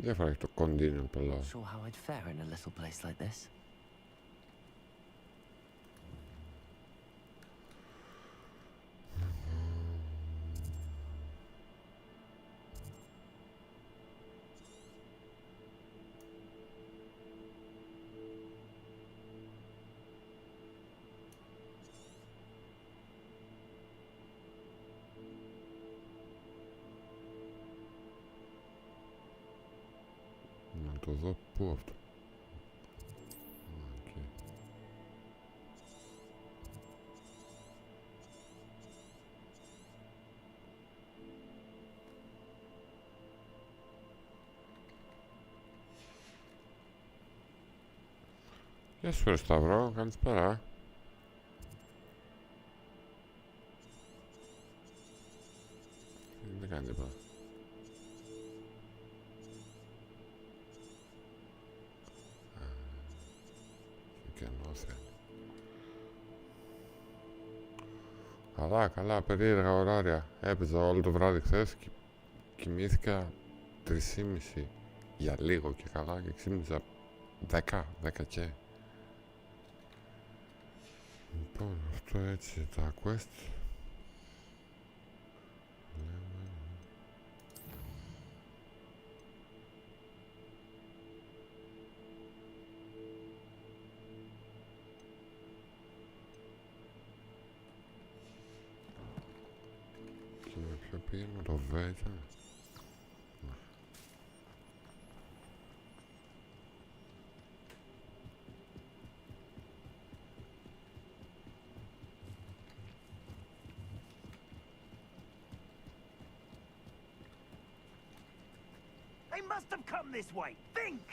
Διάφορα έχει το κοντίνο πελάω. Sure how I'd fare in a little place like this. Να το δω πού αυτό. Okay. Γεια σου ρε Σταυρό, καλησπέρα. Δεν κάνει τίποτα. Καλά, καλά, περίεργα ωράρια. Έπαιζα όλο το βράδυ χθες και κοιμήθηκα 3:30 για λίγο και καλά και ξύπνησα 10 και. Λοιπόν, αυτό έτσι, τα quest. Ποιο πήγαινε, το ΒΕ ήταν. They must have come this way. Think!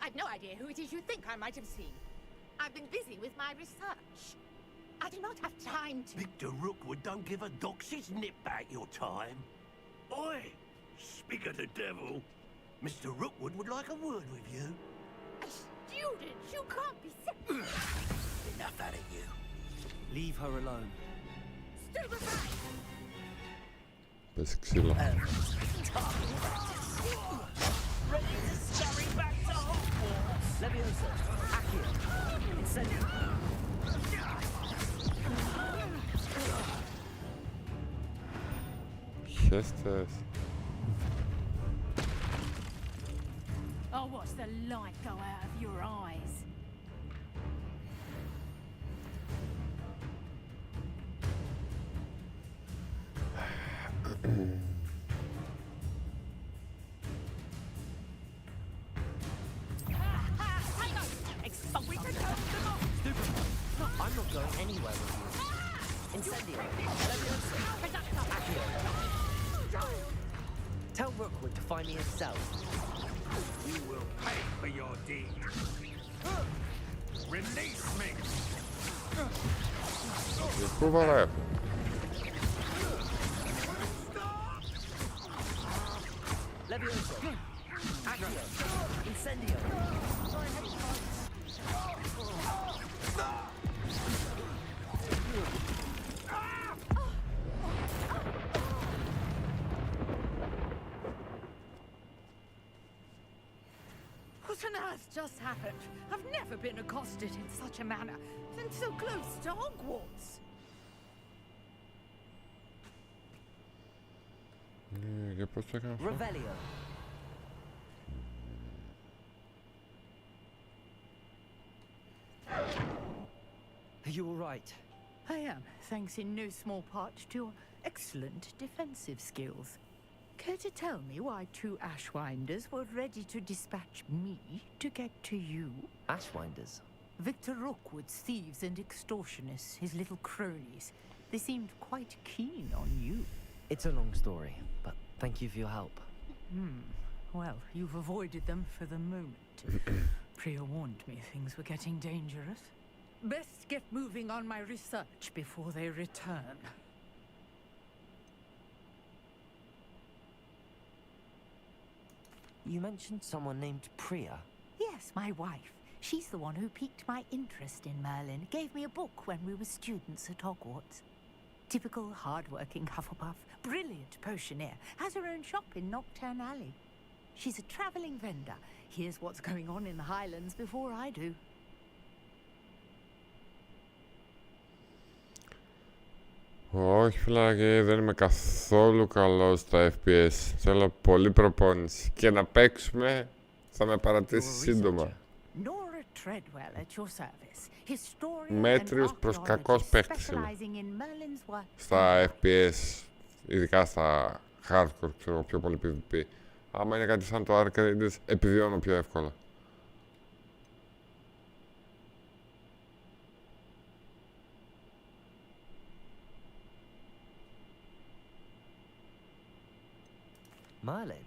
I've no idea who it is you think I might have seen. I've been busy with my research. I do not have time to... Victor Rookwood don't give a doxy's nip back your time. Oi! Speak of the devil. Mr. Rookwood would like a word with you. A student? You can't be... Enough out of you. Leave her alone. Stay aside! Πες ξύλο. Ready to scurry back to Hogwarts. Leviosa, Accio, Incendio. Χέστες. Oh, watch the light go out of your eyes. I'm not going anywhere with you. Incendio, Leviosa, Accio. Tell Rookwood to find me himself. You will pay for your deed. Release me. Πού βαράει. Leviosa, Accio, Incendio. What on earth just happened? I've never been accosted in such a manner, and so close to Hogwarts. Για πώς το έκανα αυτό. Revelio. Are you all right? I am, thanks in no small part to your excellent defensive skills. Care to tell me why two Ashwinders were ready to dispatch me to get to you? Ashwinders? Victor Rookwood's thieves and extortionists, his little cronies. They seemed quite keen on you. It's a long story, but thank you for your help. Well, you've avoided them for the moment. Priya warned me things were getting dangerous. Best get moving on my research before they return. You mentioned someone named Priya. Yes, my wife. She's the one who piqued my interest in Merlin, gave me a book when we were students at Hogwarts. Typical hard-working Hufflepuff, brilliant potioneer, has her own shop in Knockturn Alley. She's a traveling vendor. Here's what's going on in the Highlands before I do. Όχι φυλάκι, δεν είμαι καθόλου καλός στα FPS. Θέλω πολύ προπόνηση. Και να παίξουμε θα με παρατήσει σύντομα. Μέτριος προς κακός παίχτης είμαι. Στα FPS, ειδικά στα hardcore, ξέρω πιο πολύ PvP. Άμα είναι κάτι σαν το arcade, επιβιώνω πιο εύκολα. Merlin?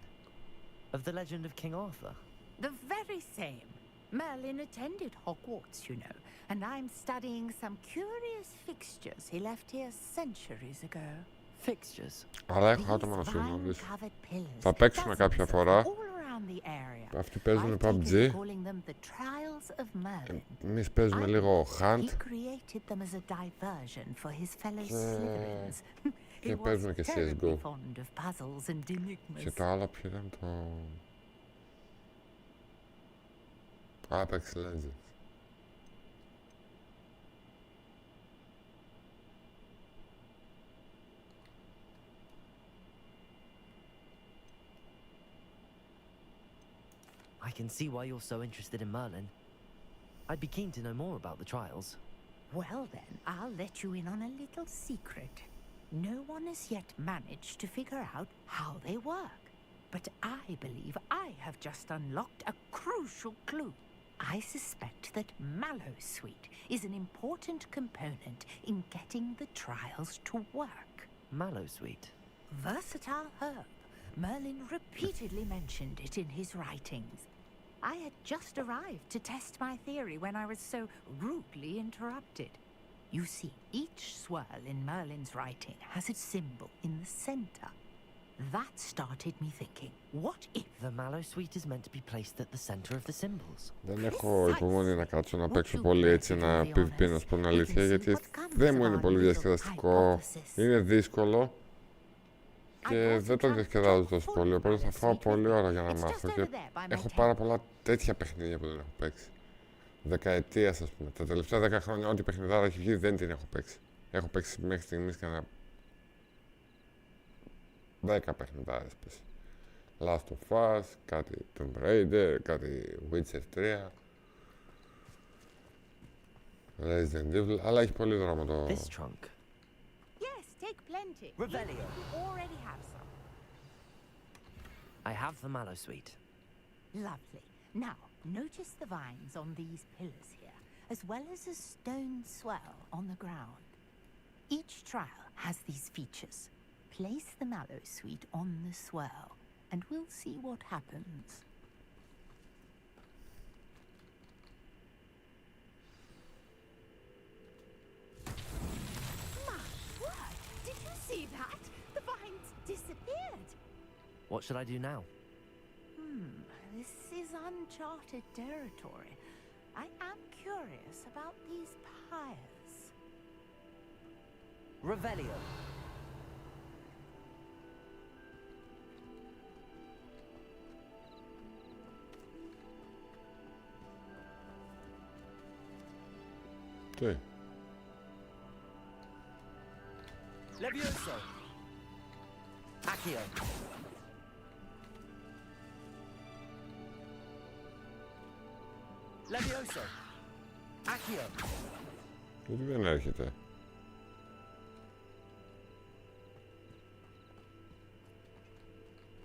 Of the legend of King Arthur? The very same. Merlin attended Hogwarts, you know, and I'm studying some curious fixtures he left here centuries ago. Fixtures? Αλλά έχω άτομα να σου γνωρίσω. Θα παίξουμε κάποια φορά. Αυτοί παίζουν PUBG. Εμείς παίζουμε λίγο Hunt. Και παίζουμε και CSGO. Και το άλλο ποιο ήταν το... Apex Legends. I can see why you're so interested in Merlin. I'd be keen to know more about the trials. Well then, I'll let you in on a little secret. No one has yet managed to figure out how they work. But I believe I have just unlocked a crucial clue. I suspect that Mallowsweet is an important component in getting the trials to work. Mallowsweet? Versatile herb. Merlin repeatedly mentioned it in his writings. I had just arrived to test my theory when I was so rudely interrupted. You see, each swirl in Merlin's writing has its symbol in the center. That started me thinking, what if... The Mallowsweet is meant to be placed at the center of the symbols. Δεν έχω υπομονή να κάτσω να παίξω πολύ έτσι ένα PvP, να σου πω την αλήθεια, γιατί δεν μου είναι πολύ διασκεδαστικό. Είναι δύσκολο και δεν το διασκεδάζω τόσο πολύ, οπότε θα φάω πολλή ώρα για να μάθω και έχω πάρα πολλά τέτοια παιχνίδια που δεν έχω παίξει. Δεκαετίας, ας πούμε. Τα τελευταία 10 χρόνια, ό,τι παιχνιδάρα έχει βγει δεν την έχω παίξει. Έχω παίξει μέχρι στιγμής κανένα 10 παιχνιδάρες πες. Last of Us, κάτι Tomb Raider, κάτι Witcher 3, Resident Evil, αλλά έχει πολύ δρόμο το... This trunk. Yes, take plenty. Revelio. You already have some. I have the Mallowsweet. Lovely. Now, notice the vines on these pillars here, as well as a stone swell on the ground. Each trial has these features. Place the Mallowsweet on the swell, and we'll see what happens. My word! Did you see that? The vines disappeared. What should I do now? This is uncharted territory. I am curious about these pyres. Revelio. Τι? Levioso. Accio. Levioso. Accio. Γιατί δεν έρχεται?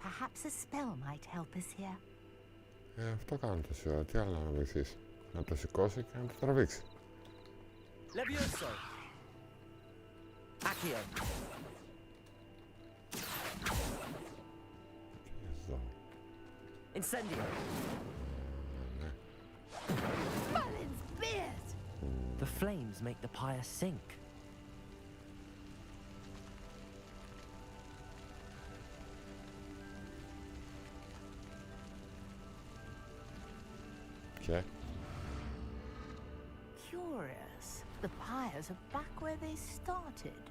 Perhaps a spell might help us here. Αυτό κάνω τόση ώρα. Τι άλλο να βοηθήσει? Να το σηκώσει και να το τραβήξει. Levioso. Accio. Εδώ. Incendio. Merlin's beard! The flames make the pyre sink. Και Curious. The pyres are back where they started.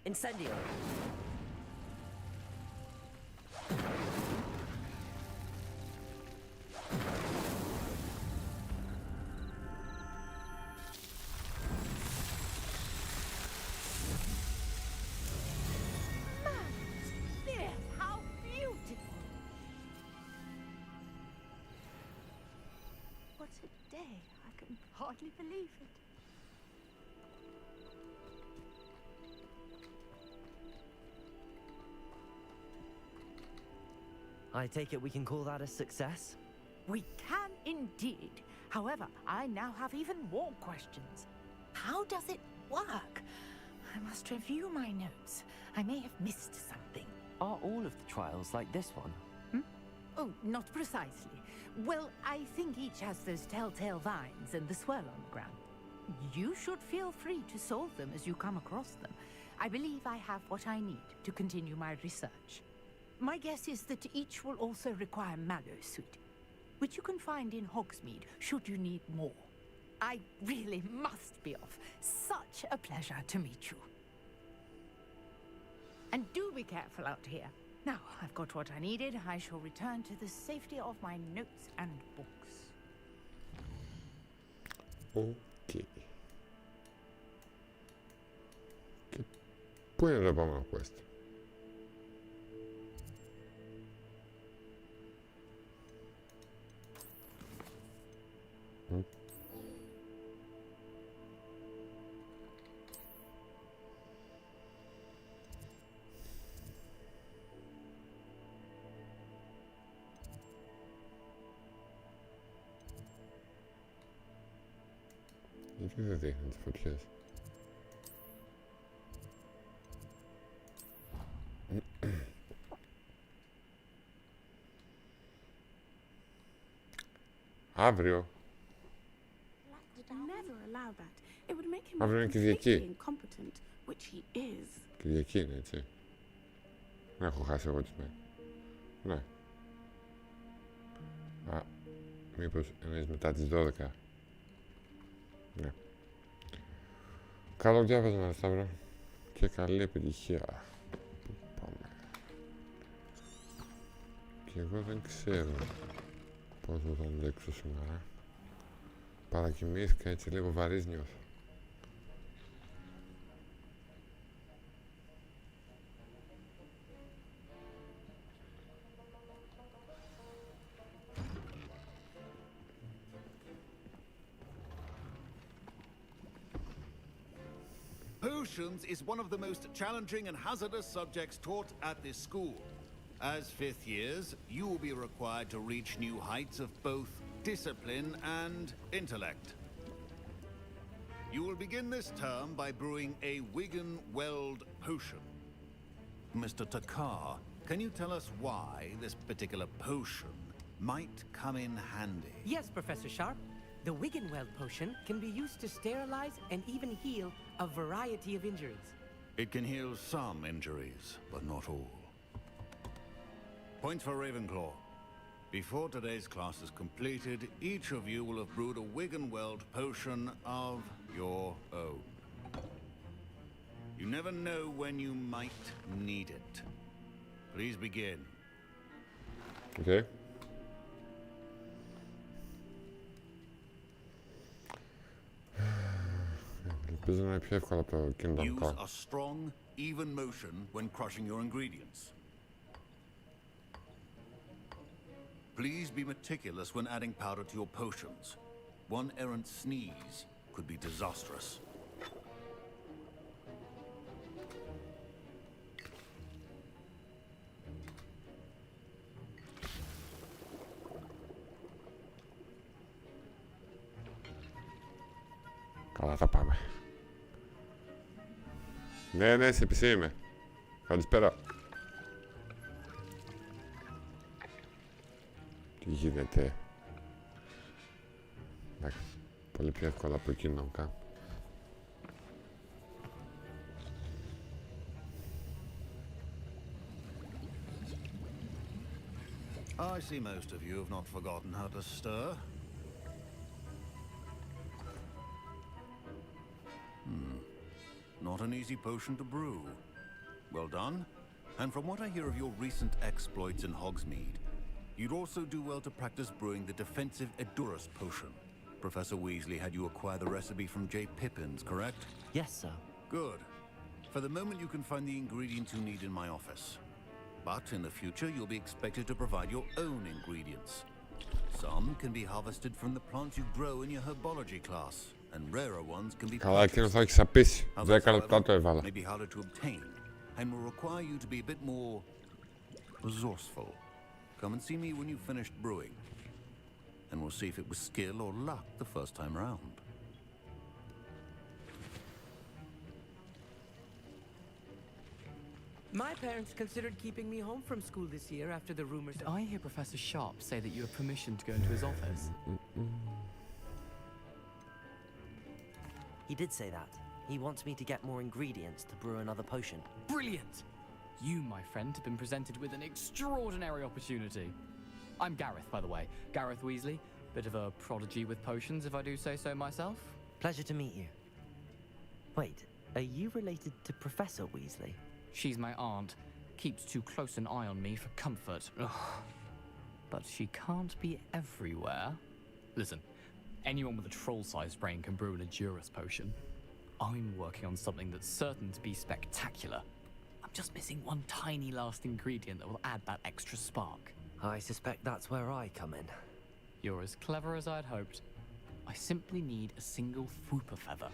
Incendio. Yes, how beautiful! What a day. I can hardly believe it. I take it we can call that a success? We can indeed. However, I now have even more questions. How does it work? I must review my notes. I may have missed something. Are all of the trials like this one? Oh, not precisely. Well, I think each has those telltale vines and the swirl on the ground. You should feel free to solve them as you come across them. I believe I have what I need to continue my research. My guess is that each will also require Mallow suit, which you can find in Hogsmeade should you need more. I really must be off. Such a pleasure to meet you. And do be careful out here. Now, I've got what I needed. I shall return to the safety of my notes and books. Οκ. Και πού είναι το επόμενο quest? Γιατί δεν δείχνει τις φωτιές? Αύριο. Never allow that. It would make him Αύριο είναι completely Κυριακή. incompetent, which he is. Κυριακή είναι, έτσι. Δεν έχω χάσει εγώ τις μέρες. Ναι. Α, μήπως εννοείς μετά τις 12. Ναι. Καλό διάβασμα, Σταύρο. Και καλή επιτυχία. Πάμε. Και εγώ δεν ξέρω πώς θα τον αντέξω σήμερα. Παρακοιμήθηκα, έτσι λίγο βαρύς νιώθω. Potions is one of the most challenging and hazardous subjects taught at this school. As fifth years, you will be required to reach new heights of both discipline and intellect. You will begin this term by brewing a Wigan Weld potion. Mr. Takar, can you tell us why this particular potion might come in handy? Yes, Professor Sharp. The Wiggenweld potion can be used to sterilize and even heal a variety of injuries. It can heal some injuries, but not all. Points for Ravenclaw. Before today's class is completed, each of you will have brewed a Wiggenweld potion of your own. You never know when you might need it. Please begin. Okay. Ελπίζω να είναι πιο εύκολο από το Kingdom Use Come. a strong, even motion when crushing your ingredients. Please be meticulous when adding powder to your potions. One errant sneeze could be disastrous. Καλά θα πάμε. Ναι, ναι, σε PC είμαι. Καλησπέρα. Τι γίνεται? Εντάξει, πολύ πιο εύκολα από εκείνο καν. I see most of you have not forgotten how to stir. not an easy potion to brew. Well done. And from what I hear of your recent exploits in Hogsmeade, you'd also do well to practice brewing the defensive Edurus potion. Professor Weasley had you acquire the recipe from J. Pippins, correct? Yes, sir. Good. For the moment, you can find the ingredients you need in my office. But in the future, you'll be expected to provide your own ingredients. Some can be harvested from the plants you grow in your herbology class, and rarer ones can be Καλά, εκείνος θα purchased. έχει σαπίσει. Others, 10 λεπτά however, το έβαλα. may be harder to obtain, and will require you to be a bit more resourceful. Come and see me when you've finished brewing, and we'll see if it was skill or luck the first time round. My parents considered keeping me home from school this year after the rumors. Did I hear Professor Sharp say that you have permission to go into his office? He did say that. He wants me to get more ingredients to brew another potion. Brilliant! You, my friend, have been presented with an extraordinary opportunity. I'm Gareth, by the way. Gareth Weasley. Bit of a prodigy with potions, if I do say so myself. Pleasure to meet you. Wait, are you related to Professor Weasley? She's my aunt. Keeps too close an eye on me for comfort. Ugh. But she can't be everywhere. Listen, anyone with a troll-sized brain can brew an Edurus potion. I'm working on something that's certain to be spectacular. I'm just missing one tiny last ingredient that will add that extra spark. I suspect that's where I come in. You're as clever as I'd hoped. I simply need a single Fwooper feather.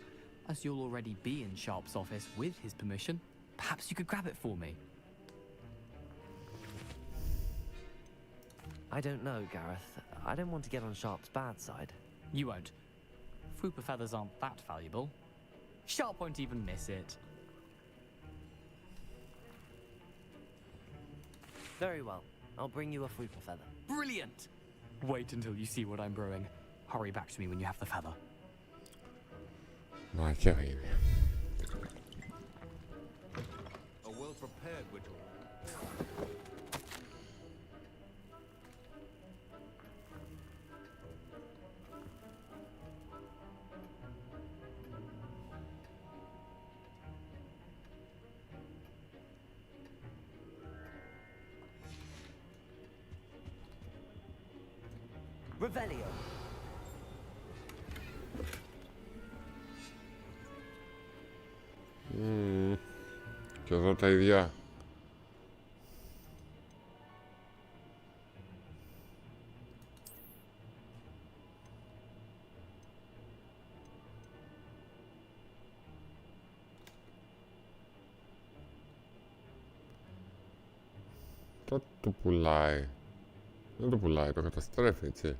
As you'll already be in Sharp's office with his permission, perhaps you could grab it for me. I don't know, Gareth. I don't want to get on Sharp's bad side. You won't. Fwooper feathers aren't that valuable. Sharp won't even miss it. Very well. I'll bring you a Fwooper feather. Brilliant! Wait until you see what I'm brewing. Hurry back to me when you have the feather. Μα και είναι. A well-prepared ritual. Revelio. Και εδώ τα ίδια. Το πουλάει. Δεν το πουλάει, το καταστρέφει, έτσι.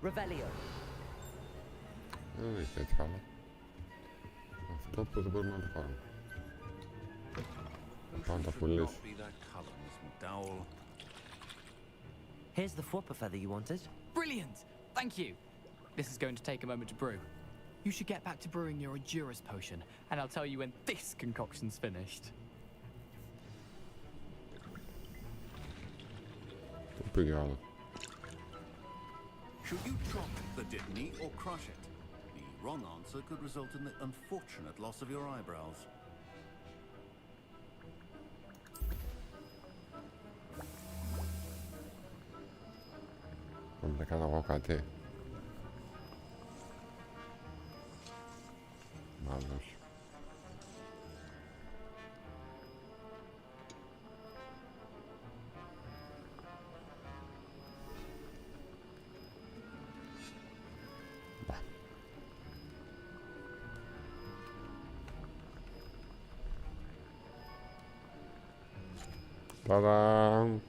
Revelio. Δεν είσαι έτσι καλά. Αυτό που δεν μπορούμε να το πάρουμε. Πάω να τα πουλήσω. Here's the Fwooper feather you wanted. Brilliant! Thank you! This is going to take a moment to brew. You should get back to brewing your Edurus potion, and I'll tell you when this concoction's finished. Πού πήγε ο άλλος. Should you drop the Dittany or crush it? The wrong answer could result in the unfortunate loss of your eyebrows. Πρέπει να κάνω εγώ κάτι. Μάλλον όχι. Ta-da!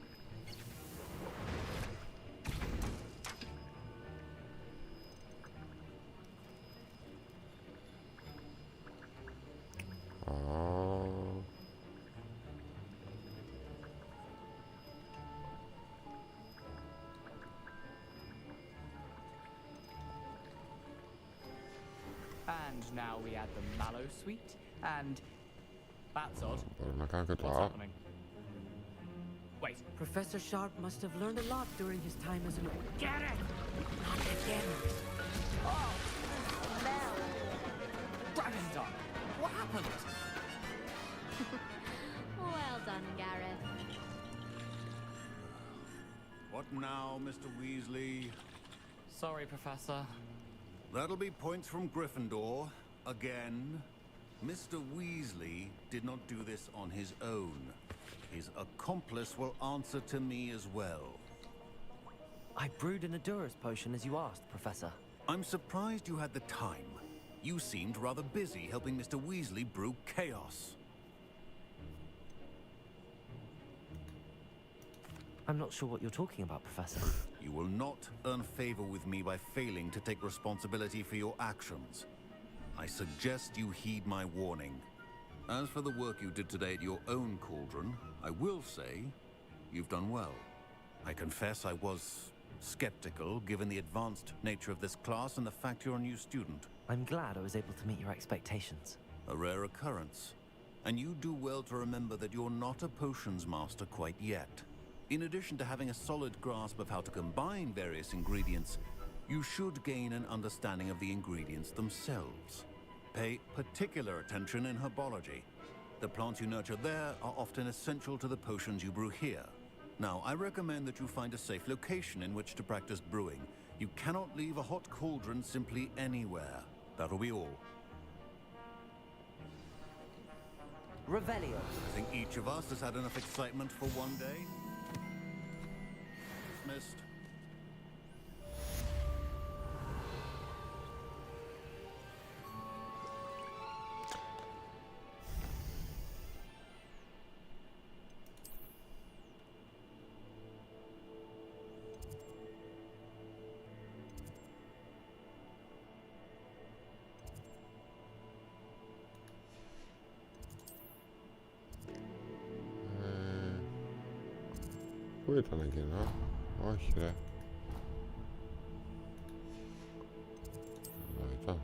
And now we add the mallow sweet, and that's odd. Μπορώ να κάνω και το What's Α. happening? Wait, Professor Sharp must have learned a lot during his time as an... Get it! Not again. Dragon done. What happened? Well done, Gareth. What now, Mr. Weasley? Sorry, Professor. That'll be points from Gryffindor. Again. Mr. Weasley did not do this on his own. His accomplice will answer to me as well. I brewed an Adura's potion as you asked, Professor. I'm surprised you had the time. You seemed rather busy helping Mr. Weasley brew chaos. I'm not sure what you're talking about, Professor. You will not earn favor with me by failing to take responsibility for your actions. I suggest you heed my warning. As for the work you did today at your own cauldron, I will say you've done well. I confess I was skeptical given the advanced nature of this class and the fact you're a new student. I'm glad I was able to meet your expectations. A rare occurrence. And you do well to remember that you're not a potions master quite yet. In addition to having a solid grasp of how to combine various ingredients, you should gain an understanding of the ingredients themselves. Pay particular attention in herbology. The plants you nurture there are often essential to the potions you brew here. Now, I recommend that you find a safe location in which to practice brewing. You cannot leave a hot cauldron simply anywhere. That'll be all. Revelio. I think each of us has had enough excitement for one day. Dismissed. Πού ήταν εκείνο? Όχι ρε. Εδώ ήταν.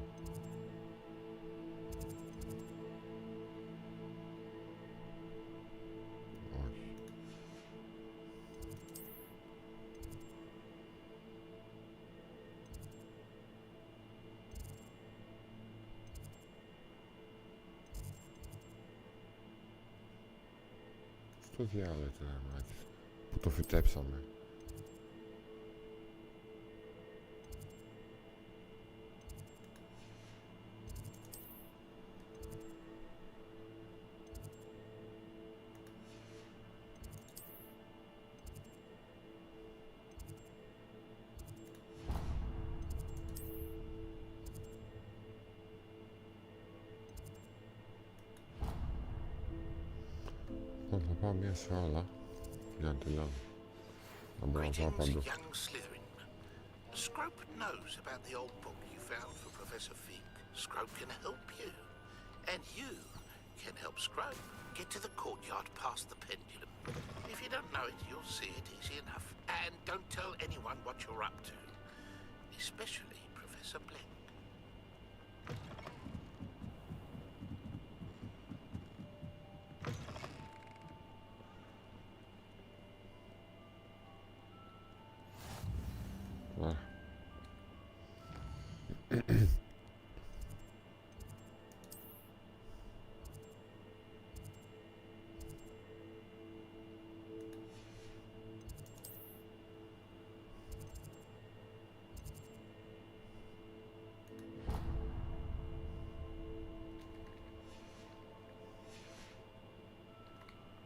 Όχι. Στο διάλογο ήταν μάκης. Που το φυτέψαμε. Θα πάω μία σε όλα για να τελειώνω. Να μπορώ να πάω Greetings, παντού. young Slytherin. Scrope knows about the old book you found for Professor Fig. Scrope can help you. And you can help Scrope get to the courtyard past the pendulum. If you don't know it, you'll see it easy enough. And don't tell anyone what you're up to. Especially Professor Blank. Ωραία.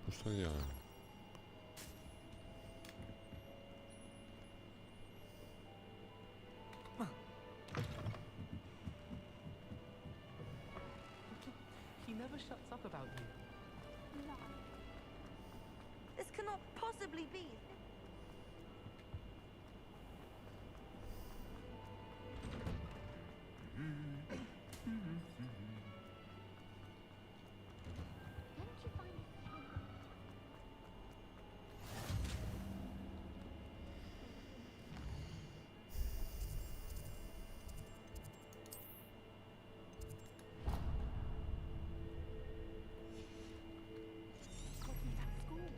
Πώς το διάλογο? He never shuts up about you. This can can't possibly be. Didn't you find it? Talking about school.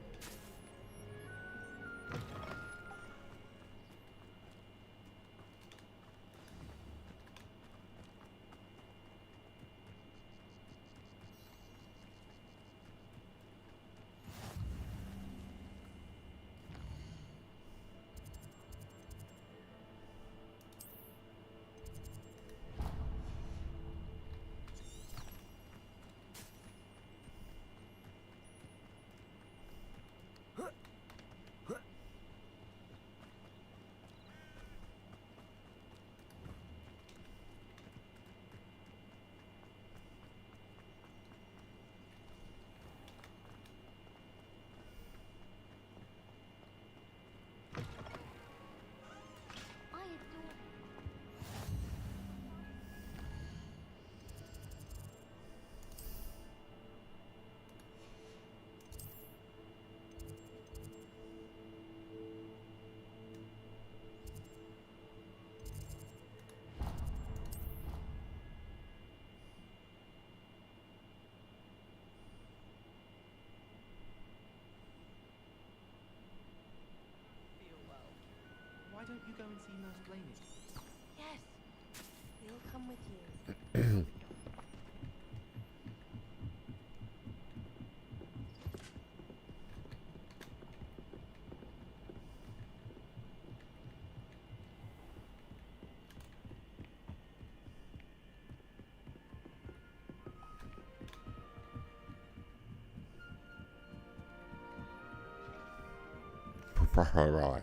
I adore Feel well. Why don't you go and see Nurse Blaney? Yes. We'll come with you. Right.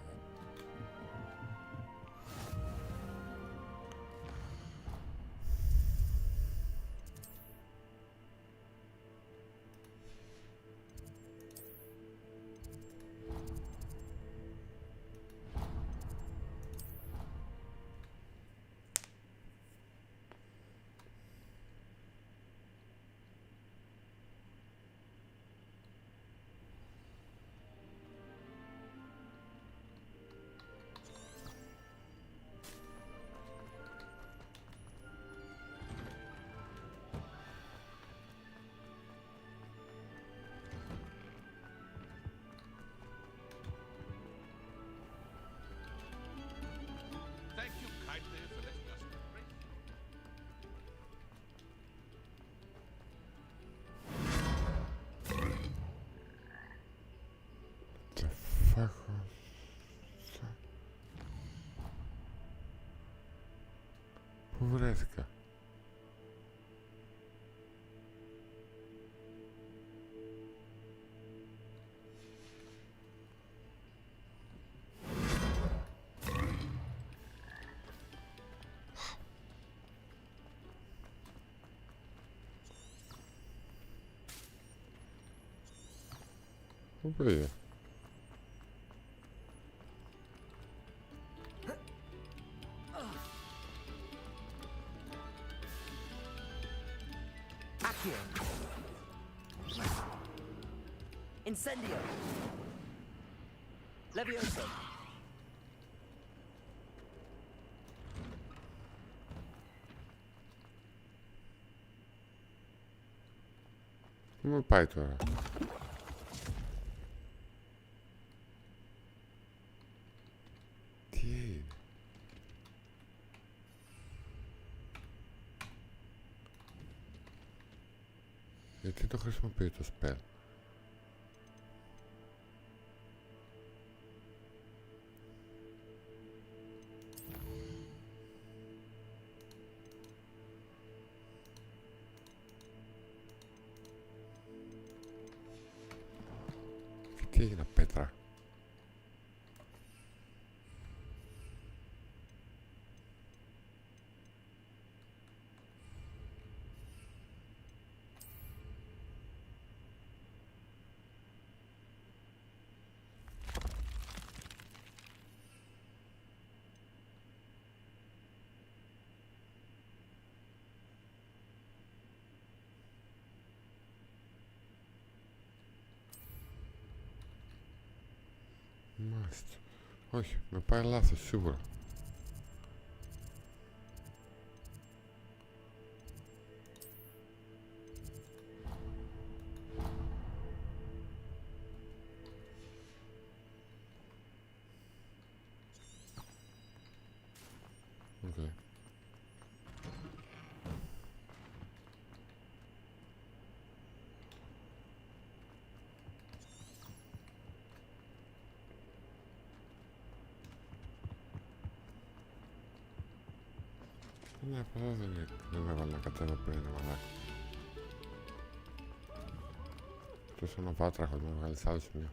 Thank you kindly for letting us embrace The fuck was that? Πού βρέθηκα? Πού πήγε? Accio. Incendio. Levioso. Πού με πάει τώρα? Τι είναι? Γιατί το χρησιμοποιεί το spell? Και τι έγινε, πέτρα? Μάλιστα. Όχι, με πάει λάθος σίγουρα. Okay. Ναι, απλά δεν έβαλα να κατέβω πριν, μαλάκα. Τόσο ένα βάτραχος να βγάλει σε άλλο σημείο.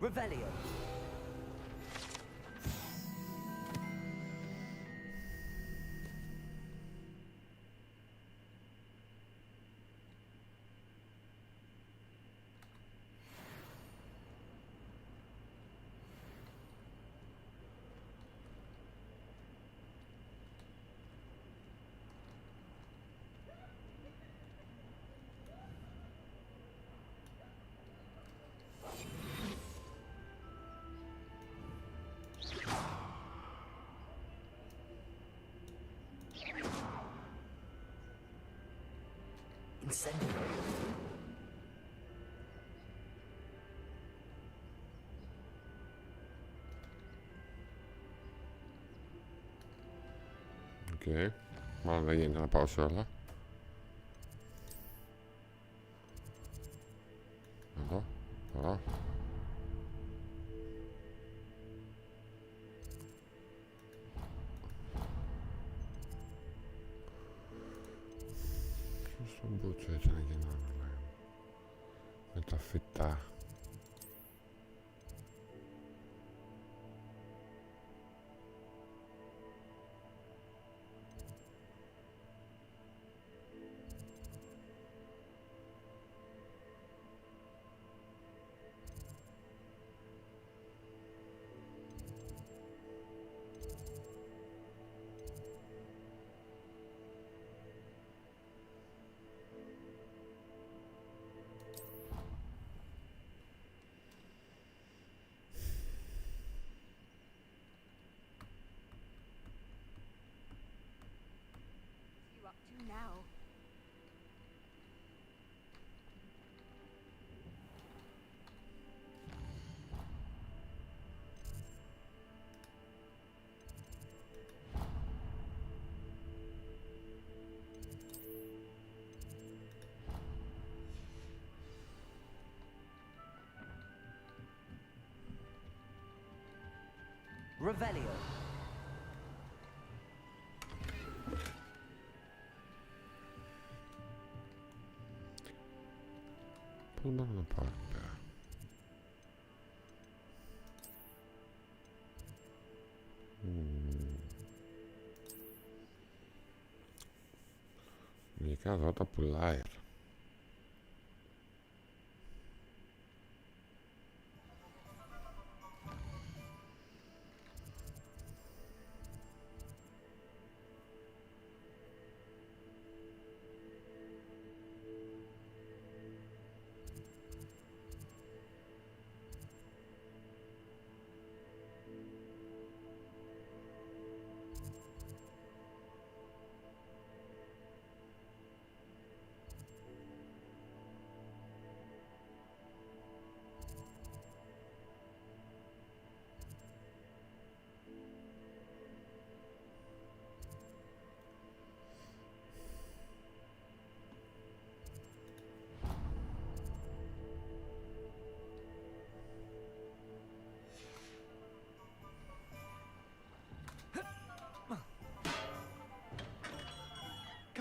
Revelio. Incendio. Οκ. Μάλλον δεν γίνεται να πάω σε όλα. Εδώ. Εδώ. Στον μπούτσο έτσι να γίνανε με τα φυτά. Now. Revelio. Πώς μπορώ να πάω πέρα. Λογικά εδώ τα πουλάει.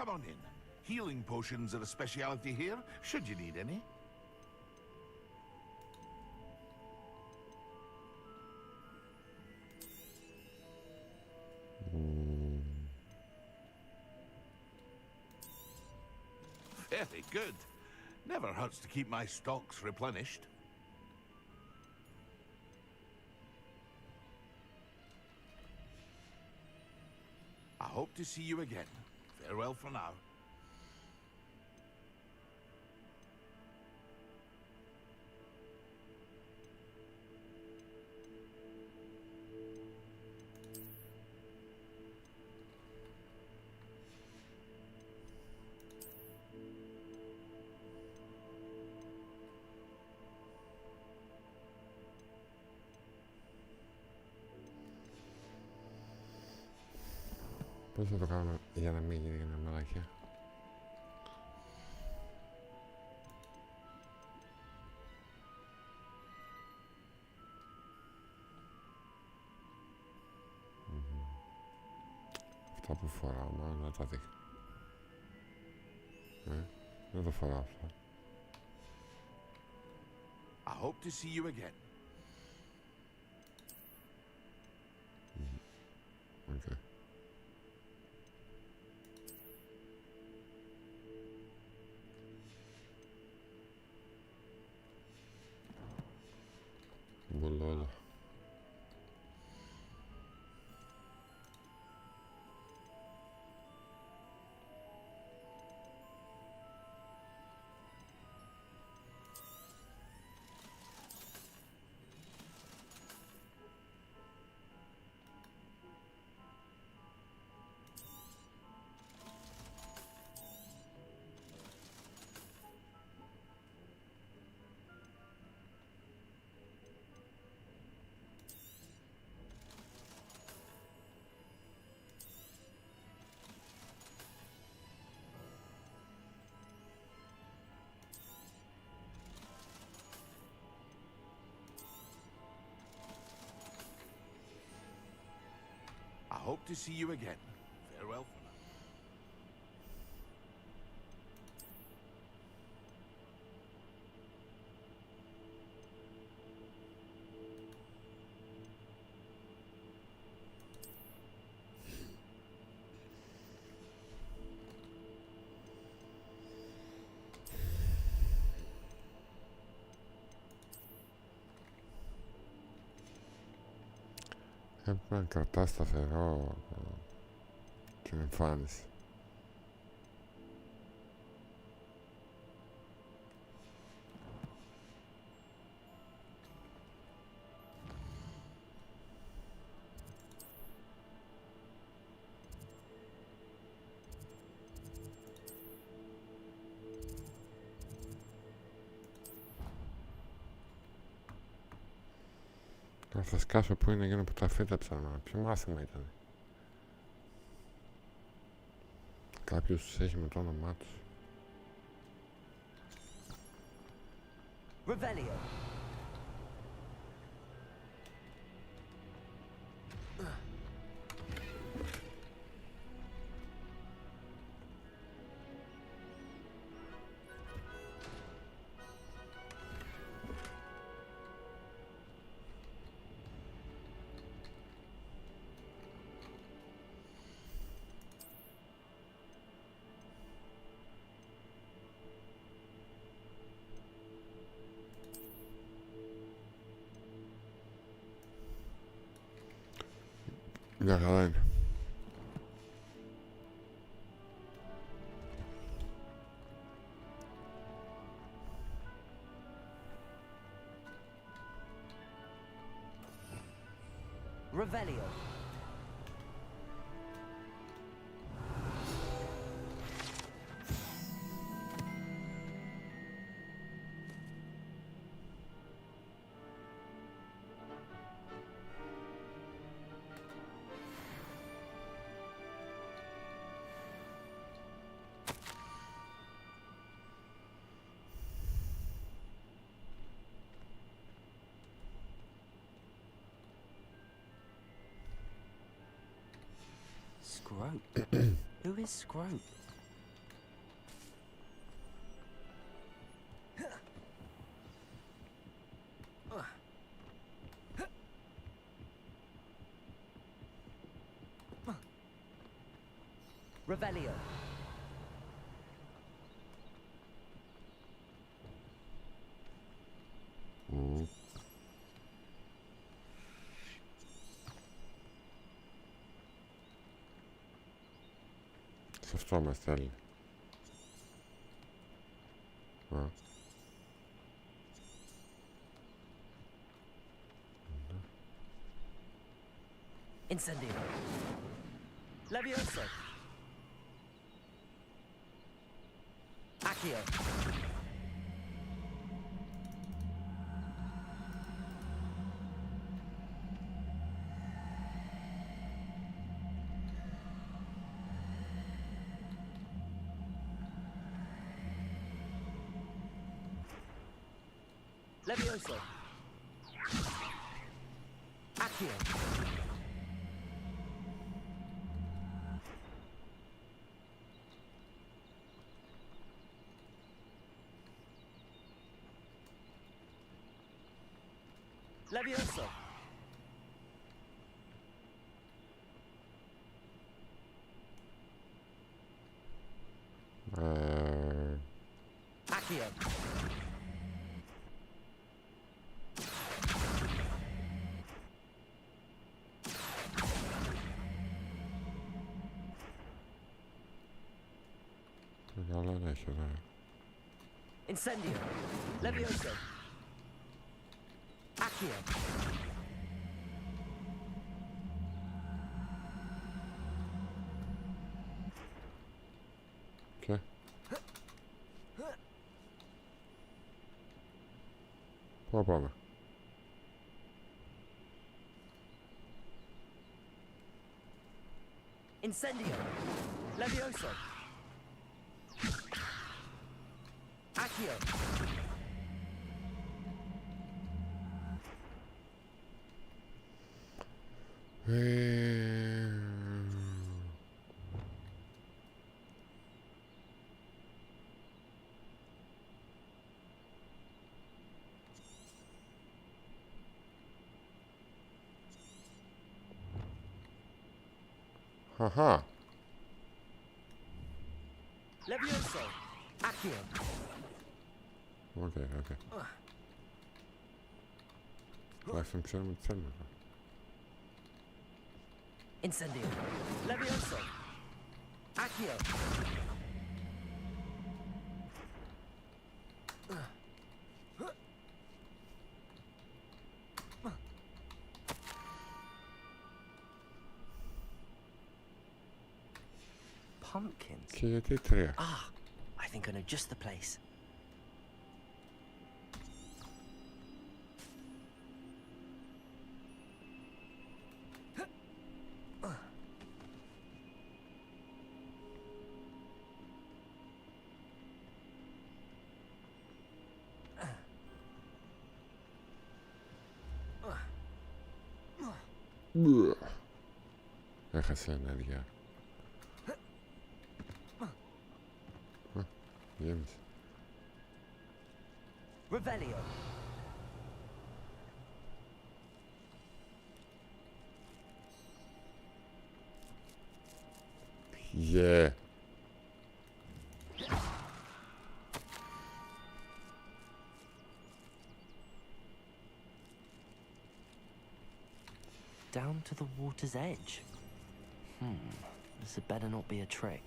Come on in. Healing potions are a speciality here, should you need any. Very good. Never hurts to keep my stocks replenished. A hope to see you again. Farewell for now. Πώς θα το κάνουμε για να μην γίνει ένα μαλακιά? Αυτά που φοράω μάλλον να τα δείχνω. Δεν το φοράω αυτά. I hope to see you again. Okay. Μπολόλα. I hope to see you again. Farewell for now. Έπρεπε να κρατά σταθερό την εμφάνιση. Τώρα θα σκάσω που είναι εκείνο που τα φύτεψαν. Ποιο μάθημα ήταν? Κάποιος τους έχει με το όνομά τους. Revelio. Μια καλά είναι. Revelio. Scrope? Who is Scrope? Revelio. Αυτό μας θέλει. Incendio. Levioso. Accio. Levioso. Accio. Levioso. Accio. Καλά να έχει εδώ. Incendio. Levioso. Accio. Και. Πού πάμε. Incendio. Levioso. Accio. Αχα. Levioso. Accio. Οκ. Τουλάχιστον ξέρουμε τι θέλουμε. Incendio. Levioso. Accio. Pumpkins. Και γιατί τρία. Ah, I think I know just the place. Έχασε ενέργεια. Γέμισε. Revelio. Yeah. Down to the water's edge. This had better not be a trick.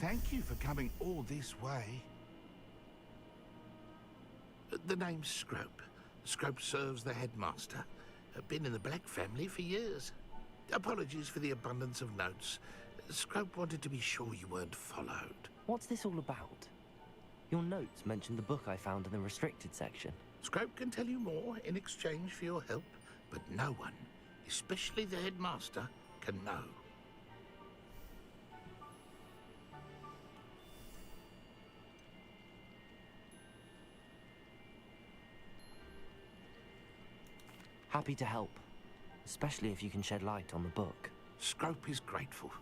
Thank you for coming all this way. The name's Scrope. Scrope serves the headmaster. Been in the Black family for years. Apologies for the abundance of notes. Scrope wanted to be sure you weren't followed. What's this all about? Your notes mentioned the book I found in the restricted section. Scrope can tell you more in exchange for your help, but no one, especially the headmaster, can know. Happy to help, especially if you can shed light on the book. Scrope is grateful.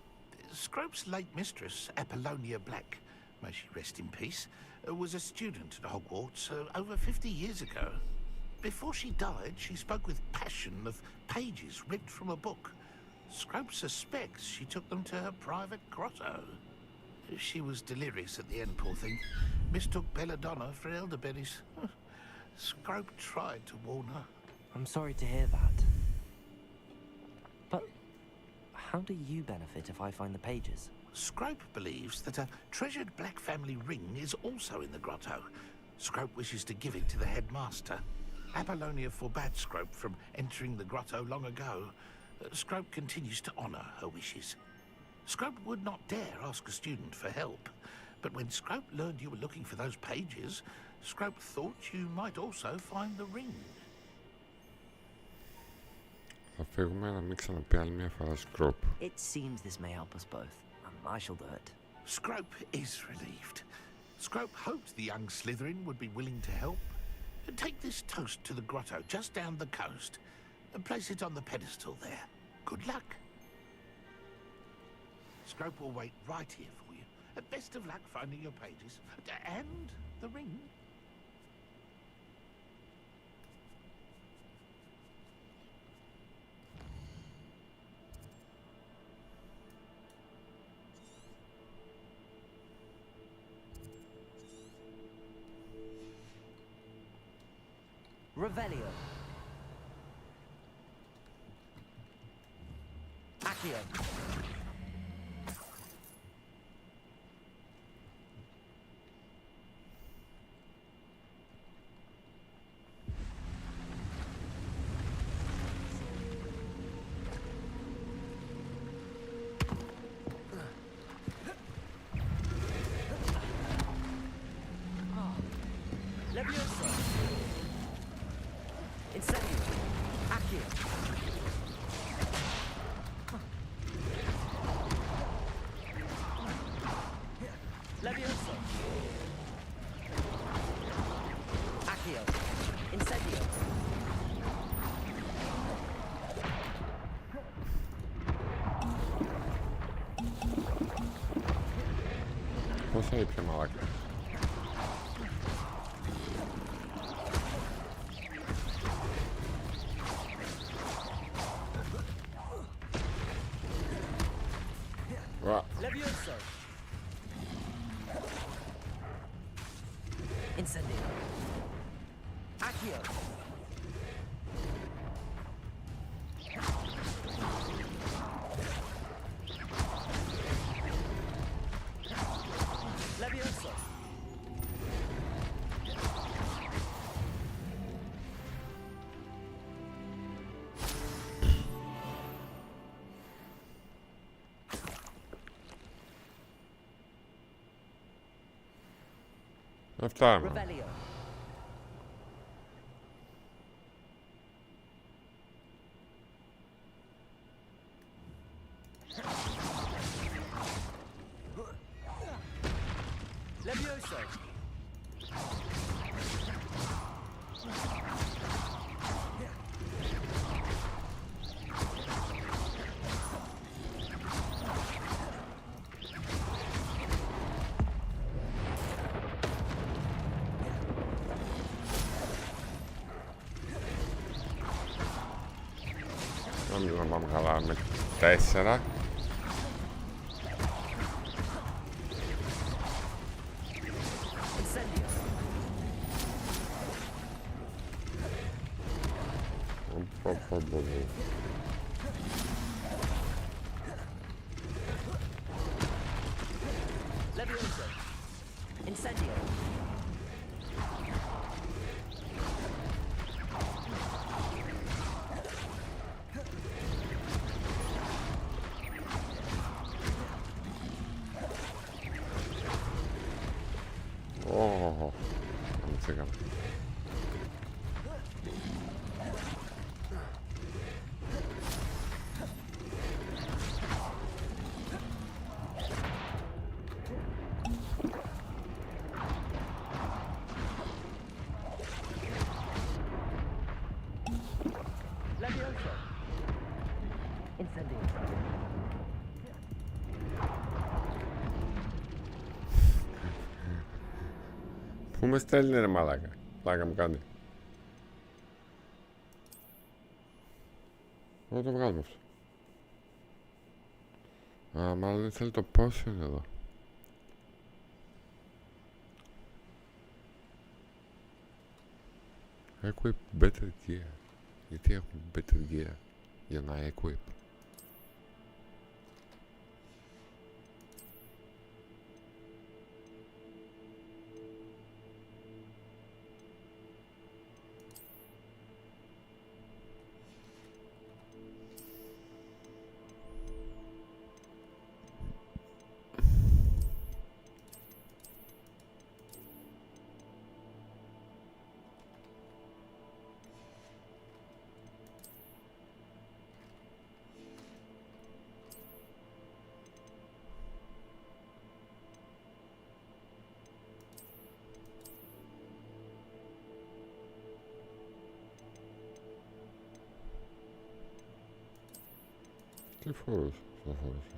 Scrope's late mistress, Apollonia Black, may she rest in peace, was a student at Hogwarts over 50 years ago. Before she died, she spoke with passion of pages ripped from a book. Scrope suspects she took them to her private grotto. She was delirious at the end, poor thing. Mistook belladonna for elderberries. Scrope tried to warn her. I'm sorry to hear that. But how do you benefit if I find the pages? Scrope believes that a treasured Black family ring is also in the grotto. Scrope wishes to give it to the headmaster. Apollonia forbade Scrope from entering the grotto long ago. Scrope continues to honor her wishes. Scrope would not dare ask a student for help, but when Scrope learned you were looking for those pages, Scrope thought you might also find the ring. Θα φύγουμε να μην ξαναπεί άλλη μια φορά Scrope. It seems this may help us both. I shall do it. Scrope is relieved. Scrope hoped the young Slytherin would be willing to help. Take this toast to the grotto just down the coast and place it on the pedestal there. Good luck. Scrope will wait right here for you. Best of luck finding your pages. And the ring. Revelio. Accio. Levioso. Incendio. Accio. Levioso. Accio. Incendio. Πόσα ήπια μαλάκα. Levioso. Incendio. Accio. Levioso. Φτάνουμε. Revelio. Levioso. Νομίζω να πάμε καλά με 4. Levioso. Incendio. Oh, non si capisce. με στέλνει ρε μαλάκα. Πλάκα μου κάνει. Εγώ το βγάλουμε αυτό. Α, μάλλον δεν θέλει το πόσο είναι εδώ. Equip better gear. Γιατί έχουμε better gear για να equip? Τι φορούσε, θα φορούσε.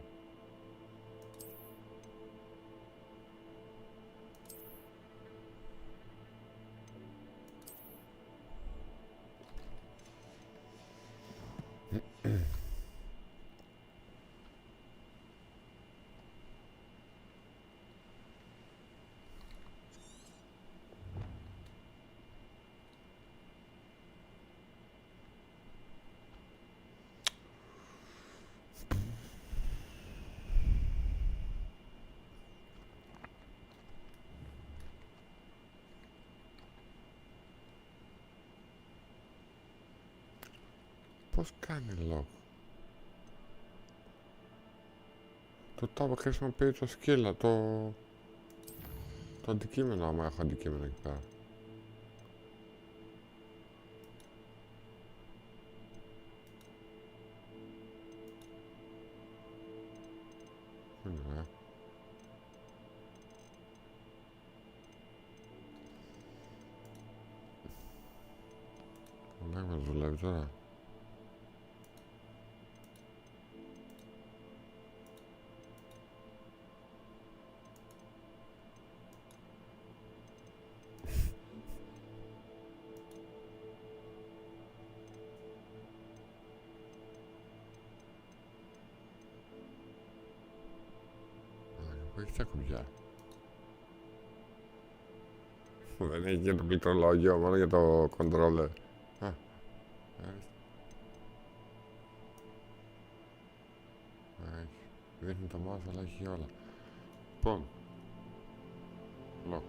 Πώς κάνει λόγο? Το τάβα χρησιμοποιεί το σκύλα, το αντικείμενο, άμα έχω αντικείμενο εκεί πέρα. Ναι. Ναι, μας δουλεύει τώρα. Έχει τα κουμπιά. Δεν έχει και το πληκτρολόγιο, μόνο για το controller. Έχει. Δείχνει το mouse, αλλά έχει όλα. Λοιπόν. Lock.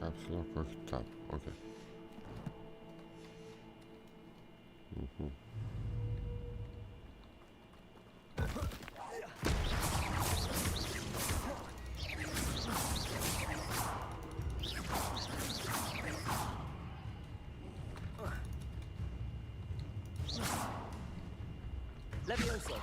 Caps lock, όχι tab. Οκ. Levioso.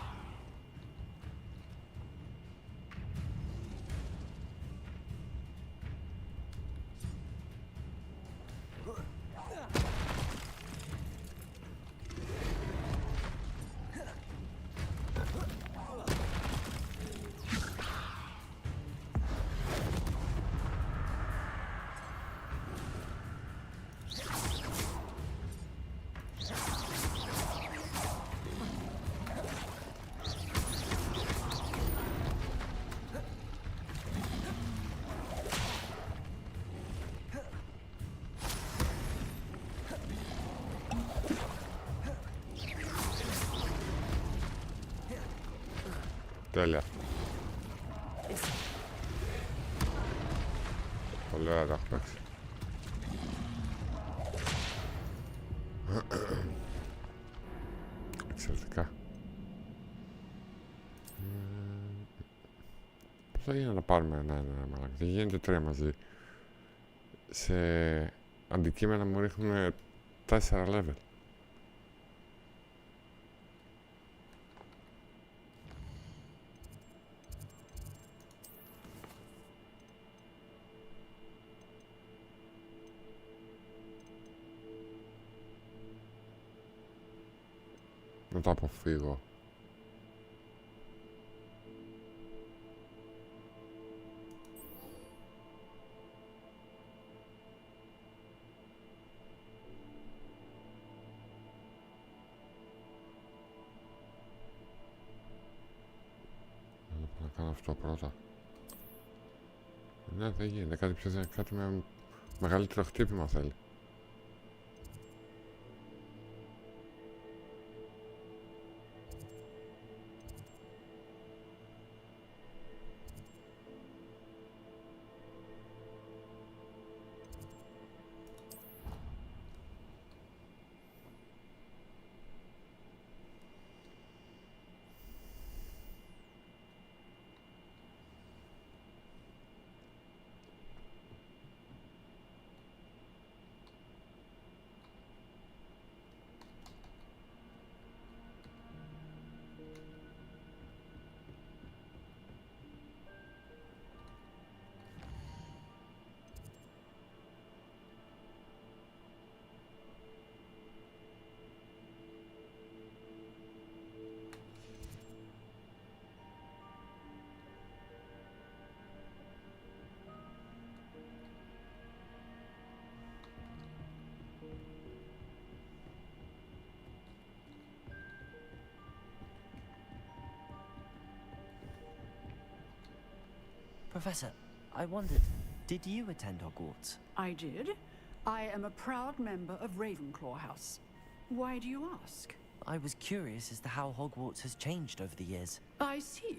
Τέλεια. Πολύ ωραία τα έχω παίξει. Εξαιρετικά. Πώς θα γίνει να πάρουμε ένα μαλάκα? Δεν γίνεται τρία μαζί. Σε αντικείμενα μου ρίχνουν 4 level. να το αποφύγω. Να κάνω αυτό πρώτα. Ναι, δεν γίνεται. Κάτι με μεγαλύτερο χτύπημα θέλει. Professor, I wondered, did you attend Hogwarts? I did. I am a proud member of Ravenclaw House. Why do you ask? I was curious as to how Hogwarts has changed over the years. I see.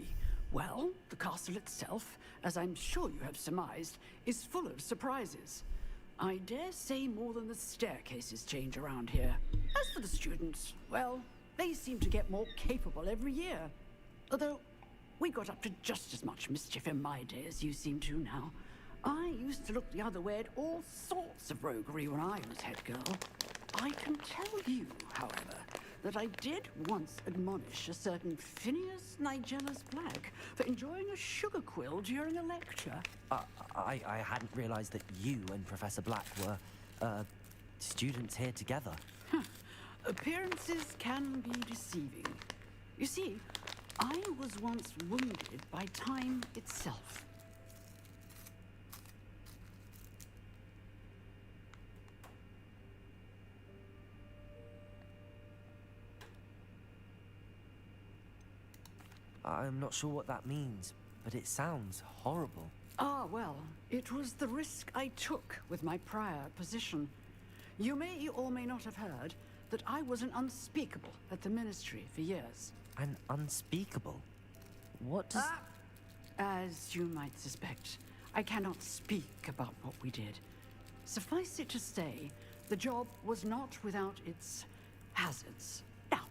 Well, the castle itself, as I'm sure you have surmised, is full of surprises. I dare say more than the staircases change around here. As for the students, well, they seem to get more capable every year. Although, we got up to just as much mischief in my day as you seem to now. I used to look the other way at all sorts of roguery when I was head girl. I can tell you, however, that I did once admonish a certain Phineas Nigellus Black for enjoying a sugar quill during a lecture. I hadn't realized that you and Professor Black were, students here together. Appearances can be deceiving. You see, I was once wounded by time itself. I'm not sure what that means, but it sounds horrible. Ah, well, it was the risk I took with my prior position. You may or may not have heard that I was an unspeakable at the Ministry for years. An unspeakable? What does... As you might suspect, I cannot speak about what we did. Suffice it to say, the job was not without its hazards. Now,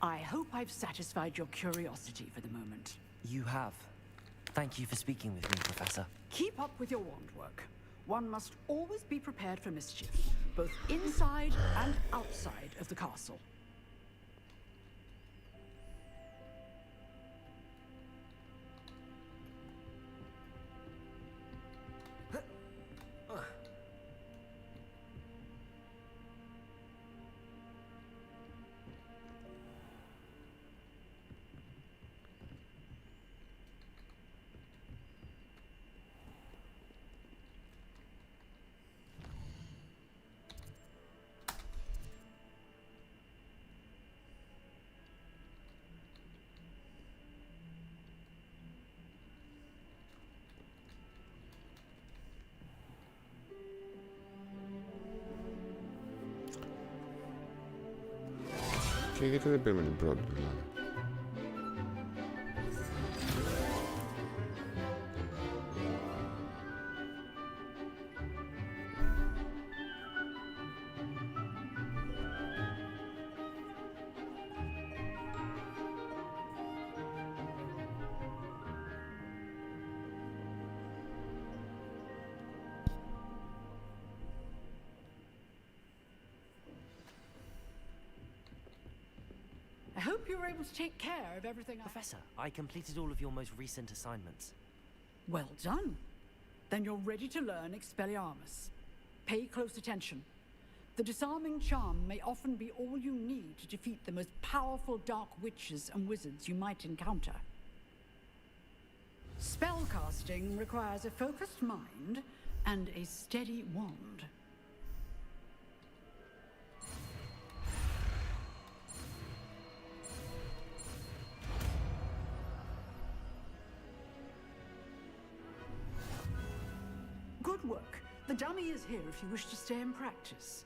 I hope I've satisfied your curiosity for the moment. You have. Thank you for speaking with me, Professor. Keep up with your wand work. One must always be prepared for mischief, both inside and outside of the castle. Και γιατί δεν παίρνουμε την πρώτη δηλαδή. I hope you were able to take care of everything. Professor, I completed all of your most recent assignments. Well done. Then you're ready to learn Expelliarmus. Pay close attention. The disarming charm may often be all you need to defeat the most powerful dark witches and wizards you might encounter. Spellcasting requires a focused mind and a steady wand. Good work. The dummy is here if you wish to stay and practice.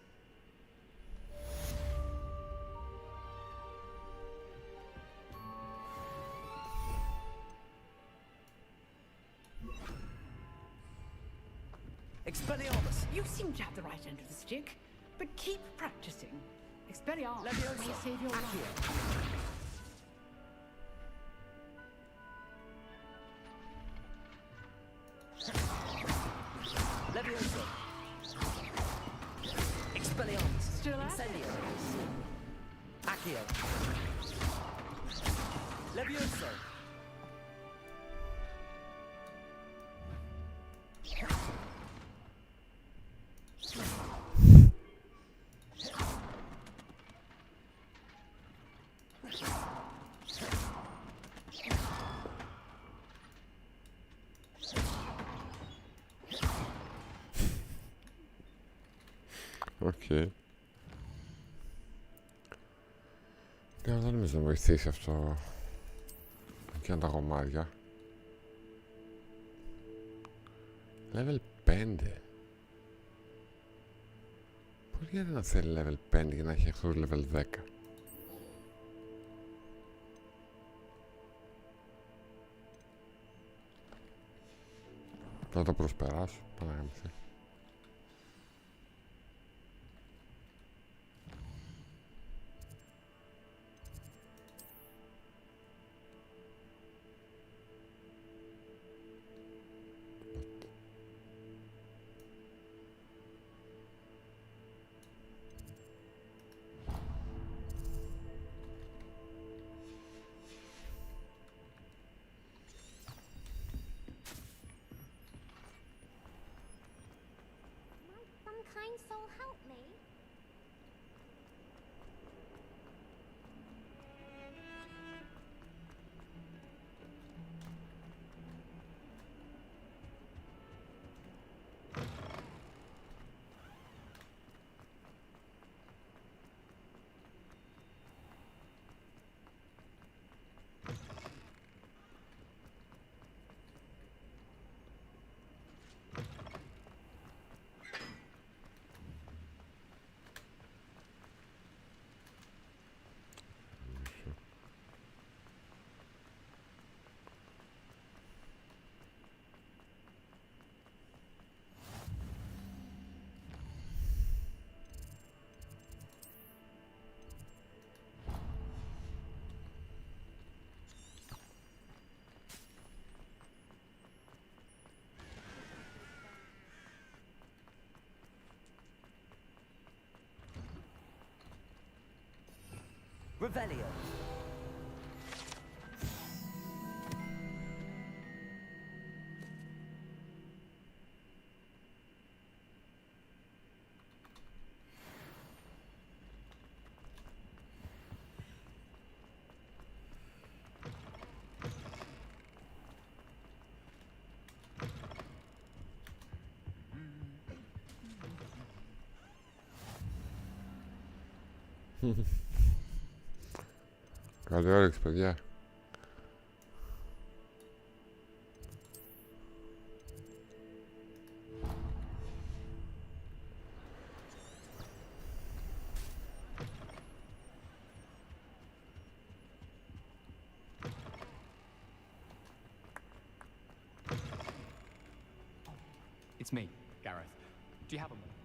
Expelliarmus! You seem to have the right end of the stick, but keep practicing. Expelliarmus Leviosa! may save your Accio! life. Leviosa! Expelliarmus! Still at it? Incendio! Accio! Leviosa! Οκ. Δεν νομίζω να βοηθήσει αυτό και τα γομάρια. Level 5. Πώς γίνεται να θέλει level 5 για να έχει αυτό level 10. Θα το προσπεράσω. Παναγαμιθεί. Some kind soul help me. Revelio! Καλή όρεξη, παιδιά. It's me, Gareth. Do you have a moment?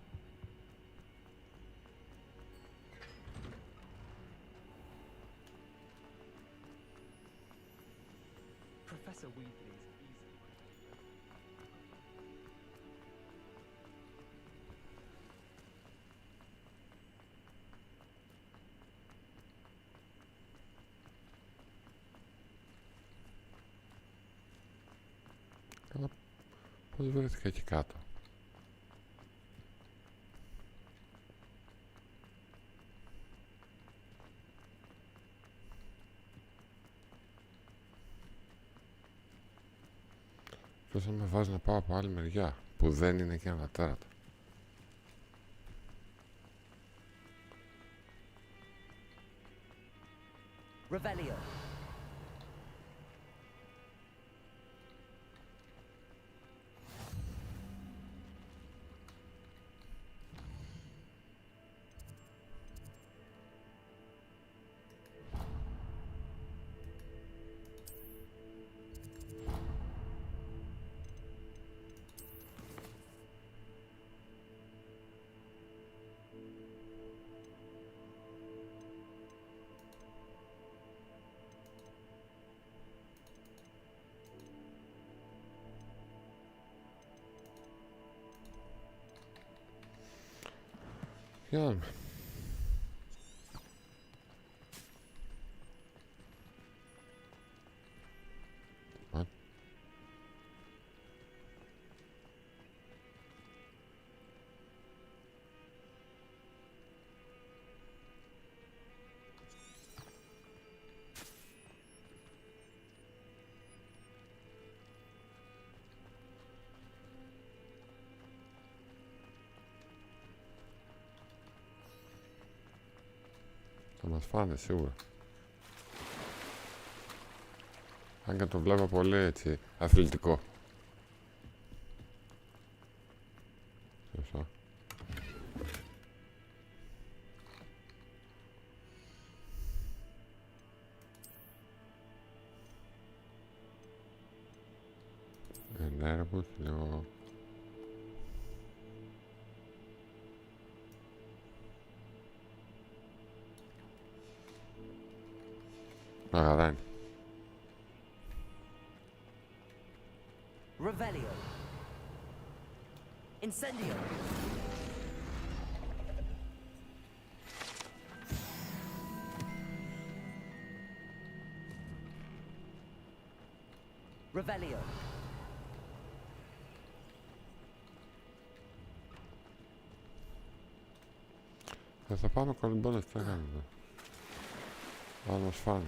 Professor Weasley's easy. Καλά, πώς βρέθηκα εκεί κάτω. Εκτός αν με βάζει να πάω από άλλη μεριά, που δεν είναι και ένα τέρατο. Revelio. Για να δούμε. Θα μας φάνε σίγουρα. Αν και το βλέπω πολύ έτσι αθλητικό. Σωστά. Ναι, ρε που έχει λίγο... Αγαδά είναι. Revelio. Incendio. Revelio. Θα πάμε κολυμπώνες, τι θα κάνουμε εδώ. Θα μας φάνε.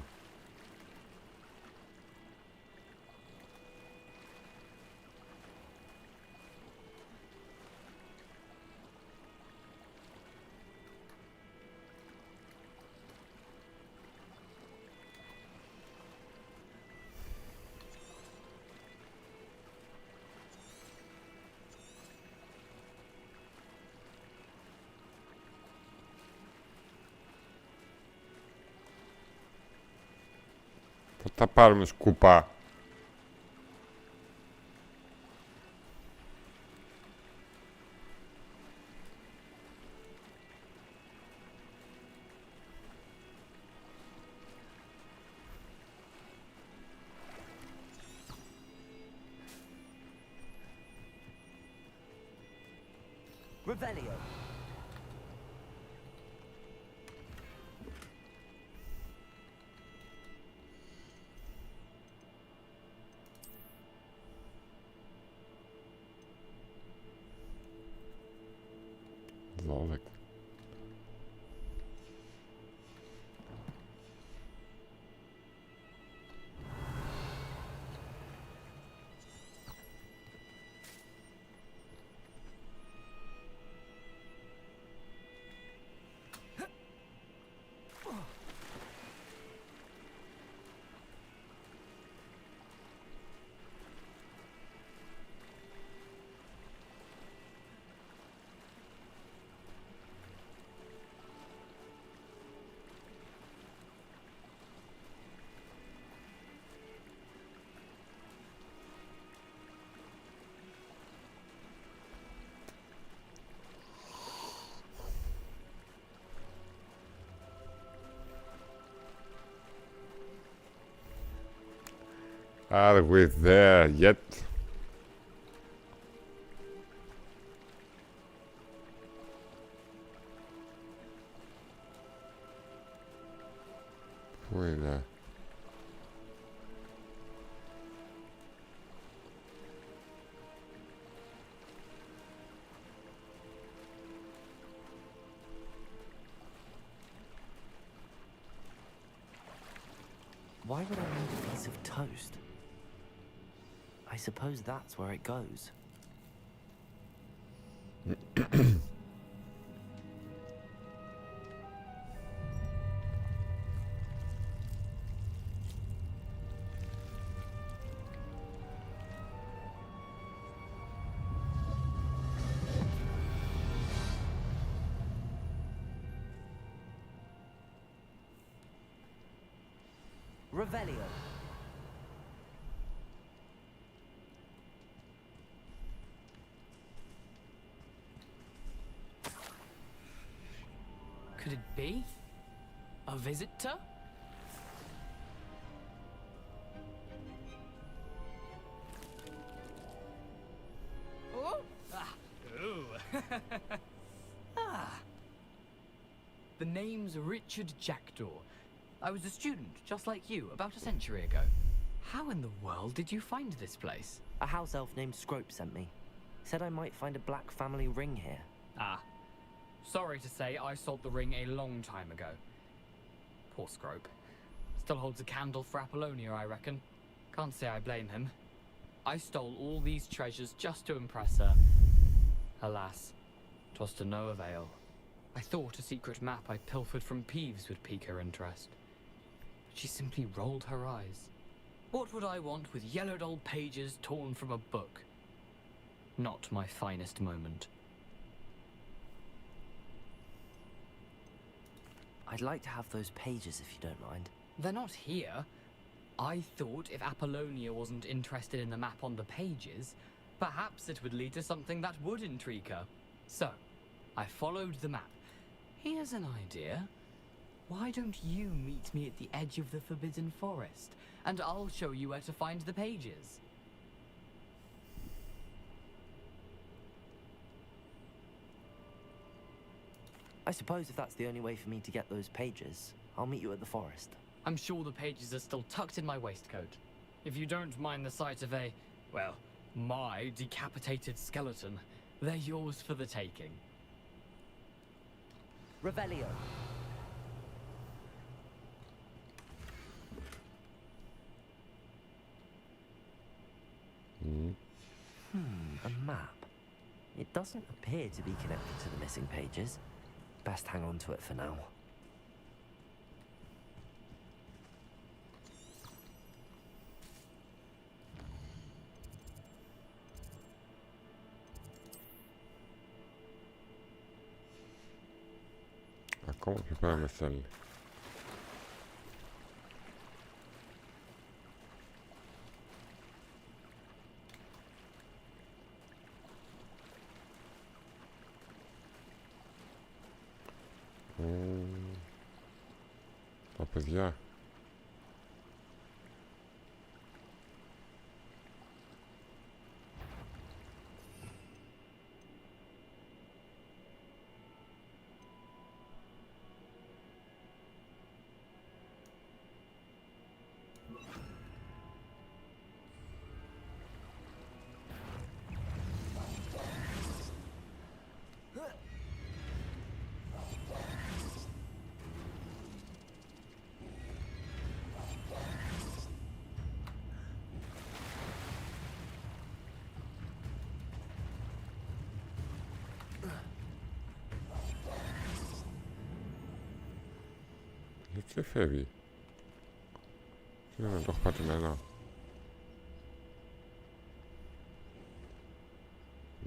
Θα τα πάρουμε σκουπά. Revelio. Λόλεκ. Are we there yet? Πού είναι? Why would I need a piece of toast? I I suppose that's where it goes. Revelio. Could it be? A visitor? Oh! Ah. Ooh. Ah. The name's Richard Jackdaw. I was a student, just like you, about a century ago. How in the world did you find this place? A house elf named Scrope sent me. Said I might find a black family ring here. Ah. Sorry to say, I sold the ring a long time ago. Poor Scrope. Still holds a candle for Apollonia, I reckon. Can't say I blame him. I stole all these treasures just to impress her. Alas, 'twas to no avail. I thought a secret map I pilfered from Peeves would pique her interest. But she simply rolled her eyes. What would I want with yellowed old pages torn from a book? Not my finest moment. I'd like to have those pages if you don't mind. They're not here. I thought if Apollonia wasn't interested in the map on the pages, perhaps it would lead to something that would intrigue her. So, I followed the map. Here's an idea. Why don't you meet me at the edge of the Forbidden Forest, and I'll show you where to find the pages. I suppose if that's the only way for me to get those pages, I'll meet you at the forest. I'm sure the pages are still tucked in my waistcoat. If you don't mind the sight of a, well, my decapitated skeleton, they're yours for the taking. Revelio. A map. It doesn't appear to be connected to the missing pages. Best hang on to it for now. Ακόμα πιο πέρα με στέλνει. Τα παιδιά. Γιατί φεύγει. Τι είναι, το έχω πατημένα.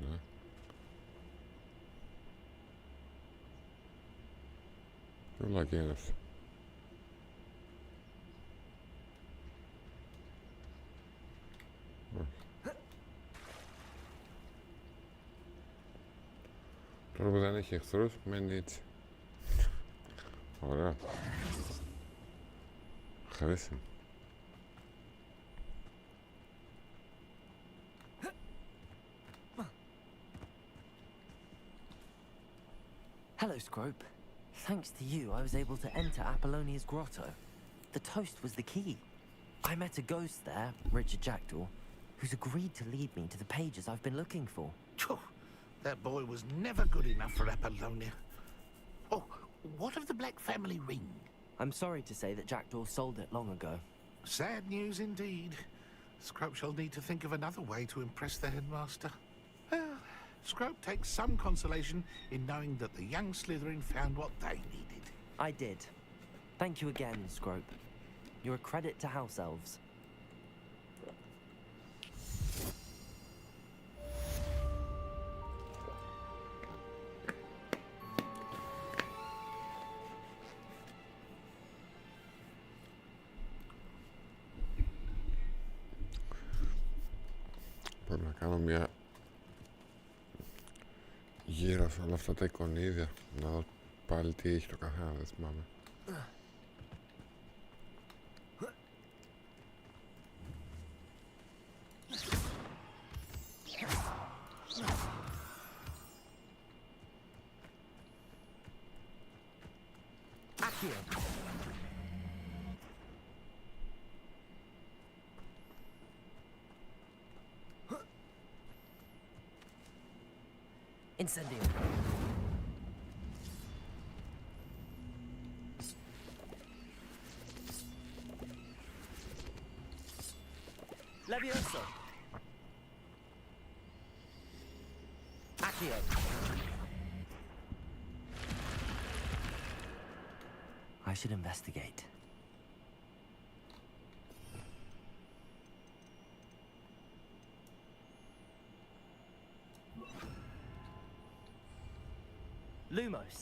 Ναι. Τι βλακή είναι αυτή. Τώρα που δεν έχει εχθρούς, μένει έτσι. Ωραία. Χρήσιμο. Hello, Scrope. Thanks to you, I was able to enter Apollonia's grotto. The toast was the key. I met a ghost there, Richard Jackdaw, who's agreed to lead me to the pages I've been looking for. That boy was never good enough for Apollonia. Oh, what of the Black family ring? I'm sorry to say that Jackdaw sold it long ago. Sad news indeed. Scrope shall need to think of another way to impress the headmaster. Well, Scrope takes some consolation in knowing that the young Slytherin found what they needed. I did. Thank you again, Scrope. You're a credit to House Elves. Πρέπει να κάνω μια γύρω σε όλα αυτά τα εικονίδια, να δω πάλι τι έχει το καθένα, δεν θυμάμαι. Incendio. Levioso. Accio. I should investigate. Lumos.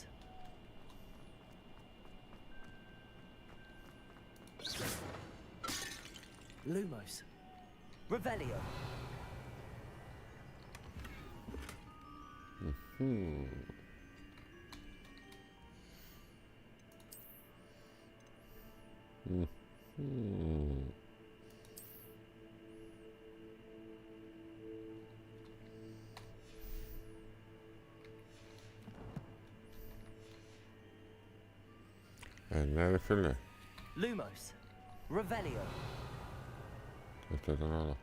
Lumos. Revelio. Ναι ρε φίλε. Lumos. Revelio. Αυτό ήταν άλλο.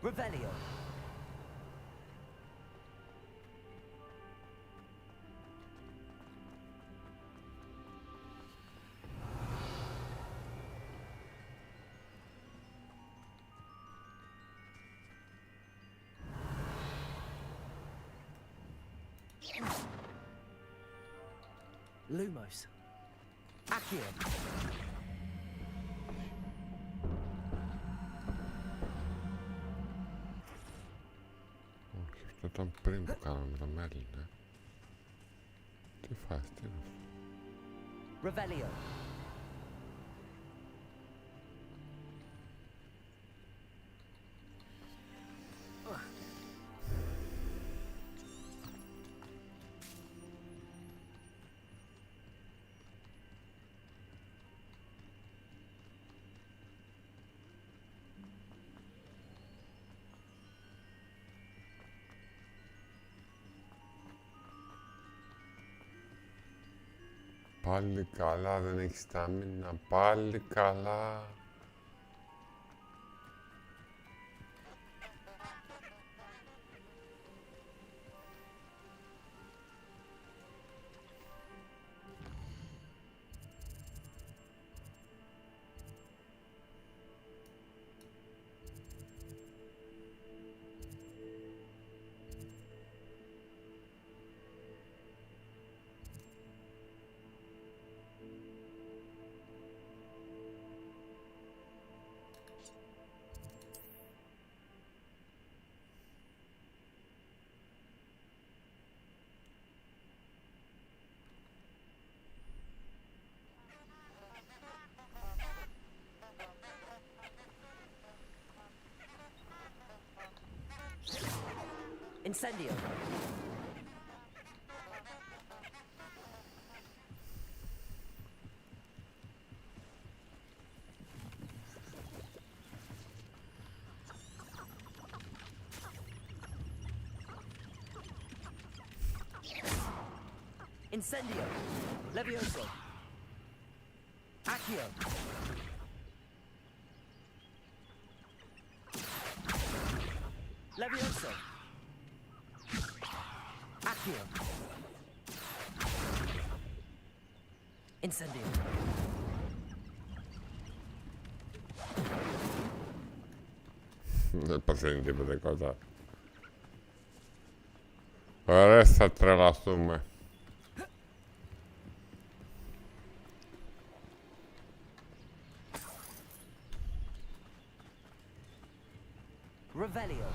Revelio. Lumos. Accio. Όχι, αυτό ήταν πριν που κάναμε το μέλι, ναι. Τι φάση, τι είναι αυτό. Revelio. Πάλι καλά, δεν έχει στάμινα, πάλι καλά. Incendio. Incendio. Levioso. Accio. Levioso. Accio. Incendio. Δεν παθαίνει τίποτα κοντά. Ωραία, θα τρελαστούμε. Revelio.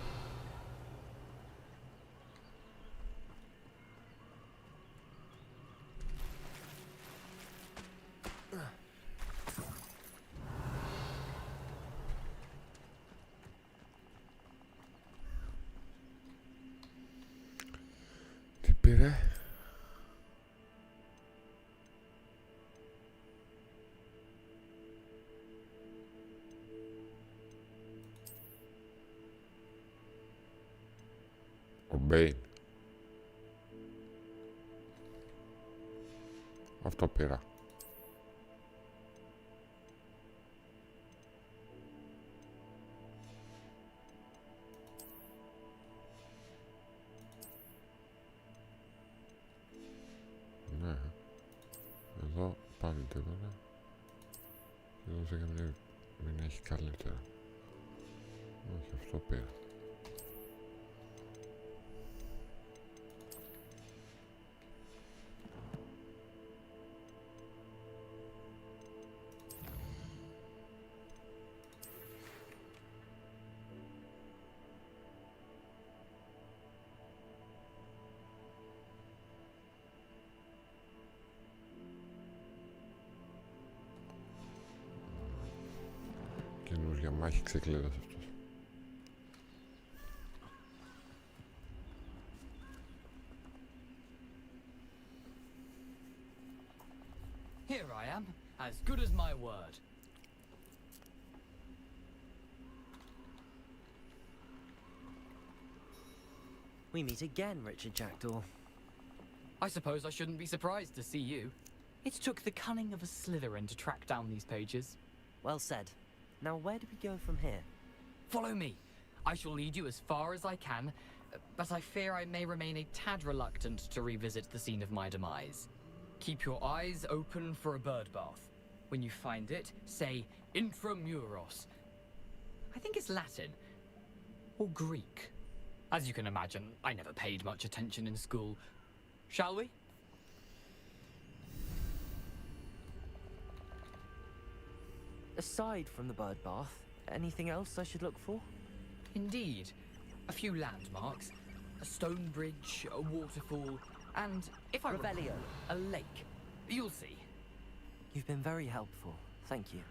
Τι πήρε? Ο Μπέιν. Αυτό πήρα. Ναι. Εδώ πάλι τίποτα. Εδώ σε καμία μην έχει καλύτερα. Όχι, αυτό πήρα. Καινούργια μάχη ξεκλείδας αυτός. Here I am, as good as my word. We meet again, Richard Jackdaw. I suppose I shouldn't be surprised to see you. It took the cunning of a Slytherin to track down these pages. Well said. Now where do we go from here? Follow me. I shall lead you as far as I can, but I fear I may remain a tad reluctant to revisit the scene of my demise. Keep your eyes open for a bird bath. When you find it, say intramuros. I think it's Latin. Or Greek. As you can imagine, I never paid much attention in school. Shall we? Aside from the bird bath, anything else I should look for? Indeed. A few landmarks. A stone bridge, a waterfall, and, if I recall, Revelio. a lake. You'll see. You've been very helpful. Thank you.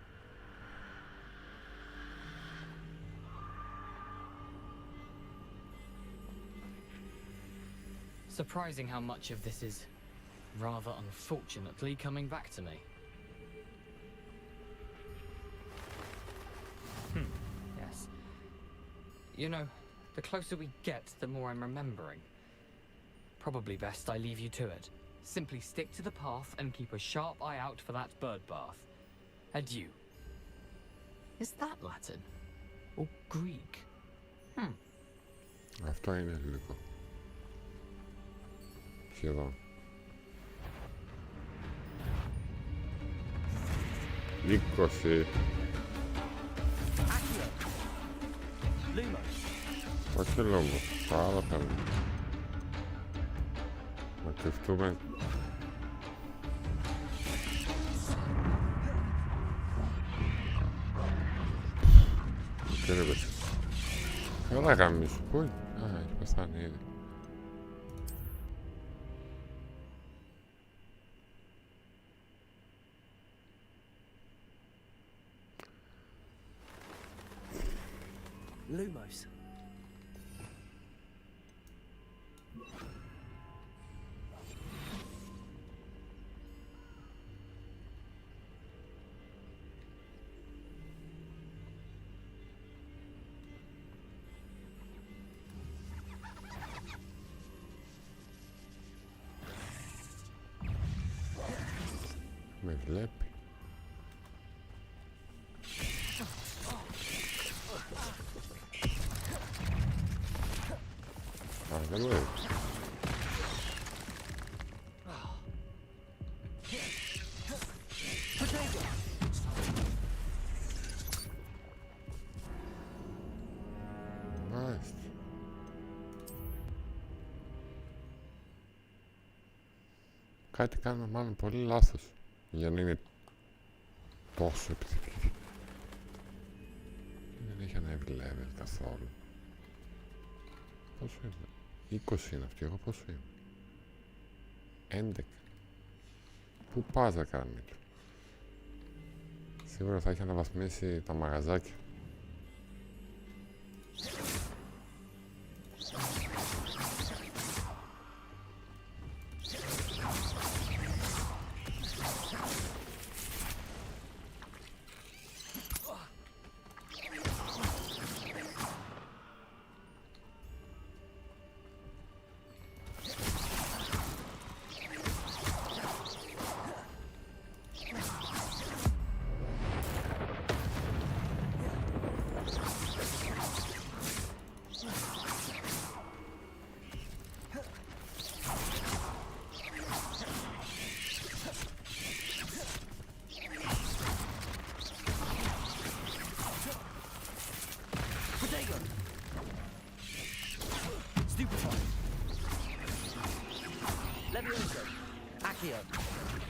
Surprising how much of this is, rather unfortunately, coming back to me. Yes. You know, the closer we get, the more I'm remembering. Probably best I leave you to it. Simply stick to the path and keep a sharp eye out for that bird bath. Adieu. Is that Latin? Or Greek? Αυτό είναι λίγο. Σχεδόν. 20. Όχι λόγο. Το άλλο θέλουμε. Να κρυφτούμε. Τι είναι πες. Καλά γαμίσου. Πού είναι. Α, έχει πεθάνει ήδη. Lumos. Με βλέπει. Α, δεν μου έδειξε. Κάτι κάνουμε μάλλον πολύ λάθος για να είναι τόσο επιθυμητική. Δεν έχει ανέβει level καθόλου. Πόσο είναι? 20 είναι αυτή, εγώ πόσο είμαι? 11. Πού πας να κάνει? Σίγουρα θα έχει αναβαθμίσει τα μαγαζάκια.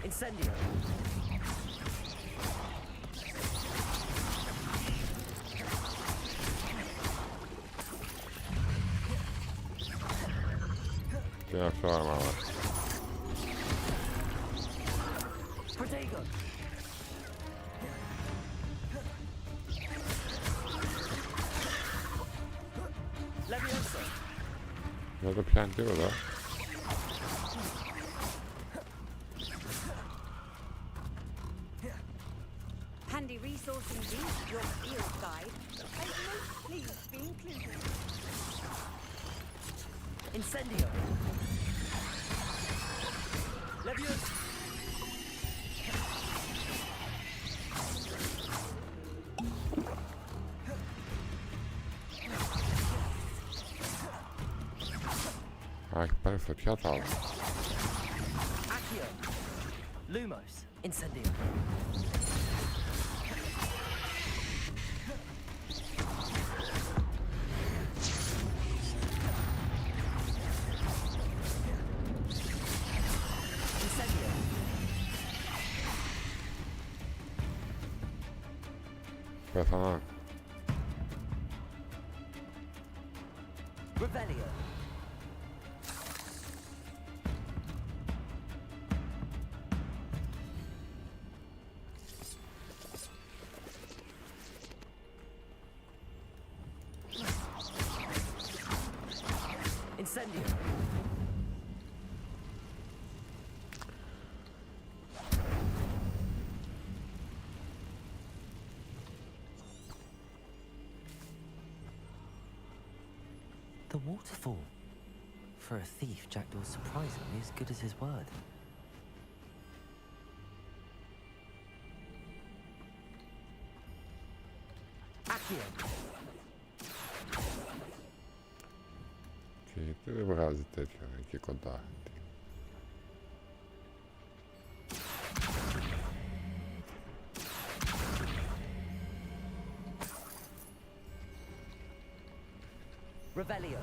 Incendio. Τι είναι αυτό, μάμα? Protego. Leviosa. Δεν το πιάνει τίποτα. Handy resource indeed, your field guide. I'm most pleased to be included. Incendio. Leviosa. Α, έχει πάρει φωτιά τα άλλα. Accio. Lumos. Incendio. Incendio. Πέθανα. Revelio. Incendio. The waterfall. For a thief, Jackdaw's surprisingly as good as his word. Accio. Και γιατί δεν βγάζει τέτοιο εκεί κοντά? Revelio.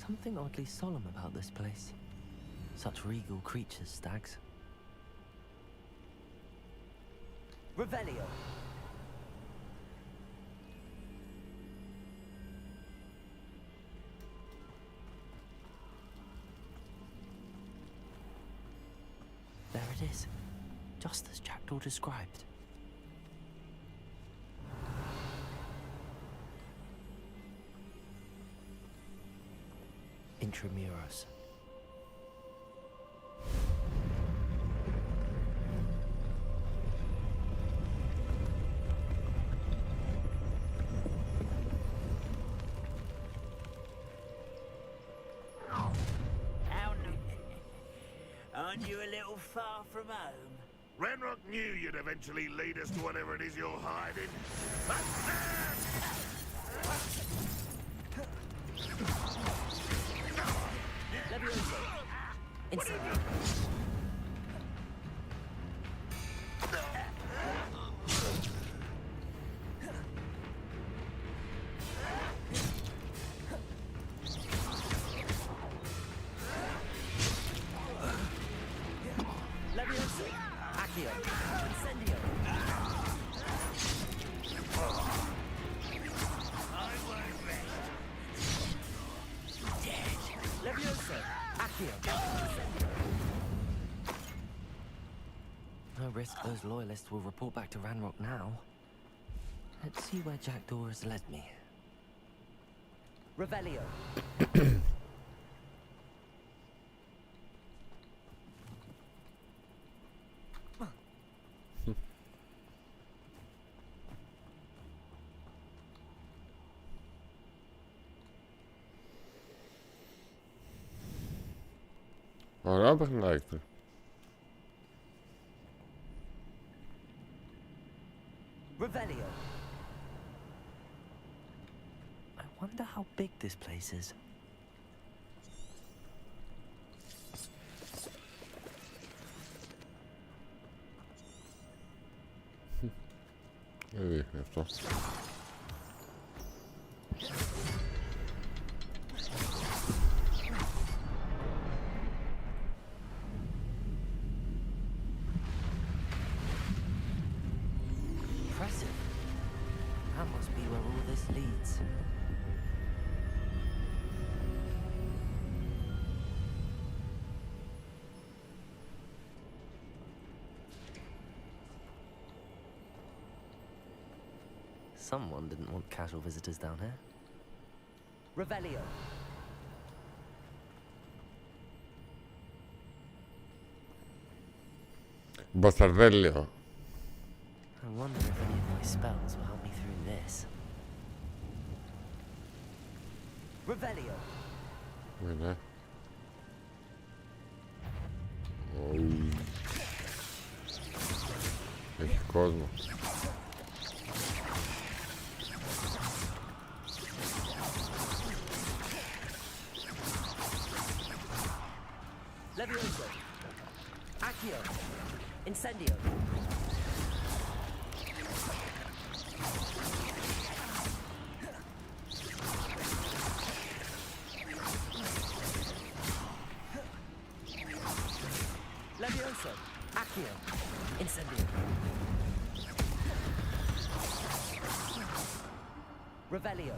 Something oddly solemn about this place. Such regal creatures, stags. Revelio. There it is, just as Jackdaw described. Intramuros. Aren't you a little far from home? Ranrock knew you'd eventually lead us to whatever it is you're hiding. Levioso. Incendio. Levioso. Accio. Incendio. Levioso. Accio. No risk those loyalists will report back to Ranrock now. Let's see where Jackdaw has led me. Revelio. Ωραία παιχνάκι. Revelio. I wonder how big this place is. Δεν δείχνει αυτό. Impressive. That must be where all this leads. Someone didn't want casual visitors down here. Revelio. Μπασταρδέλιο. I wonder if any of my spells will help me through this. Revelio. Ναι. Έχει κόσμο. Levioso. Accio. Incendio. Levioso. Accio. Incendio. Revelio.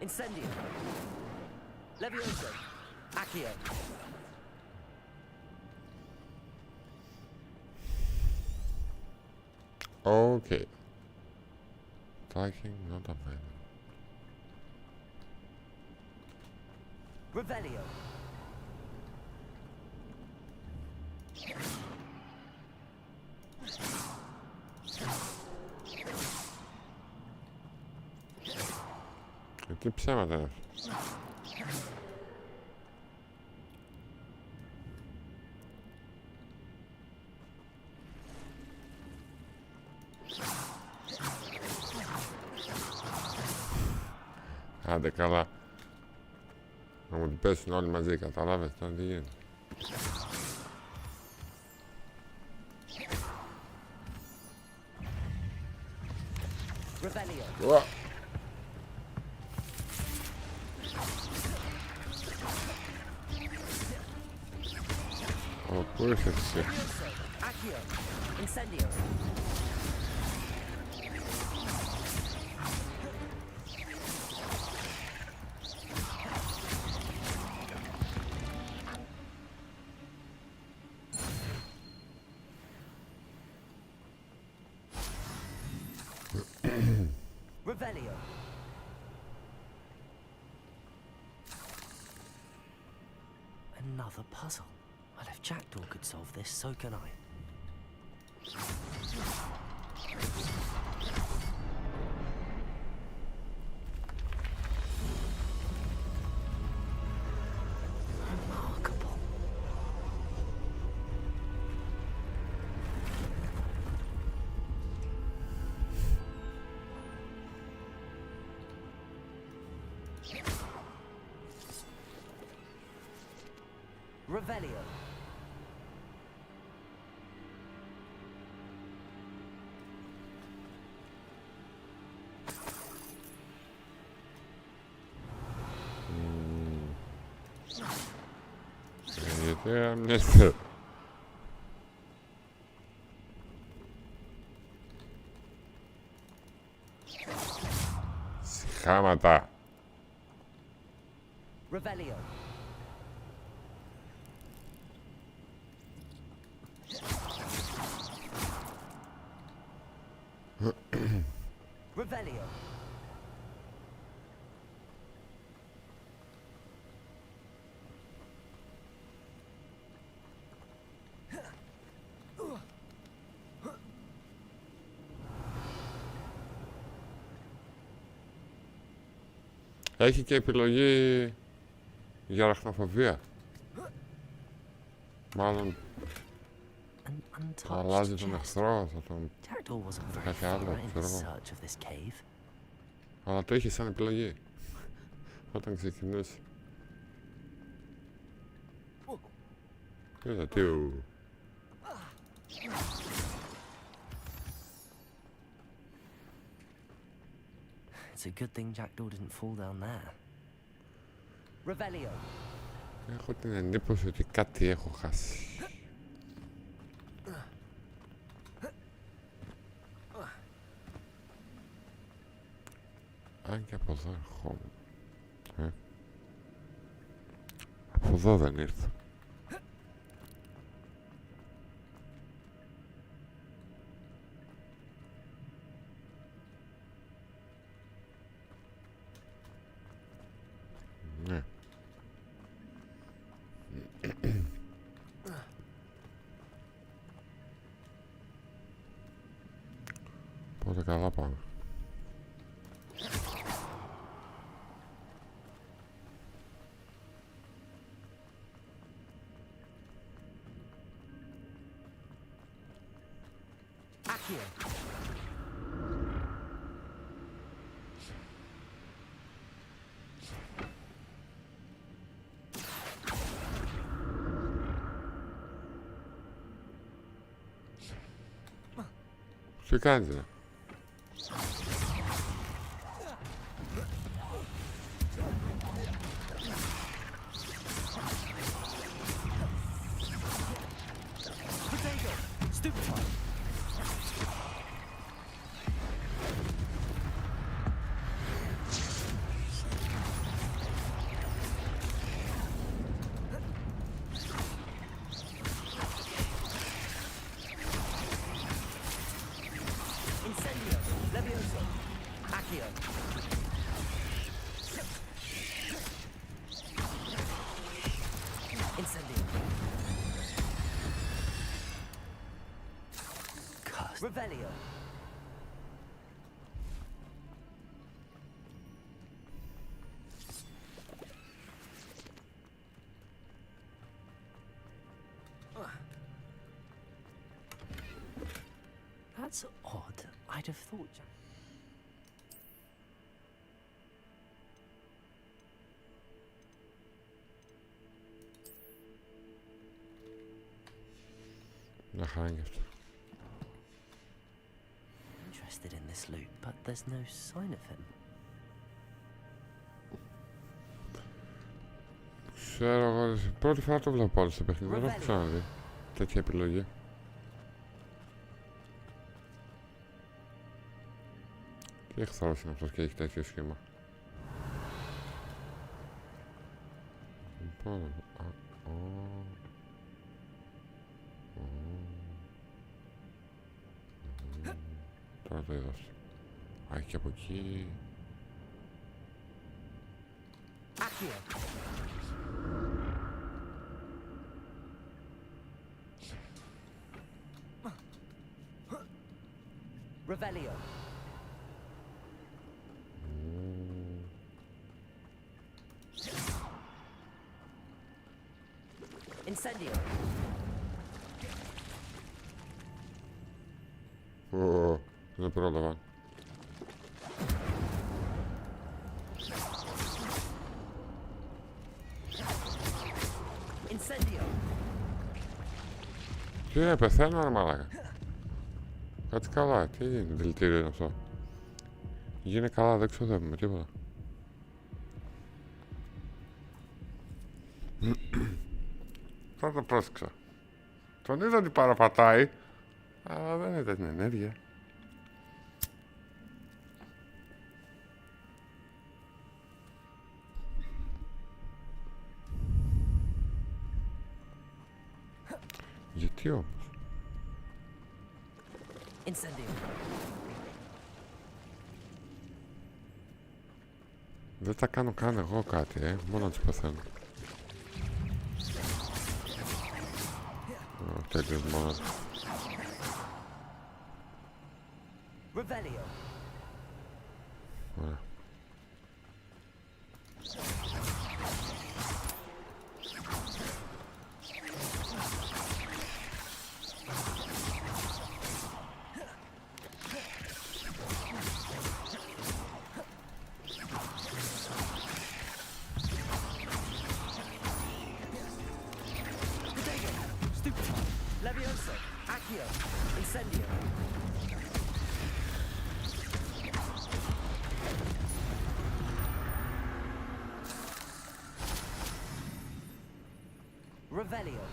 Incendio. Levioso. Accio. Okay. Striking, not a man. Revelio. Τι ψέματα είναι. Άντε καλά. Να μου την πέσουν όλοι μαζί, καταλάβες τώρα τι γίνεται. Revelio. Πού ήρθες εσύ? Accio. Incendio. Revelio. Another puzzle. Well, if Jackdaw could solve this, so can I. Remarkable. Revelio. Γιατί αμνέστε. Συχάματα. Revelio. Revelio. Έχει και επιλογή για αραχνοφοβία. Μάλλον θα αλλάζει τον εχθρό, θα τον κάτι άλλο, ξέρω εγώ. Αλλά το είχε σαν επιλογή όταν ξεκινούσε. Είδα τι It's a good thing Jackdaw didn't fall down there. Revelio. Έχω την εντύπωση ότι κάτι έχω χάσει. Αν και από εδώ ερχόμουν. Από εδώ δεν ήρθα. Ναι. Πότε καλά πάμε. Τι κάνεις ρε. Revelio. That's odd. I'd have thought. Να χάνει αυτό. Interested in this loot, but there's no sign of him. Ξέρω εγώ, πρώτη φορά το βλέπω όλο στο παιχνίδι, δεν έχω ξαναδεί τέτοια επιλογή. Τι εχθρός είναι αυτός και έχει τέτοιο σχήμα. Λοιπόν, τώρα το είδα. Α, και από εκεί. Revelio. Incendio. Δεν πρόλαβα. Incendio. Τι είναι, πεθαίνω ρε μαλάκα. Κάτσε καλά, τι δηλητήριο είναι αυτό. Γίνε καλά, δεν ξοδεύουμε τίποτα. Θα το πρόσεξα. Τον είδα ότι παραπατάει, αλλά δεν είδα την ενέργεια. Γιατί όμως? Δεν τα κάνω καν εγώ κάτι, μόνο τους πεθαίνω. Τέλειος μόνο. Ωραία. Revelio.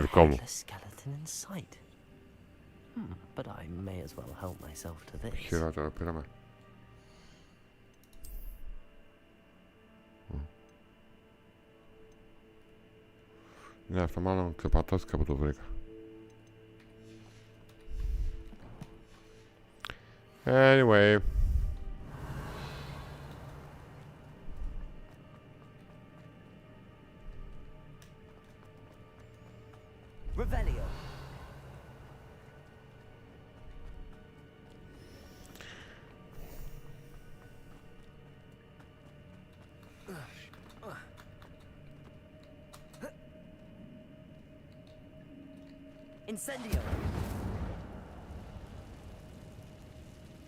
Δικό μου. Skeleton in sight. But I may as well help myself to this. Χειρότερο πήραμε. Ναι, αυτό μάλλον ξεπατώθηκα που το βρήκα. Anyway. Revelio. Incendio.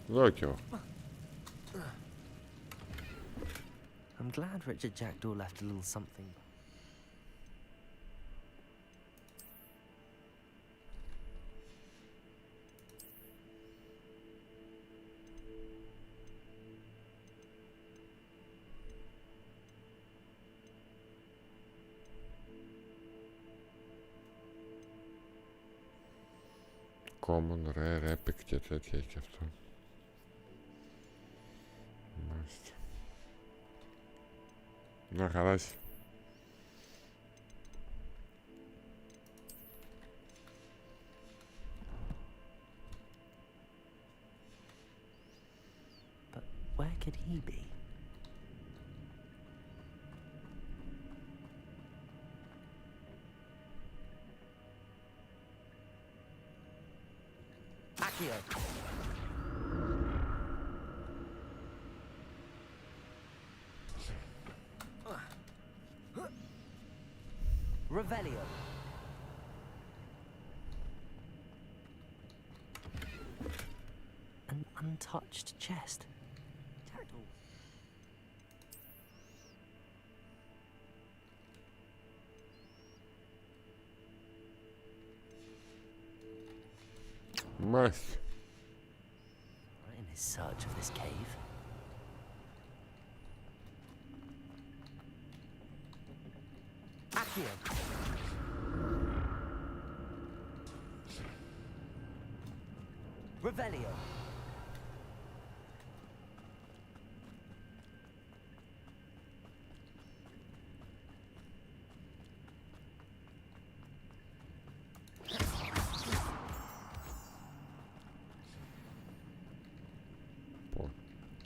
Δόκιο. I'm glad Richard Jackdaw left a little something. Common, Rare, Epic και τέτοια έχει και αυτό. Μάλιστα. Να χαράσει. But where could he be? Accio. Revelio. An untouched chest. Jackdaw. Μάλιστα. In his search of this cave. Accio. Revelio.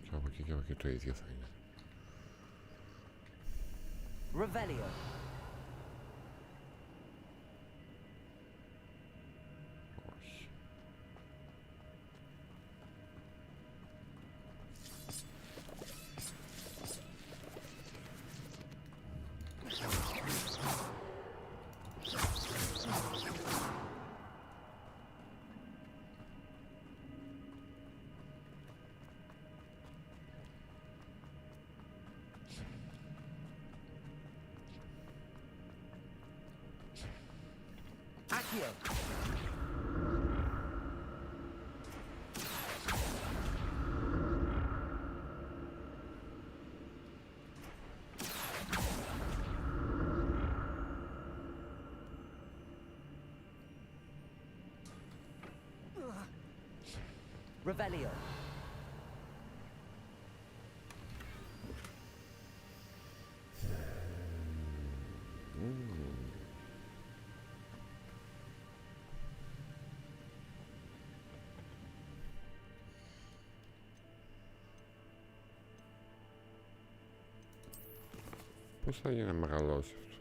Και από εκεί και από εκεί το ίδιο θα είναι. Revelio. Accio. Revelio. Πώς θα γίνει να μεγαλώσει αυτό?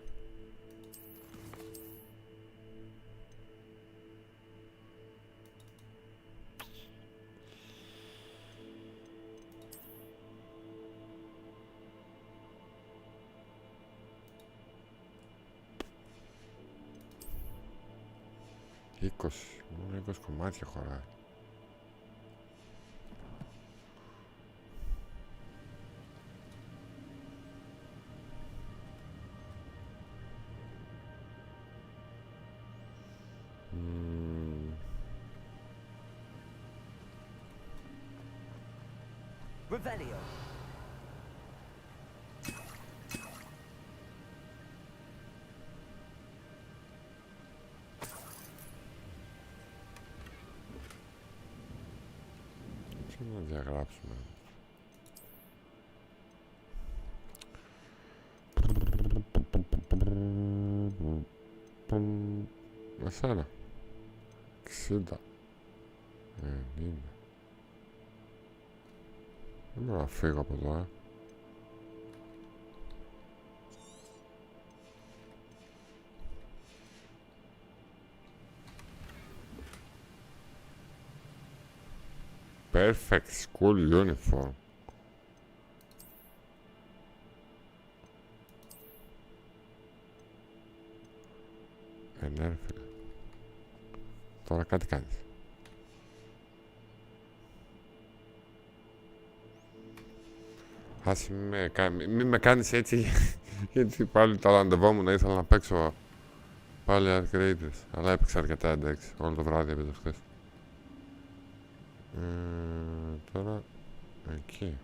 Μόνο 20 κομμάτια χωράει. Revelio. Τι να διαγράψουμε? Εσένα 60 90. Δεν μπορώ να φύγω από εδώ, Perfect school uniform. Ενέρφιλε. Τώρα κάτι κάνεις. Άσε μη με κάνεις έτσι γιατί πάλι τα ραντεβόμουν, ήθελα να παίξω πάλι upgrades, αλλά έπαιξα αρκετά εντάξει, όλο το βράδυ έπαιζα χθες. Τώρα εκεί.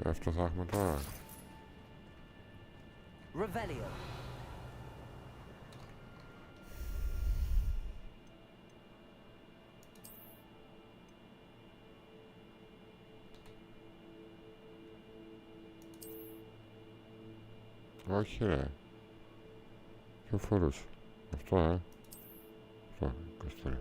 Αυτό θα έχουμε τώρα. Revelio. Όχι ρε. Ποιο φορούσε? Αυτό Αυτό, 23.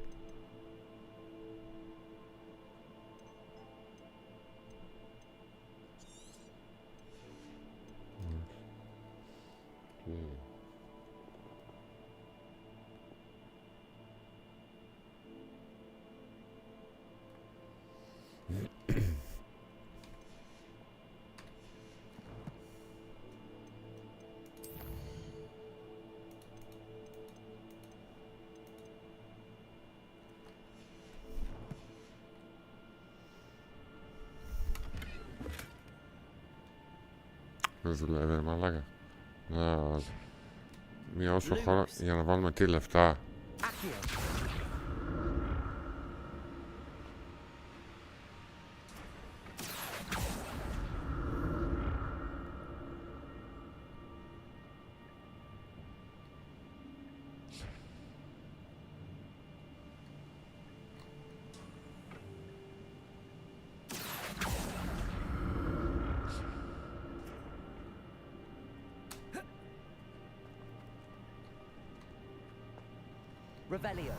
Δεν δουλεύει ρε μαλάκα. Να μειώσω χώρο για να βάλουμε τι λεφτά. Revelio.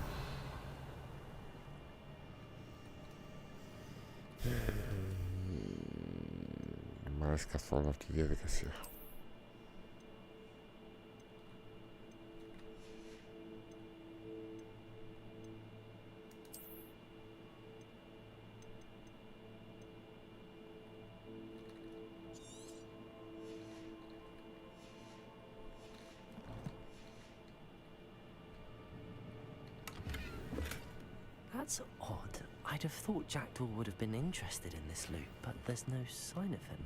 Μ' αρέσει καθόλου αυτή η διαδικασία. That's Odd. I'd have thought Jackdaw would have been interested in this loot, but there's no sign of him.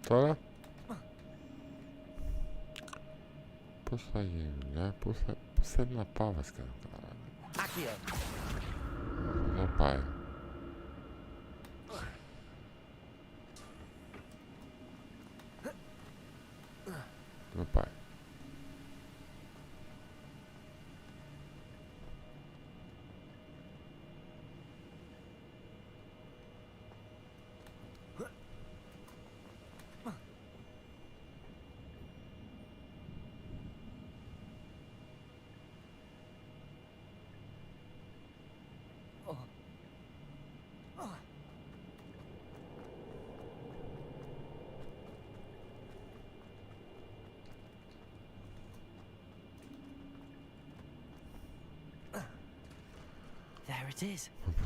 Τώρα πώς θα γίνει, πώς θέλει να πάω βασικά. Να πάει. Να πάει. There it is.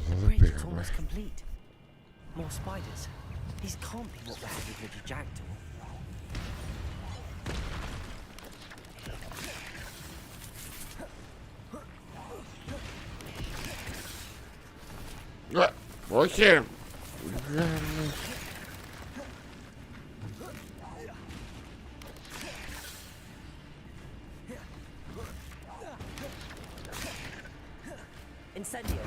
The bridge is almost complete. More spiders. These can't be what beheaded Richard Jackdaw. Όχι! Incendio.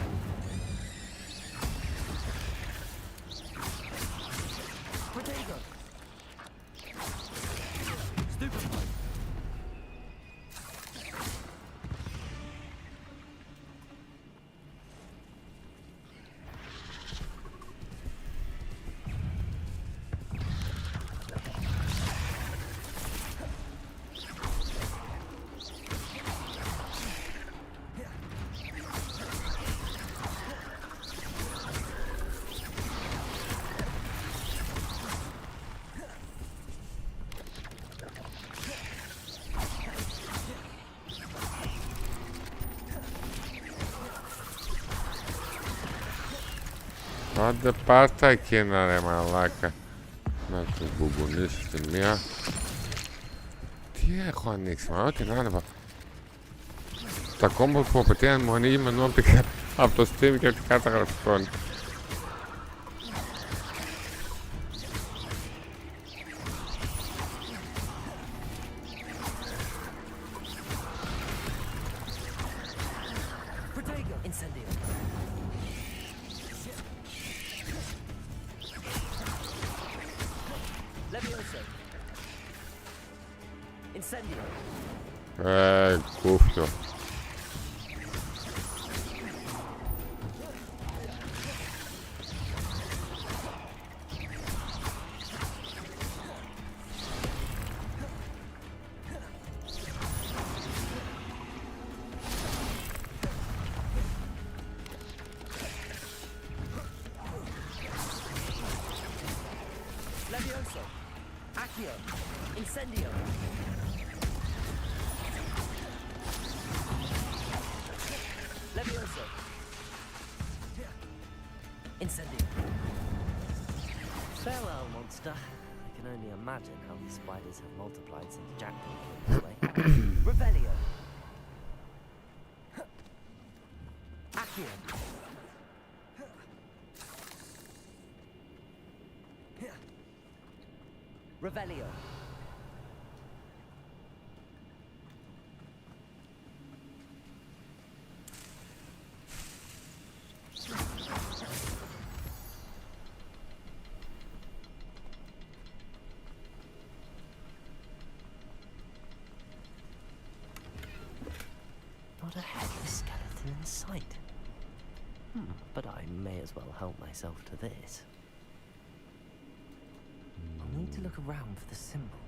Protego. Stupefy. Άντε πάρτα εκείνα ρε μαλάκα. Να τους μπουμπουνίσεις τη μία. Τι έχω ανοίξει, μα ό,τι να είναι. Τα κόμπο που απαιτεί μου ανοίγει μενού από το Steam και από την κάρτα γραφικών. Κούφιο. Farewell, monster. I can only imagine how the spiders have multiplied since Jackdaw came this way. Revelio. Accio. Revelio. Not a headless skeleton in sight. But I may as well help myself to this. I'll need to look around for the symbol.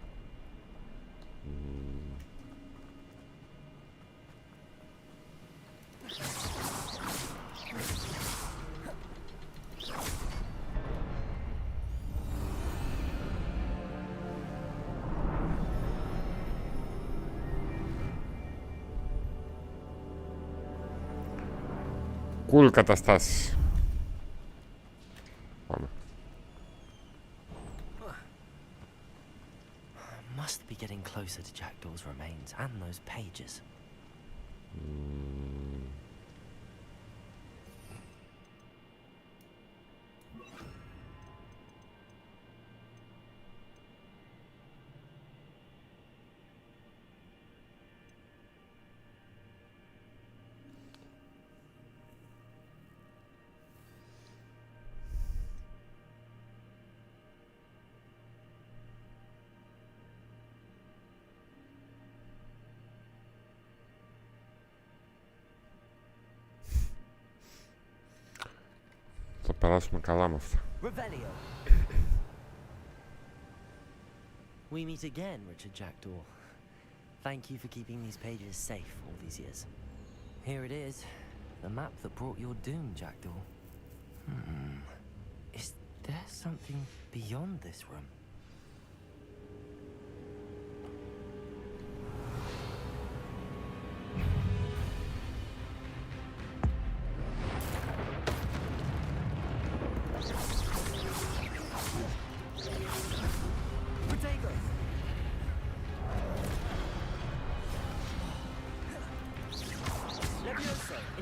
Cool καταστάσεις. Πάμε. Must be getting closer to Jackdaw's remains and those pages. Θα περάσουμε καλά με αυτά. Revelio. We meet again, Richard Jackdaw. Thank you for keeping these pages safe all these years. Here it is, the map that brought your doom, Jackdaw. Is there something beyond this room?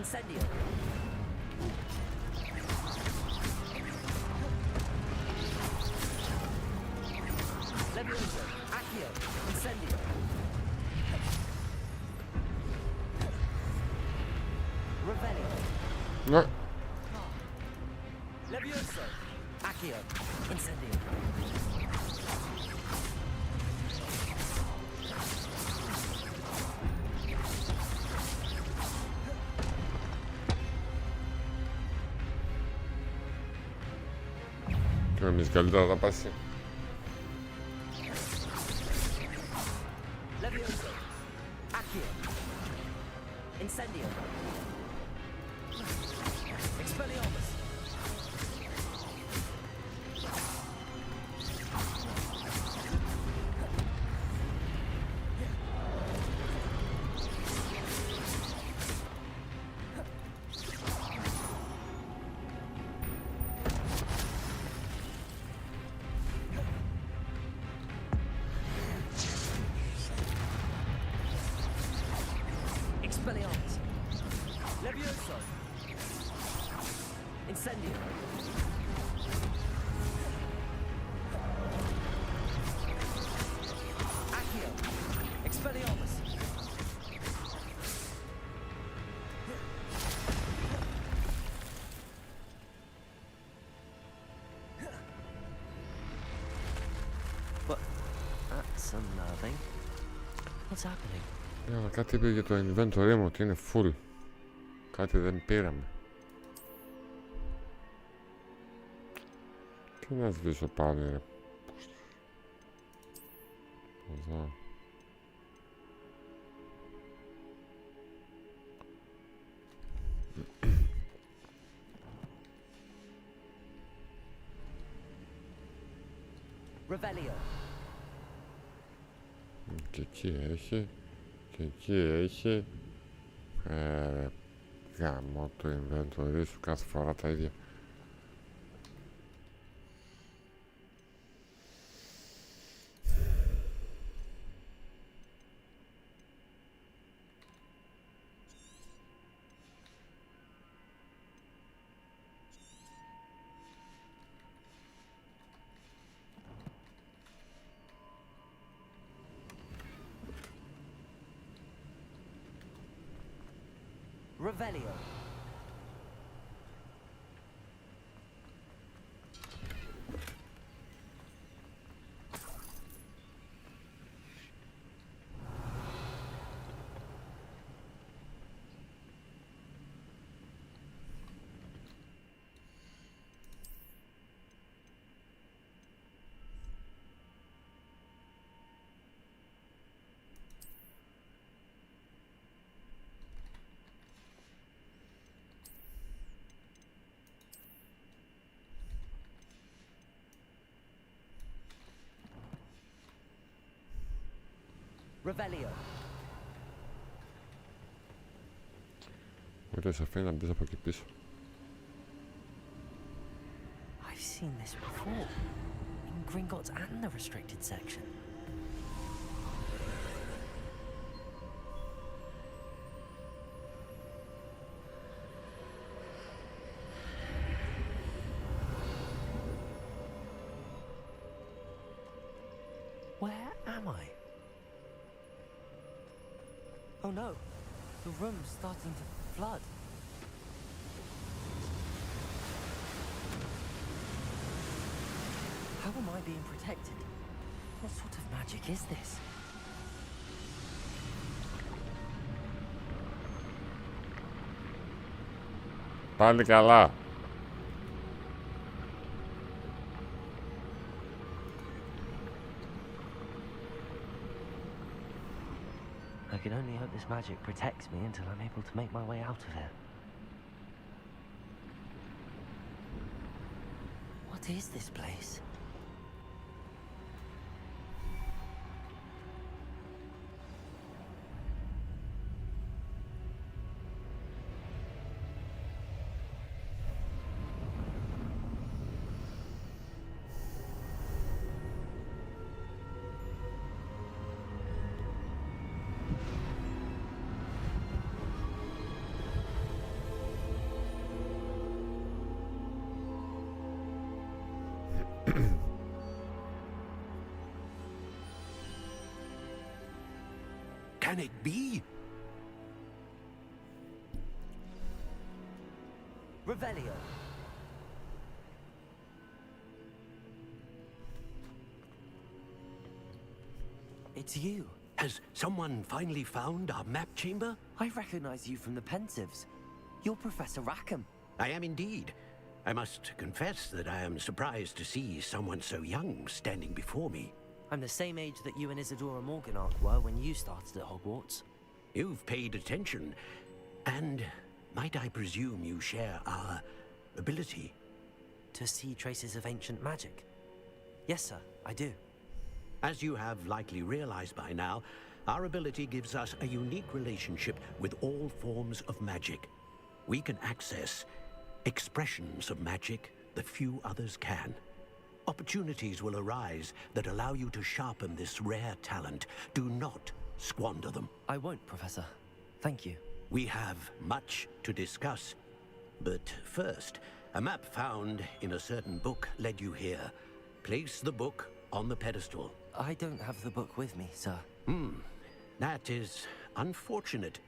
Incendio. Levioso. Accio. Incendio. Revelio. No. Levioso. Accio. Incendio. Και εμείς καλύτερα θα πάσει. Levioso. Accio. Incendio. Expelliarmus. Expelliarmus. Levioso. Incendio. Accio. Expelliarmus. But that's unnerving. What's happening? Αλλά κάτι είπε για το inventory μου ότι είναι full. Κάτι δεν πήραμε. Τι να σβήσω πάλι ρε. Εδώ. Revelio. Και εκεί έχει. Και εκεί έχει. Γάμο το inventory σου κάθε φορά τα ίδια. Revelio. Revelio. Ούτε σε αφήνει να μπεις από εκεί πίσω. I've seen this before. In Gringotts and the restricted section. Where am I? Oh no, the room's starting to flood. How am I being protected? What sort of magic is this? Πάλι καλά. I can only hope this magic protects me until I'm able to make my way out of here. What is this place? Can it be? Revelio. It's you. Has someone finally found our map chamber? I recognize you from the Pensives. You're Professor Rackham. I am indeed. I must confess that I am surprised to see someone so young standing before me. I'm the same age that you and Isadora Morganach were when you started at Hogwarts. You've paid attention, and might I presume you share our ability? To see traces of ancient magic? Yes, sir, I do. As you have likely realized by now, our ability gives us a unique relationship with all forms of magic. We can access expressions of magic that few others can. Opportunities will arise that allow you to sharpen this rare talent. Do not squander them. I won't, Professor. Thank you. We have much to discuss. But first, a map found in a certain book led you here. Place the book on the pedestal. I don't have the book with me, sir. That is unfortunate.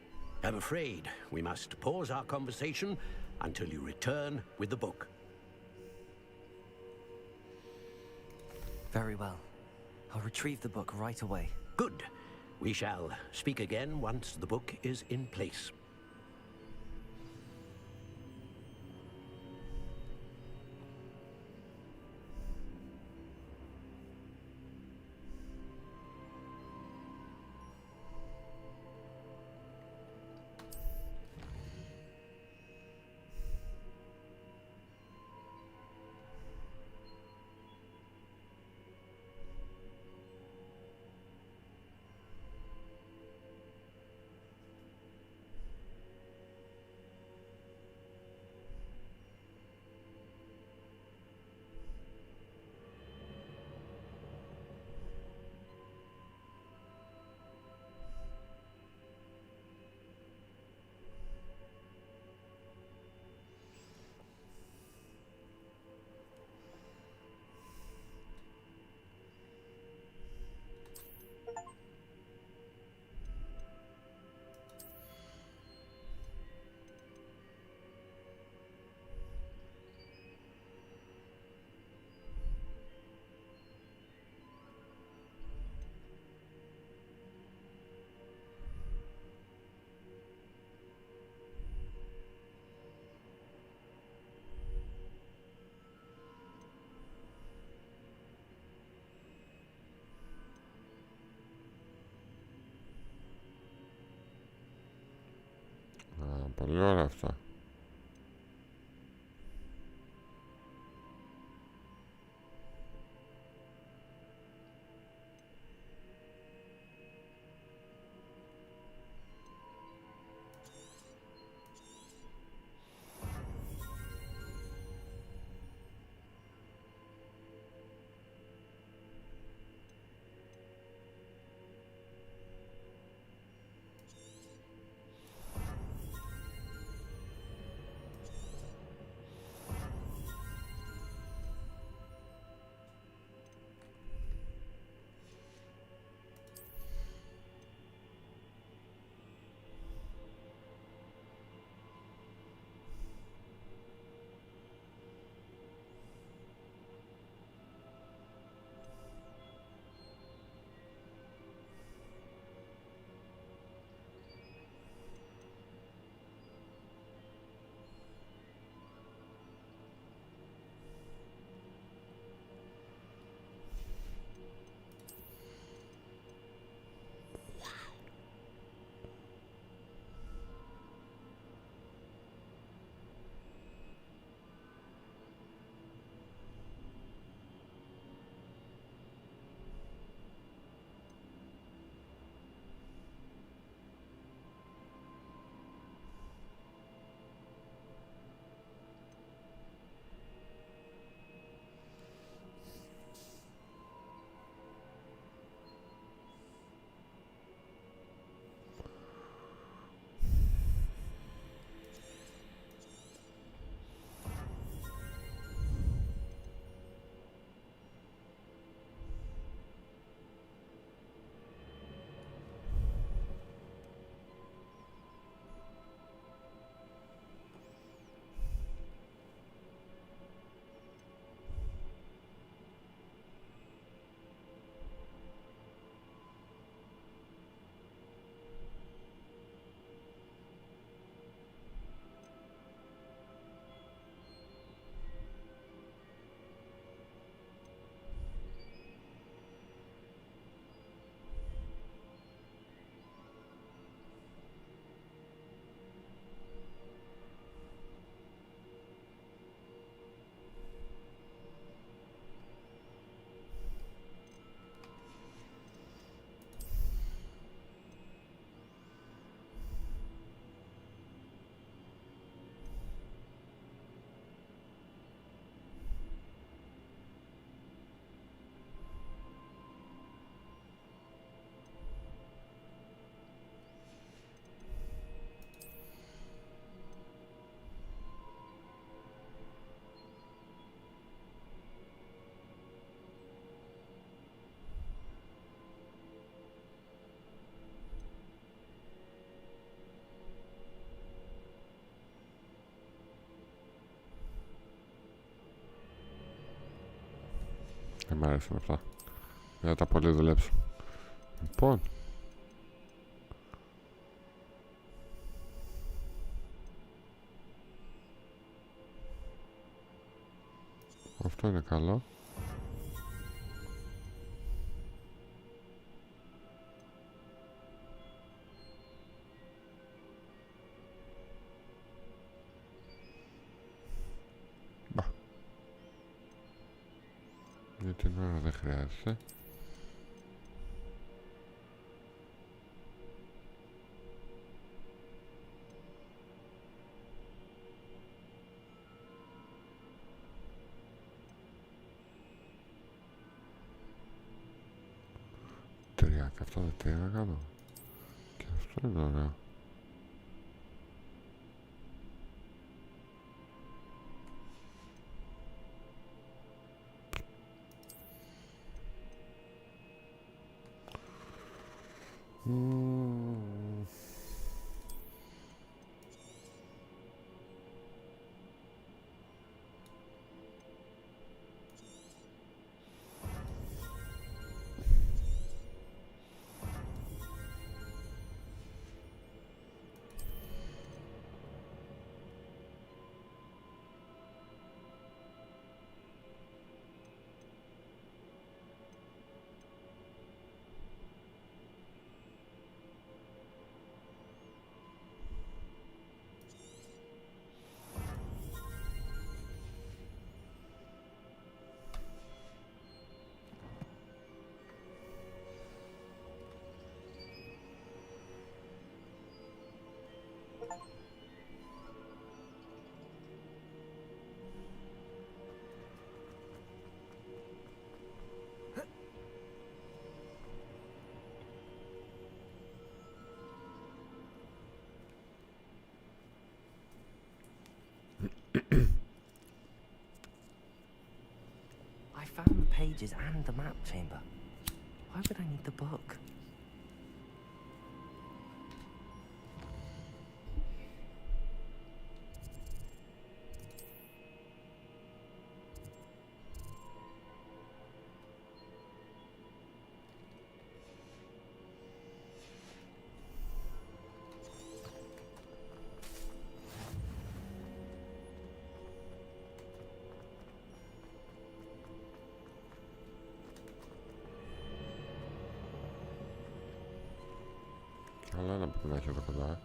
I'm afraid we must pause our conversation until you return with the book. Very well. I'll retrieve the book right away. Good. We shall speak again once the book is in place. Πολύ ωραία αυτά. μ' αρέσουν αυτά. Για τα πολύ δουλέψω. Λοιπόν. Αυτό είναι καλό. Για την ώρα δεν χρειάζεται. Τρία και αυτό δεν τρία να κάνω. Και αυτό είναι ωραίο. I found the pages and the map chamber. Why would I need the book? Αλλά να πρέπει να έχει εδώ κοντά.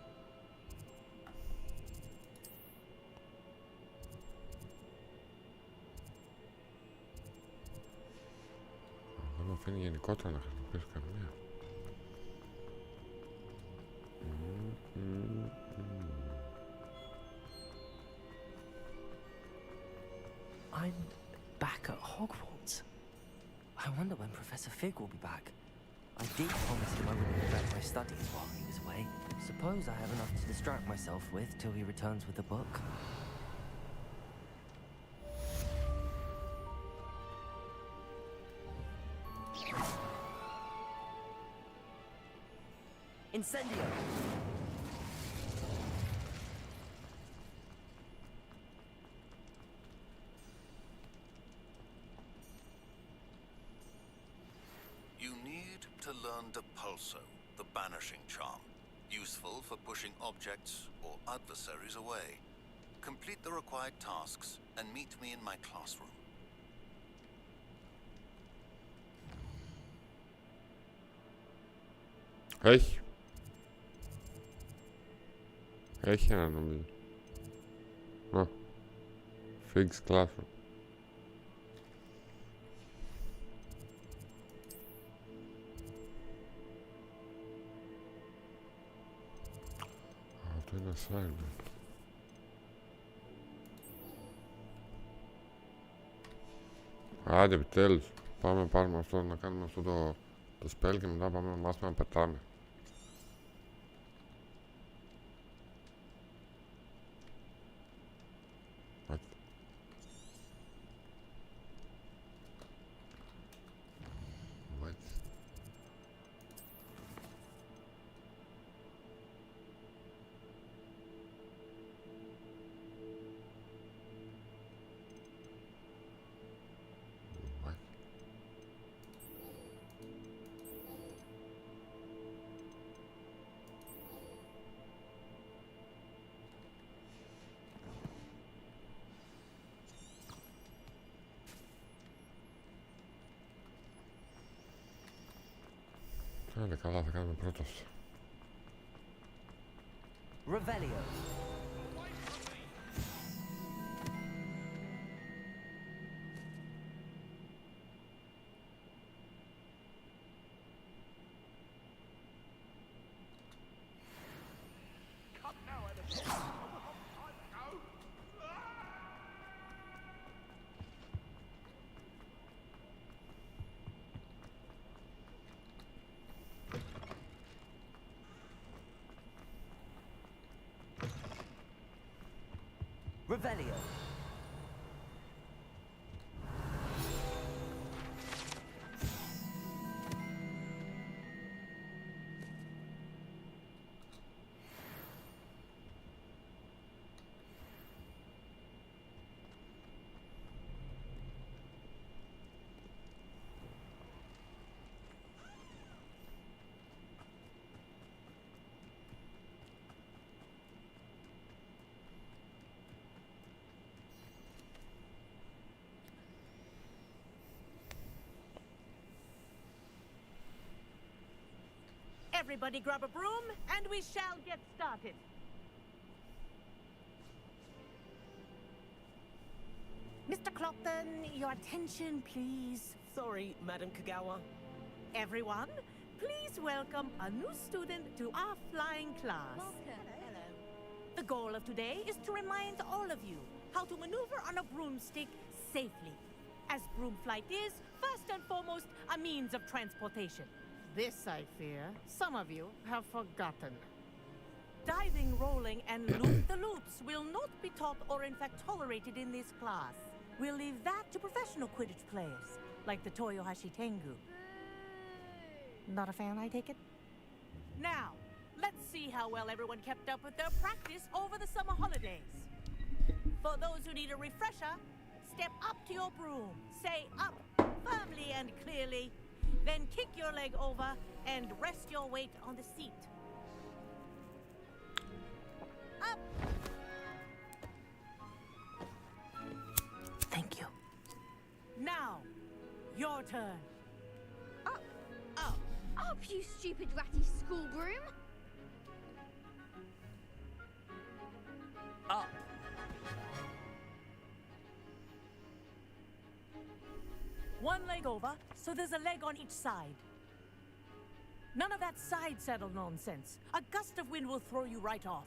Δεν μου αφήνει γενικότερα να χρησιμοποιήσω καμία. I'm back at Hogwarts. I wonder when Professor Fig will be back. I did promise him I wouldn't neglect my studies while he was away. Suppose I have enough to distract myself with till he returns with the book. Incendio! You need to learn the Pulso, the banishing charm, useful for pushing objects or adversaries away. Complete the required tasks and meet me in my classroom. Έχει. Έχει ένα νομίζω. Fix classroom. Αυτό είναι assignment. Άντε επιτέλους. Πάμε πάρουμε αυτό, να κάνουμε αυτό το spell και μετά πάμε να μάθουμε να πετάμε. Άντε καλά, θα κάνουμε πρώτος. Revelio. Revelio. Everybody grab a broom, and we shall get started. Mr. Clopton, your attention, please. Sorry, Madam Kagawa. Everyone, please welcome a new student to our flying class. Hello. The goal of today is to remind all of you how to maneuver on a broomstick safely, as broom flight is, first and foremost, a means of transportation. This, I fear, some of you have forgotten. Diving, rolling, and loop-the-loops will not be taught or in fact tolerated in this class. We'll leave that to professional Quidditch players, like the Toyohashi Tengu. Not a fan, I take it? Now, let's see how well everyone kept up with their practice over the summer holidays. For those who need a refresher, step up to your broom, say up firmly and clearly, then kick your leg over and rest your weight on the seat. Up! Thank you. Now, your turn. Up, up, up, you stupid ratty school broom! Up. One leg over, so there's a leg on each side. None of that side saddle nonsense. A gust of wind will throw you right off.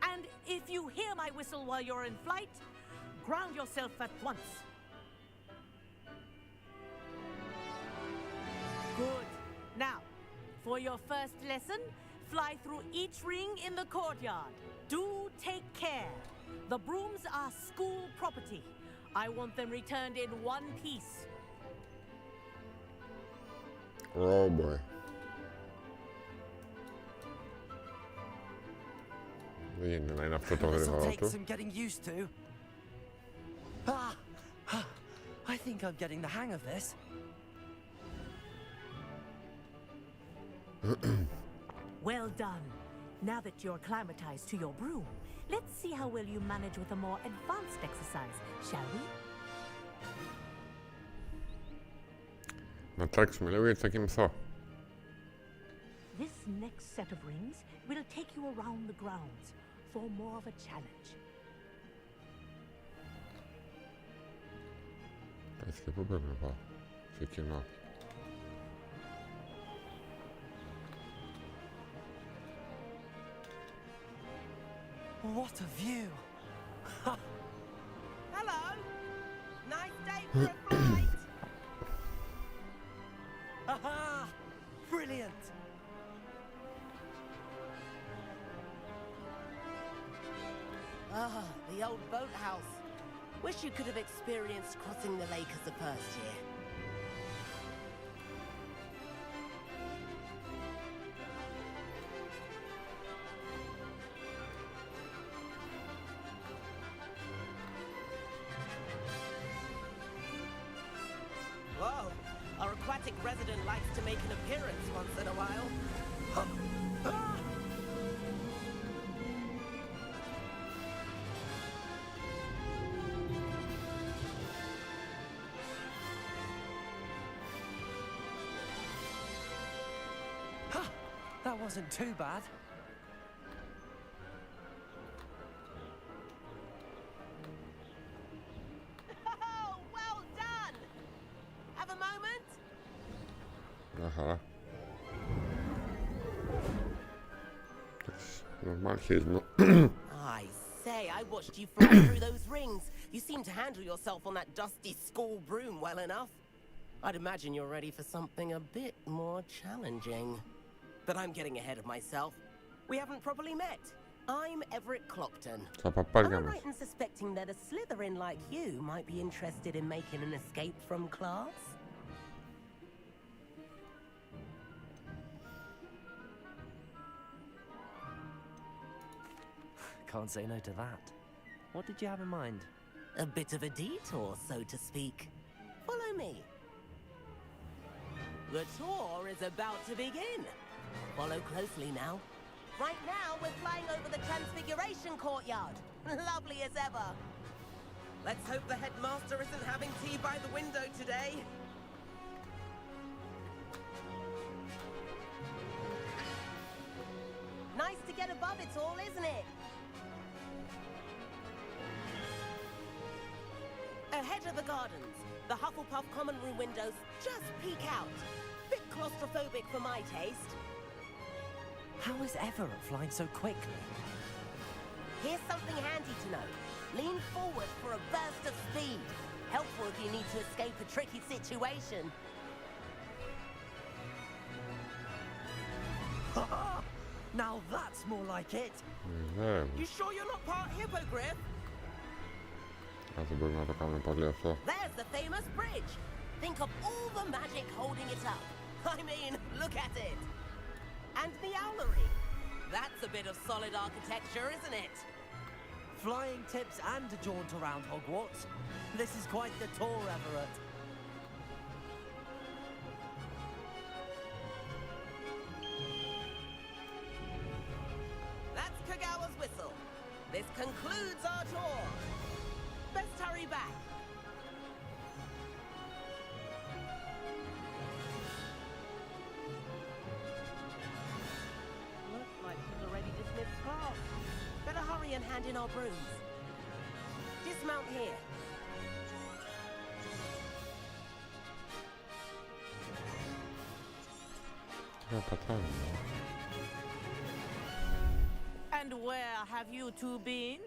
And if you hear my whistle while you're in flight, ground yourself at once. Good. Now, for your first lesson, fly through each ring in the courtyard. Do take care. The brooms are school property. I want them returned in one piece. Oh boy. Δεν είναι να είναι αυτό το γρήγορο This'll take του. some getting used to. I think I'm getting the hang of this. Well done. Now that you're acclimatized to your broom, let's see how well you manage with a more advanced exercise, shall we? Να τρέξουμε λίγο γιατί θα κοιμηθώ. This next set of rings will take you around the grounds for more of a challenge. Έτσι και πού πρέπει να πάω. Σε κοινό. What a view! Hello! Nice day for a flight! Aha! Brilliant! Ah, the old boathouse. Wish you could have experienced crossing the lake as a first year. Whoa! Our aquatic resident likes to make an appearance once in a while. That wasn't too bad. Oh, well done! Have a moment? Μια χαρά. Normal χειρισμό. I say, I watched you fly through those rings. You seem to handle yourself on that dusty school broom well enough. I'd imagine you're ready for something a bit more challenging. But I'm getting ahead of myself. We haven't properly met. I'm Everett Clopton. Στα Am παπάρια I μας. right in suspecting that a Slytherin like you might be interested in making an escape from class? Can't say no to that. What did you have in mind? A bit of a detour, so to speak. Follow me. The tour is about to begin. Follow closely now. Right now, we're flying over the Transfiguration Courtyard. Lovely as ever. Let's hope the headmaster isn't having tea by the window today. Nice to get above it all, isn't it? Ahead of the gardens, the Hufflepuff common room windows just peek out. Bit claustrophobic for my taste. How is Everett flying so quickly? Here's something handy to know. Lean forward for a burst of speed. Helpful if you need to escape a tricky situation. Now that's more like it. Ναι, You sure you're not part hippogriff? δεν μπορούμε να το κάνουμε πολύ αυτό. There's the famous bridge. Think of all the magic holding it up. I mean, look at it. And the owlery. That's a bit of solid architecture, isn't it? Flying tips and a jaunt around Hogwarts. This is quite the tour, Everett. That's Kagawa's whistle. This concludes our tour. Best hurry back. Looks like she's already dismissed class. Better hurry and hand in our brooms. Dismount here. Να πατάμε. And where have you two been?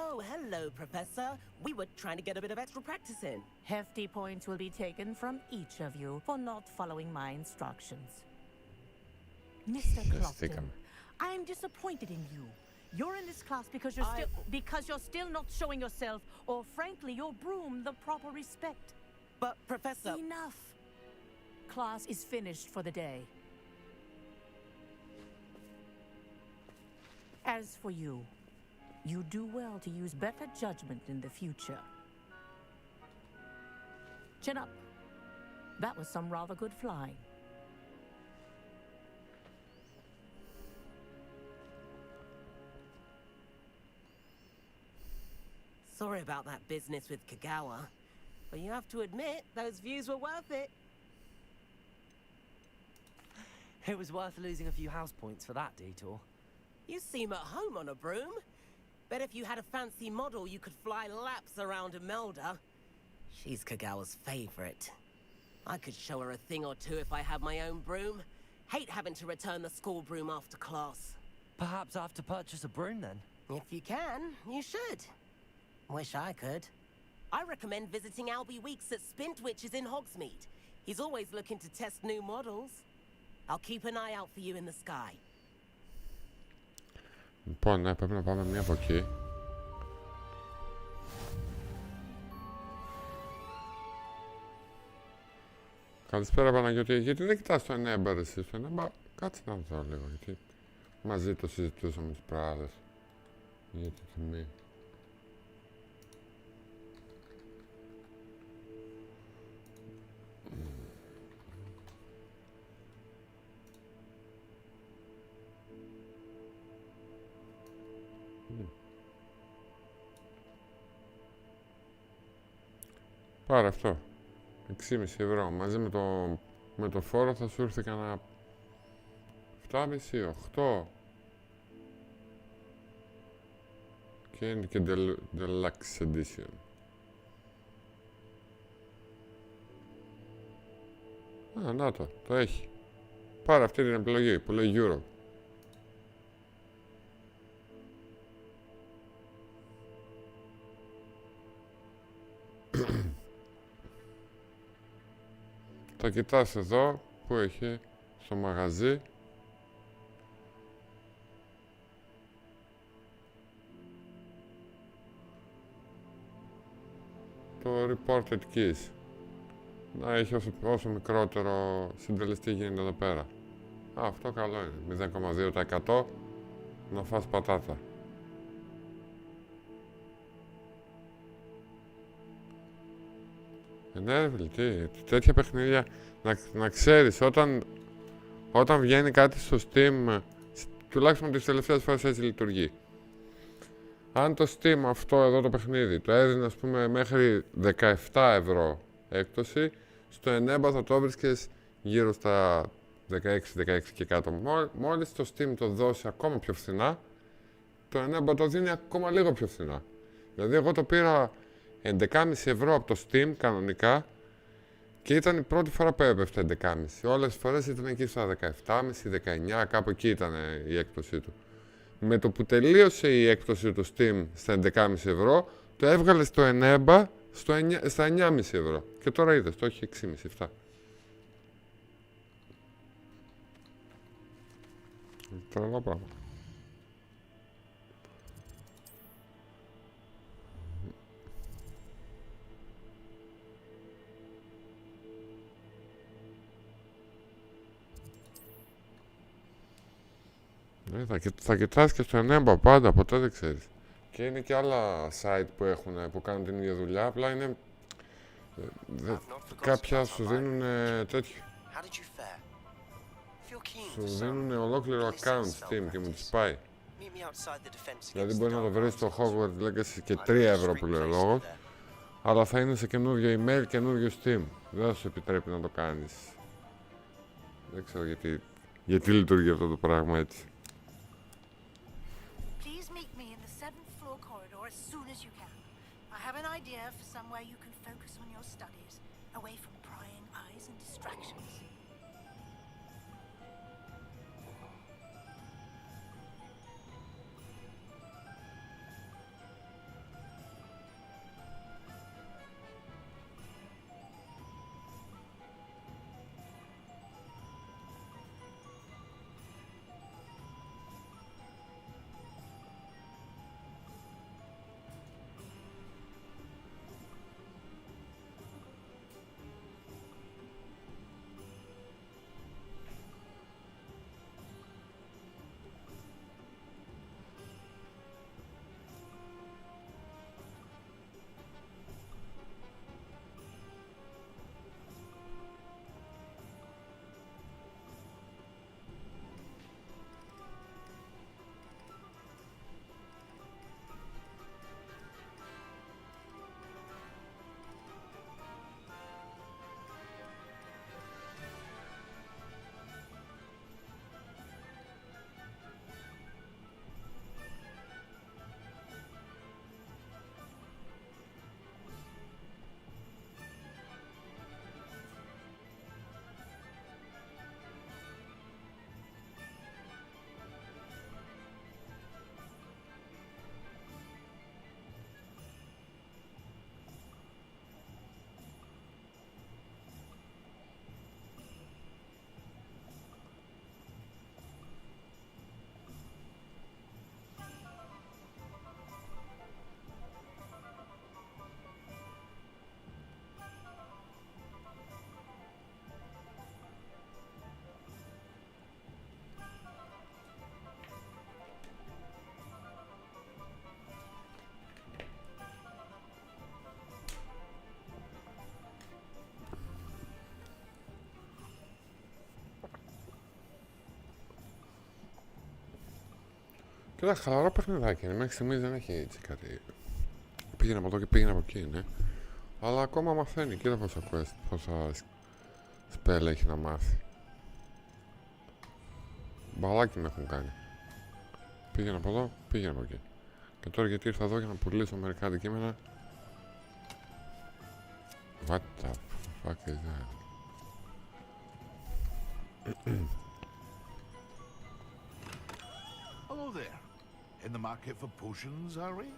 Oh, hello, Professor. We were trying to get a bit of extra practice in. Hefty points will be taken from each of you for not following my instructions. Mr. Clopton, I am disappointed in you. You're in this class because you're still not showing yourself, or frankly, your broom, the proper respect. But, Professor... Enough. Class is finished for the day. As for you, you do well to use better judgment in the future. Chin up. That was some rather good flying. Sorry about that business with Kagawa, but you have to admit, those views were worth it. It was worth losing a few house points for that detour. You seem at home on a broom. Bet if you had a fancy model, you could fly laps around Imelda. She's Kagawa's favorite. I could show her a thing or two if I had my own broom. Hate having to return the school broom after class. Perhaps I have to purchase a broom then? If you can, you should. Wish I could. I recommend visiting Albie Weeks at Spintwitches in Hogsmeade. He's always looking to test new models. I'll keep an eye out for you in the sky. Λοιπόν, ναι, πρέπει να πάμε μία από εκεί. Καλησπέρα Παναγιώτη, γιατί δεν κοιτάς το Enable εσύ στο Enable? Κάτσε να δω λίγο, γιατί μαζί το συζητούσαμε τις προάλλες. Για τη τιμή. Πάρε αυτό. 6,5 ευρώ μαζί με το με το φόρο θα σου έρθει κανένα 7,5, 8. Και είναι και Deluxe Edition. Α, να το έχει. Πάρε αυτή την επιλογή που λέει Euro. Θα κοιτάς εδώ που έχει στο μαγαζί. Το reported keys. Να έχει όσο μικρότερο συντελεστή γίνεται εδώ πέρα. Α, αυτό καλό είναι. 0,2% να φας πατάτα. Ναι, τέτοια παιχνίδια να ξέρεις, όταν βγαίνει κάτι στο Steam, τουλάχιστον τις τελευταίες φορές έτσι λειτουργεί. Αν το Steam αυτό εδώ το παιχνίδι το έδινε ας πούμε μέχρι 17 ευρώ έκπτωση, στο Eneba θα το βρίσκες γύρω στα 16 και κάτω. Μόλις το Steam το δώσει ακόμα πιο φθηνά, το Eneba το δίνει ακόμα λίγο πιο φθηνά. Δηλαδή εγώ το πήρα 11,5 ευρώ από το Steam κανονικά και ήταν η πρώτη φορά που έπεφτε 11,5. Όλες τις φορές ήταν εκεί στα 17,5, 19, κάπου εκεί ήταν η έκπτωσή του. Με το που τελείωσε η έκπτωση του Steam στα 11,5 ευρώ, το έβγαλε στο Eneba στα 9,5 ευρώ. Και τώρα είδες, το έχει 6,5-7. Τρελό πράγμα. Θα κοιτάς και στο Eneba πάντα, ποτέ δεν ξέρεις. Και είναι και άλλα site που κάνουν την ίδια δουλειά, απλά είναι... κάποια σου δίνουν τέτοιο. Σου δίνουν ολόκληρο account Steam και μου τις πάει. Δηλαδή μπορεί να το βρεις στο Hogwarts Legacy και 3 ευρώ που λέει ο λόγος, αλλά θα είναι σε καινούργιο email, καινούργιο Steam. Δεν θα σου επιτρέπει να το κάνεις. Δεν ξέρω γιατί λειτουργεί αυτό το πράγμα έτσι. Κοίτα, χαλαρό παιχνιδάκι είναι. Μέχρι στιγμής δεν έχει έτσι κάτι. Πήγαινε από εδώ και πήγαινε από εκεί, ναι. Αλλά ακόμα μαθαίνει. Κοίτα πόσα σπέλ έχει να μάθει. Μπαλάκι με έχουν κάνει. Πήγαινα από εδώ, πήγαινα από εκεί. Και τώρα γιατί ήρθα εδώ για να πουλήσω μερικά αντικείμενα. What the fuck is that? Hello there. In the market for potions, are we?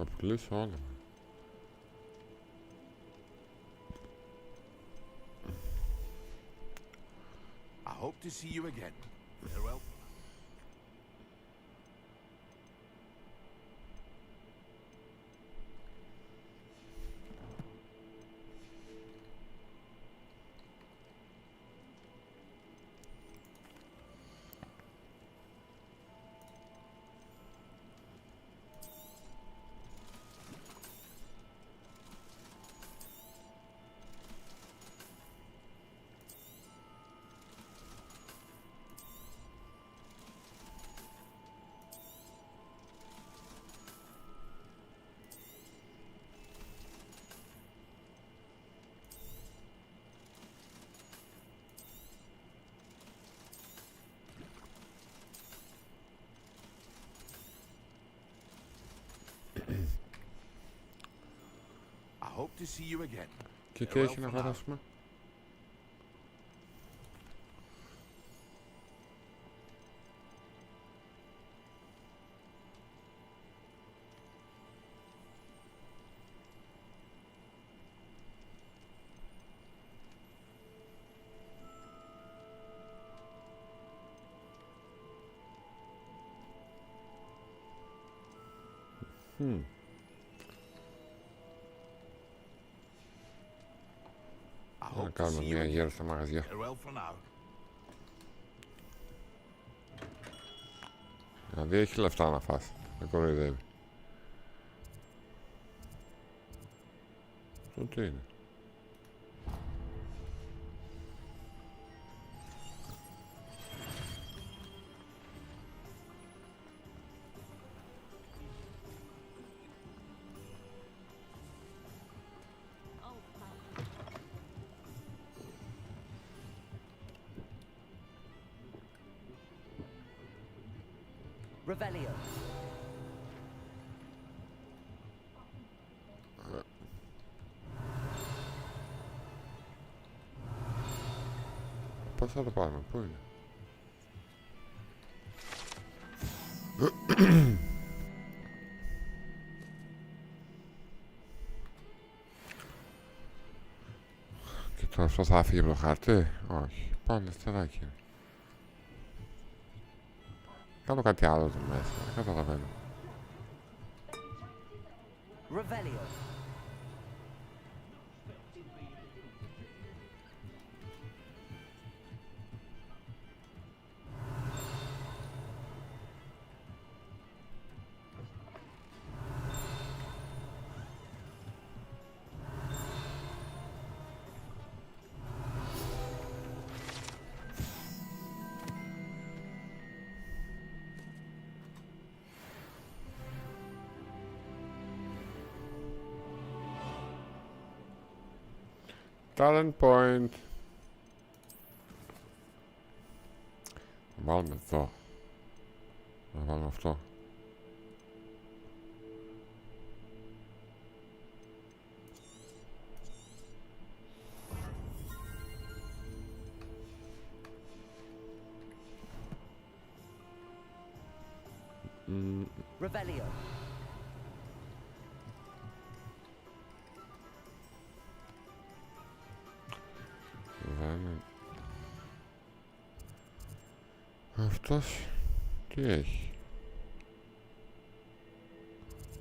Θα πουλήσω όλα. I hope to see you again. Farewell. Hope to see you again. Και τι έχει να αγοράσουμε? Να κάνουμε μια γέρα στα μαγαζιά. Δηλαδή έχει λεφτά να φας. Δεν κοροϊδεύει. Αυτό τι είναι? Revelio. Πώς θα το πάρουμε, πού είναι? Και τώρα αυτό θα φύγει από το χαρτί? Όχι, πάλι αριστεράκι είναι. Κάνω κάτι άλλο εδώ μέσα, δεν καταλαβαίνω. Revelio. Talent point. Να βάλουμε εδώ. Να βάλουμε αυτό. Revelio. Αυτός τι έχει?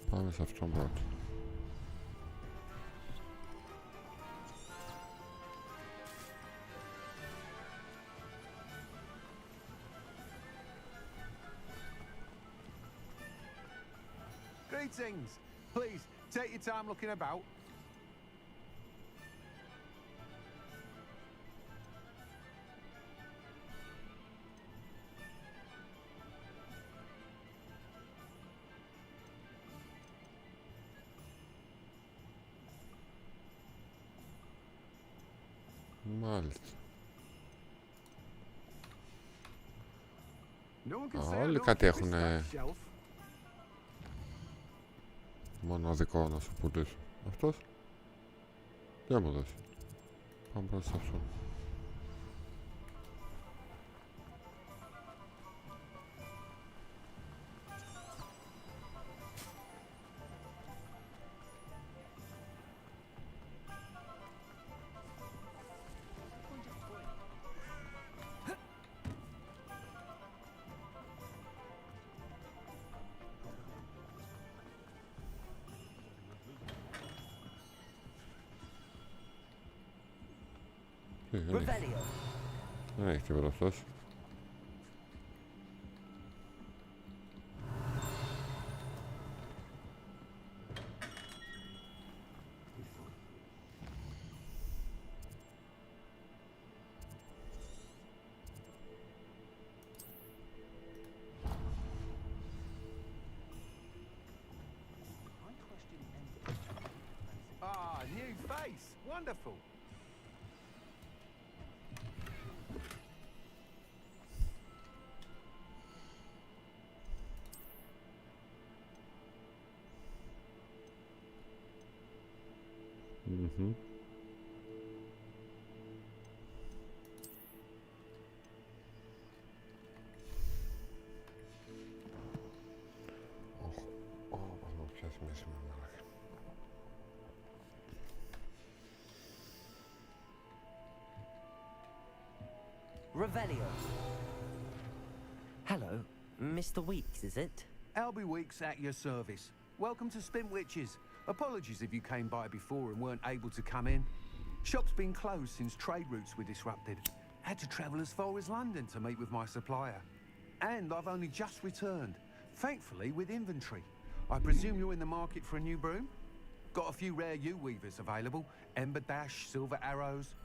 Πάμε σε αυτόν πρώτο. Greetings. Please, take your time looking about. Μάλιστα. No one can Α, say I όλοι don't κάτι keep έχουν this shelf. μοναδικό να σου πουλήσω. Αυτός δεν μου δώσει. Πάμε προς αυτόν. Revelio. Δεν έχει τίποτα αυτός. Ah, new face. Wonderful. Mm-hmm. Revelio. Hello, Mr. Weeks, is it? Albie Weeks at your service. Welcome to Spintwitches. Apologies if you came by before and weren't able to come in. Shop's been closed since trade routes were disrupted. Had to travel as far as London to meet with my supplier. And I've only just returned, thankfully with inventory. I presume you're in the market for a new broom? Got a few rare U-weavers available. Ember Dash, Silver Arrows.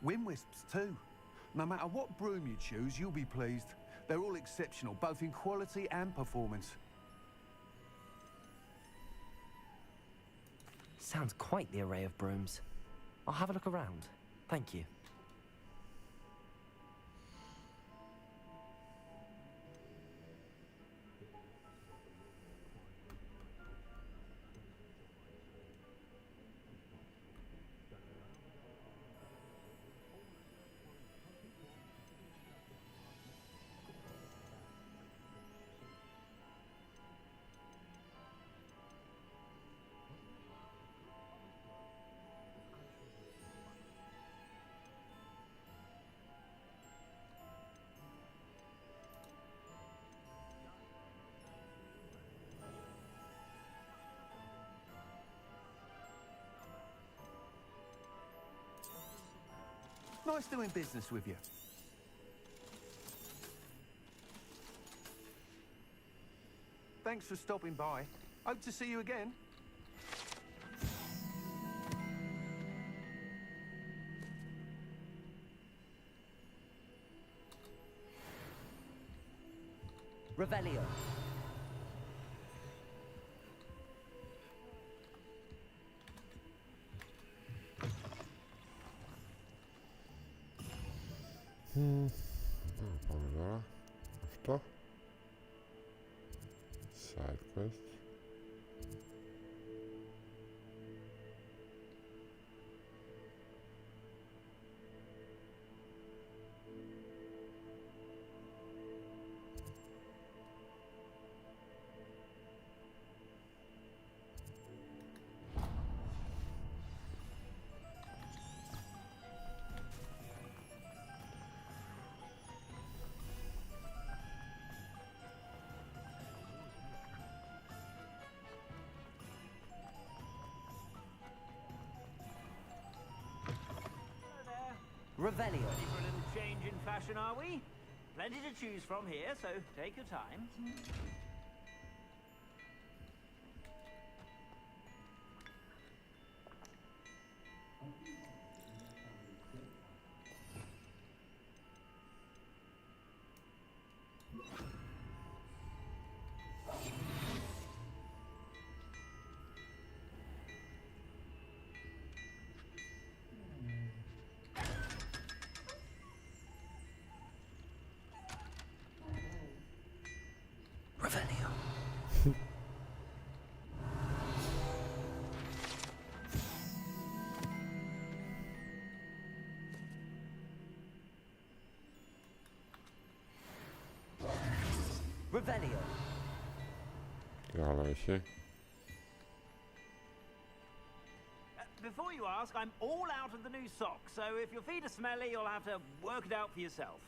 Wind Wisps too. No matter what broom you choose, you'll be pleased. They're all exceptional, both in quality and performance. Sounds quite the array of brooms. I'll have a look around. Thank you. Nice doing business with you. Thanks for stopping by. Hope to see you again. Revelio. Πάμε τώρα. Αυτό. Side quest. Revelio. Ready for a little change in fashion, are we? Plenty to choose from here, so take your time. Revelio. Τι άλλο έχει? Before you ask, I'm all out of the new socks, so if your feet are smelly, you'll have to work it out for yourself.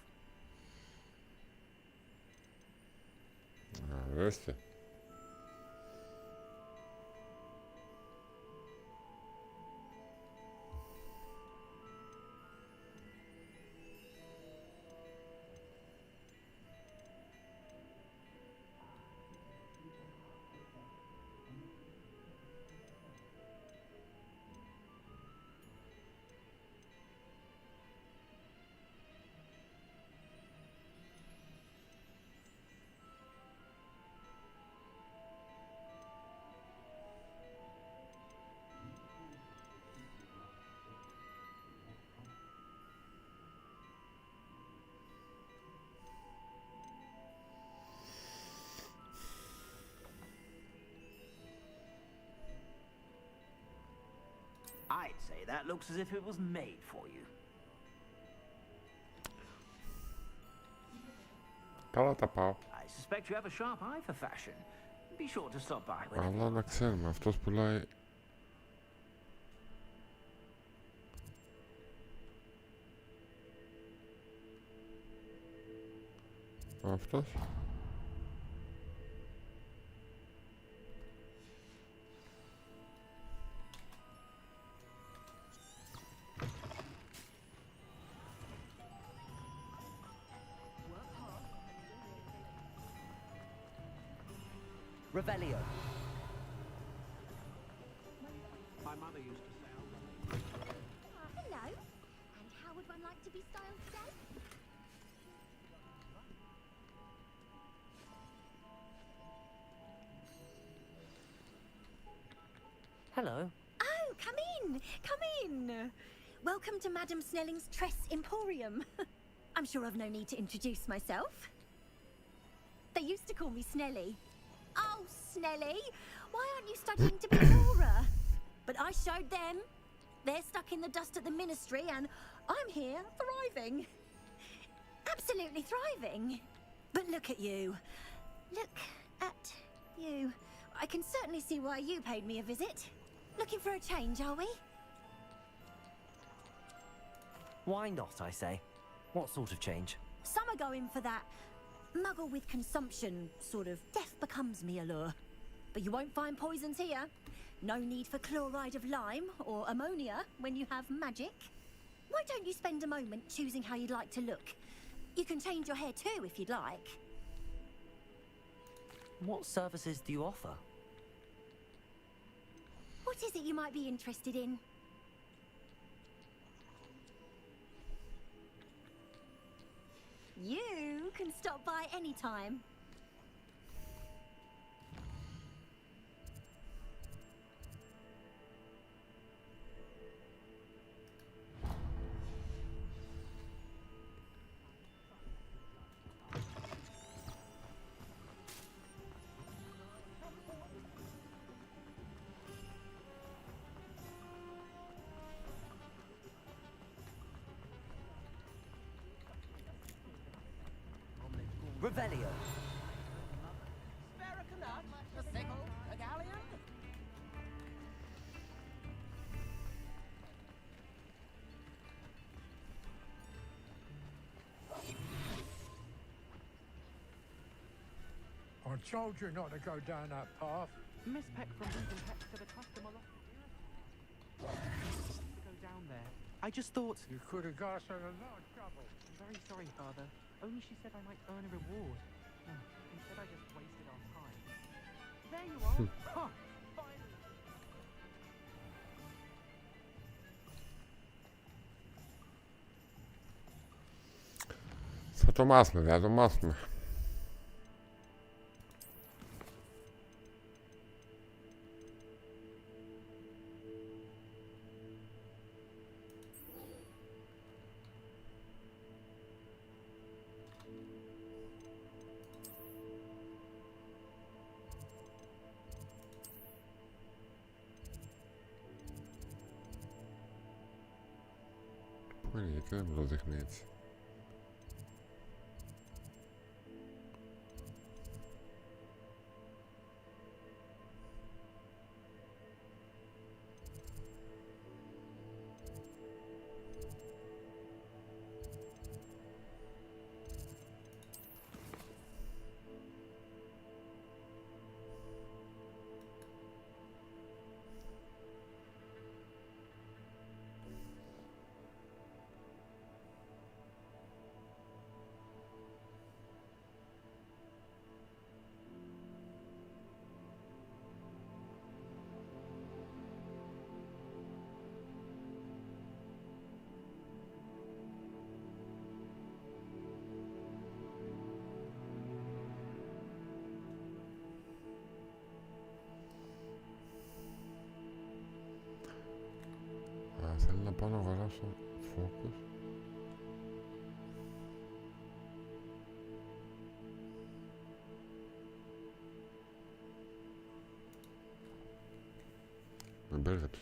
Ορίστε. I'd say that looks as if it was made for you. Καλά τα πάω. I suspect you have a sharp eye for fashion. Be sure to stop by when Αλλά να ξέρουμε, αυτός πουλάει... Αυτός. Revelio. My mother used to say. Hello. And how would one like to be styled today? Hello. Oh, come in. Come in. Welcome to Madam Snelling's Tress Emporium. I'm sure I've no need to introduce myself. They used to call me Snelly. Oh, Snelly, why aren't you studying to be Laura? But I showed them. They're stuck in the dust at the ministry, and I'm here thriving. Absolutely thriving. But look at you. Look at you. I can certainly see why you paid me a visit. Looking for a change, are we? Why not, I say? What sort of change? Some are going for that muggle with consumption, sort of death becomes me allure. But you won't find poisons here. No need for chloride of lime or ammonia when you have magic. Why don't you spend a moment choosing how you'd like to look? You can change your hair too if you'd like. What services do you offer? What is it you might be interested in? You can stop by anytime. Revelio. Spare a canut, a sickle, a galleon? I told you not to go down that path. Miss Peck from Reading Peck to the customer lot. To go down there. I just thought... You could have got us in a lot of trouble. I'm very sorry, Father. Only she said I might earn a reward. No, instead I just wasted our time. There you are! Huh, finally! Θα το μάθουμε, θα το μάθουμε. και δεν μου το δείχνει έτσι. Θέλω να πάω να αγοράσω focus. Με μπέρδεψε.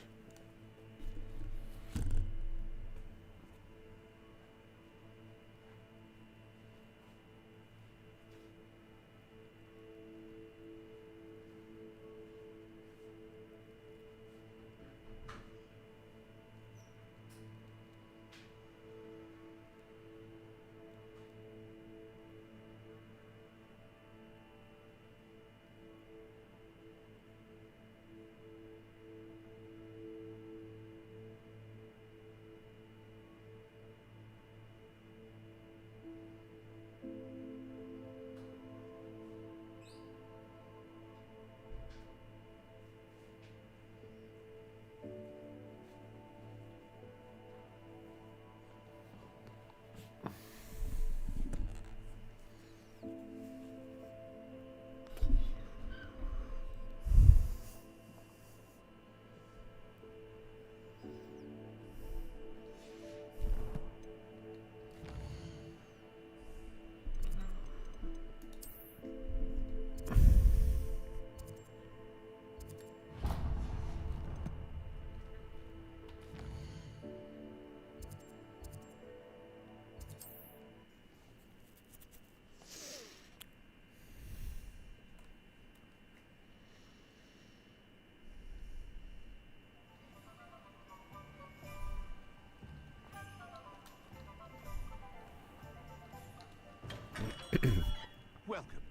Welcome.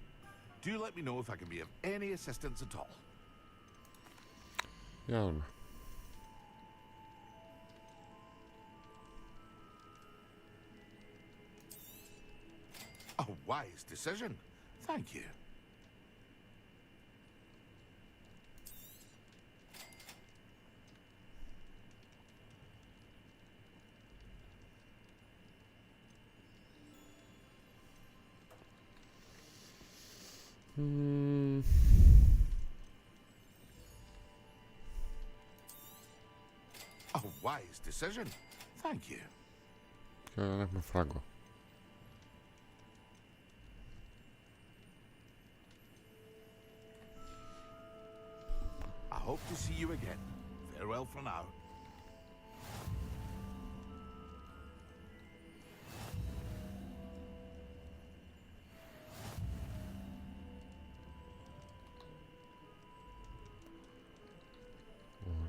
Do let me know if I can be of any assistance at all. Για δούμε. A wise decision. Thank you. A wise decision. Thank you. Και δεν έχουμε φράγκο. I hope to see you again. Farewell for now.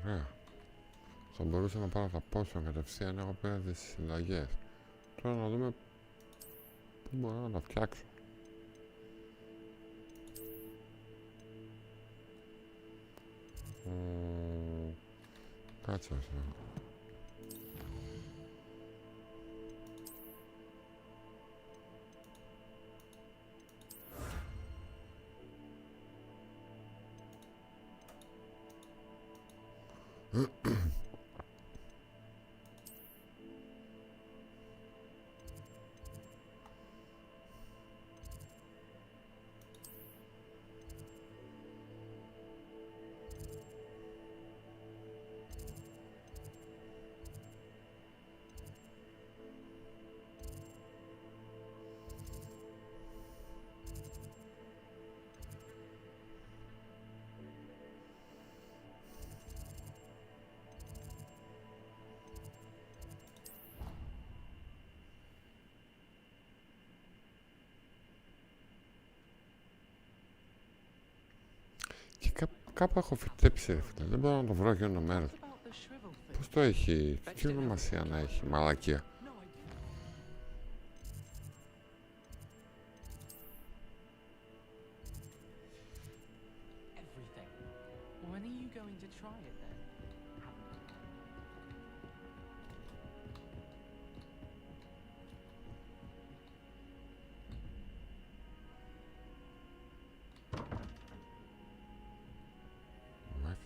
Ωραία. Θα μπορούσα να πάρω τα πόσο κατευθείαν, εγώ πήρα τις συνταγές. Τώρα να δούμε πού μπορώ να τα φτιάξω. Κάτσε αυτό. κάπου έχω φυτέψει, ρε φίλε. Δεν μπορώ να το βρω για ένα μέρος. Πώς το έχει, τι ονομασία να έχει, μαλακία. When are you going to try it then? What?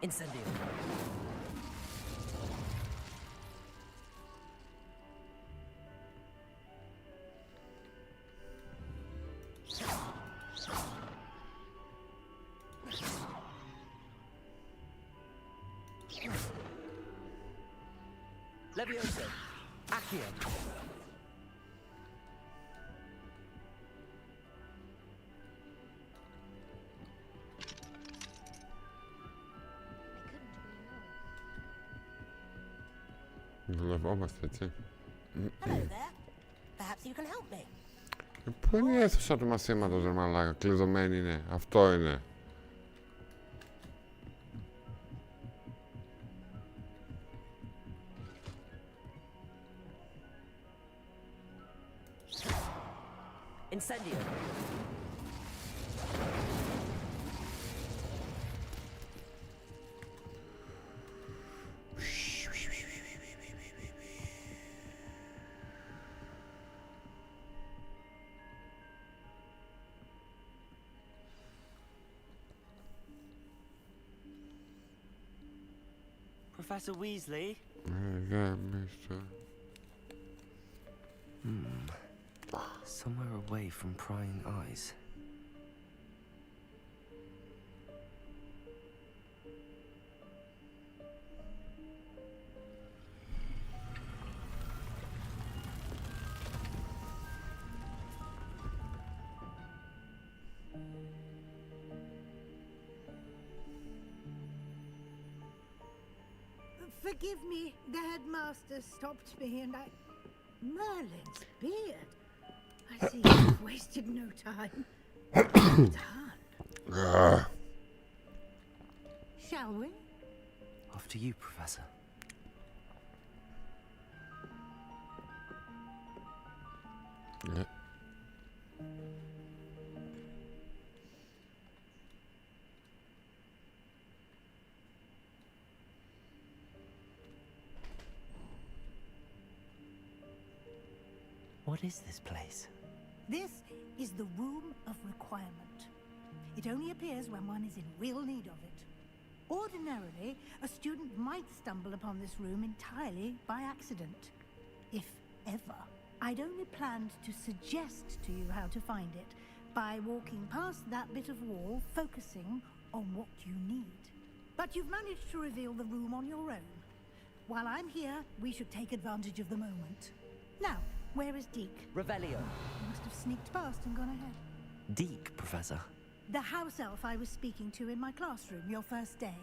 Incendio. Levioso. Accio. Δουλευόμαστε, έτσι. Hello there. Perhaps you can help me. Πού είναι η αίθουσα του μαθήματος, ρε μαλάκα, κλειδωμένη είναι. Αυτό είναι. Incendio. Professor Weasley? Somewhere away from prying eyes. Forgive me, the headmaster stopped me and I... Merlin's beard. I see you've wasted no time. Done. Shall we? After you, Professor. Yeah. What is this place? This is the Room of Requirement. It only appears when one is in real need of it. Ordinarily, a student might stumble upon this room entirely by accident. If ever. I'd only planned to suggest to you how to find it by walking past that bit of wall, focusing on what you need. But you've managed to reveal the room on your own. While I'm here, we should take advantage of the moment. Now, where is Deke? Revelio. He must have sneaked past and gone ahead. Deke, Professor. The house elf I was speaking to in my classroom your first day.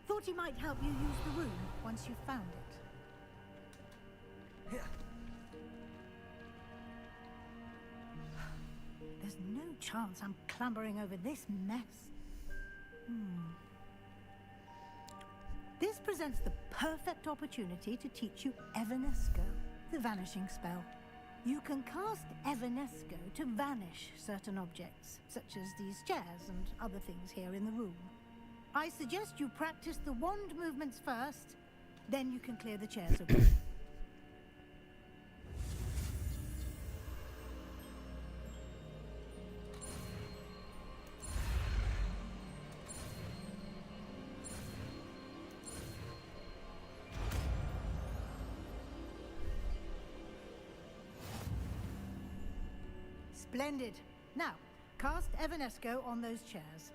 Thought he might help you use the room once you found it. There's no chance I'm clambering over this mess. This presents the perfect opportunity to teach you Evanesco, the vanishing spell. You can cast Evanesco to vanish certain objects, such as these chairs and other things here in the room. I suggest you practice the wand movements first, then you can clear the chairs away. Splendid. Now, cast Evanesco on those chairs.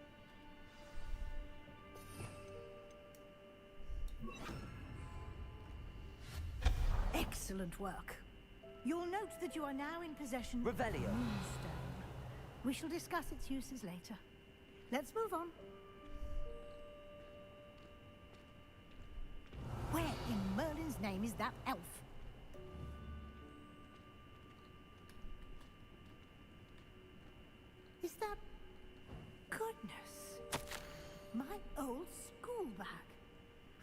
Excellent work. You'll note that you are now in possession of Revelio. Moonstone. We shall discuss its uses later. Let's move on. Where in Merlin's name is that elf? Is that... Goodness. My old school bag.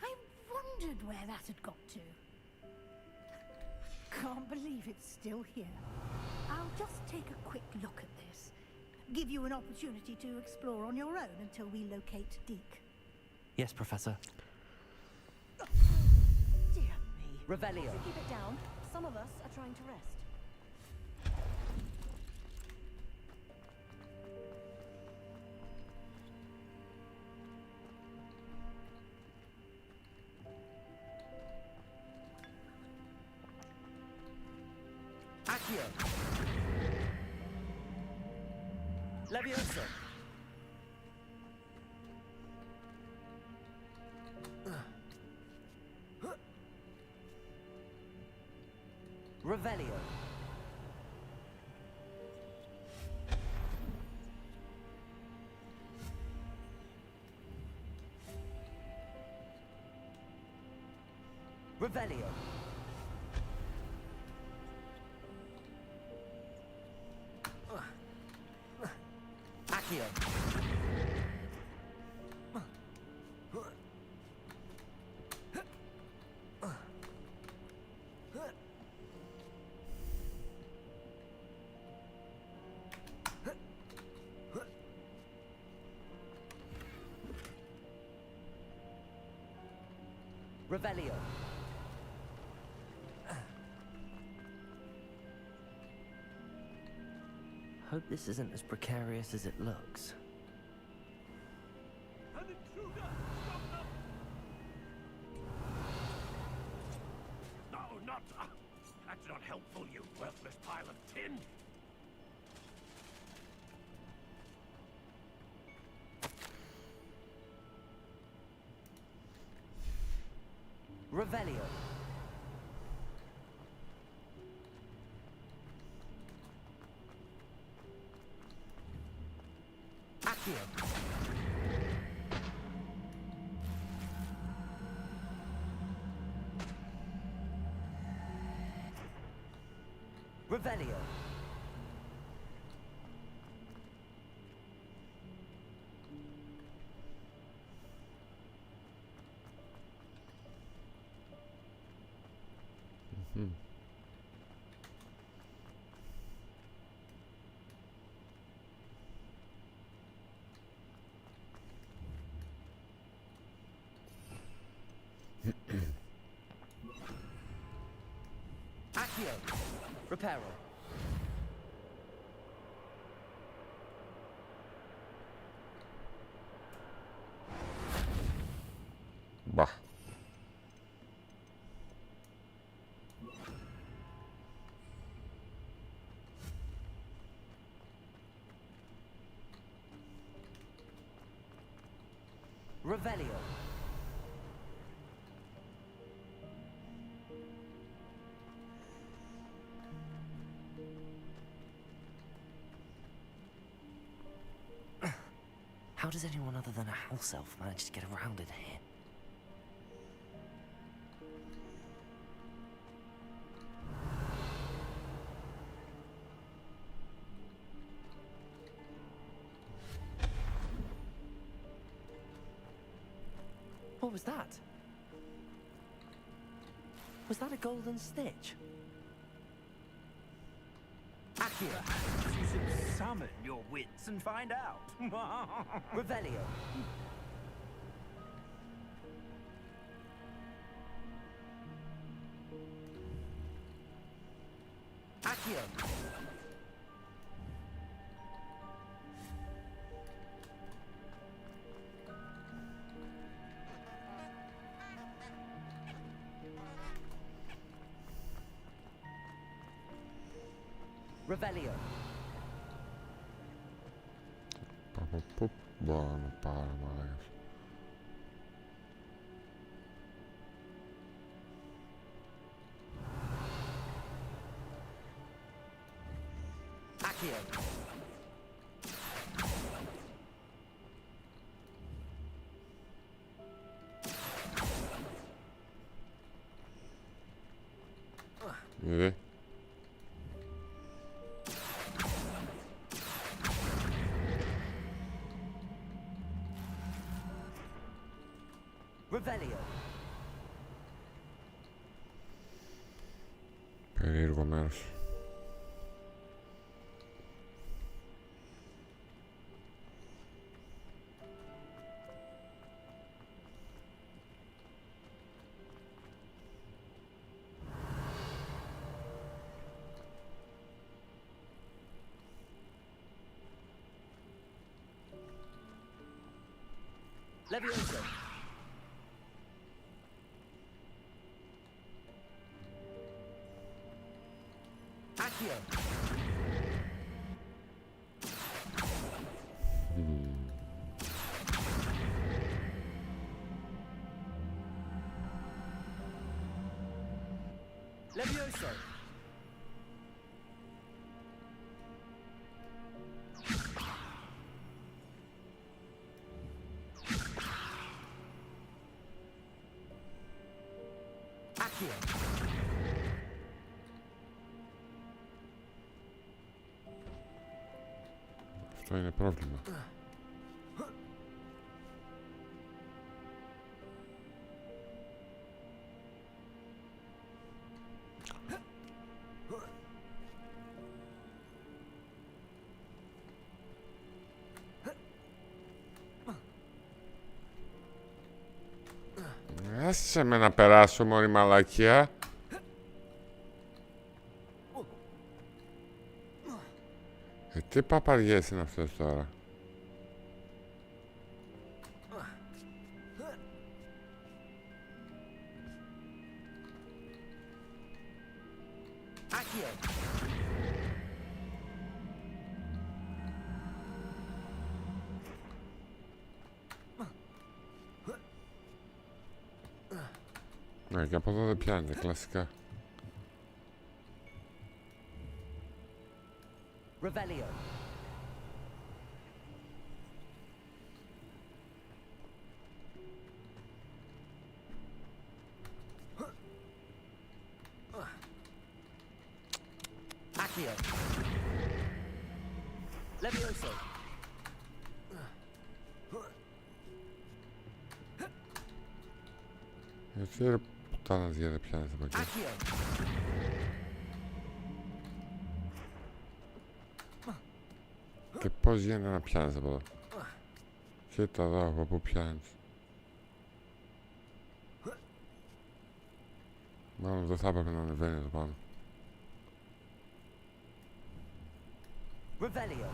I wondered where that had got to. Can't believe it's still here. I'll just take a quick look at this. Give you an opportunity to explore on your own until we locate Deke. Yes, Professor. Dear me. Revelio. So keep it down. Some of us are trying to rest. Accio. Levioso. Revelio. Revelio. Accio. Revelio. Hope this isn't as precarious as it looks. An intruder! Stop them! No, not... that's not helpful, you worthless pile of tin. Revelio. Accio. Revelio. Accio. Reparo. Bah. Revelio. How does anyone other than a house elf manage to get around in here? What was that? Was that a golden stitch? Accio. Perhaps you should summon your wits and find out. Revelio. Accio. Revelio. Buono, palma, ragazzi. Accio. Revelio. Περίεργο μέρος. Levioso. Accio. Levioso. Accio. Αυτό είναι πρόβλημα. Άσε με να περάσω, μωρή μαλακία. Τι παπαριές είναι αυτές τώρα. Ναι, και από εδώ δεν πιάνεται, κλασικά. Revelio. Accio. Levioso. Γιατί ρε πουτάνας για δεν πιάνεται από εκεί. Accio. Και πώς γίνεται να πιάνεις από εδώ. Κοίτα εδώ από πού πιάνεις. Μάλλον δεν θα έπρεπε να ανεβαίνει εδώ πάνω. Revelio.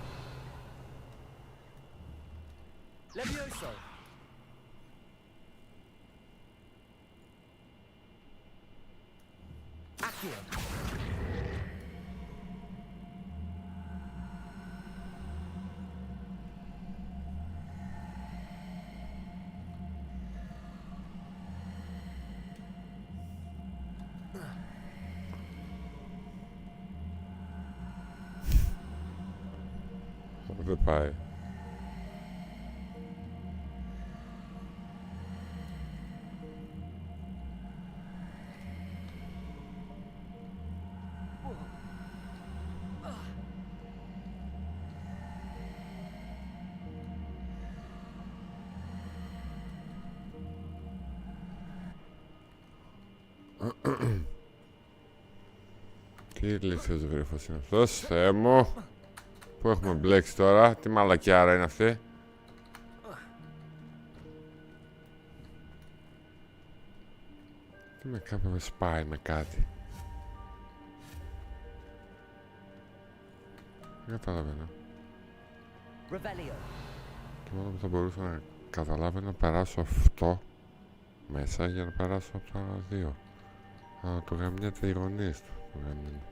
Levioso. Accio. Δεν πάει. Τι ηλίθιος βρέφος είναι αυτός, Θεέ μου. Πού έχουμε μπλέξει τώρα, τι μαλακιάρα είναι αυτή. Τι με κάποιο σπάει με κάτι. Δεν καταλαβαίνω. Και μόνο που θα μπορούσα να καταλάβω να περάσω αυτό μέσα για να περάσω από τα δύο. Α, το γαμιέται οι γωνίες του. Το γαμιέται.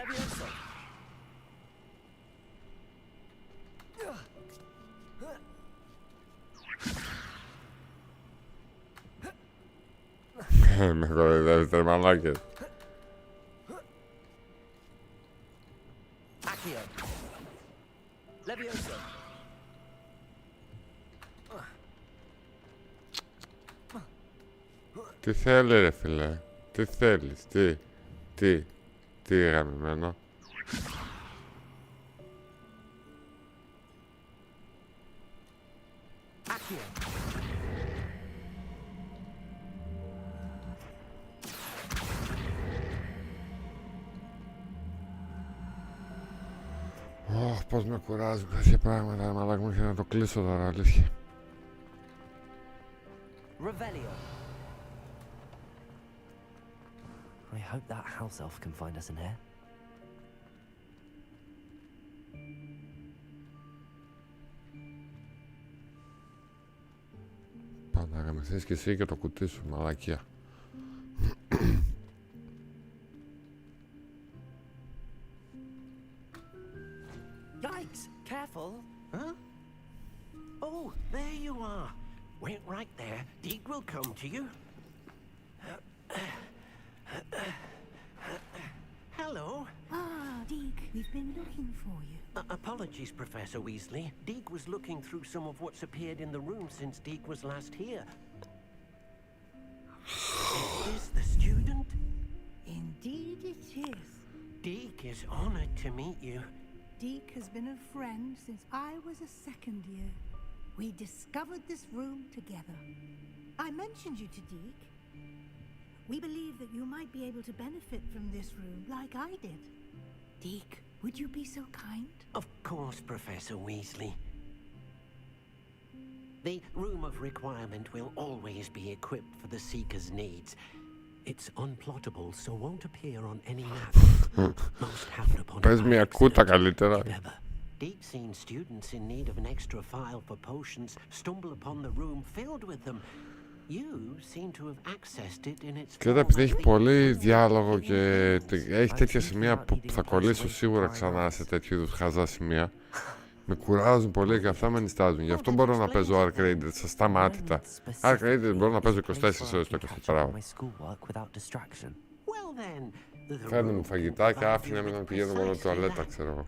Levioso. Με κοροϊδεύεις ρε μαλάκες. Accio. Levioso. Τι θέλει ρε φίλε, τι θέλεις, τι γαμημένο. Accio. Ωχ, πώς με κουράζουν κάποια πράγματα, μαλάκα μου, είχε να το κλείσω τώρα, αλήθεια. Revelio. I hope that house elf can find us in here. Πάντα γαμηθείς και εσύ και το κουτί σου, μαλακία. Yikes! Careful! Huh? Oh, there you are. Wait right there. Deke will come to you. Hello. Ah, Deke, we've been looking for you. Apologies, Professor Weasley. Deke was looking through some of what's appeared in the room since Deke was last here. Is this the student? Indeed it is. Deke is honored to meet you. Deke has been a friend since I was a second year. We discovered this room together. I mentioned you to Deke. We believe that you might be able to benefit from this room like I did. Deke, would you be so kind? Of course, Professor Weasley. The Room of Requirement will always be equipped for the Seeker's needs. It's unplottable, so won't appear on any map. Most happen upon Πες μια κούτα καλύτερα. Deep-seen students in need of an extra file for potions stumble upon the room filled with them. You seem to have accessed it in its Και όταν επειδή έχει πολύ διάλογο και έχει τέτοια σημεία που θα κολλήσω σίγουρα ξανά σε τέτοιου είδους χαζά σημεία, με κουράζουν πολύ και αυτά με νιστάζουν. Γι' αυτό μπορώ να παίζω Arc Raiders ασταμάτητα. Arc Raiders μπορώ να παίζω 24 ώρες το 24ωρο. Φέρνει μου φαγητάκια, άφηνε με να πηγαίνω μόνο τουαλέτα, ξέρω εγώ.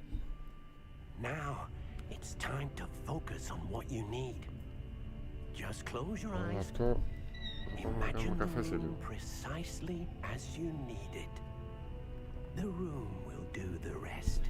Now, it's time to focus on what you need. Just close your eyes. Αυτό Imagine the room precisely as you need it. The room will do the rest.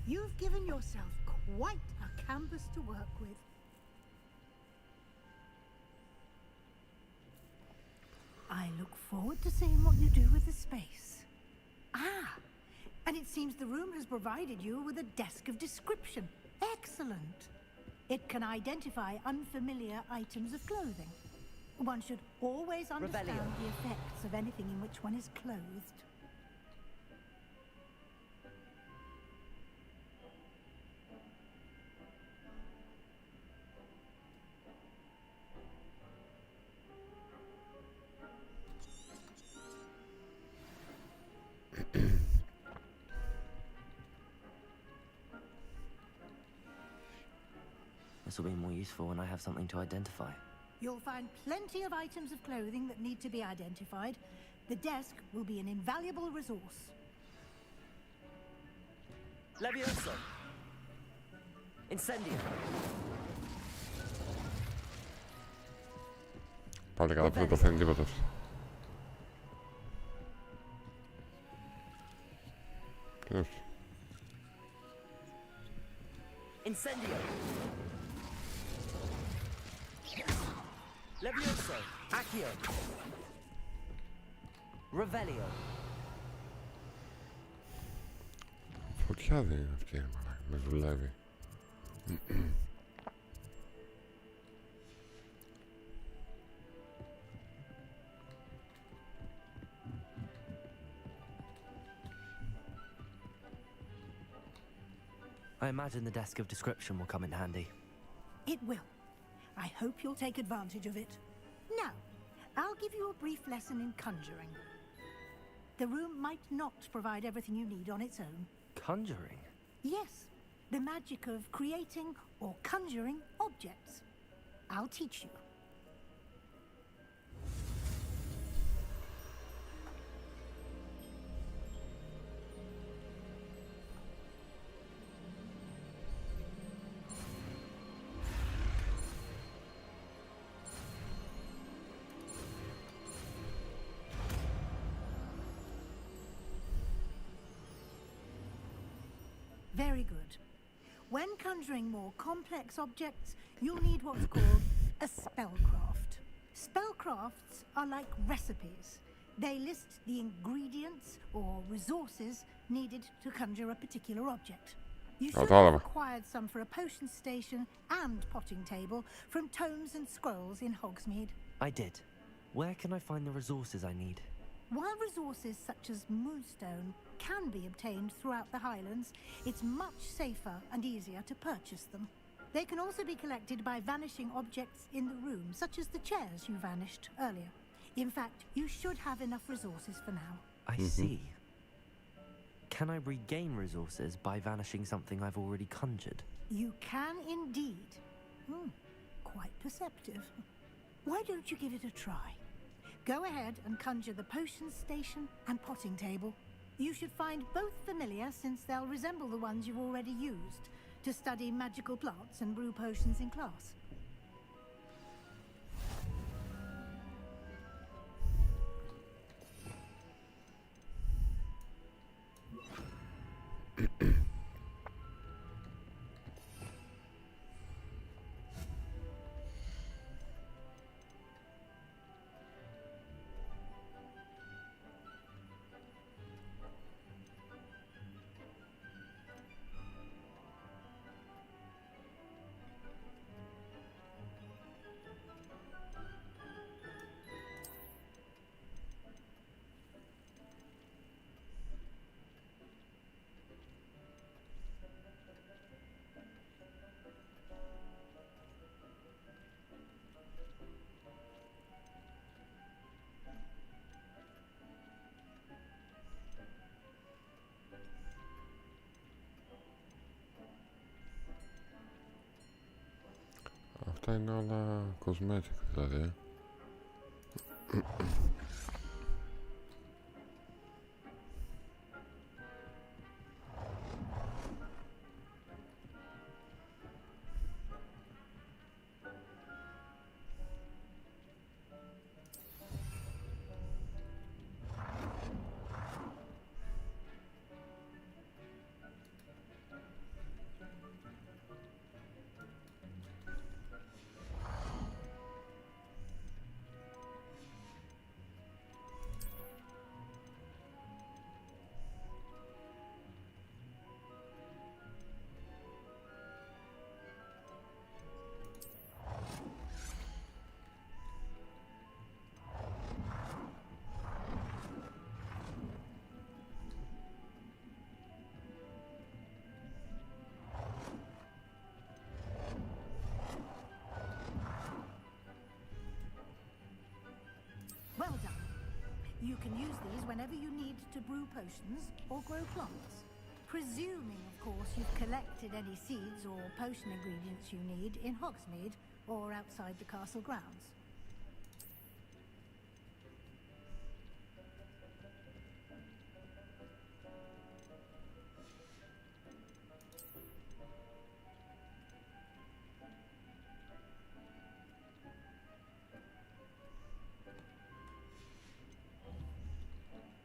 You've given yourself quite a canvas to work with. I look forward to seeing what you do with the space. Ah, and it seems the room has provided you with a desk of description. Excellent. It can identify unfamiliar items of clothing. One should always understand the effects of anything in which one is clothed. This will be more useful when I have something to identify. You'll find plenty of items of clothing that need to be identified. The desk will be an invaluable resource. Levioso. Incendio. Πάλι καλά που δεν το φαίνει τίποτα αυτό. Τι είναι αυτό. Incendio. Levioso. Accio. Revelio. Φωτιά δεν είναι αυτή, μαλάκα. Με δουλεύει. I imagine the desk of description will come in handy. It will. I hope you'll take advantage of it. Now, I'll give you a brief lesson in conjuring. The room might not provide everything you need on its own. Conjuring? Yes, the magic of creating or conjuring objects. I'll teach you. Very good. When conjuring more complex objects, you'll need what's called a spellcraft. Spellcrafts are like recipes. They list the ingredients or resources needed to conjure a particular object. You should have acquired some for a potion station and potting table from tomes and scrolls in Hogsmeade. I did. Where can I find the resources I need? While resources such as moonstone can be obtained throughout the Highlands, it's much safer and easier to purchase them. They can also be collected by vanishing objects in the room, such as the chairs you vanished earlier. In fact, you should have enough resources for now. I see. Can I regain resources by vanishing something I've already conjured? You can indeed. Quite perceptive. Why don't you give it a try? Go ahead and conjure the potion station and potting table. You should find both familiar, since they'll resemble the ones you've already used to study magical plants and brew potions in class. Αυτά είναι όλα cosmetic δηλαδή. Well done. You can use these whenever you need to brew potions or grow plants. Presuming, of course, you've collected any seeds or potion ingredients you need in Hogsmeade or outside the castle grounds.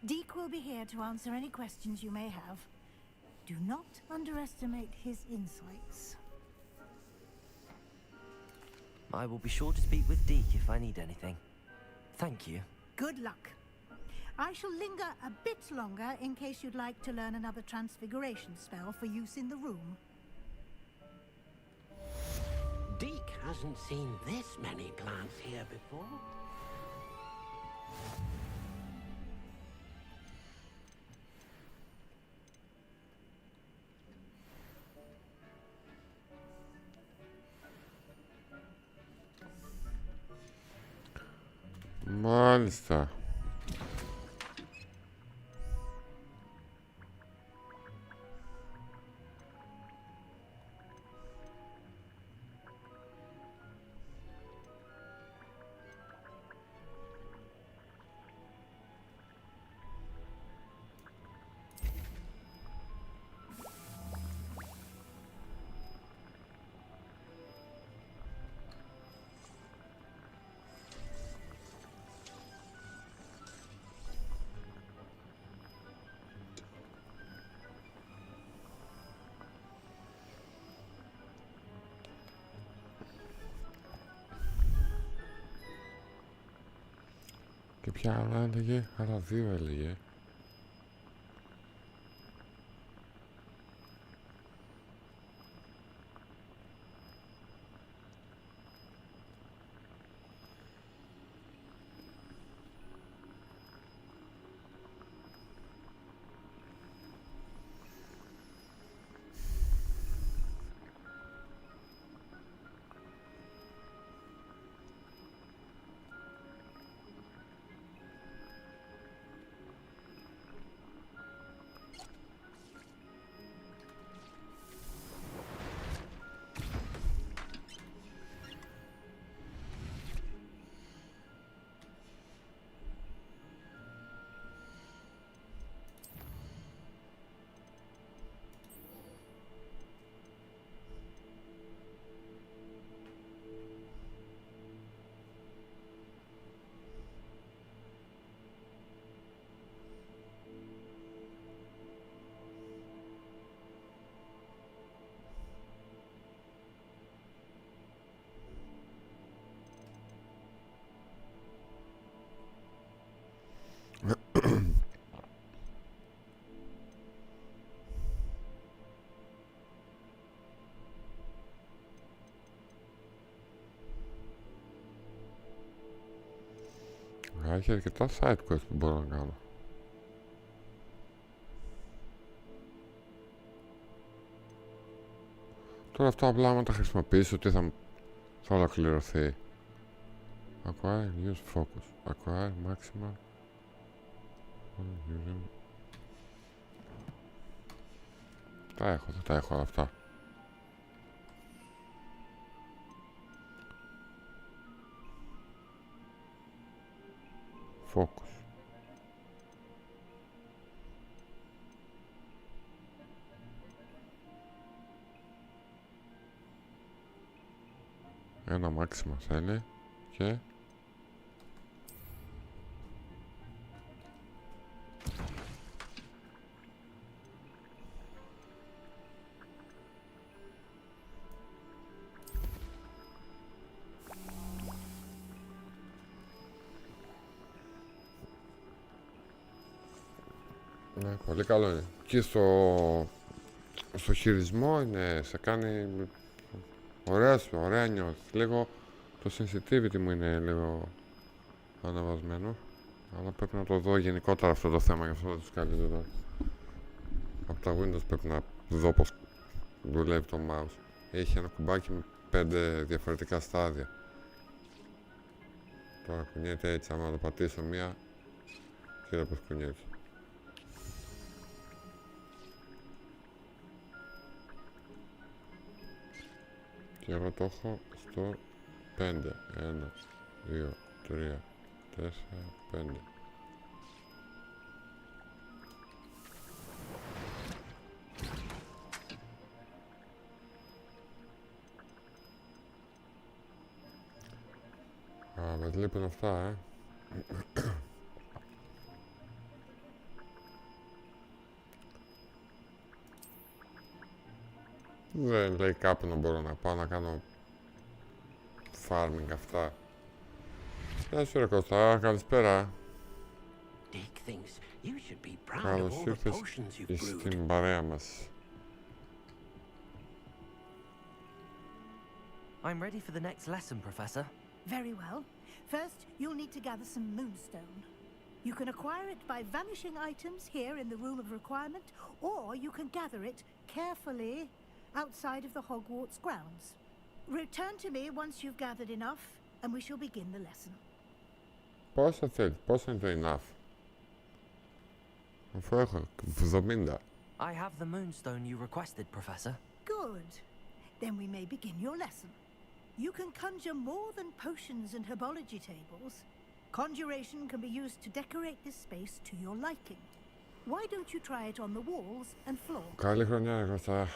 Deke will be here to answer any questions you may have. Do not underestimate his insights. I will be sure to speak with Deke if I need anything. Thank you. Good luck. I shall linger a bit longer in case you'd like to learn another transfiguration spell for use in the room. Deke hasn't seen this many plants here before. Μάλιστα. Και ποια άλλα έλεγε, άλλα δύο έλεγε. Έχει αρκετά side quest που μπορώ να κάνω. Τώρα αυτό απλά άμα τα χρησιμοποιήσω, τι θα ολοκληρωθεί. Acquire use focus. Acquire maximal. Θα τα έχω όλα αυτά. Focus. Ένα μάξιμα θέλει και ναι, πολύ καλό είναι. Και στο χειρισμό είναι, σε κάνει ωραία νιώθεις. Λίγο το sensitivity μου είναι λίγο αναβασμένο. Αλλά πρέπει να το δω γενικότερα αυτό το θέμα, γι' αυτό θα τους καλύτερα. Από τα Windows πρέπει να δω πώς δουλεύει το mouse. Έχει ένα κουμπάκι με 5 διαφορετικά στάδια. Τώρα κουνιέται έτσι, άμα το πατήσω μία, κοίτα πώς κουνιέται. Και εγώ το έχω στο 5. 1, 2, 3, 4, 5. Α, με λείπουν αυτά, Δεν λέει κάπου να μπορώ να πάω να κάνω farming αυτά. Γεια σου ρε Κώστα, καλησπέρα. Καλώς ήρθες στην παρέα μας. I'm ready for the next lesson, Professor. Very well. First, you'll need to gather some moonstone. You can acquire it by vanishing items here in the room of requirement, or you can gather it carefully outside of the Hogwarts grounds. Return to me once you've gathered enough, and we shall begin the lesson. Πόσα θέλεις, πόσα είναι το enough? Αφού έχω 70. I have the moonstone you requested, Professor. Good. Then we may begin your lesson. You can conjure more than potions and herbology tables. Conjuration can be used to decorate this space to your liking. Why don't you try it on the walls and floor? Καλή χρονιά, Κώστα.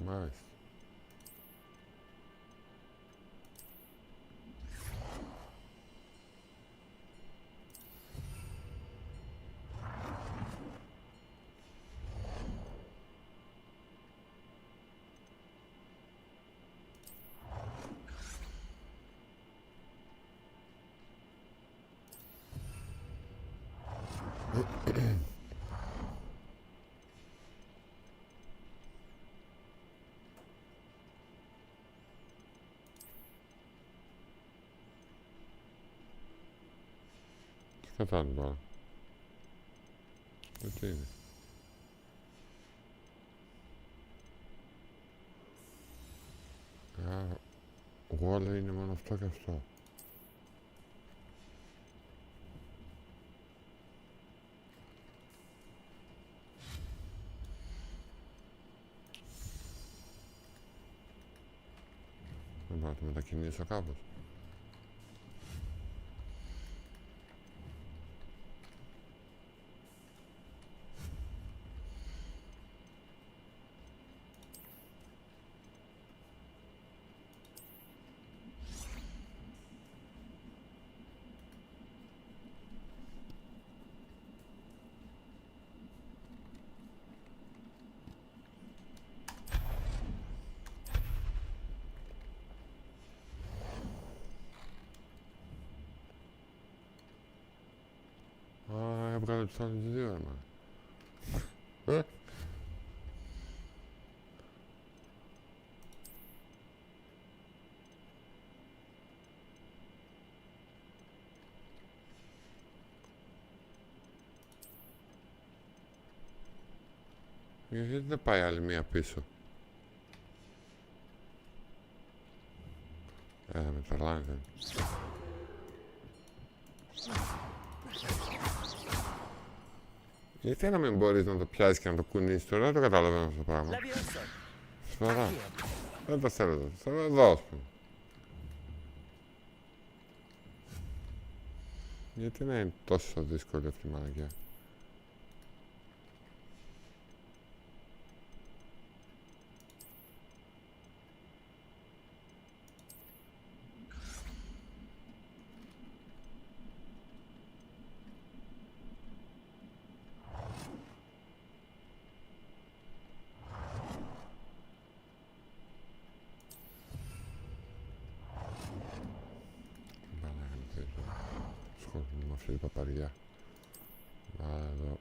Μάλιστα. Τι κατάλαβα τώρα. Τι είναι. Όλα είναι μόνο αυτό και αυτό. Δεν μπορώ να το μετακινήσω κάπως. Έβγαλε τους άλλους δύο, εμάς. Γιατί δεν πάει άλλη μία πίσω. Με τρελάνε. Γιατί να μην μπορείς να το πιάσεις και να το κουνήσεις τώρα, δεν το καταλαβαίνω αυτό το πράγμα. Σφαρά. Δεν το θέλω, θέλω εδώ, ας πούμε. Γιατί να είναι τόσο δύσκολη αυτή η μαλακιά. Αυτή η παπαριά. Εδώ.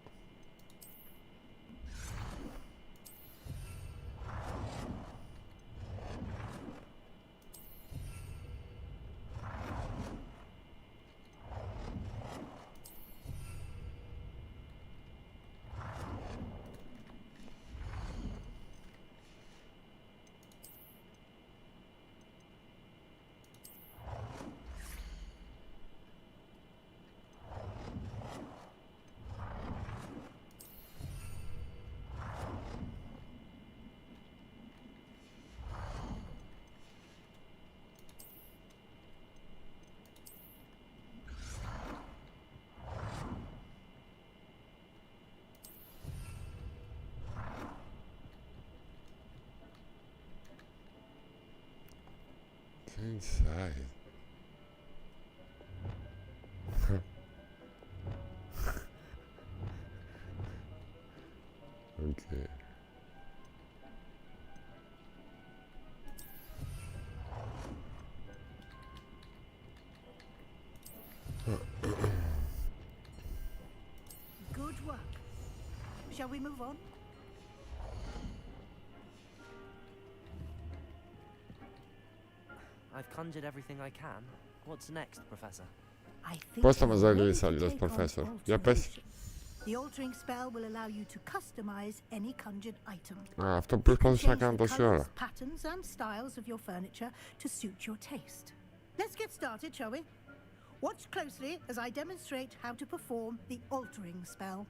inside. Okay. Good work. Shall we move on? I've conjured everything I can. What's next, Professor? I think Πώς θα you're μας ready δώσει to αλλιώς, take on Professor? Για πες. The altering spell will allow you to customize any conjured item. Α, αυτό που προσπαθούσα να κάνω τόση ώρα. Patterns and styles of your furniture to suit your taste. Let's get started, shall we? Watch closely as I demonstrate how to perform the altering spell.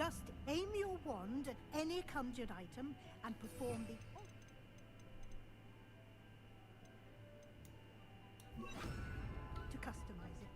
Just aim your wand at any conjured item and perform the... to customize it.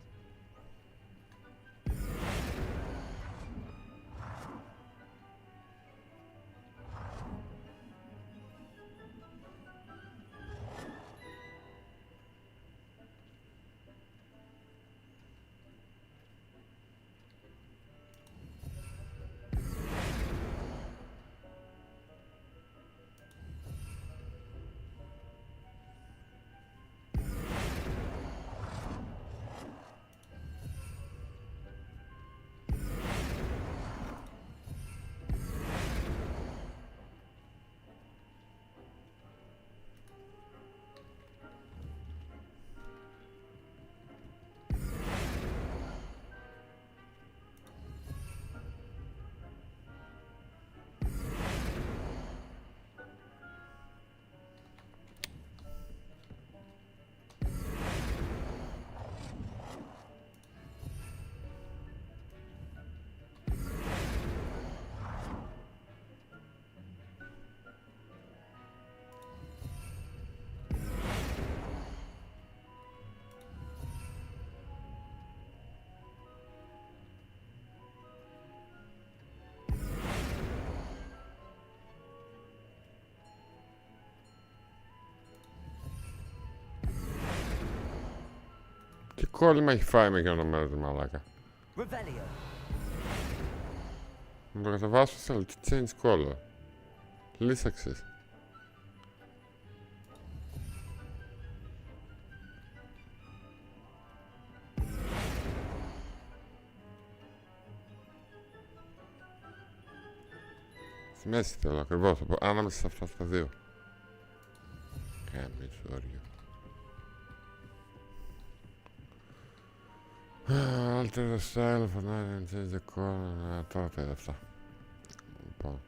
Τι κόλλημα έχει φάει με εκείνο το μέρος του μαλάκα. Να το κατεβάσω θέλω, τι change color. Λύσαξες. Στη μέση θέλω ακριβώς, ανάμεσα σε αυτά τα δύο. Κάμισο όριο. Alter the style for night and change the color. Τώρα τα είδα αυτά. Λοιπόν.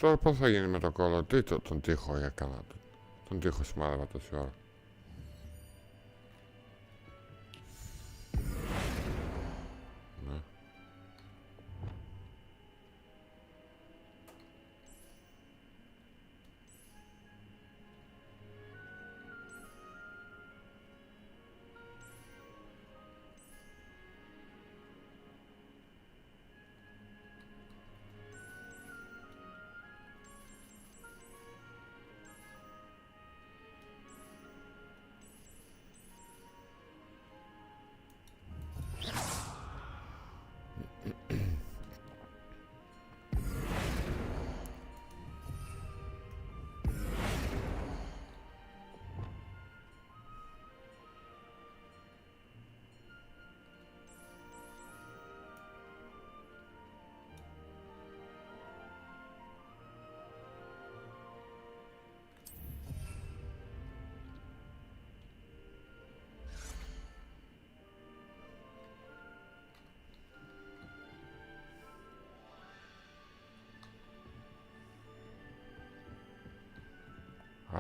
Τώρα πώς θα γίνει με το κόλλο, τι τον τοίχο έκανα, τον τοίχο σημάδευα τόση ώρα. Ναι.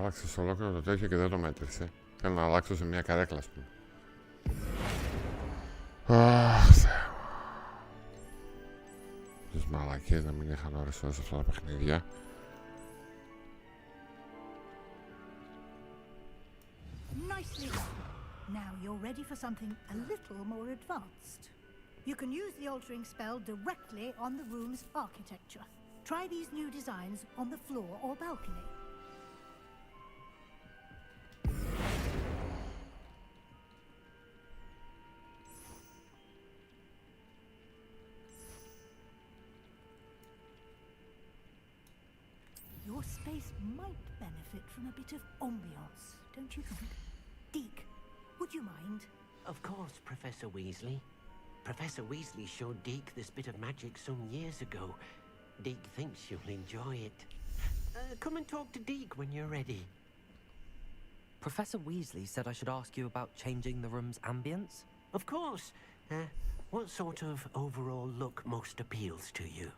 Άλλαξε ολόκληρο το τέτοιο και δεν το μέτρησε. Θέλω να αλλάξω σε μια καρέκλα, ας πούμε. Αχ, Θεέ μου. Τις μαλακίες να μην είχαν ώρες σε αυτά τα παιχνίδια. Nicely done. Now you're ready for something a little more advanced. You can use the altering spell directly on the room's architecture. Try these new designs on the floor or balcony. Your space might benefit from a bit of ambiance, don't you think? Deke, would you mind? Of course, Professor Weasley. Professor Weasley showed Deke this bit of magic some years ago. Deke thinks you'll enjoy it. Come and talk to Deke when you're ready. Professor Weasley said I should ask you about changing the room's ambience? Of course. What sort of overall look most appeals to you?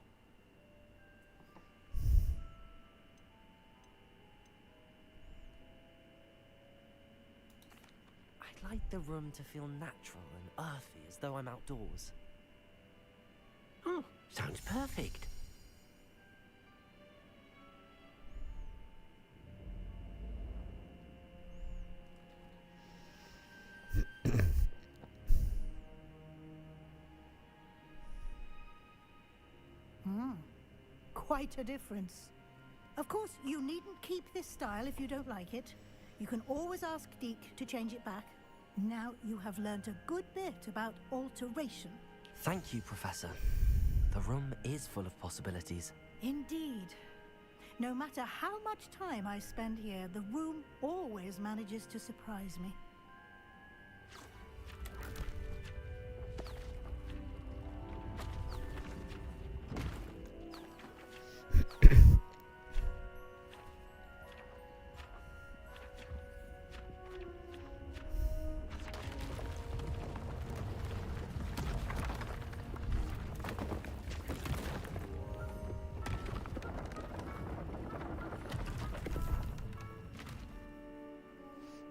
I'd like the room to feel natural and earthy, as though I'm outdoors. Oh, sounds perfect. Quite a difference. Of course, you needn't keep this style if you don't like it. You can always ask Deke to change it back. Now you have learnt a good bit about alteration. Thank you, Professor. The room is full of possibilities. Indeed. No matter how much time I spend here, the room always manages to surprise me.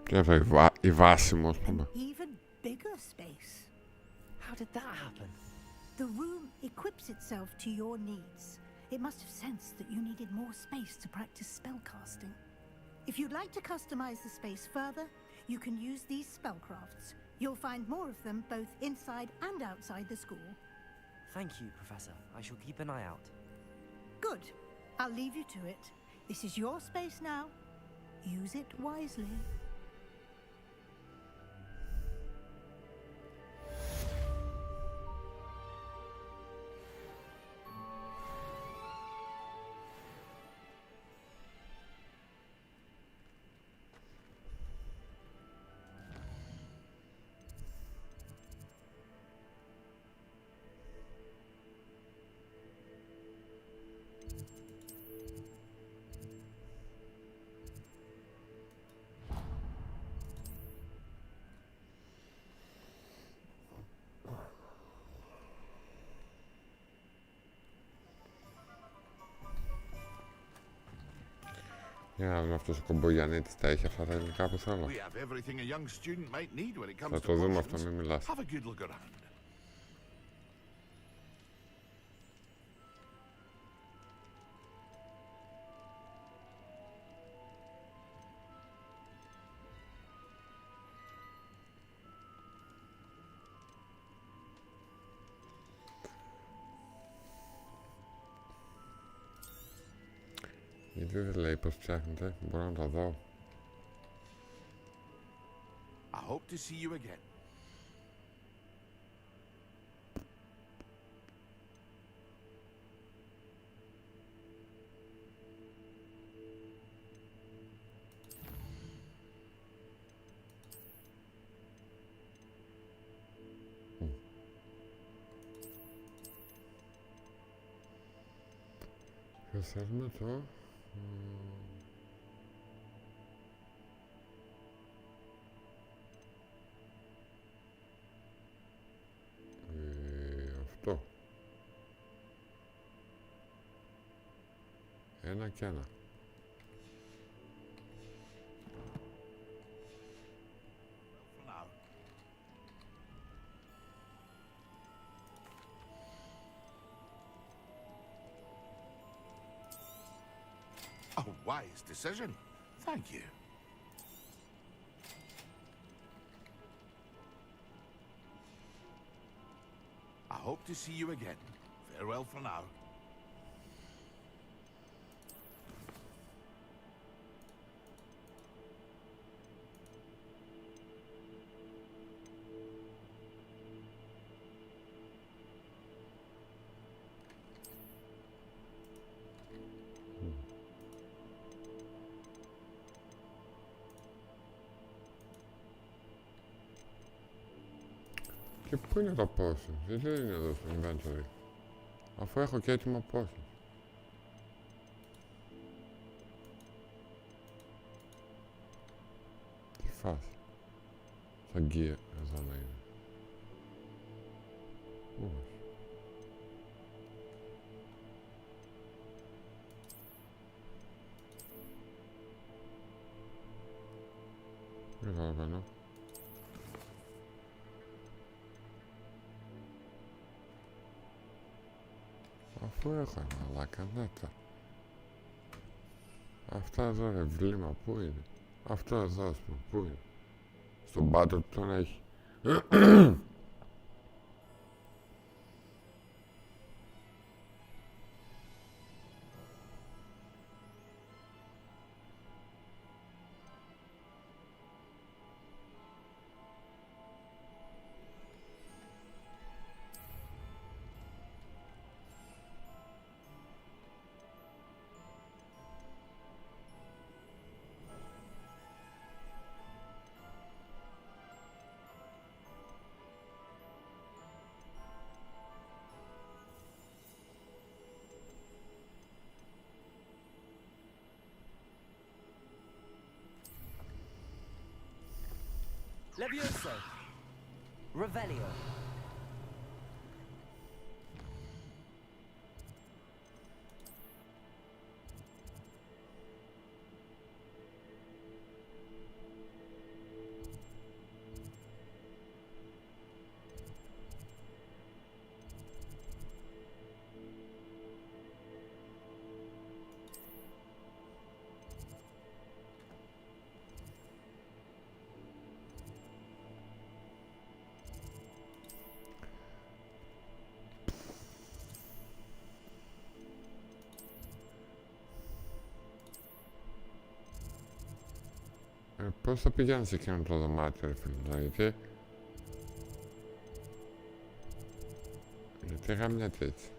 Και αυτό η βάση μου, ας πούμε. Even bigger space. How did that happen? The room equips itself to your needs. It must have sensed that you needed more space to practice spellcasting. If you'd like to customize the space further, you can use these spellcrafts. You'll find more of them both inside and outside the school. Thank you, Professor. I shall keep an eye out. Good. I'll leave you to it. This is your space now. Use it wisely. Για να δούμε αυτός ο κομπογιαννίτης τα έχει αυτά τα ελληνικά που θέλω. Θα το δούμε αυτό, μην μιλάς. Γιατί δεν λέει πως ψάχνετε, μπορώ να το δω. I hope to see you again. Και θέλουμε το... αυτό. Ένα και ένα. wise decision. Thank you. I hope to see you again. Farewell for now. Και πού είναι το πόσο, γιατί δεν είναι εδώ στο inventory, αφού έχω και έτοιμο πόσο. Τι φάση, σαν gear εδώ να είναι. Όχι. Δεν καταλαβαίνω. Αφού έχω ένα λακανέτα. Αυτά εδώ ρε βλήμα, πού είναι. Αυτό εδώ ας πούμε, πού είναι. Στον πάτο του τον έχει. Levioso. Revelio. Πώς θα πηγαίνω σε εκείνο το δωμάτιο, ρε φίλε, γιατί γαμιάται έτσι.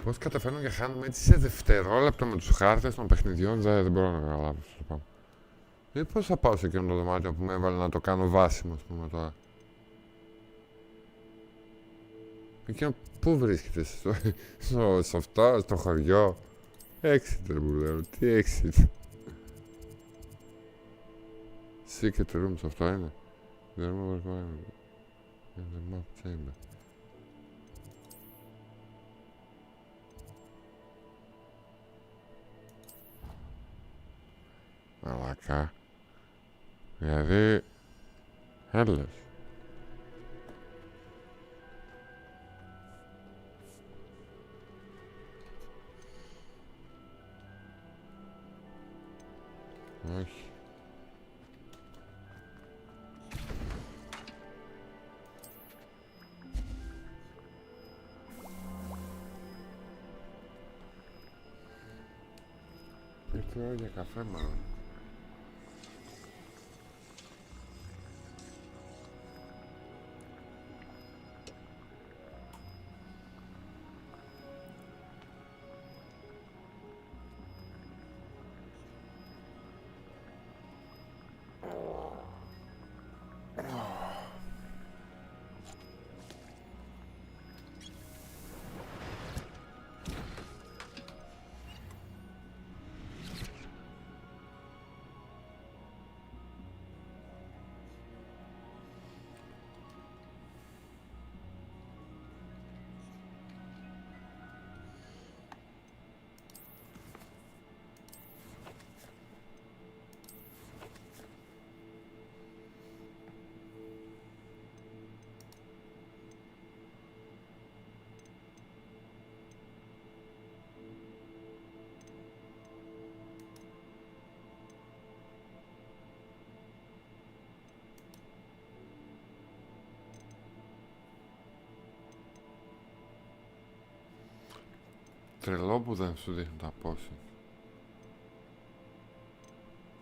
Πώς καταφέρνω και χάνουμε έτσι σε δευτερόλεπτο με τους χάρτες των παιχνιδιών, δεν μπορώ να καταλάβω. Πώς θα πάω σε εκείνο το δωμάτιο που με έβαλε να το κάνω βάσιμο, ας πούμε, τώρα. Εκείνο πού βρίσκεται, στο αυτό, στο χωριό. Exit ρε που λέω, τι exit. Secret rooms αυτό είναι. Δεν είμαι βαρκωμένο. Για the map chamber. Μαλακά. Δηλαδή... Έλες. Όχι. Ήρθε ώρα για καφέ μάλλον. Τρελό που δεν σου δείχνει τα πόσα.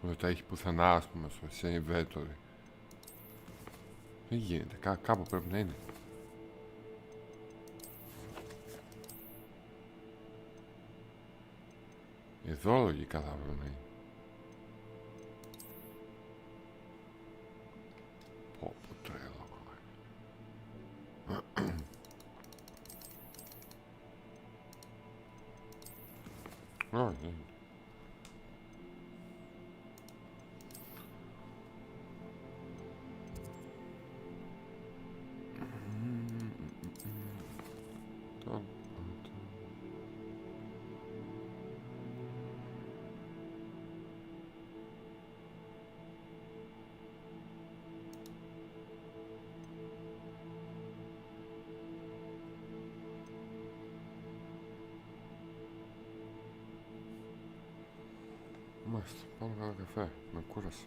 Δεν τα έχει πουθενά, ας πούμε, σε inventory. Δεν γίνεται, κάπου πρέπει να είναι. Εδώ λογικά θα πρέπει να είναι. Πω, τρελό. Όχι. Μάλιστα, πάμε να καφέ, με κούρασε.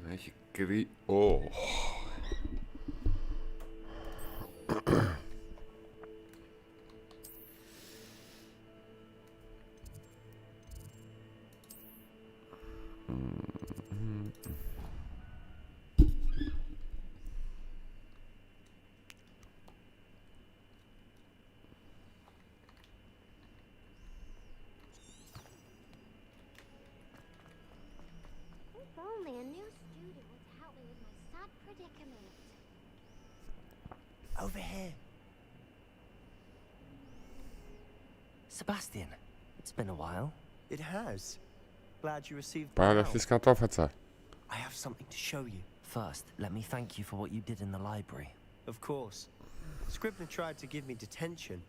να έχει κρύο. If only a new student would help me with my sad predicament. Over here. Sebastian, it's been a while. It has. Glad you received the Πάρε mail. αυτής κατόφατσα. I have something to show you. First, let me thank you for what you did in the library. Of course. Scribner tried to give me detention,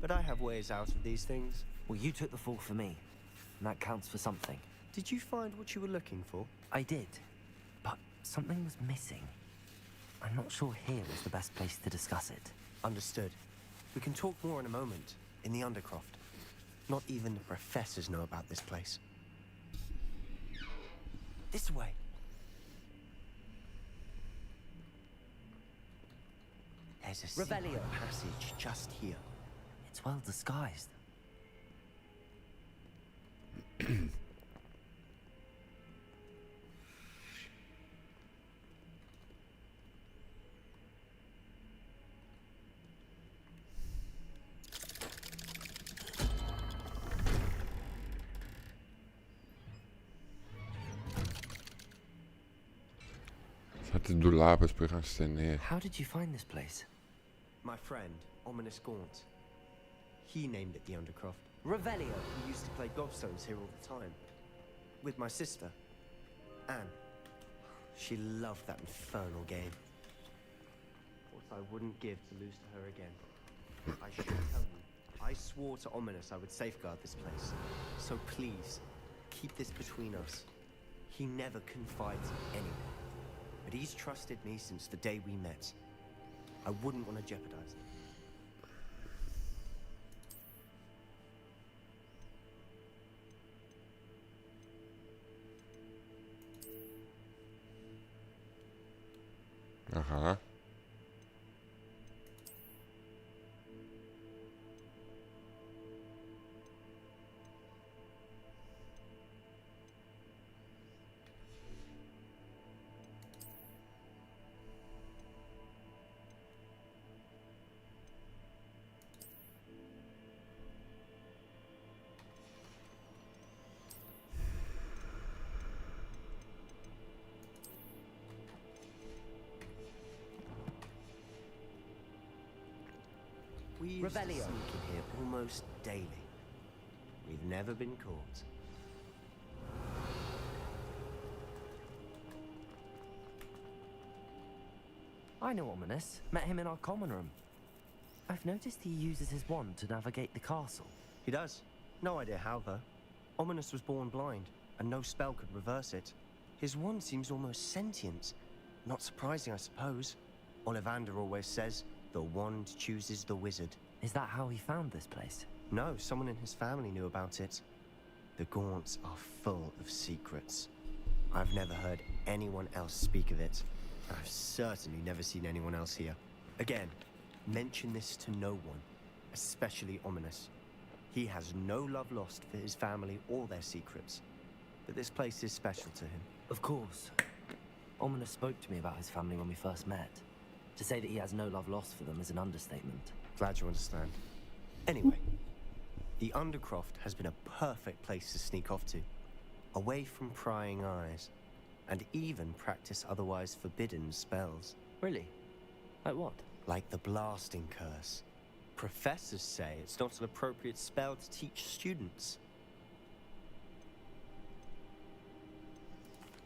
but I have ways out of these things. Well, you took the fall for me, and that counts for something. Did you find what you were looking for? I did, but something was missing. I'm not sure here is the best place to discuss it. Understood. We can talk more in a moment, in the Undercroft. Not even the professors know about this place. This way. There's a secret passage just here. It's well disguised. Σαν τις ντουλάπες που είχαν στις ταινίες. How did you find this place? My friend, Ominous Gaunt. He named it the Undercroft. Revelio. He used to play gobstones here all the time. With my sister, Anne. She loved that infernal game. What I wouldn't give to lose to her again. I should tell you, I swore to Ominous I would safeguard this place. So please, keep this between us. He never confides in anyone. But he's trusted me since the day we met. I wouldn't want to jeopardize it. Αχα. We used to sneak in here almost daily. We've never been caught. I know Ominous. Met him in our common room. I've noticed he uses his wand to navigate the castle. He does. No idea how, though. Ominous was born blind, and no spell could reverse it. His wand seems almost sentient. Not surprising, I suppose. Ollivander always says, the wand chooses the wizard. Is that how he found this place? No, someone in his family knew about it. The Gaunts are full of secrets. I've never heard anyone else speak of it. I've certainly never seen anyone else here. Again, mention this to no one, especially Ominous. He has no love lost for his family or their secrets, but this place is special to him. Of course. Ominous spoke to me about his family when we first met. To say that he has no love lost for them is an understatement. Glad you understand. Anyway, the Undercroft has been a perfect place to sneak off to, away from prying eyes, and even practice otherwise forbidden spells. Really? Like what? Like the blasting curse. Professors say it's not an appropriate spell to teach students.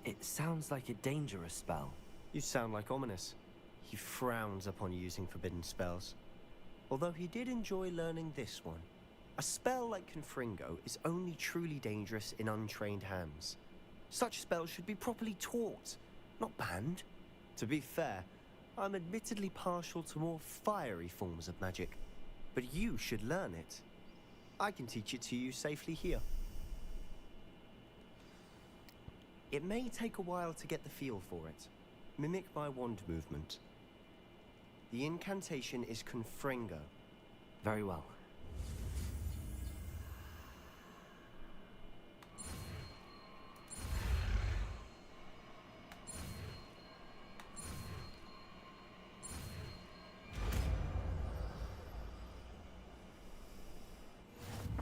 It sounds like a dangerous spell. You sound like Ominous. He frowns upon using forbidden spells. Although he did enjoy learning this one. A spell like Confringo is only truly dangerous in untrained hands. Such spells should be properly taught, not banned. To be fair, I'm admittedly partial to more fiery forms of magic, but you should learn it. I can teach it to you safely here. It may take a while to get the feel for it. Mimic my wand movement. The incantation is Confringo. Very well.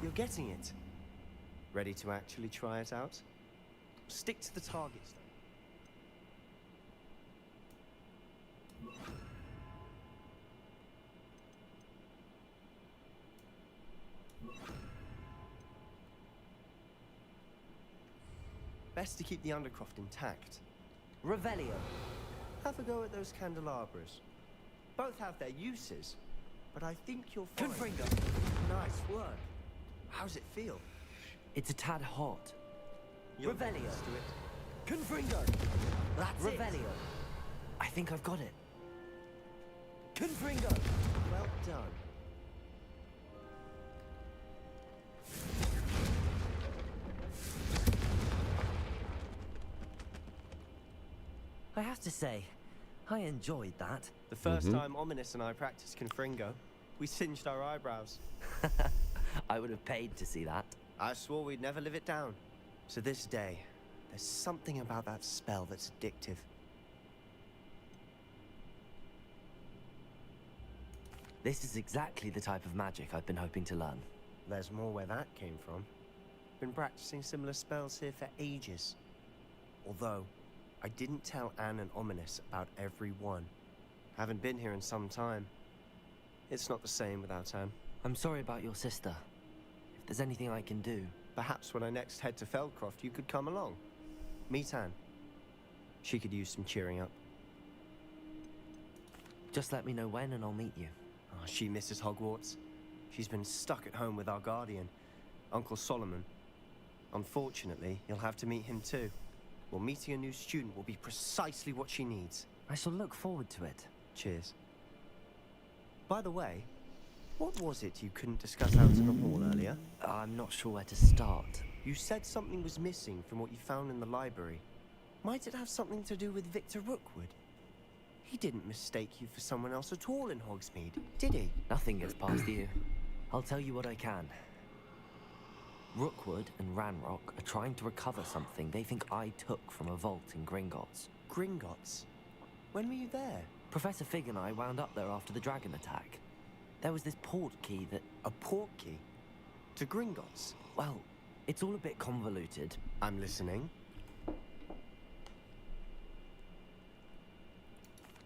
You're getting it. Ready to actually try it out? Stick to the targets, though. Best to keep the undercroft intact. Revelio. Have a go at those candelabras. Both have their uses, but I think you'll find... Confringo. Nice work. How's it feel? It's a tad hot. You'll Revelio. get used to it. Confringo. That's it. Revelio. I think I've got it. Confringo. Well done. I have to say, I enjoyed that. The first time Ominous and I practiced Confringo, we singed our eyebrows. I would have paid to see that. I swore we'd never live it down. To this day, there's something about that spell that's addictive. This is exactly the type of magic I've been hoping to learn. There's more where that came from. Been practicing similar spells here for ages. Although, I didn't tell Anne and Ominous about every one. Haven't been here in some time. It's not the same without Anne. I'm sorry about your sister. If there's anything I can do... Perhaps when I next head to Feldcroft, you could come along. Meet Anne. She could use some cheering up. Just let me know when and I'll meet you. Oh, she misses Hogwarts. She's been stuck at home with our guardian, Uncle Solomon. Unfortunately, you'll have to meet him too. Well, meeting a new student will be precisely what she needs. I shall look forward to it. Cheers. By the way, what was it you couldn't discuss out in the hall earlier? I'm not sure where to start. You said something was missing from what you found in the library. Might it have something to do with Victor Rookwood? He didn't mistake you for someone else at all in Hogsmeade, did he? Nothing gets past you. I'll tell you what I can. Rookwood and Ranrock are trying to recover something they think I took from a vault in Gringotts. Gringotts? When were you there? Professor Fig and I wound up there after the dragon attack. There was this port key that... A port key? To Gringotts? Well, it's all a bit convoluted. I'm listening.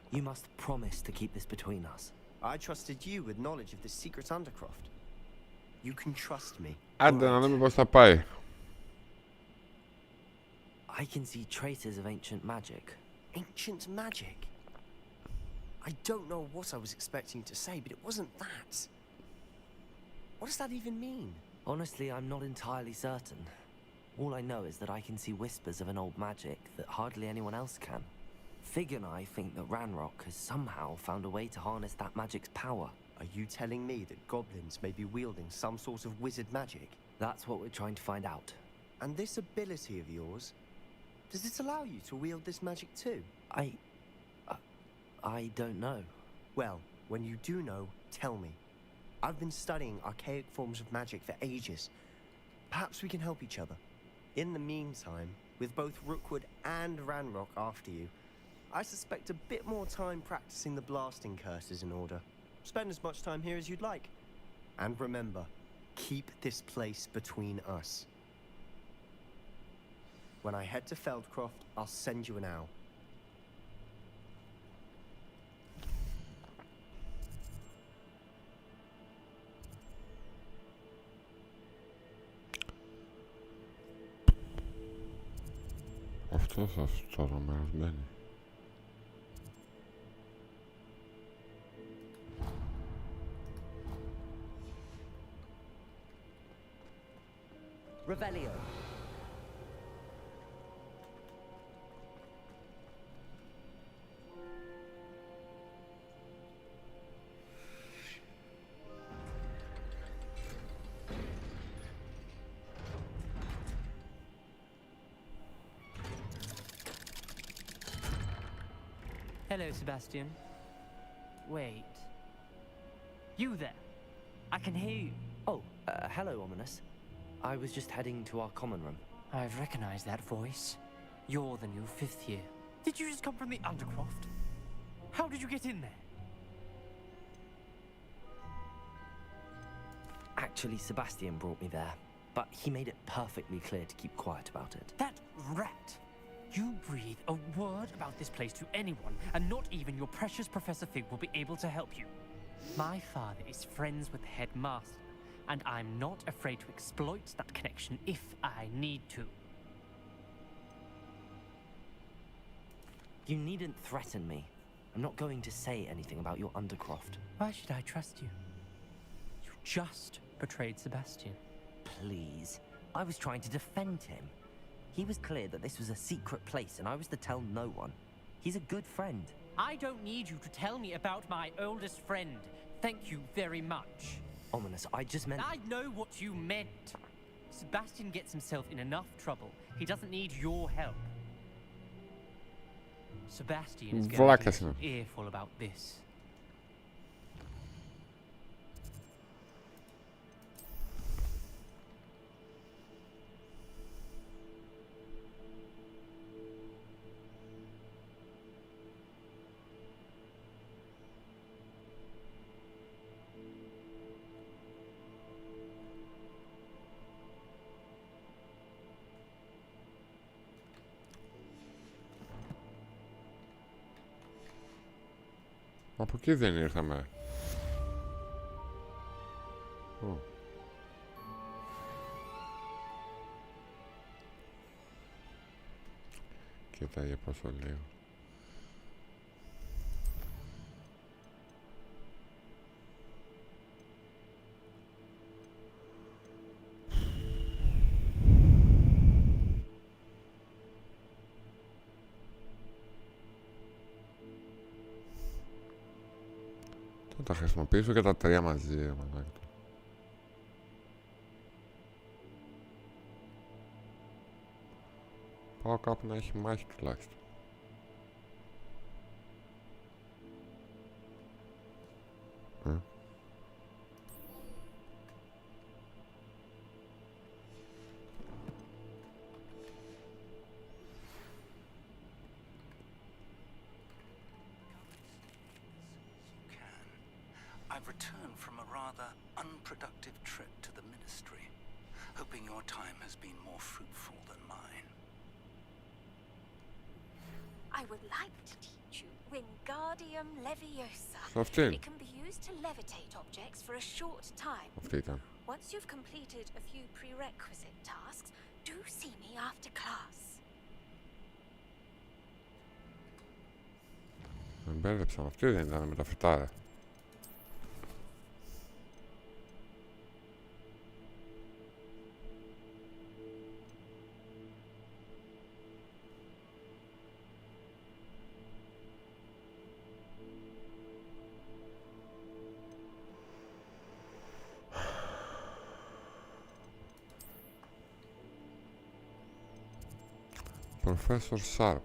You must promise to keep this between us. I trusted you with knowledge of the secret undercroft. You can trust me. Άντε να δούμε πώς θα πάει. I can see traces of ancient magic. Ancient magic? I don't know what I was expecting to say, but it wasn't that. What does that even mean? Honestly, I'm not entirely certain. All I know is that I can see whispers of an old magic that hardly anyone else can. Fig and I think that Ranrock has somehow found a way to harness that magic's power. Are you telling me that goblins may be wielding some sort of wizard magic? That's what we're trying to find out. And this ability of yours, does it allow you to wield this magic too? I don't know. Well, when you do know, tell me. I've been studying archaic forms of magic for ages. Perhaps we can help each other. In the meantime, with both Rookwood and Ranrock after you, I suspect a bit more time practicing the blasting curse is in order. Spend as much time here as you'd like. And remember, keep this place between us. When I head to Feldcroft, I'll send you an owl. Αυτό θα τώρα μερασμένη. Revelio. Hello, Sebastian. Wait. You there? I can hear you. Oh, hello, Ominous. I was just heading to our common room. I've recognized that voice. You're the new 5th year. Did you just come from the Undercroft? How did you get in there? Actually, Sebastian brought me there, but he made it perfectly clear to keep quiet about it. That rat! You breathe a word about this place to anyone, and not even your precious Professor Fig will be able to help you. My father is friends with the headmaster, and I'm not afraid to exploit that connection if I need to. You needn't threaten me. I'm not going to say anything about your Undercroft. Why should I trust you? You just betrayed Sebastian. Please. I was trying to defend him. He was clear that this was a secret place and I was to tell no one. He's a good friend. I don't need you to tell me about my oldest friend. Thank you very much. Ominous, I just meant... I know what you meant. Sebastian gets himself in enough trouble. He doesn't need your help. Sebastian is going to be earful about this. Από εκεί δεν ήρθαμε. Κοίτα για πόσο λίγο. Θα τα χρησιμοποιήσω και τα 3 μαζί, μαλάκι του. Πάω κάπου να έχει μάχη τουλάχιστον. I've returned from a rather unproductive trip to the Ministry, hoping your time has been more fruitful than mine. I would like to teach you Wingardium Leviosa. It can be used to levitate objects for a short time. Once you've completed a few prerequisite tasks, do see me after class. Με μπέρδεψαν, αυτή δεν ήταν με τα φυτάρα. Professor Sharp.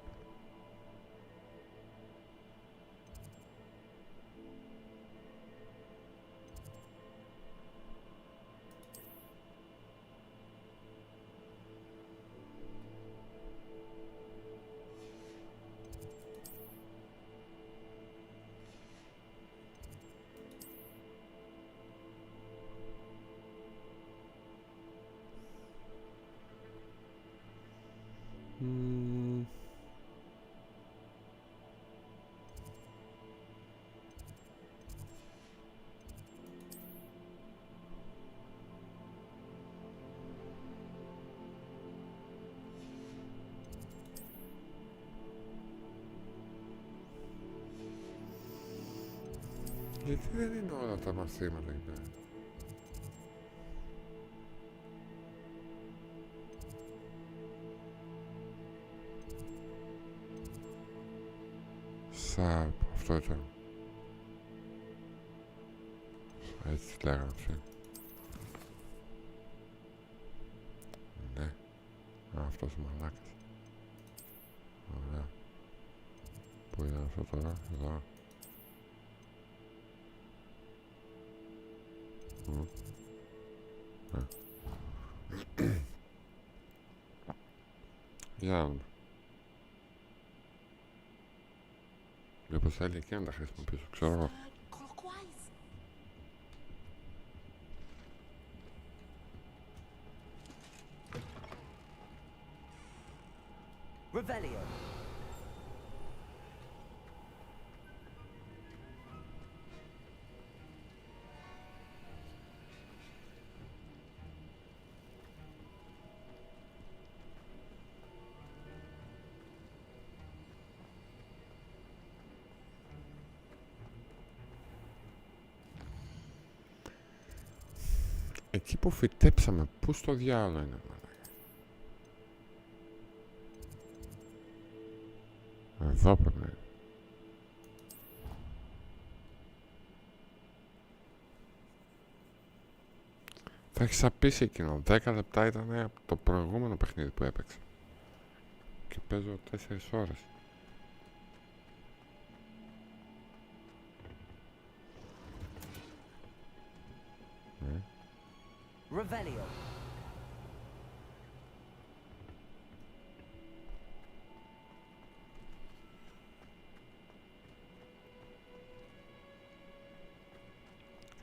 Γιατί δεν είναι όλα τα μαθήματα εκεί πέρα. Σαρπ, αυτό ήταν. Έτσι λέγανε αυτοί. Ναι. Αυτός ο μαλάκας. Ωραία. Πού Πού ήταν αυτό τώρα, εδώ. Για να δούμε. Μήπως θέλει εκεί να τα χρησιμοποιήσω, ξέρω εγώ. Revelio. Εκεί που φυτέψαμε, πού στο διάολο είναι, εδώ πρέπει να είναι. Θα έχεις απίσει εκείνο. 10 λεπτά ήταν από το προηγούμενο παιχνίδι που έπαιξα. Και παίζω 4 ώρες. Revelio.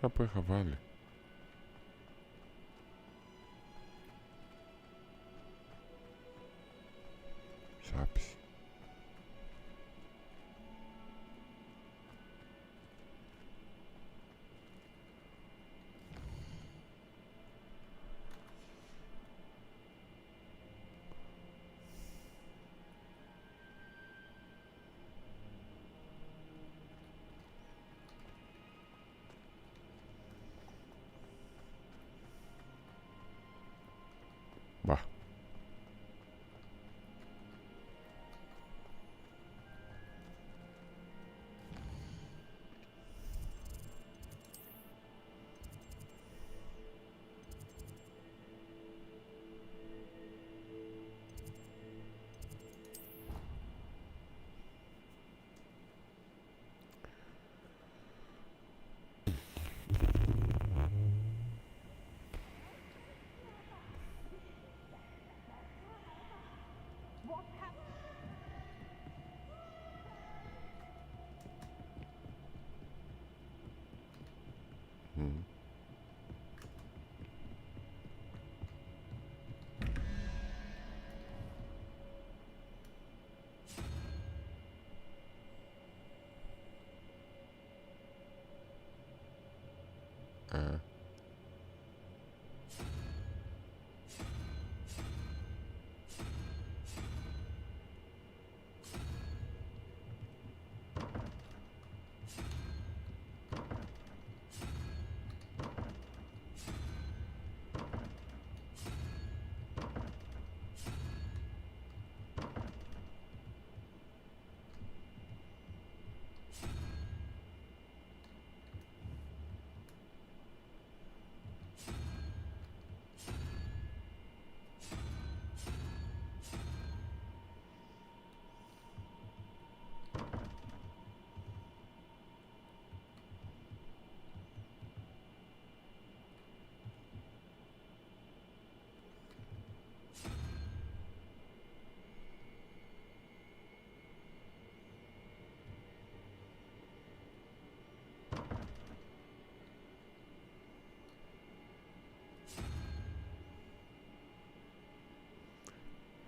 Κάπου είχα βάλει. Σάπιση. Μπα.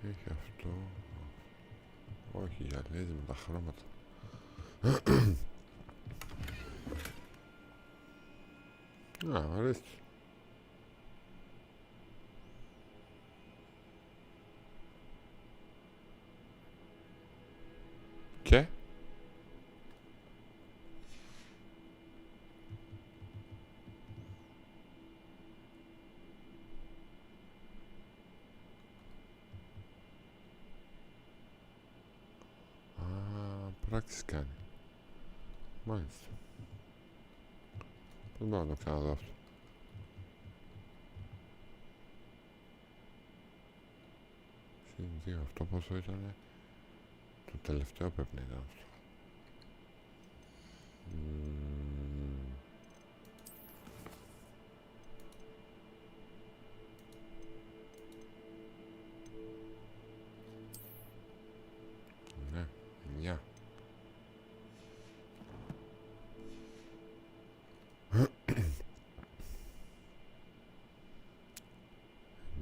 Έχει αυτό. Όχι, γυαλίζει με τα χρώματα. Α, ορίστε. Και? Πράξεις κάνει. Μάλιστα. Δεν μπορώ να το ξαναδώ αυτό. Συν 2, αυτό πόσο ήτανε? Το τελευταίο πρέπει να ήταν αυτό. 9.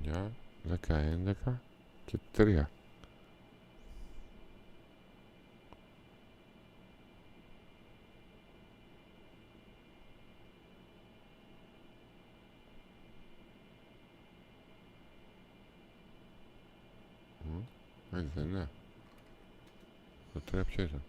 Μια, 10, 11 και 3. Έτσι δεν είναι. Το 3 ποιο ήταν?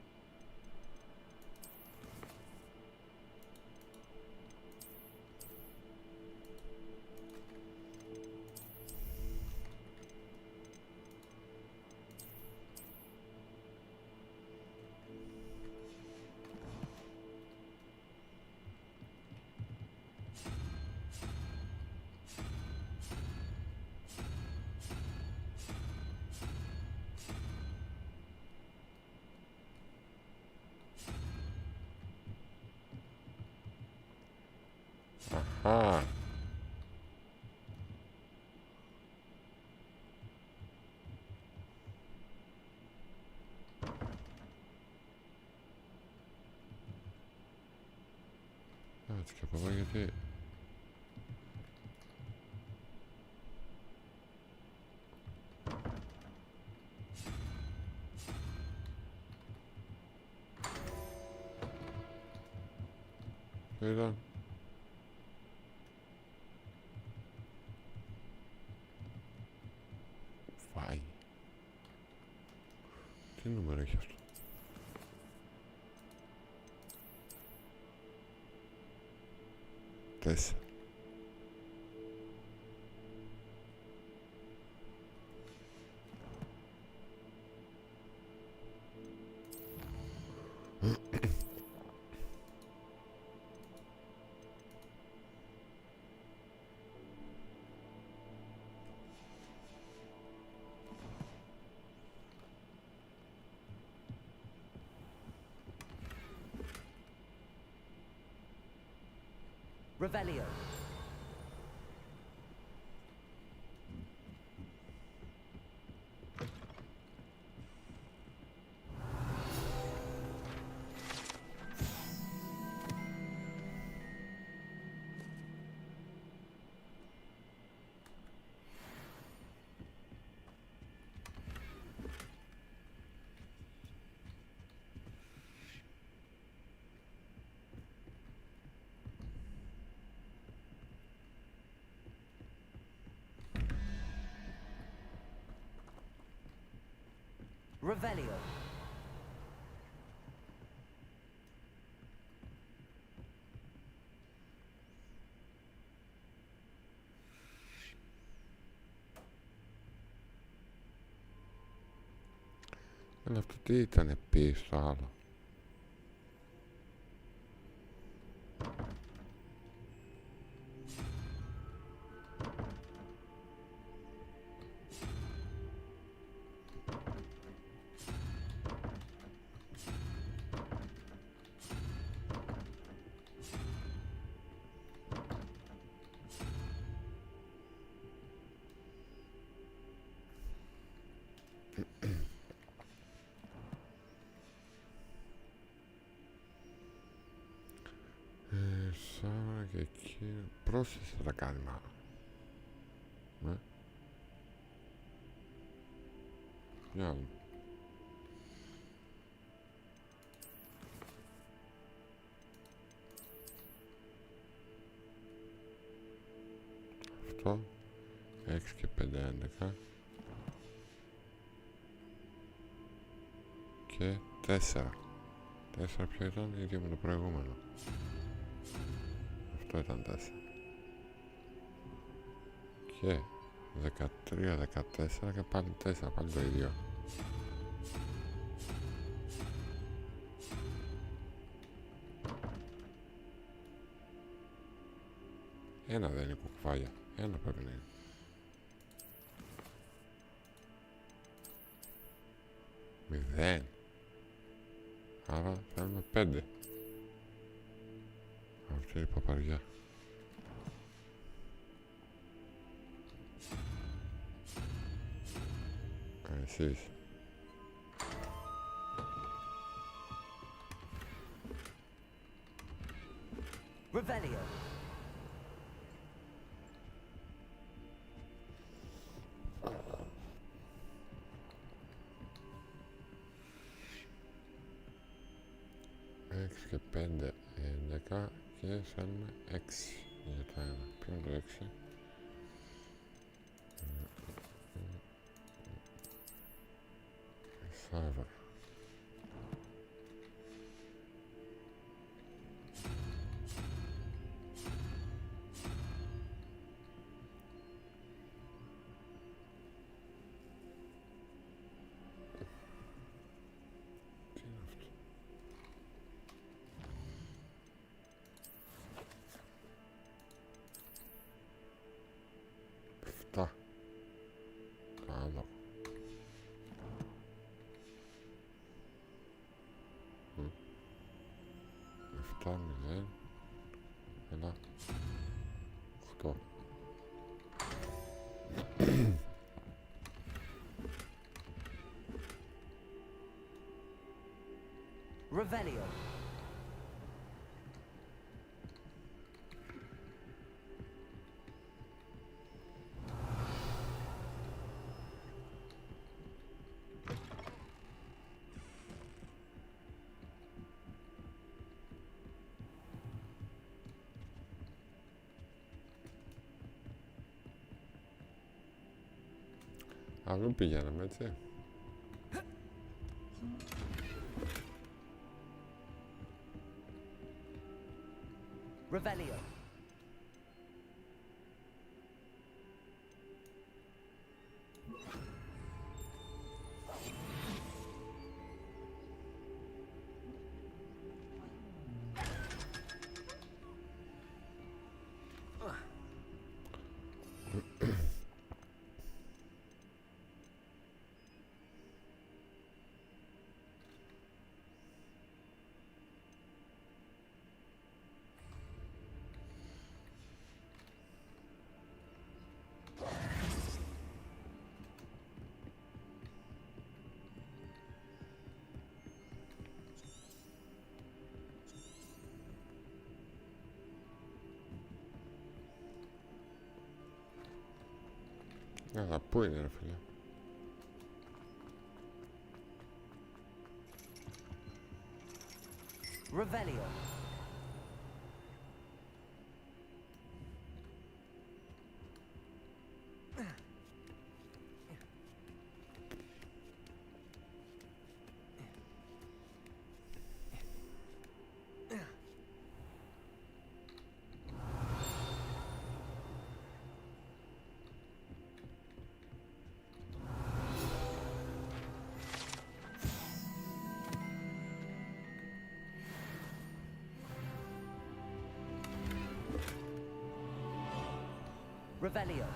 Αχα. Έτσι και από εδώ γιατί... Ποιο ήταν? Φάει. Τι νούμερο έχει αυτό? Τέσσερα. Revelio. Revelio. Αλλά αυτό τι ήτανε πίσω άλλο? Σάρα και εκεί πρόσθεσε θα κάνει μάλλον. Ναι. Για να δούμε. Αυτό 6 και 5, 11 και 4. 4 ποιο ήταν? Ίδιο με το προηγούμενο. Αυτό ήταν 4. Και 13, 14 και πάλι 4, πάλι το ίδιο. Ένα δεν είναι κουκουβάγια. Ένα πρέπει να είναι. Μηδέν. Άρα θέλουμε 5. Αυτή η παπαριά. Εσείς. Revelio. Έξι και 5, 11 και σάνουμε 6 για το ένα. Ποιο είναι το 6? Server. Αυτά. Το άλλο. Αυτά, 0. 1. 8. Revelio. Αλλού πηγαίναμε, έτσι. Revelio. Αλλά πού είναι, ρε φίλε? Revelio. Revelio.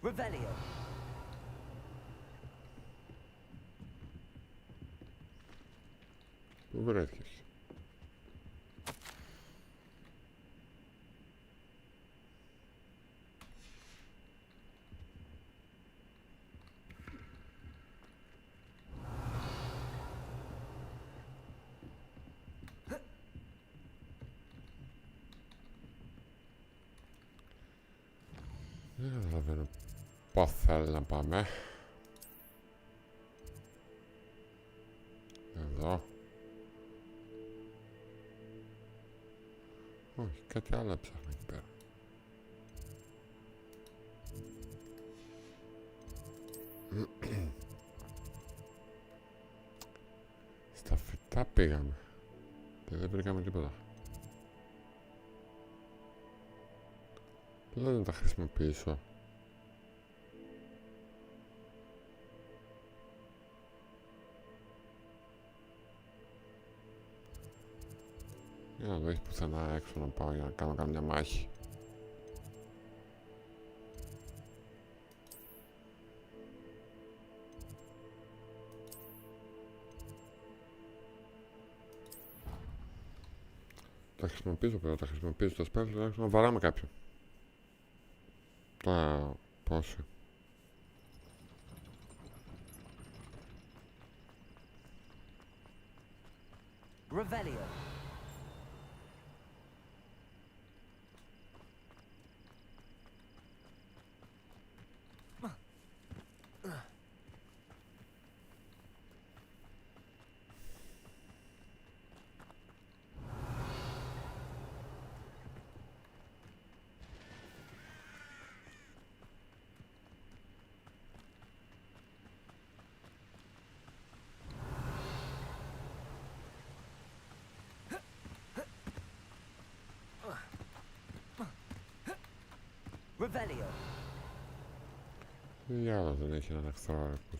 Revelio. Πού βρέθηκες? Δεν καταλαβαίνω πού θέλει να πάμε. Εδώ. Όχι, κάτι άλλο ψάχνω εκεί πέρα. Στα φυτά πήγαμε και δεν βρήκαμε τίποτα. Λέω να τα χρησιμοποιήσω. Για να δω, έχει πουθενά έξω να πάω για να κάνω καμιά μάχη. Τα χρησιμοποιήσω πρώτα, τα χρησιμοποιήσω, τα σπέλ, τουλάχιστον να βαράμε κάποιον. Τα πόσο. Revelio. Revelio. Τι άλλο δεν έχει έναν εχθρό, ρε πούτ.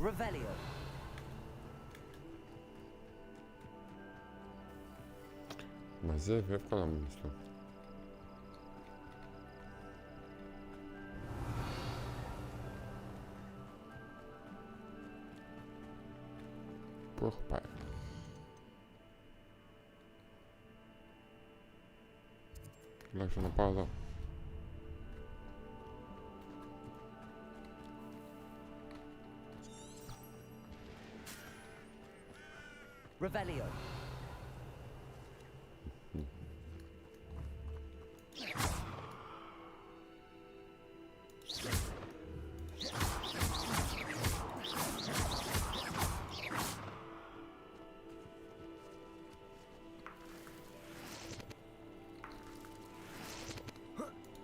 Revelio. Μαζεύει εύκολα μόνο αυτό. Πού έχω πάει? Τουλάχιστον να πάω εδώ. Revelio.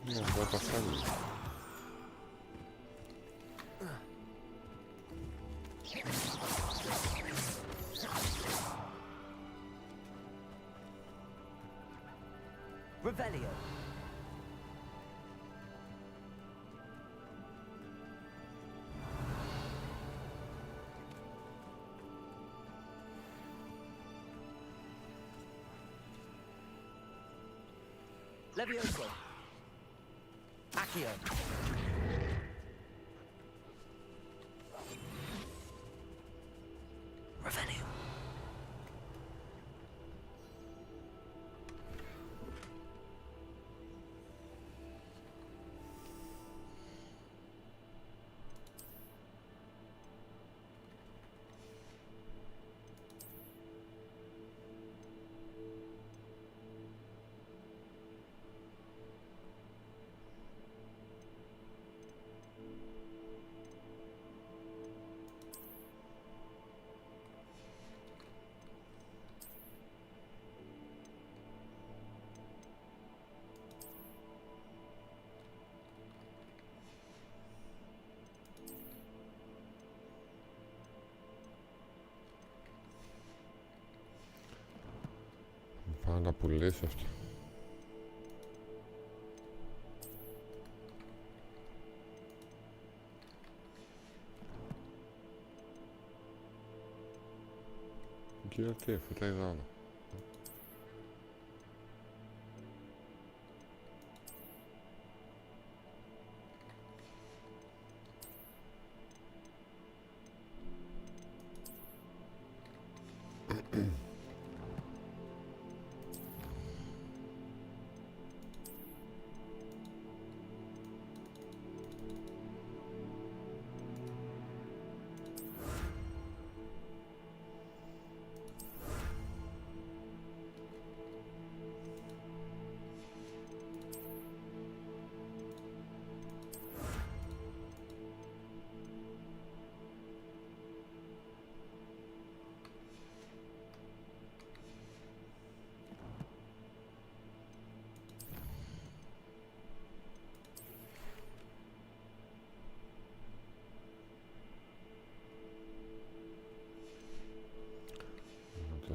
Ναι, αυτό τα θέλει. Revelio. Levioso. Accio. Revelio. Πάω να τα πουλήσω αυτά. Γιατί αφού τα είδα όλα.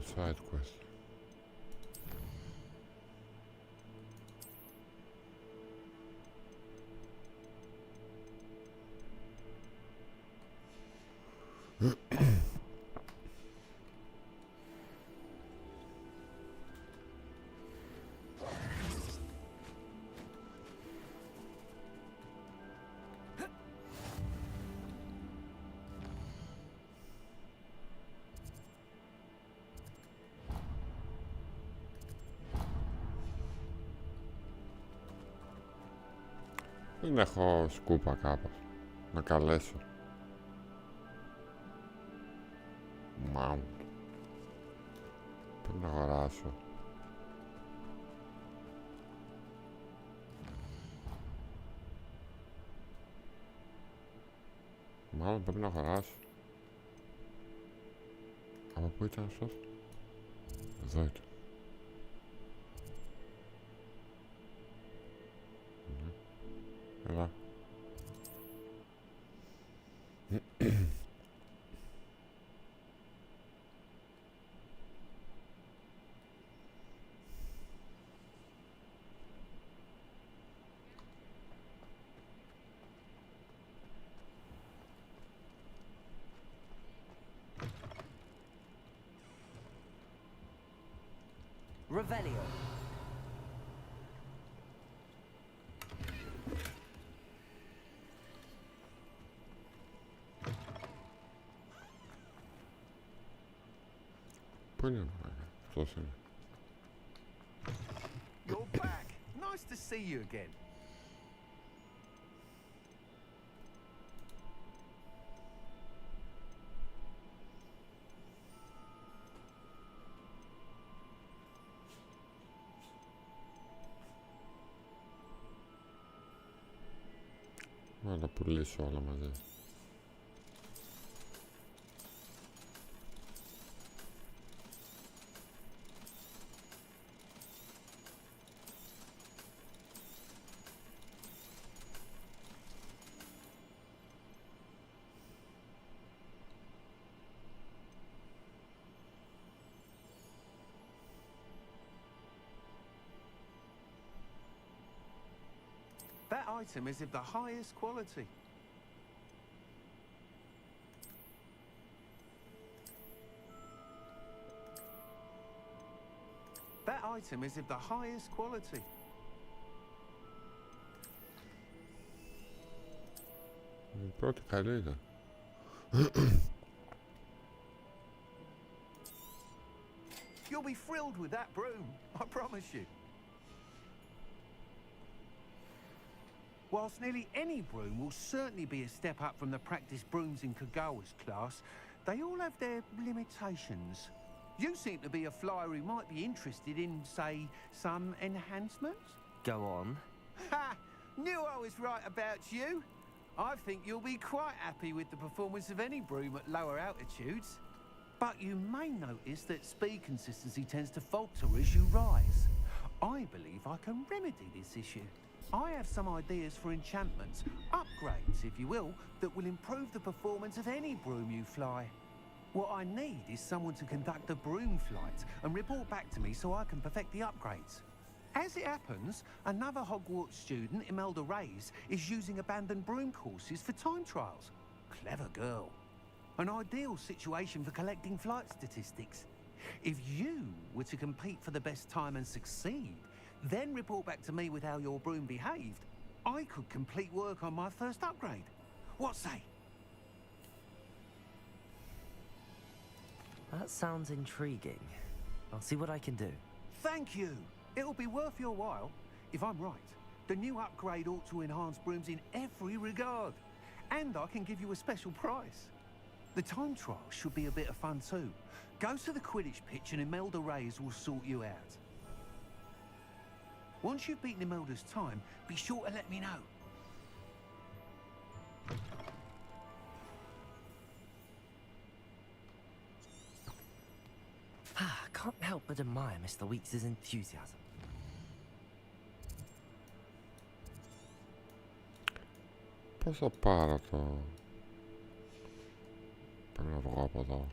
side quest. Δεν έχω σκούπα κάπως να καλέσω. Mount. Πρέπει να αγοράσω. Μάλλον πρέπει να αγοράσω. Από πού ήταν αυτός? Εδώ ήταν. Έλα. Revelio. Πού είναι αυτός είναι? You're back. Nice to see you again. Να τα πουλήσω όλα μαζί. That item is of the highest quality. That item is of the highest quality. Η πρώτη καλή ήταν. You'll be thrilled with that broom, I promise you. Whilst nearly any broom will certainly be a step up from the practice brooms in Kagawa's class, they all have their limitations. You seem to be a flyer who might be interested in, say, some enhancements? Go on. Ha! Knew I was right about you. I think you'll be quite happy with the performance of any broom at lower altitudes. But you may notice that speed consistency tends to falter as you rise. I believe I can remedy this issue. I have some ideas for enchantments, upgrades, if you will, that will improve the performance of any broom you fly. What I need is someone to conduct a broom flight and report back to me so I can perfect the upgrades. As it happens, another Hogwarts student, Imelda Reyes, is using abandoned broom courses for time trials. Clever girl. An ideal situation for collecting flight statistics. If you were to compete for the best time and succeed, then report back to me with how your broom behaved, I could complete work on my first upgrade. What say? That sounds intriguing. I'll see what I can do. Thank you. It'll be worth your while. If I'm right, the new upgrade ought to enhance brooms in every regard. And I can give you a special price. The time trial should be a bit of fun too. Go to the Quidditch pitch and Imelda Reyes will sort you out. Once you've beaten Imelda's time, be sure to let me know. Can't help but admire Mr. Weeks' enthusiasm. Πώς θα πάρω το... Πρέπει να βγω από εδώ.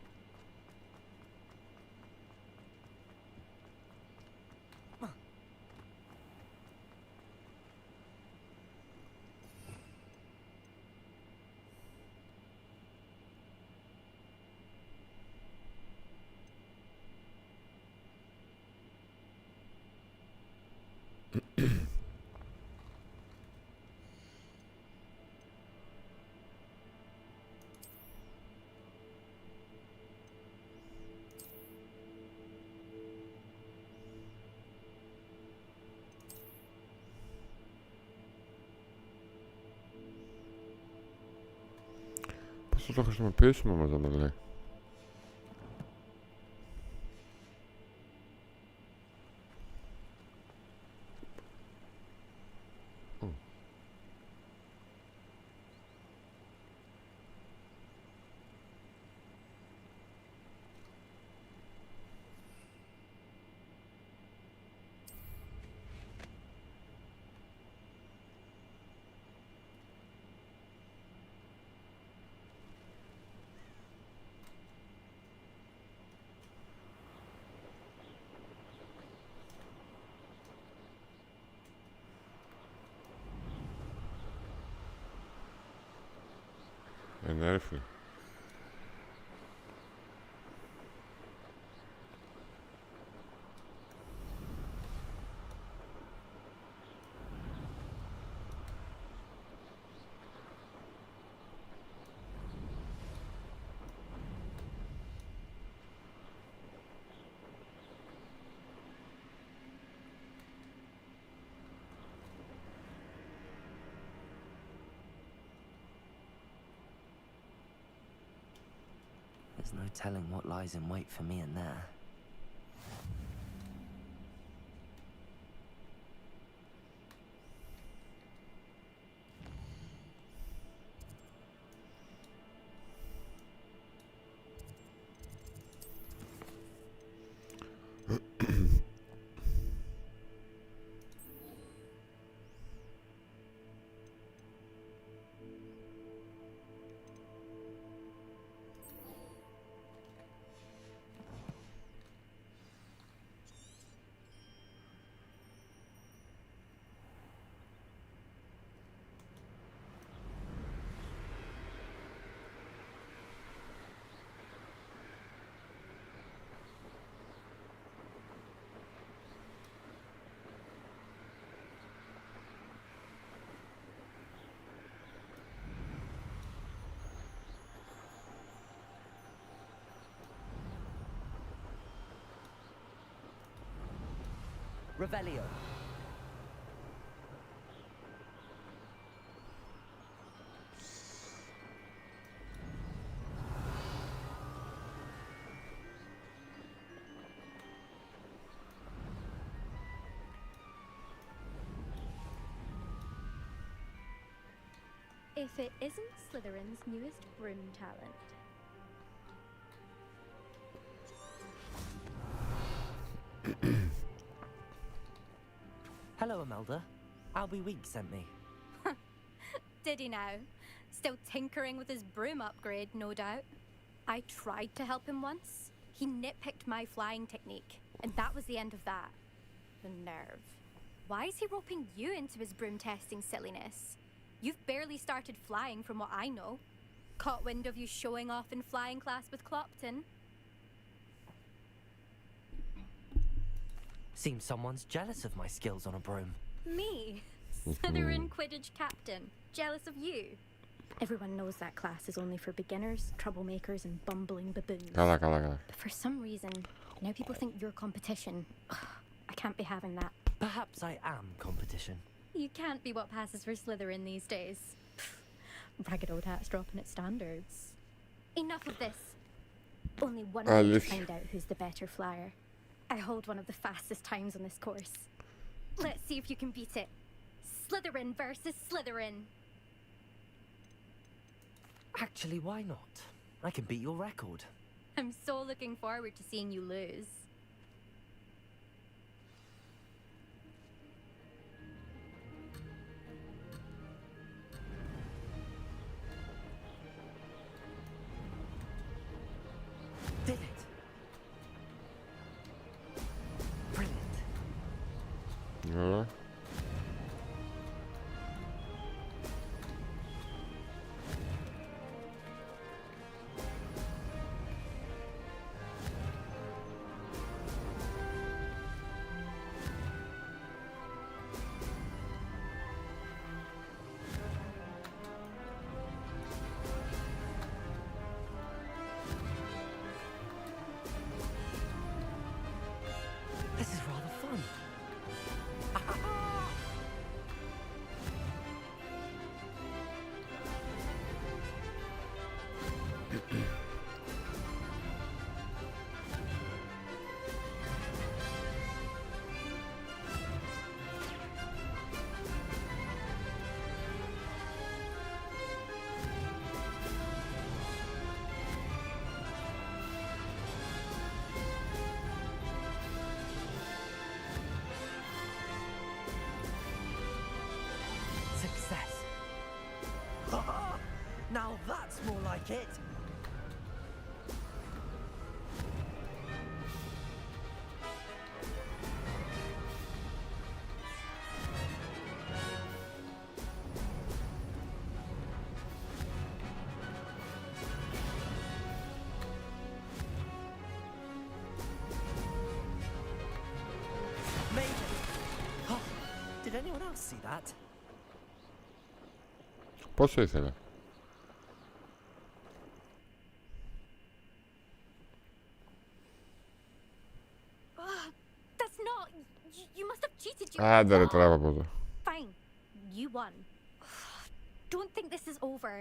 Πώς θα το χρησιμοποιήσουμε όμως, δεν με λέει. Ναι, ρε φίλε. There's no telling what lies in wait for me in there. Revelio. If it isn't Slytherin's newest broom talent. Hello, Imelda. Albie Week sent me. Did he now? Still tinkering with his broom upgrade, no doubt. I tried to help him once. He nitpicked my flying technique, and that was the end of that. The nerve. Why is he roping you into his broom testing silliness? You've barely started flying from what I know. Caught wind of you showing off in flying class with Clopton. Seems someone's jealous of my skills on a broom. Me? Slytherin Quidditch captain. Jealous of you? Everyone knows that class is only for beginners, troublemakers, and bumbling baboons. But for some reason, now people think you're competition. I can't be having that. Perhaps I am competition. You can't be what passes for Slytherin these days. Ragged old hat's dropping its standards. Enough of this. Only one way to find out who's the better flyer. I hold one of the fastest times on this course. Let's see if you can beat it. Slytherin versus Slytherin. Actually, why not? I can beat your record. I'm so looking forward to seeing you lose. Did it! Brilliant. Yeah. take it. Did anyone else see that? Πόσο ήθελε? That's not. You must have cheated. Άντε ρε, τράβα από εδώ. Fine. You won. Don't think this is over.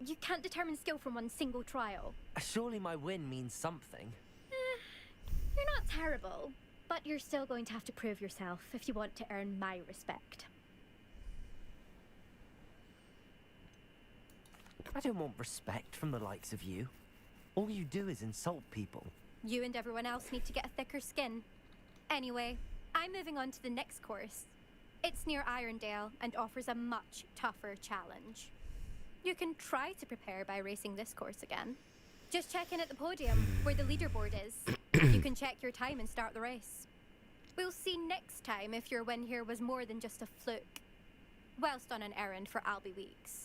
You can't determine skill from one single trial. Surely my win means something. You're not terrible, but you're still going to have to prove yourself if you want to earn my respect. I don't want respect from the likes of you. All you do is insult people. You and everyone else need to get a thicker skin. Anyway, I'm moving on to the next course. It's near Irondale and offers a much tougher challenge. You can try to prepare by racing this course again. Just check in at the podium where the leaderboard is. You can check your time and start the race. We'll see next time if your win here was more than just a fluke. Whilst on an errand for Albie Weeks.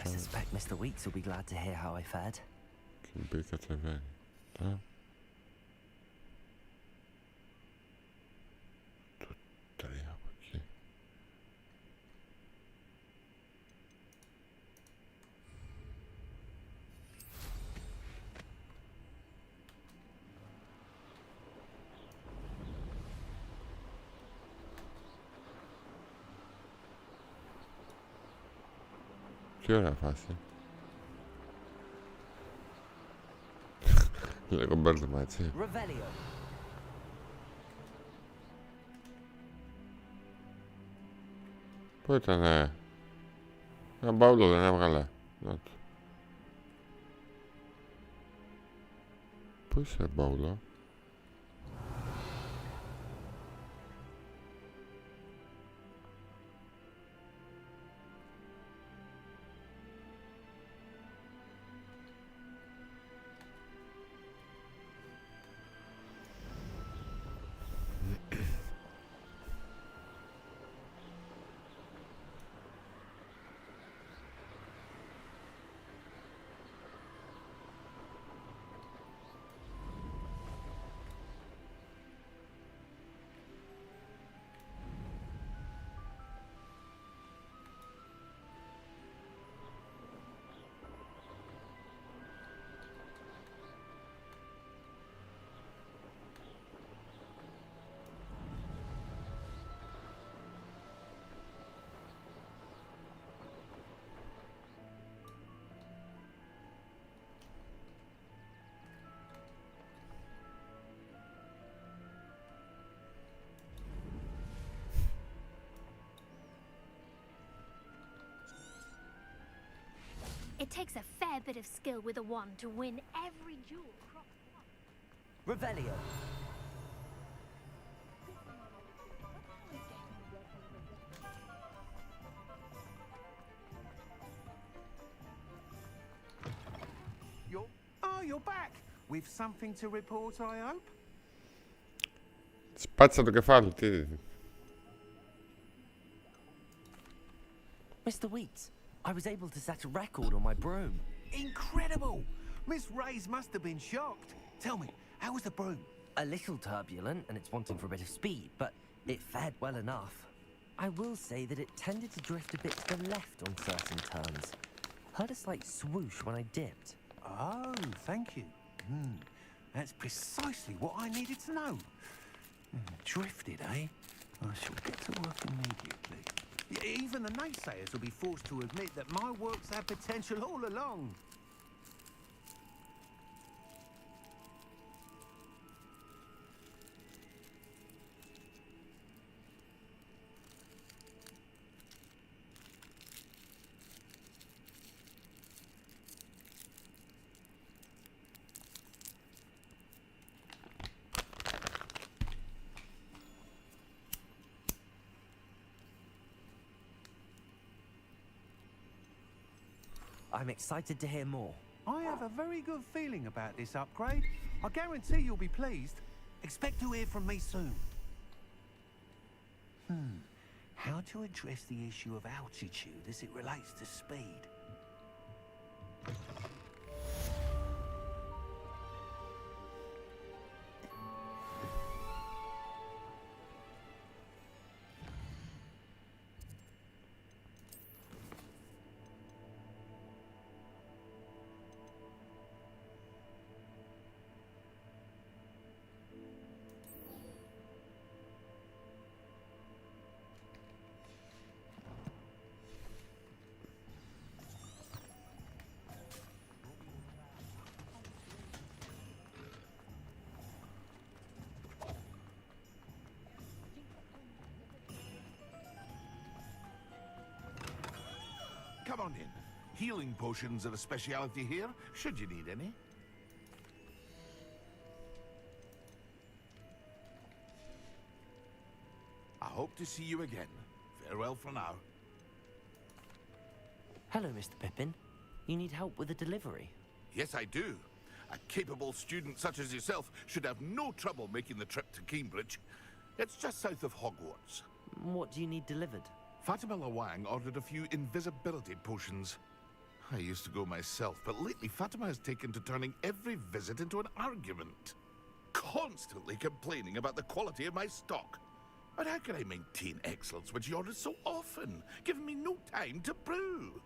I suspect Mr. Weeks will be glad to hear how I fared. Και μπήκα κατεβαίνει. Το 3 από εκεί. Τι ωραία φάση. Λίγο μπέρδεμα, έτσι. Πού ήτανε? Ένα μπαούλο δεν έβγαλε. Να το. Πού είσαι μπαούλο? It takes a fair bit of skill with a wand to win every duel. Revelio. You're back. With something to report, I hope? Σπάτσα το κεφάλι, τι. Mr. Weeks, I was able to set a record on my broom. Incredible! Miss Ray's must have been shocked. Tell me, how was the broom? A little turbulent and it's wanting for a bit of speed, but it fared well enough. I will say that it tended to drift a bit to the left on certain turns. Heard a slight swoosh when I dipped. Oh, thank you. That's precisely what I needed to know. Drifted, eh? I shall get to work immediately. Even the naysayers will be forced to admit that my work's had potential all along. I'm excited to hear more. I have a very good feeling about this upgrade. I guarantee you'll be pleased. Expect to hear from me soon. How to address the issue of altitude as it relates to speed? Come on in. Healing potions are a speciality here, should you need any. I hope to see you again. Farewell for now. Hello, Mr. Pippin. You need help with a delivery? Yes, I do. A capable student such as yourself should have no trouble making the trip to Cambridge. It's just south of Hogwarts. What do you need delivered? Fatima Lawang ordered a few invisibility potions. I used to go myself, but lately Fatima has taken to turning every visit into an argument. Constantly complaining about the quality of my stock. But how can I maintain excellence when she orders so often, giving me no time to brew?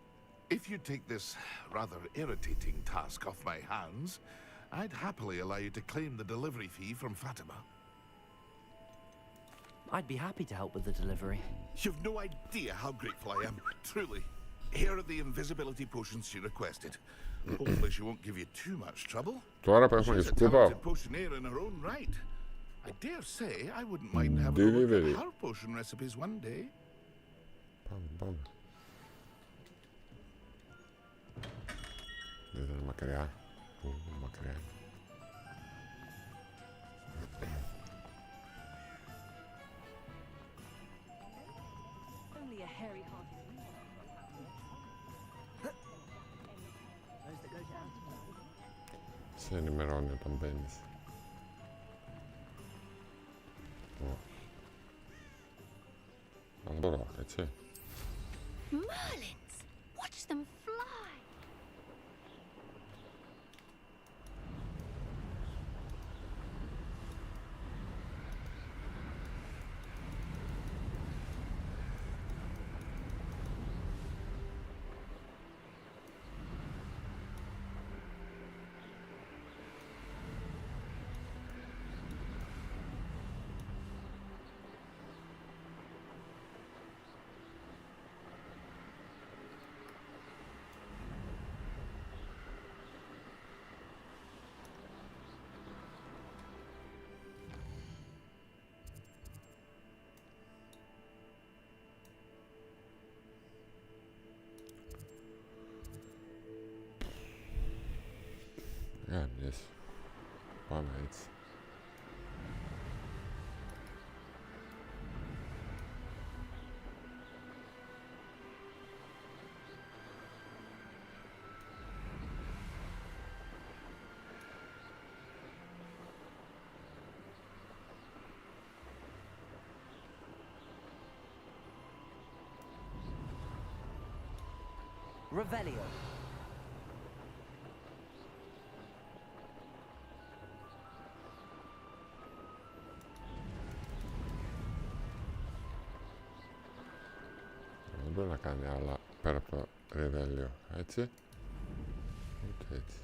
If you take this rather irritating task off my hands, I'd happily allow you to claim the delivery fee from Fatima. I'd be happy to help with the delivery. You've no idea how grateful I am, truly. Here are the invisibility potions she requested. Hopefully she won't give you too much trouble. She's a talented potioneer in her own right. I dare say I wouldn't mind having a look at her potion recipes one day. Πάμε. Δεν ήταν μακριά. Μακριά. Only a hairy-hearted those that go down. Σε ενημερώνει όταν μπαίνεις. Αν μπορώ, έτσι. Merlins! Watch them fly! Yes. Πάμε έτσι. Revelio. Δεν μπορεί να κάνει άλλα πέρα από το ρεβέλιο, έτσι. Ούτε έτσι.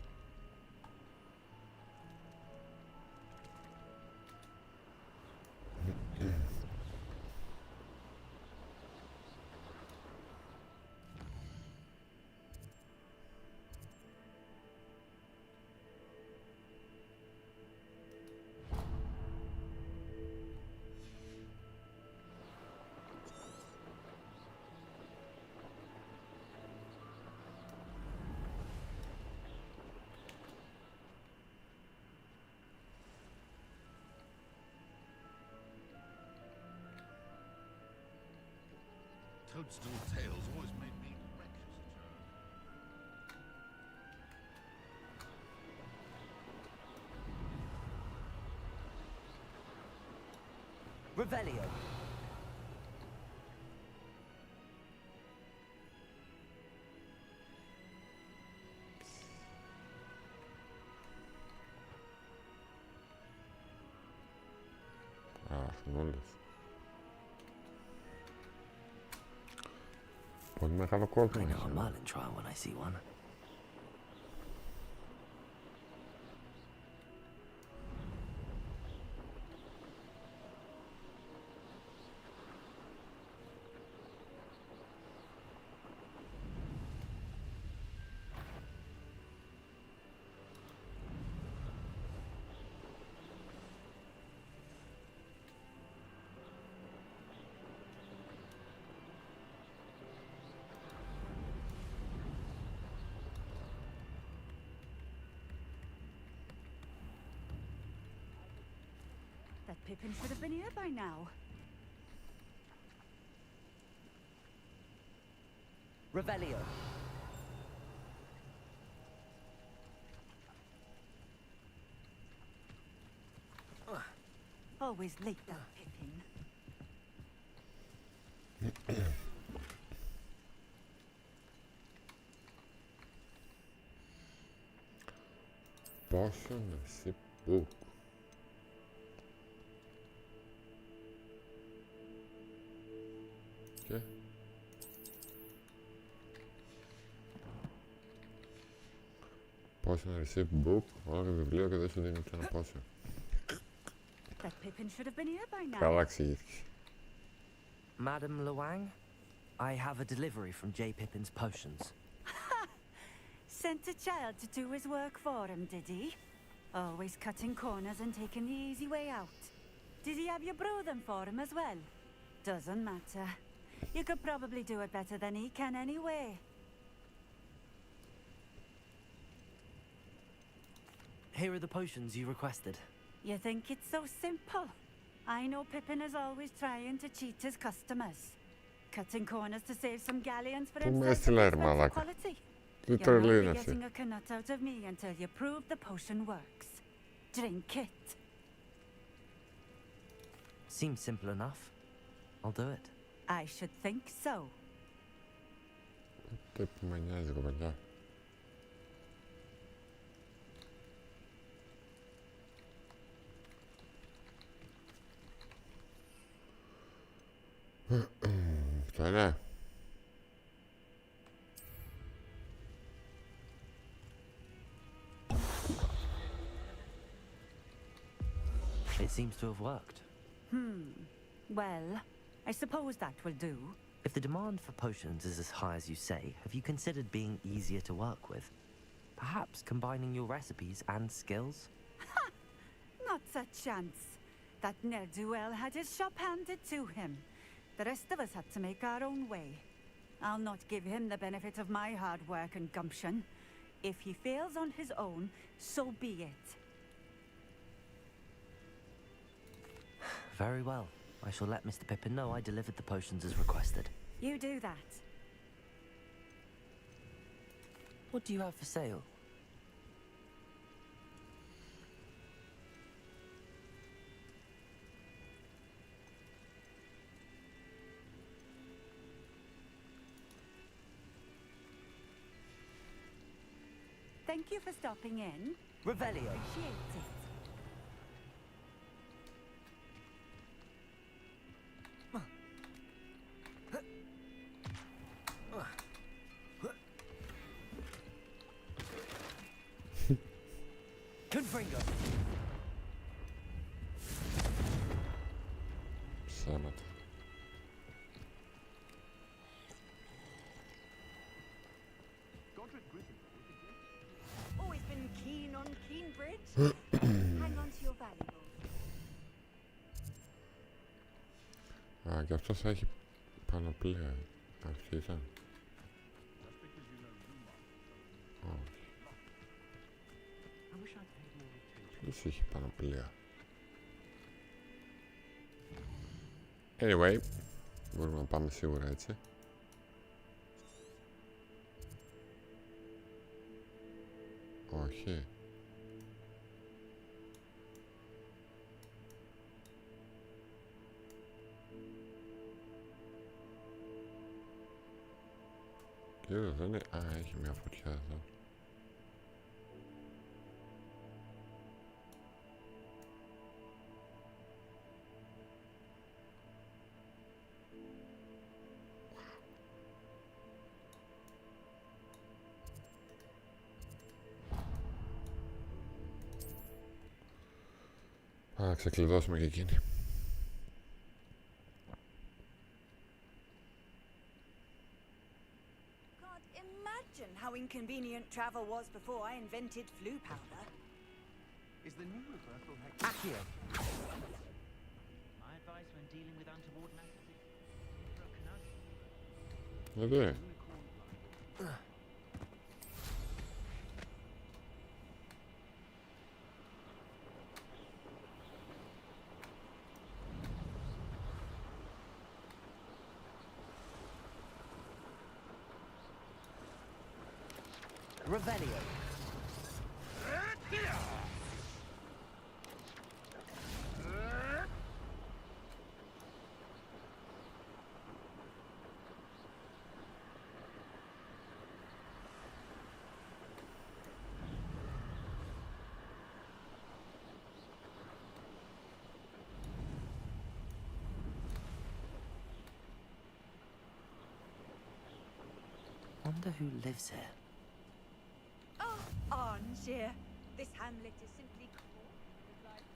Toadstool tails always made me reckless. Revelio. Αχ, νουλες. Πολύ μεγάλο κόσμο. I know a Merlin trial when I see one. That Pippin should have been here by now. Revelio. Always late, that Pippin. Πόσο να σε πω. Και πόσο να receive book, όλο το βιβλίο και δεν σου δίνει ούτε ένα πόσο. That Pippin should have been here by now. Καλά εξηγήθηκε. Madam Luang, I have a delivery from J. Pippin's potions. Sent a child to do his work for him, did he? Always cutting corners and taking the easy way out. Did he have you brew them for him as well? Doesn't matter. You could probably do it better than he can anyway. Here are the potions you requested. You think it's so simple? I know Pippin is always trying to cheat his customers. Cutting corners to save some galleons for Πού με himself έστειλε is ρε better μαλάκα. quality. Τι You'll τρελή not είναι be αυτή. getting a nut out of me until you prove the potion works. Drink it. Seems simple enough. I'll do it. I should think so. Τι που με νοιάζει κοπελιά. Αυτό είναι. It seems to have worked. Well, I suppose that will do. If the demand for potions is as high as you say, have you considered being easier to work with? Perhaps combining your recipes and skills? Not a chance. That ne'er-do-well had his shop handed to him. The rest of us had to make our own way. I'll not give him the benefit of my hard work and gumption. If he fails on his own, so be it. Very well. I shall let Mr. Pippin know I delivered the potions as requested. You do that. What do you have for sale? Thank you for stopping in. Revelio. Appreciate it. Confringo. Ψέματα. Always been keen on Keenbridge. Hang on to your valuables. Α, και αυτός θα έχει πανοπλία. Αυτή ήταν. Όχι. Ποιος είχε πανοπλία. Anyway, μπορούμε να πάμε σίγουρα έτσι. Όχι. Είδες, δεν είναι... Α, έχει μια φωτιά εδώ. Α, ξεκλειδώσουμε και εκείνη. Imagine how inconvenient travel was before I invented flu powder. Is the new reversal Accio. My advice when dealing with untoward matters is for a КАНАЛИ. Εδώ. Revelio. Wonder who lives here. Oh, Arnshire. This hamlet is simply called with life.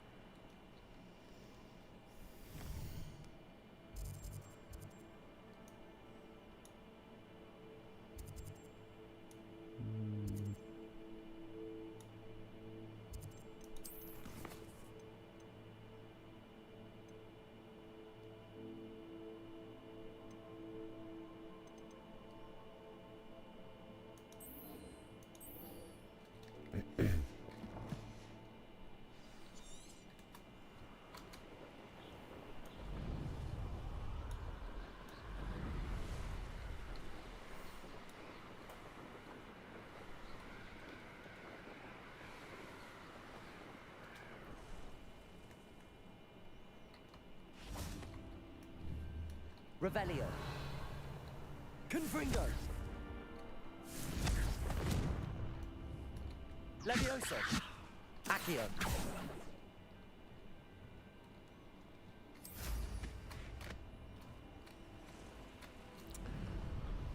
Revelio. Confringo. Levioso. Accio.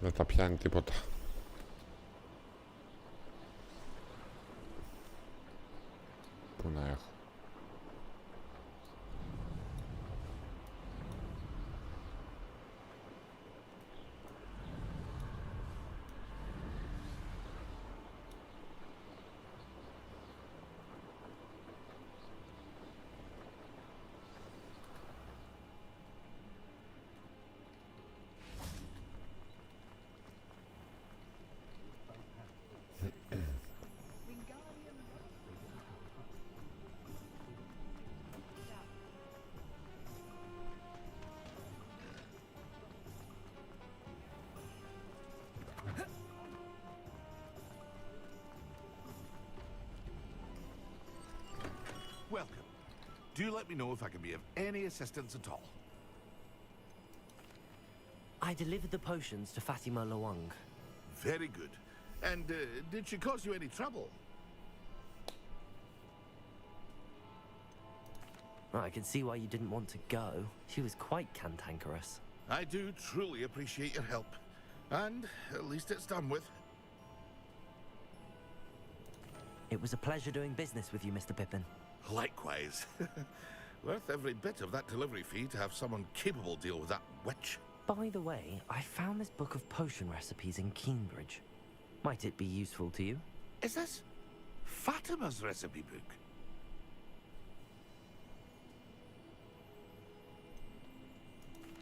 Δεν τα πιάνει τίποτα. Πού να έχω. Welcome. Do let me know if I can be of any assistance at all. I delivered the potions to Fatima Lawang. Very good. And did she cause you any trouble? I can see why you didn't want to go. She was quite cantankerous. I do truly appreciate your help. And at least it's done with. It was a pleasure doing business with you, Mr. Pippin. Likewise. Worth every bit of that delivery fee to have someone capable deal with that witch. By the way, I found this book of potion recipes in Cambridge. Might it be useful to you? Is this Fatima's recipe book?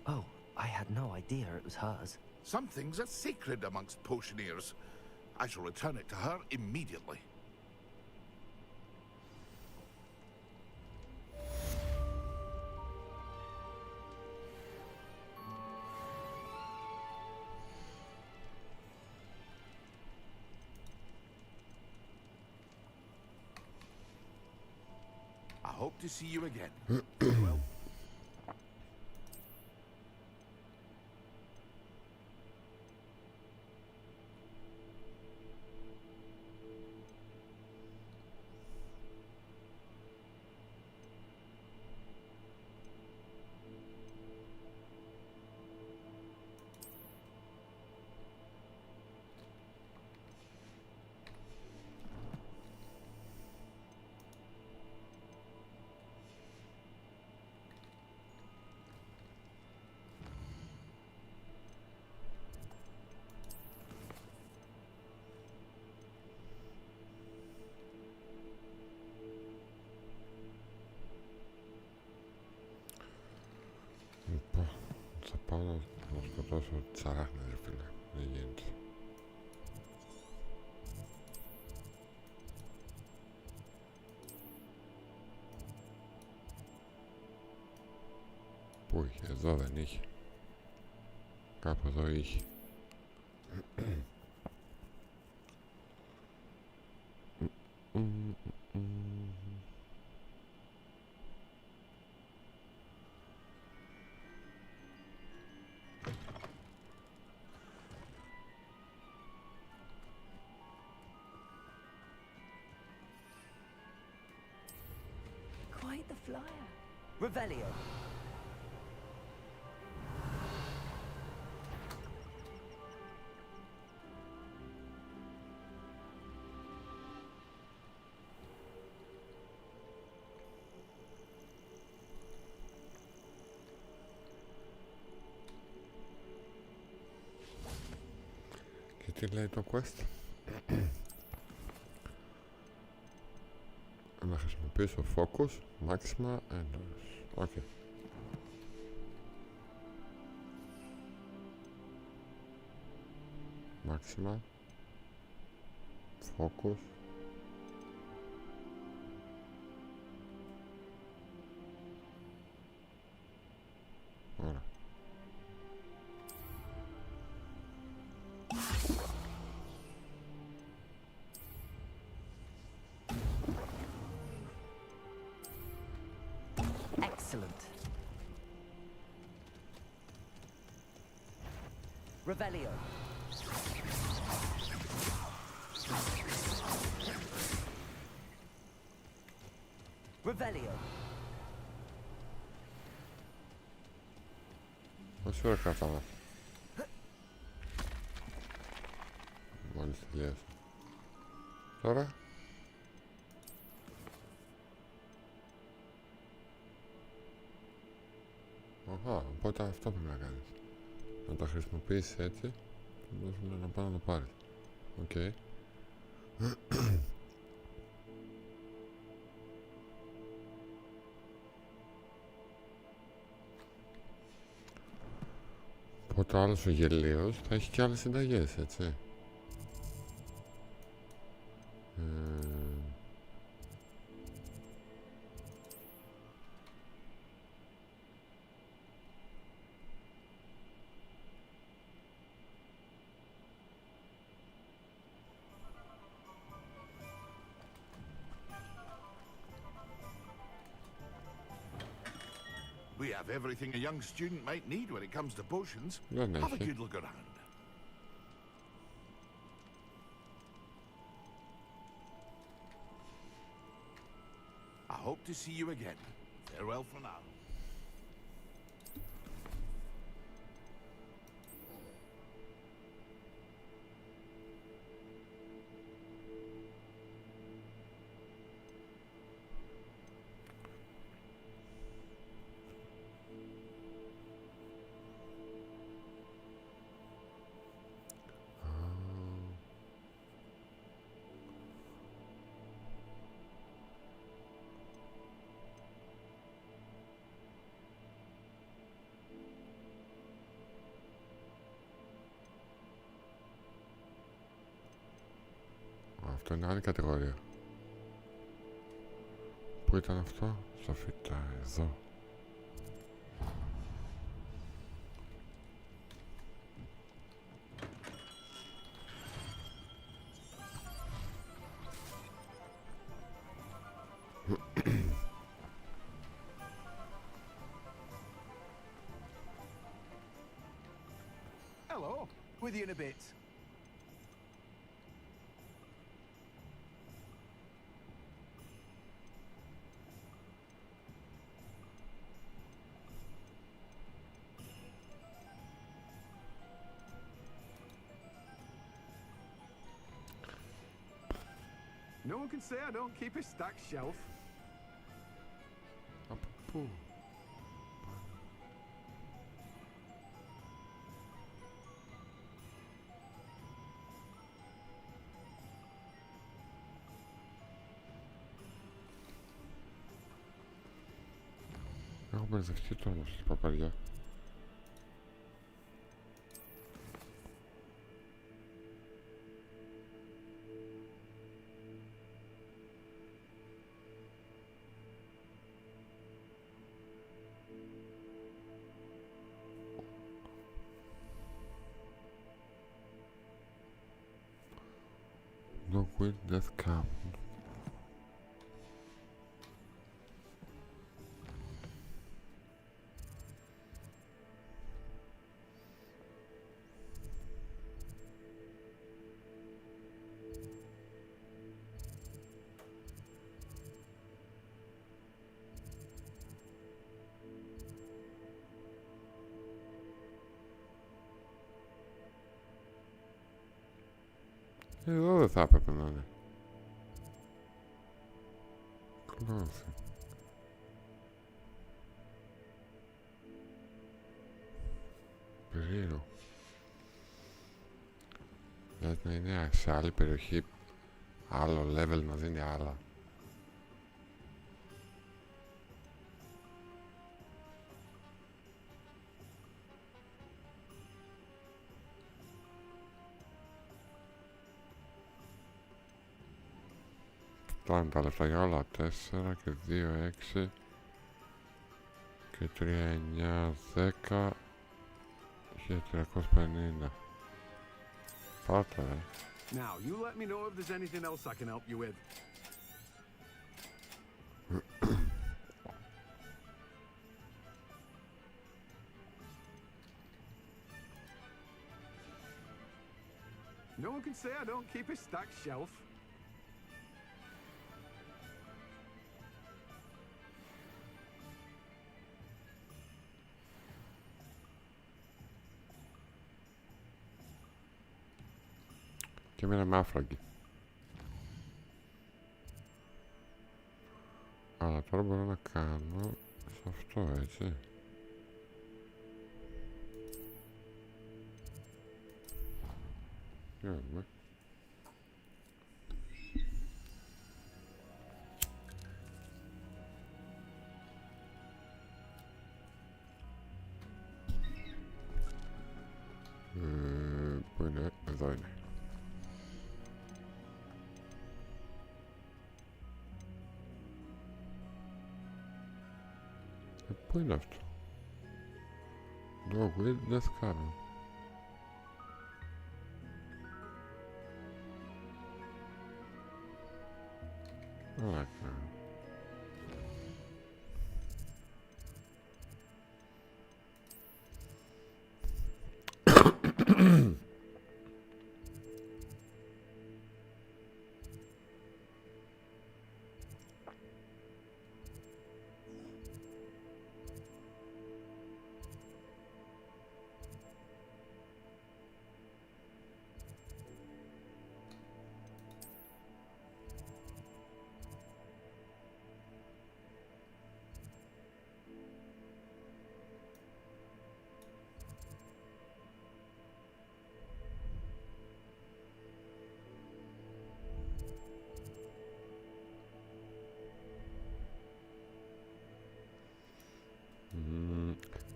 Oh, I had no idea it was hers. Some things are sacred amongst potioneers. I shall return it to her immediately. I hope to see you again. Well. πάω να σκοτώσω τσαράχνες, ρε φίλε. Δεν γίνεται. Πού είχε? Εδώ δεν είχε. Κάπου εδώ είχε. Quite the flyer. Revelio. Και τι λέει το quest? Να χρησιμοποιήσω focus, maxima, endless. Οκ. Maxima, focus. Ωραία. Excellent. Revelio. Revelio. Πόση ώρα κρατάμε? Μόλις τελείωσε. Τώρα αχα, οπότε αυτό πρέπει να κάνεις. Να τα χρησιμοποιήσεις έτσι και να πάει να το πάρεις. Οκ. Οπότε άλλος ο γελίος θα έχει και άλλες συνταγές, έτσι. We have everything a young student might need when it comes to potions. Δεν Have a έχει. good look around. I hope to see you again. Farewell for now. Αυτό είναι άλλη κατηγορία. Πού ήταν αυτό? Στο φυτά, εδώ. Hello, with you in a bit. No one can say I don't keep a stacked shelf. Από πού? Έχω μπερδευτεί τώρα με αυτή την παπαριά. No will death come. Εδώ δεν θα έπρεπε να είναι. Clothing. Περίεργο. Δηλαδή να είναι σε άλλη περιοχή άλλο level να δίνει άλλα. Φτάνουν τα λεφτά για όλα. 4 και 2, 6 και 3, 9, 10 και 350. Πάτε ρε. Now, you let me know if there's anything else I can help you with. No one can say I don't keep a stacked shelf. Και μείναμε άφραγγοι. Αλλά τώρα μπορώ να κάνω σε αυτό, έτσι. Για να δούμε. Πού είναι, εδώ είναι. Πού είναι αυτό? No will death come. Ωραία.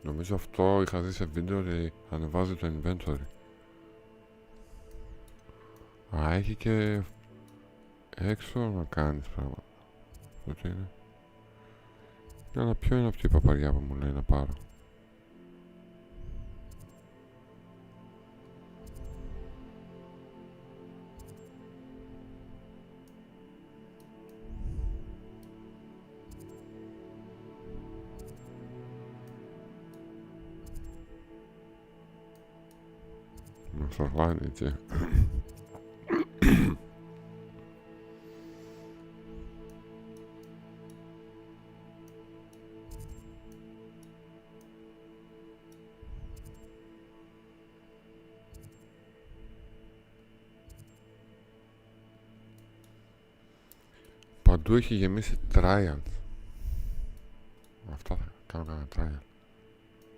Νομίζω αυτό είχα δει σε βίντεο ότι ανεβάζει το inventory. Α, έχει και έξω να κάνεις πράγματα. Αυτό τι είναι? Αλλά ποιο είναι αυτή η παπαριά που μου λέει να πάρω? Μας ορλάνει έτσι. Παντού έχει γεμίσει trials. Αυτά θα κάνω κανένα trial.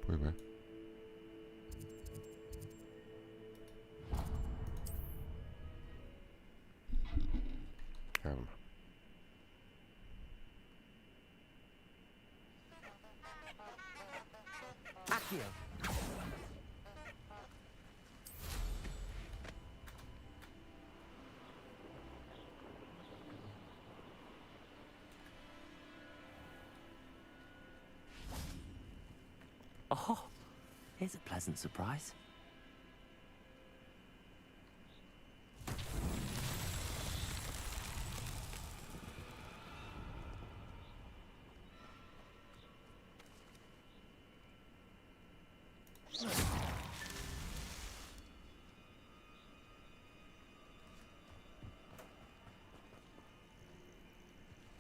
Πού είμαι? Κάνουμε. Accio. Oh, here's a pleasant surprise.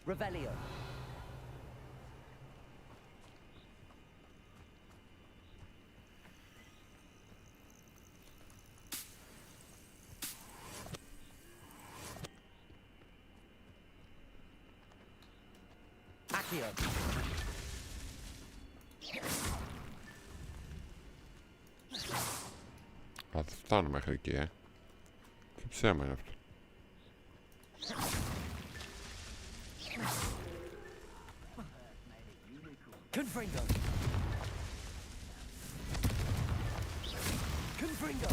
Revelio. Accio. Θα φτάνω μέχρι εκεί, Τι ψέμα είναι αυτό. Confringo. Confringo.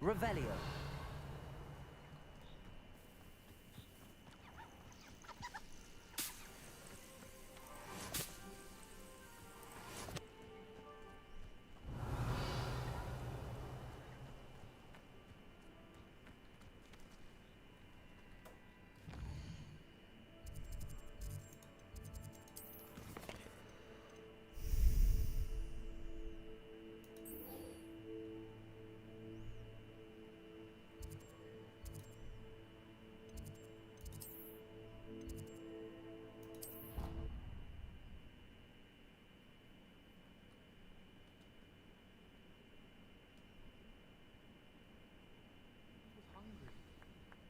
Revelio.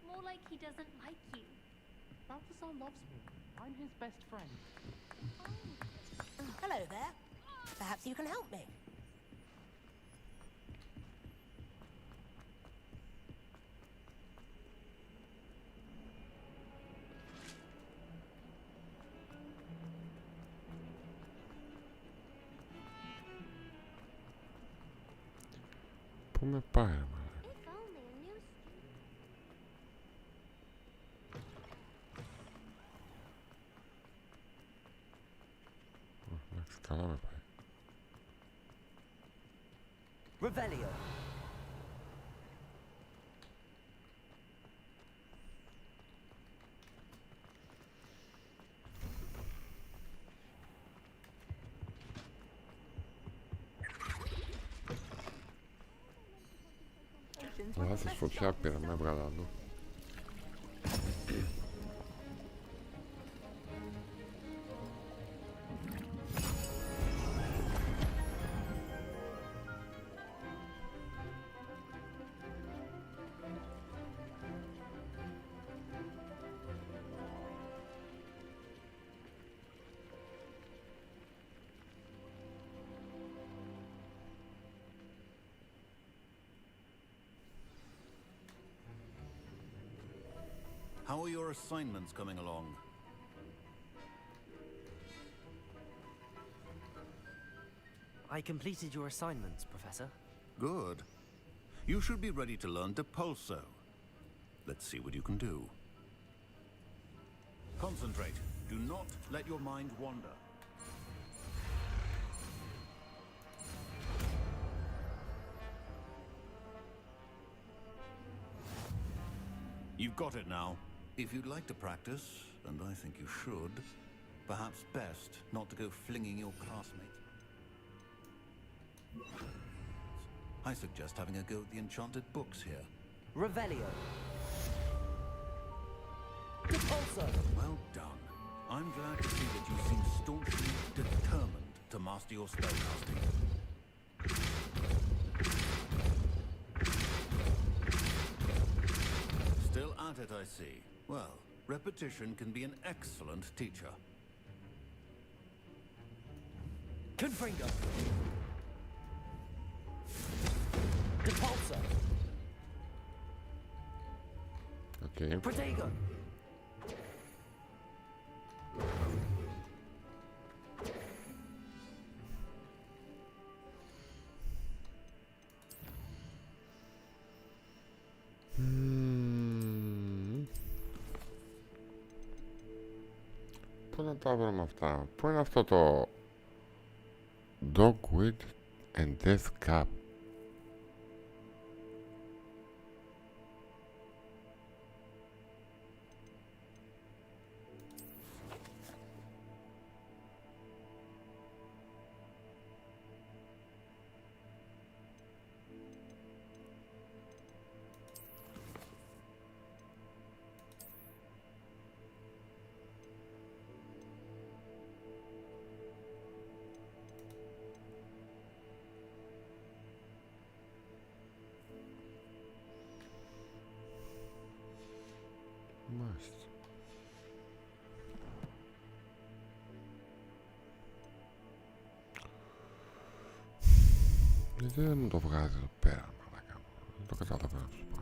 More like he doesn't like you. Balthazar loves me. I'm his best friend. Hello there. Perhaps you can help me. Πού με πάει, μάλλον. Εντάξει, καλά με πάει. Revelio. Λάθος φωτιά πήρα, με έβγαλα εδώ. How are your assignments coming along? I completed your assignments, Professor. Good. You should be ready to learn Depulso. Let's see what you can do. Concentrate. Do not let your mind wander. You've got it now. If you'd like to practice, and I think you should, perhaps best not to go flinging your classmates. I suggest having a go at the enchanted books here. Revelio. Depulso. Well done. I'm glad to see that you seem staunchly determined to master your spellcasting. Still at it, I see. Well, repetition can be an excellent teacher. Confringo. Depulso. Okay. Protego. Πού να τα βρούμε αυτά? Πού είναι αυτό το Dogwood and Death Cup? Μάλιστα. Γιατί δεν μου το βγάζει εδώ πέρα, μαλάκα? Δεν το καταλαβαίνω να σου πω.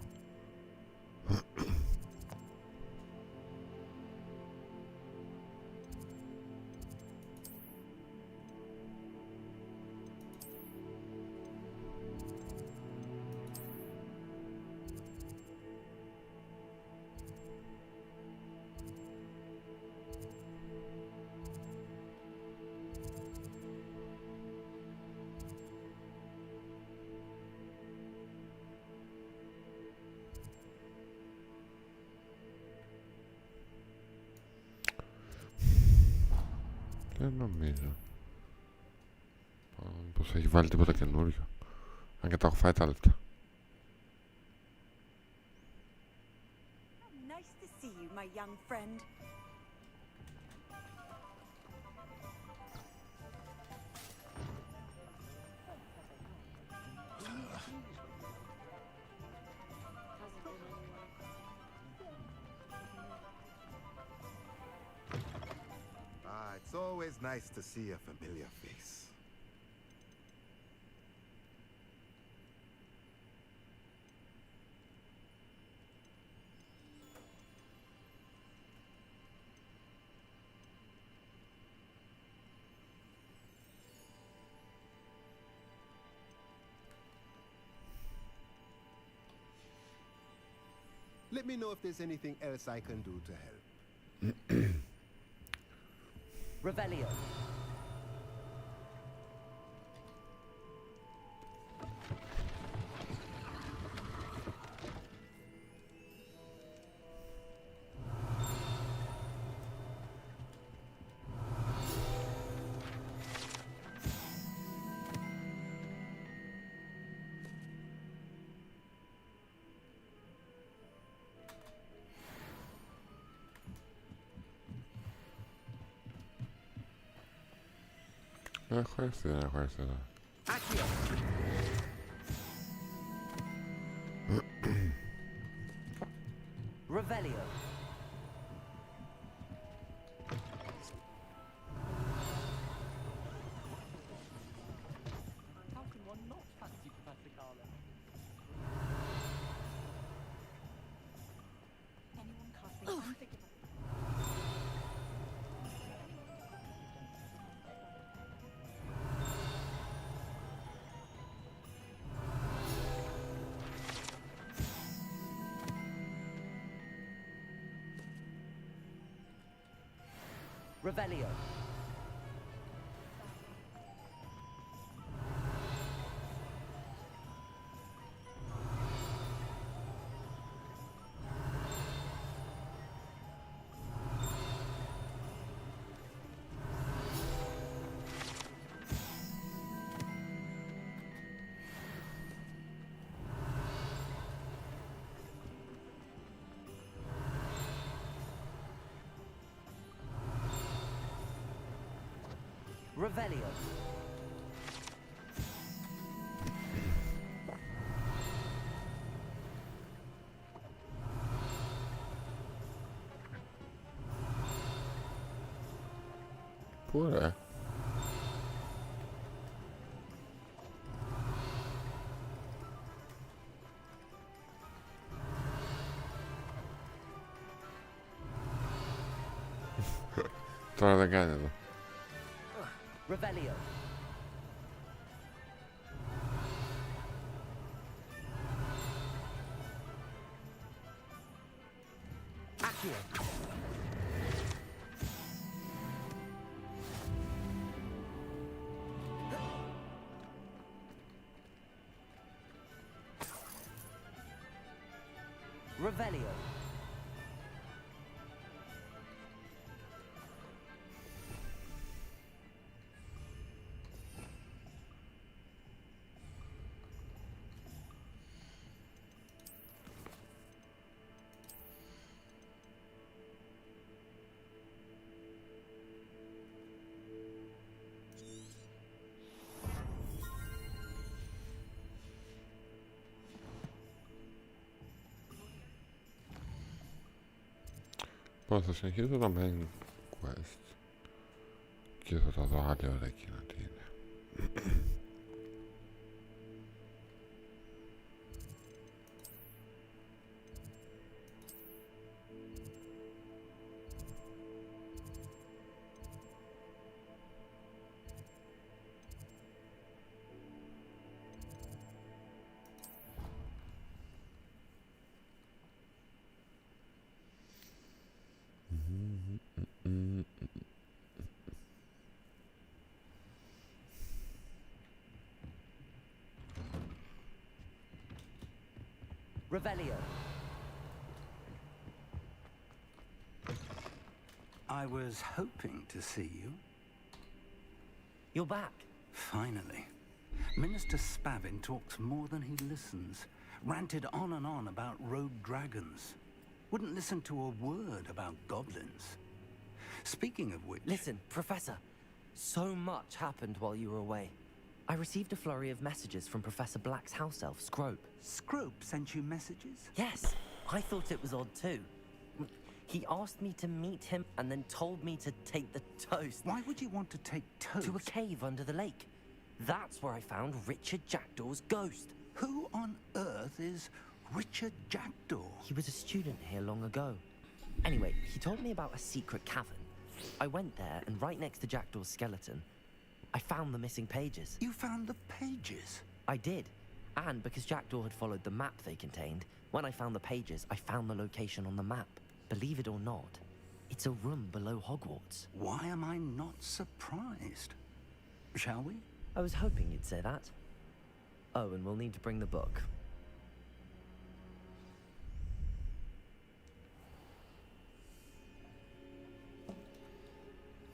Δεν νομίζω. Πως έχει βάλει τίποτα καινούριο. Αν και τα έχω φάει τα λεπτά. Nice to see you, my young friend. It's always nice to see a familiar face. Let me know if there's anything else I can do to help. Revelio. Έχω έρθει, δεν έχω έρθει εδώ. Revelio. How can one not fancy Professor Carlo? Anyone casting something? Revelio. Revelio. Πού ρε? Τώρα δεν κάνει εδώ. Revelio. Accio. Revelio. Λοιπόν, θα συνεχίσω το main quest και θα τα δω άλλη ώρα εκείνα τι είναι. Revelio. I was hoping to see you. You're back. Finally. Minister Spavin talks more than he listens. Ranted on and on about rogue dragons. Wouldn't listen to a word about goblins. Speaking of which... Listen, Professor. So much happened while you were away. I received a flurry of messages from Professor Black's house elf, Scrope. Scrope sent you messages? Yes. I thought it was odd too. He asked me to meet him and then told me to take the toast. Why would you want to take toast? To a cave under the lake. That's where I found Richard Jackdaw's ghost. Who on earth is Richard Jackdaw? He was a student here long ago. Anyway, he told me about a secret cavern. I went there, and right next to Jackdaw's skeleton, I found the missing pages. You found the pages? I did. And because Jackdaw had followed the map they contained, when I found the pages, I found the location on the map. Believe it or not, it's a room below Hogwarts. Why am I not surprised? Shall we? I was hoping you'd say that. Oh, and we'll need to bring the book.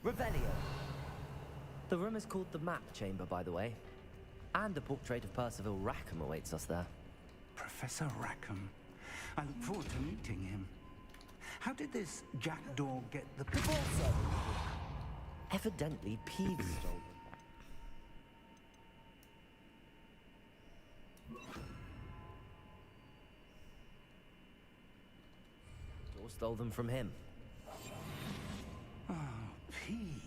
Revelio. The room is called the Map Chamber, by the way. And a portrait of Percival Rackham awaits us there. Professor Rackham. I look forward to meeting him. How did this Jackdaw get the pages? Evidently, Peeves stole them. Or stole them from him. Oh, Peeves.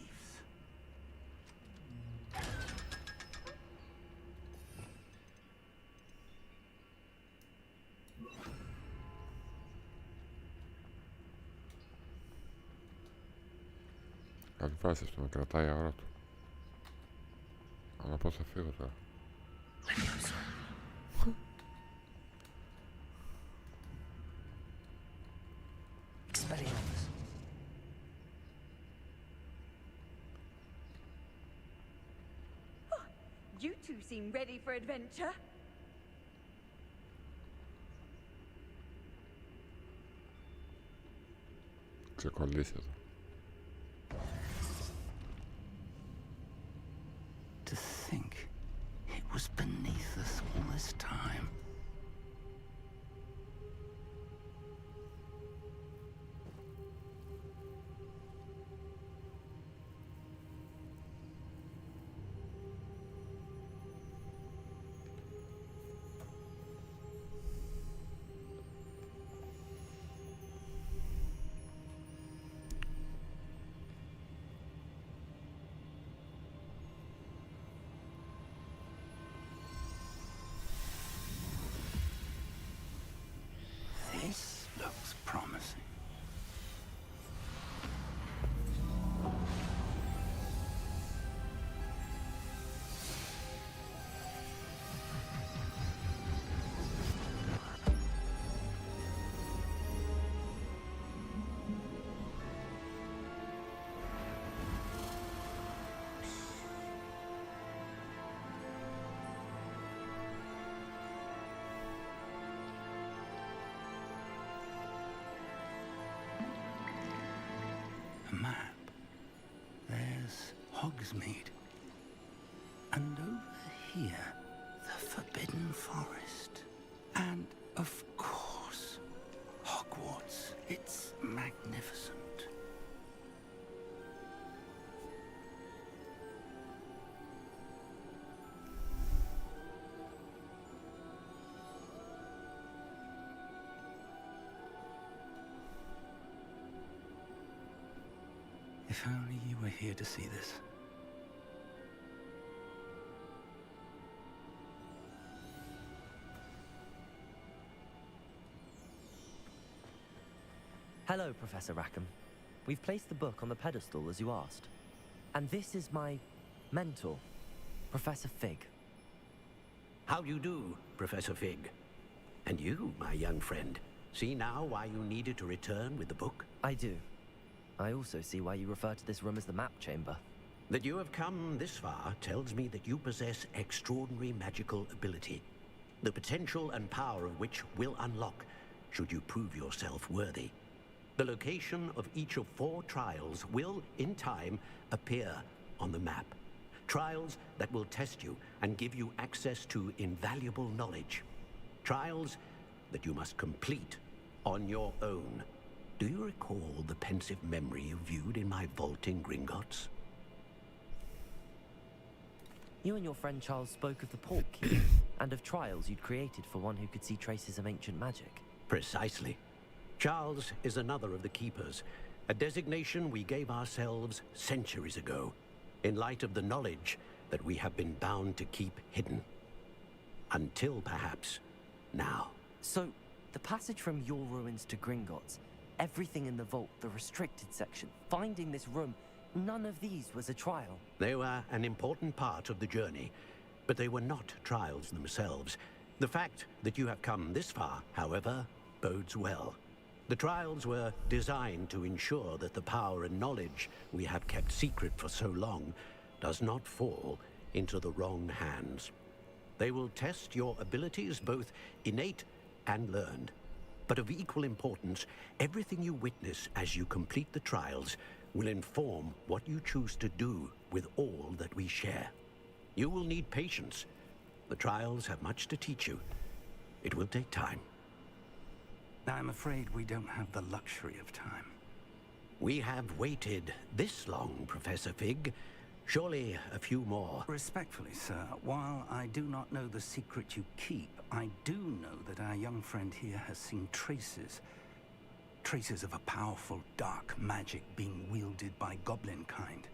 Κάτι φάση αυτό, με κρατάει η ώρα του. Αλλά πώς θα φύγω τώρα. Expelliarmus. You two seem ready for adventure. Ξεκολλήσει εδώ. To think it was beneath us all this time. mysterious Hogsmeade. And over here, the Forbidden Forest. And, of course, Hogwarts. It's magnificent. If only you were here to see this. Hello, Professor Rackham. We've placed the book on the pedestal as you asked. And this is my mentor, Professor Fig. How do you do, Professor Fig? And you, my young friend, see now why you needed to return with the book? I do. I also see why you refer to this room as the map chamber. That you have come this far tells me that you possess extraordinary magical ability, the potential and power of which will unlock should you prove yourself worthy. The location of each of 4 trials will, in time, appear on the map. Trials that will test you and give you access to invaluable knowledge. Trials that you must complete on your own. Do you recall the pensive memory you viewed in my vault in Gringotts? You and your friend Charles spoke of the port key, and of trials you'd created for one who could see traces of ancient magic. Precisely. Charles is another of the Keepers, a designation we gave ourselves centuries ago, in light of the knowledge that we have been bound to keep hidden. Until, perhaps, now. So, the passage from your ruins to Gringotts, everything in the vault, the restricted section, finding this room, none of these was a trial. They were an important part of the journey, but they were not trials themselves. The fact that you have come this far, however, bodes well. The trials were designed to ensure that the power and knowledge we have kept secret for so long does not fall into the wrong hands. They will test your abilities, both innate and learned. But of equal importance, everything you witness as you complete the trials will inform what you choose to do with all that we share. You will need patience. The trials have much to teach you. It will take time. I'm afraid we don't have the luxury of time. We have waited this long, Professor Fig. Surely a few more. Respectfully, sir, while I do not know the secret you keep, I do know that our young friend here has seen traces of a powerful dark magic being wielded by goblin kind.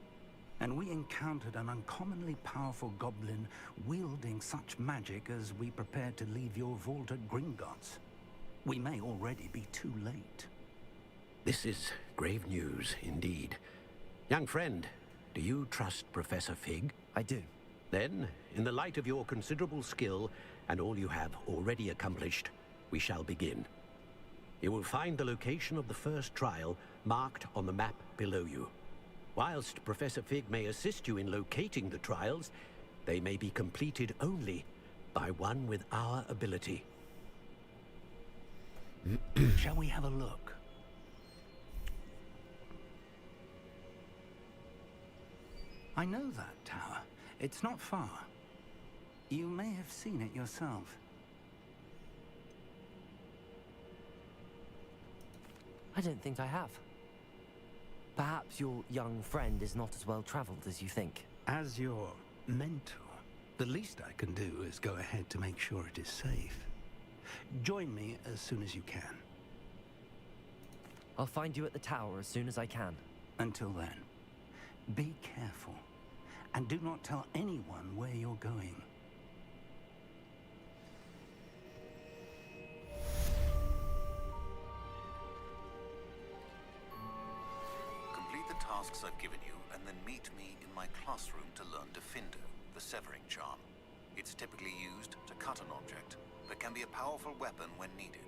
And we encountered an uncommonly powerful goblin wielding such magic as we prepared to leave your vault at Gringotts. We may already be too late. This is grave news, indeed. Young friend, do you trust Professor Fig? I do. Then, in the light of your considerable skill and all you have already accomplished, we shall begin. You will find the location of the first trial marked on the map below you. Whilst Professor Fig may assist you in locating the trials, they may be completed only by one with our ability. Shall we have a look? I know that tower. It's not far. You may have seen it yourself. I don't think I have. Perhaps your young friend is not as well traveled as you think. As your mentor, the least I can do is go ahead to make sure it is safe. Join me as soon as you can. I'll find you at the tower as soon as I can. Until then, be careful, and do not tell anyone where you're going. Complete the tasks I've given you, and then meet me in my classroom to learn Defindo, the severing charm. It's typically used to cut an object, but can be a powerful weapon when needed.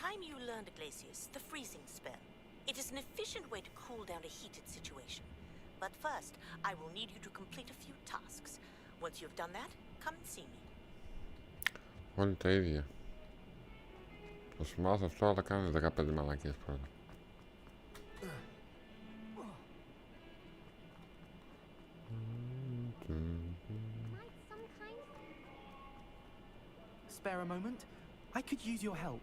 time you learned Glacius, the freezing spell. It is an efficient way to cool down a heated situation. But first, I will need you to complete a few tasks. Once you've done that, come and see me. Όλοι τα ίδια. Το σημάδι αυτό, αλλά κάνει 15 μαλακίες πρώτα. Spare a moment? I could use your help.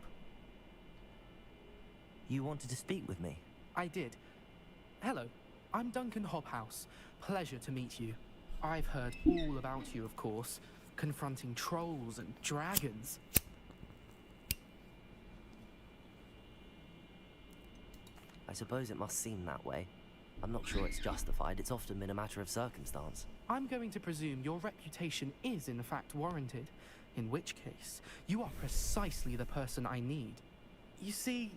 You wanted to speak with me? I did. Hello, I'm Duncan Hobhouse. Pleasure to meet you. I've heard all about you, of course, confronting trolls and dragons. I suppose it must seem that way. I'm not sure it's justified. It's often been a matter of circumstance. I'm going to presume your reputation is in fact warranted, in which case, you are precisely the person I need. You see,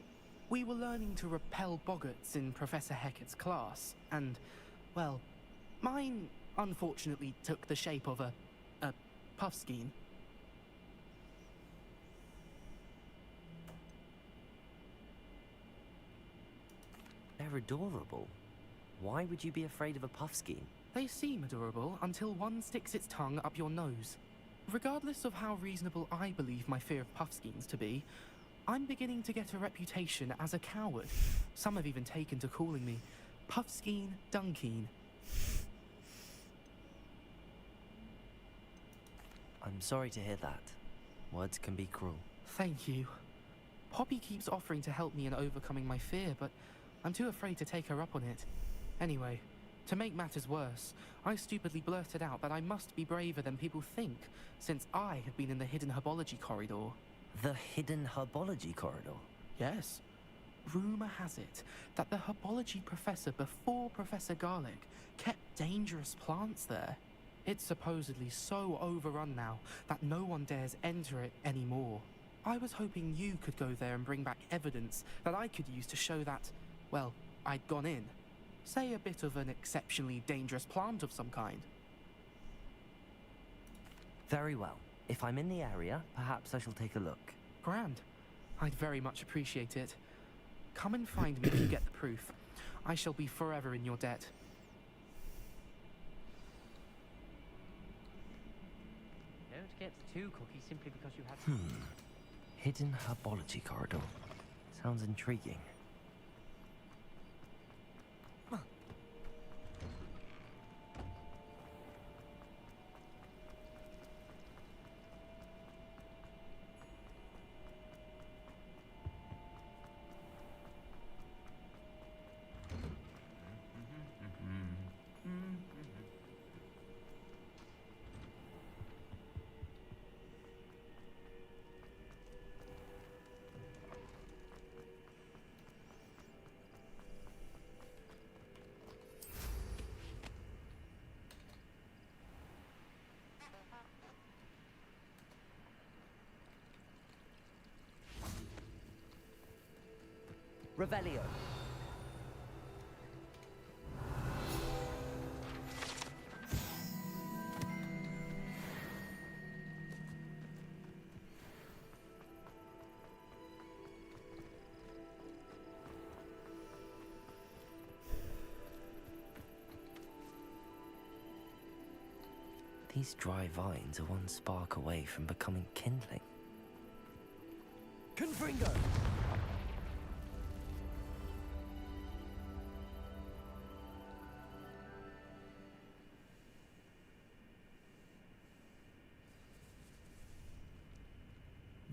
we were learning to repel boggarts in Professor Hecat's class, and, well, mine unfortunately took the shape of a puffskein. They're adorable. Why would you be afraid of a puffskein? They seem adorable until one sticks its tongue up your nose. Regardless of how reasonable I believe my fear of puffskeins to be, I'm beginning to get a reputation as a coward. Some have even taken to calling me Puffskein Dunkeen. I'm sorry to hear that. Words can be cruel. Thank you. Poppy keeps offering to help me in overcoming my fear, but I'm too afraid to take her up on it. Anyway, to make matters worse, I stupidly blurted out that I must be braver than people think, since I have been in the hidden herbology corridor. The hidden herbology corridor? Yes. Rumour has it that the herbology professor before Professor Garlic kept dangerous plants there. It's supposedly so overrun now that no one dares enter it anymore. I was hoping you could go there and bring back evidence that I could use to show that, well, I'd gone in. Say a bit of an exceptionally dangerous plant of some kind. Very well. If I'm in the area, perhaps I shall take a look. Grand. I'd very much appreciate it. Come and find me if you get the proof. I shall be forever in your debt. Don't get too cocky simply because you have... Hidden herbology corridor. Sounds intriguing. Revelio. These dry vines are one spark away from becoming kindling. Confringo!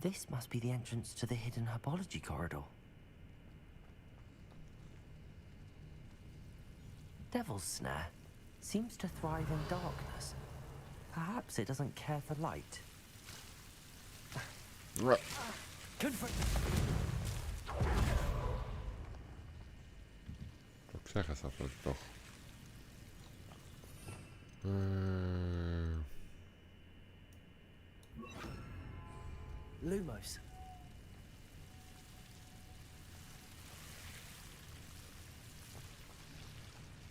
This must be the entrance to the hidden herbology corridor. Devil's Snare seems to thrive in darkness. Perhaps it doesn't care for light. Right. Το ξέχασα αυτό το στόχο. Lumos.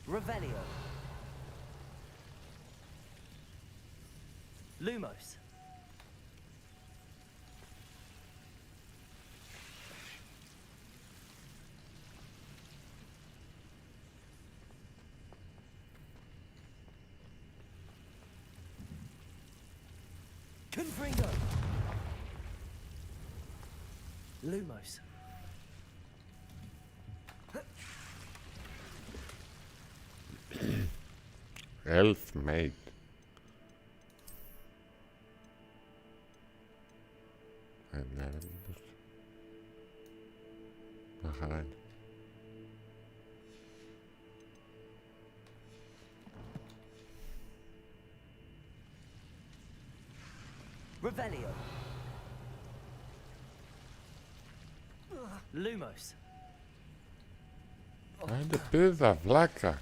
Revelio. Lumos. Confringo. Lumos. Health mate. Ναι, ρε, μήπως. Μια χαρά είναι. Revelio. Lumos. Άντε πίδα, βλάκα.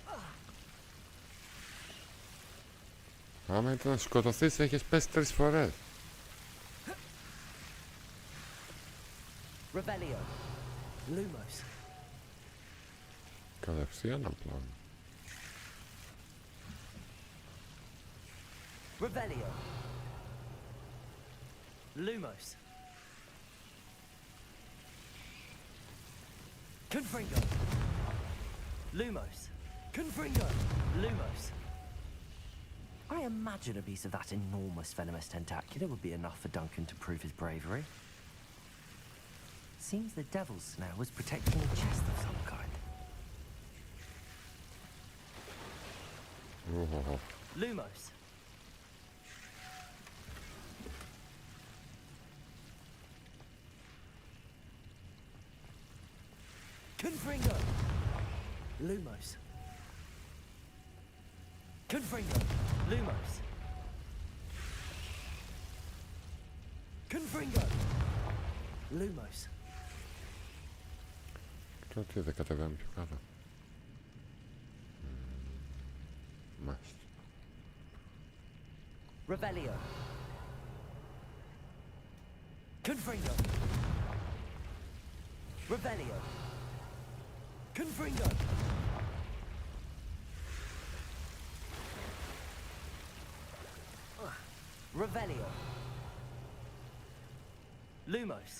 Άμα ήταν να σκοτωθείς, έχεις πέσει 3 φορές. Revelio. Lumos. Κατευθείαν απλά. Revelio. Lumos. Confringo. Lumos. Confringo. Lumos. I imagine a piece of that enormous venomous tentacular would be enough for Duncan to prove his bravery. Seems the devil's snare was protecting a chest of some kind. Oh. Lumos. Confringo. Lumos. Confringo. Lumos. Confringo. Lumos. Τότε δεν κατεβαίνω πιο κάτω. Μάλιστα. Revelio. Confringo. Revelio. Confringo. Revelio. Lumos.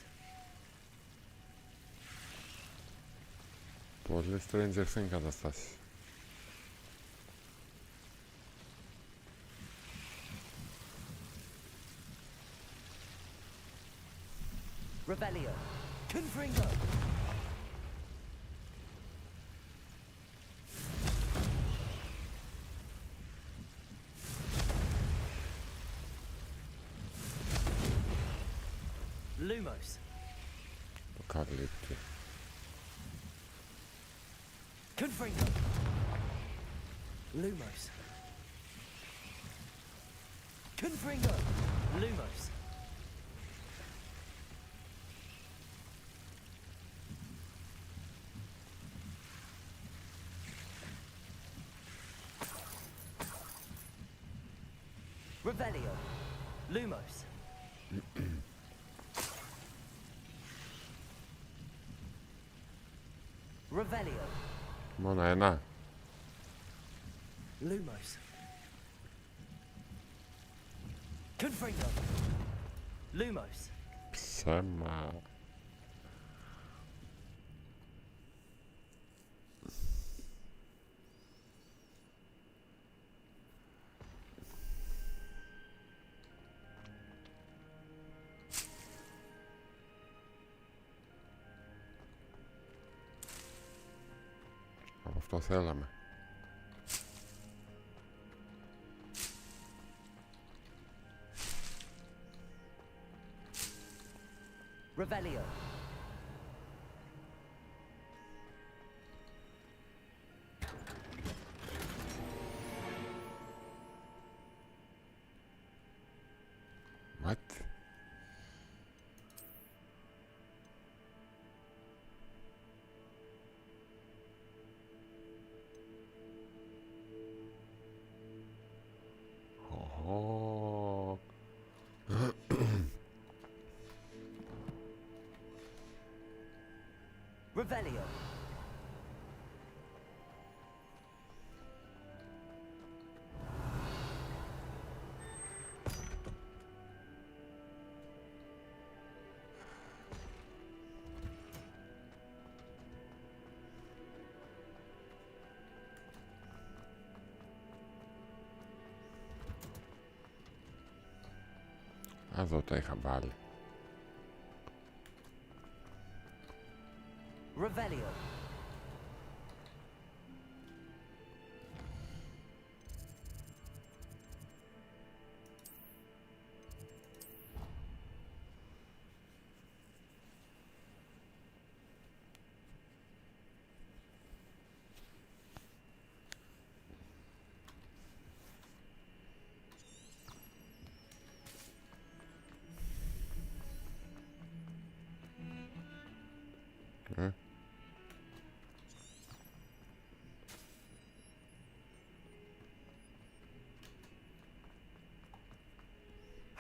Πολύ Stranger Things καταστάσεις. Revelio. Confringo. Lumos. Το καλύπτει. Confringo. Lumos. Confringo. Lumos. Revelio. Lumos. Revelio. Μόνο ένα. Lumos. Confringo. Lumos. Ψέμα. Από αυτό θέλαμε. Revelio. What? Oh. Revelio. Εδώ τα είχα βάλει. Revelio.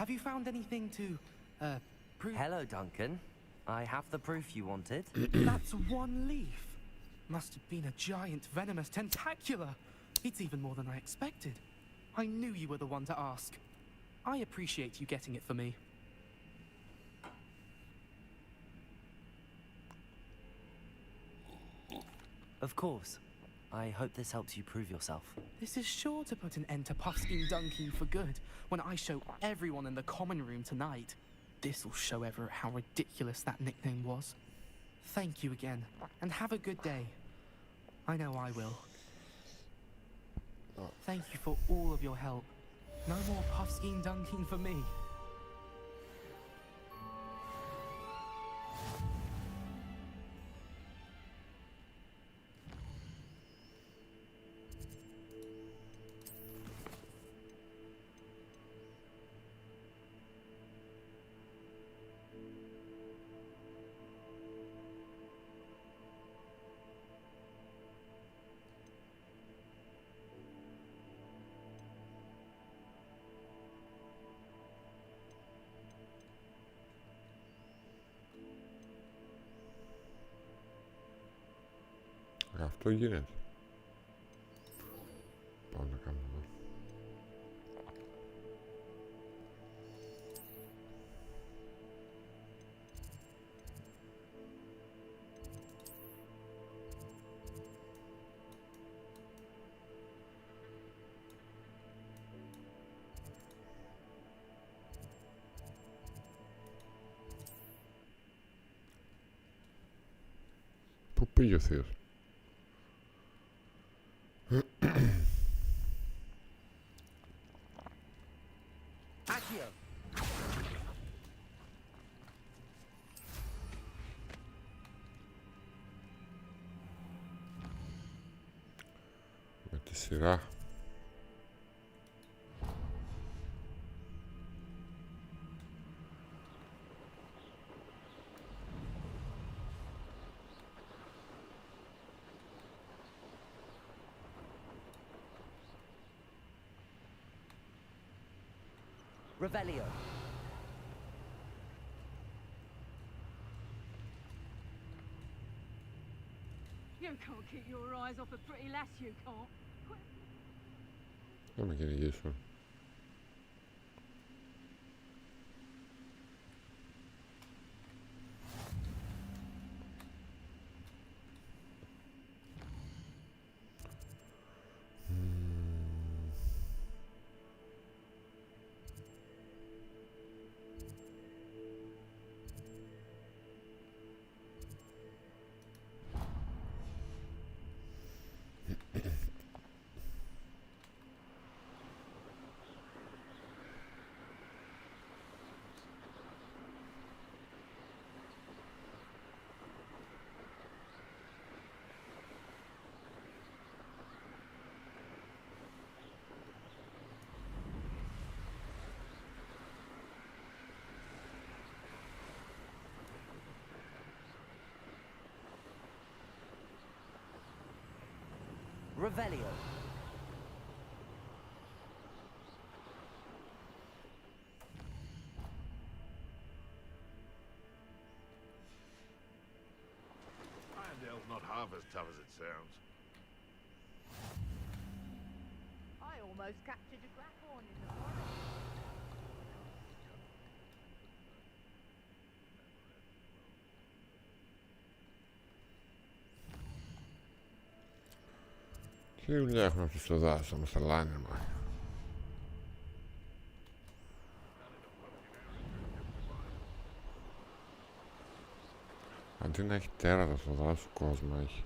Have you found anything to, prove? Hello, Duncan. I have the proof you wanted. That's one leaf. Must have been a giant venomous tentacula. It's even more than I expected. I knew you were the one to ask. I appreciate you getting it for me. Of course. I hope this helps you prove yourself. This is sure to put an end to Puffskein Dunking for good when I show everyone in the common room tonight. This'll show Everett how ridiculous that nickname was. Thank you again, and have a good day. I know I will. Thank you for all of your help. No more Puffskein Dunking for me. Αυτό γίνεται. Πάω να κάνω εδώ. Πού πήγε ο θείος? Με τη σειρά. Revelio. You can't keep your eyes off a pretty lass, you can't. Να με κυνηγήσουν. Revelio. Irondale's not half as tough as it sounds. I almost captured a grapphorn in the forest. Τι δουλειά έχουμε αυτούς στο δάσο, μας τρελάνε μα. Αντί να έχει τέρατα στο δάσο, κόσμο έχει.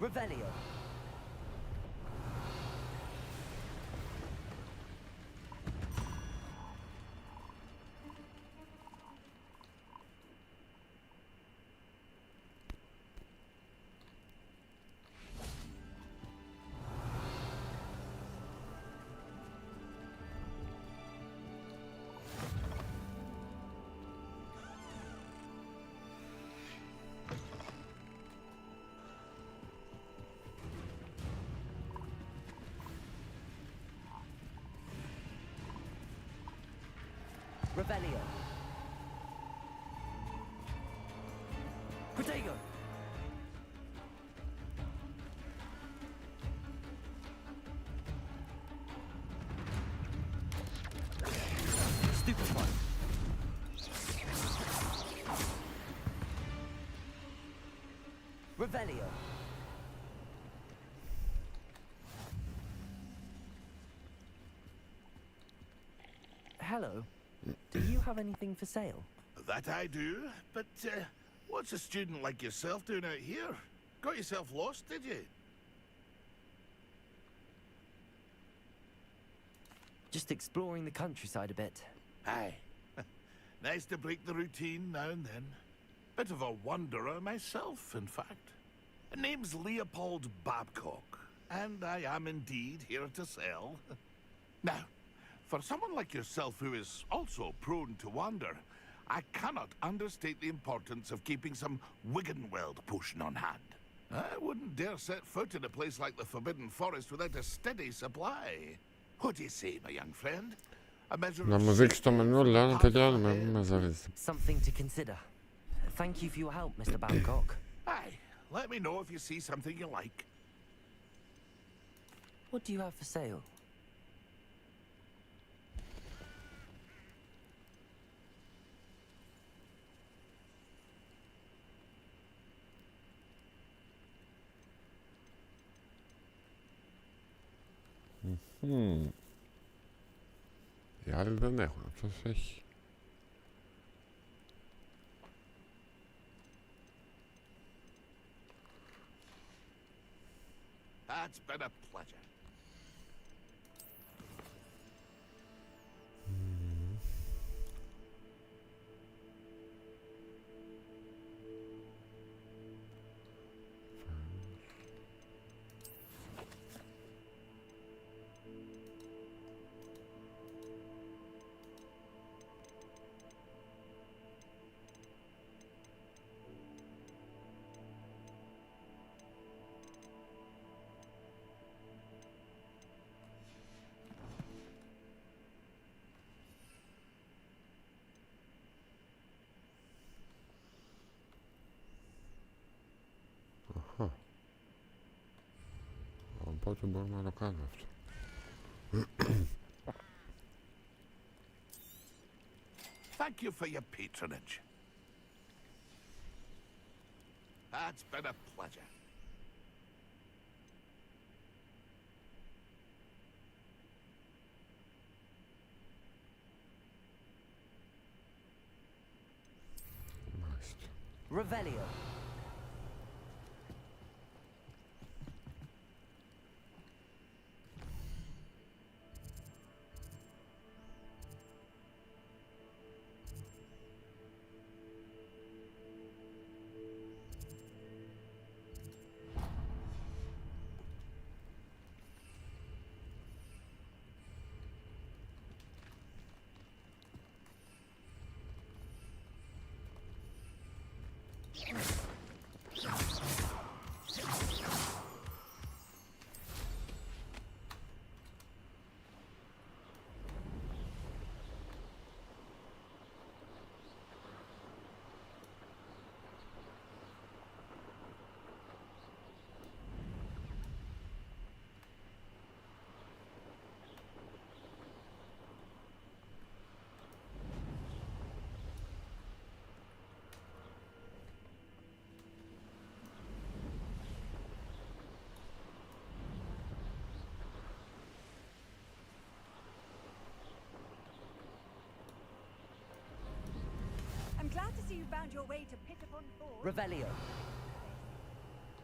Revelio. Revelio. Protego. Stupefy. Revelio. Hello. Do you have anything for sale? That I do, but what's a student like yourself doing out here? Got yourself lost, did you? Just exploring the countryside a bit. Aye. Nice to break the routine now and then. Bit of a wanderer myself, in fact. Name's Leopold Babcock, and I am indeed here to sell. Now, for someone like yourself who is also prone to wander, I cannot understate the importance of keeping some Wiggenweld potion on hand. I wouldn't dare set foot in a place like the Forbidden Forest without a steady supply. What do you say, my young friend? A measure Να of μου δείξει το μενού, λέω να τελειώνουμε, μην με ζαλίζει. Something to consider. Thank you for your help, Mr. Babcock. Aye, let me know if you see something you like. What do you have for sale? Οι άλλοι δεν έχουν, αυτός έχει. That's been a pleasure. Οπότε μπορούμε να το κάνουμε αυτό. Thank you for your patronage. That's been a pleasure. Revelio. Glad to see you found your way to Pit upon Ford. Revelio.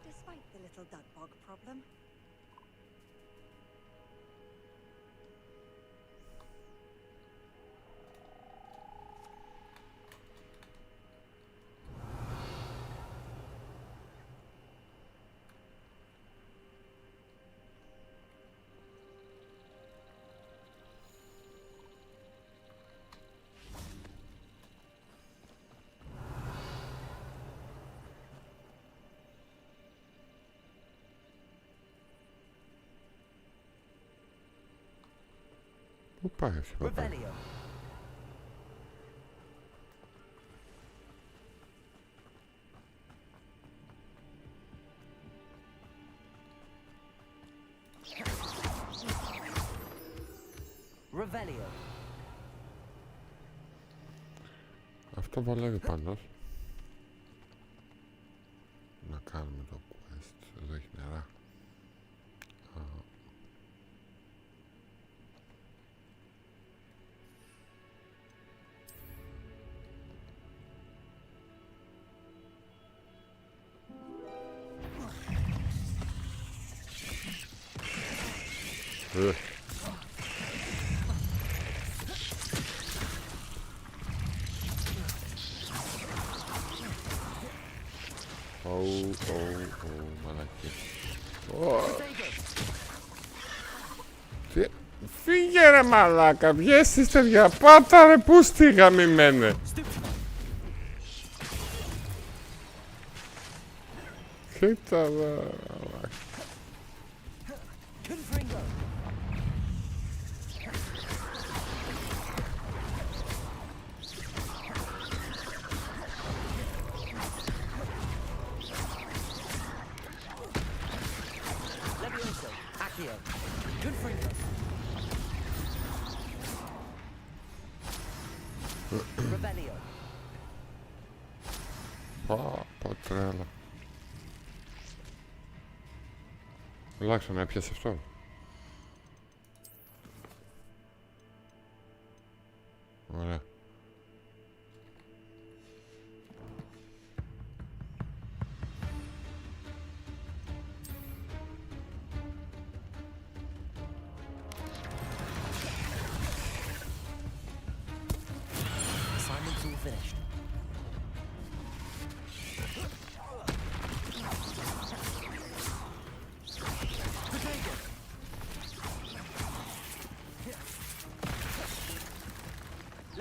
Despite the little dug bog problem. Πού πάει αυτή η παπά? Αυτό βολεύει πάντως. Να κάνουμε το quest. Εδώ έχει νερά. Φύγε ρε μαλάκα, βγες στη στεριά, πάτα ρε, πού στη γαμημένε. Κοίτα ρε. Πω τρέλα. Τουλάχιστον έπιασε αυτό. Ωραία. Assignment's all finished.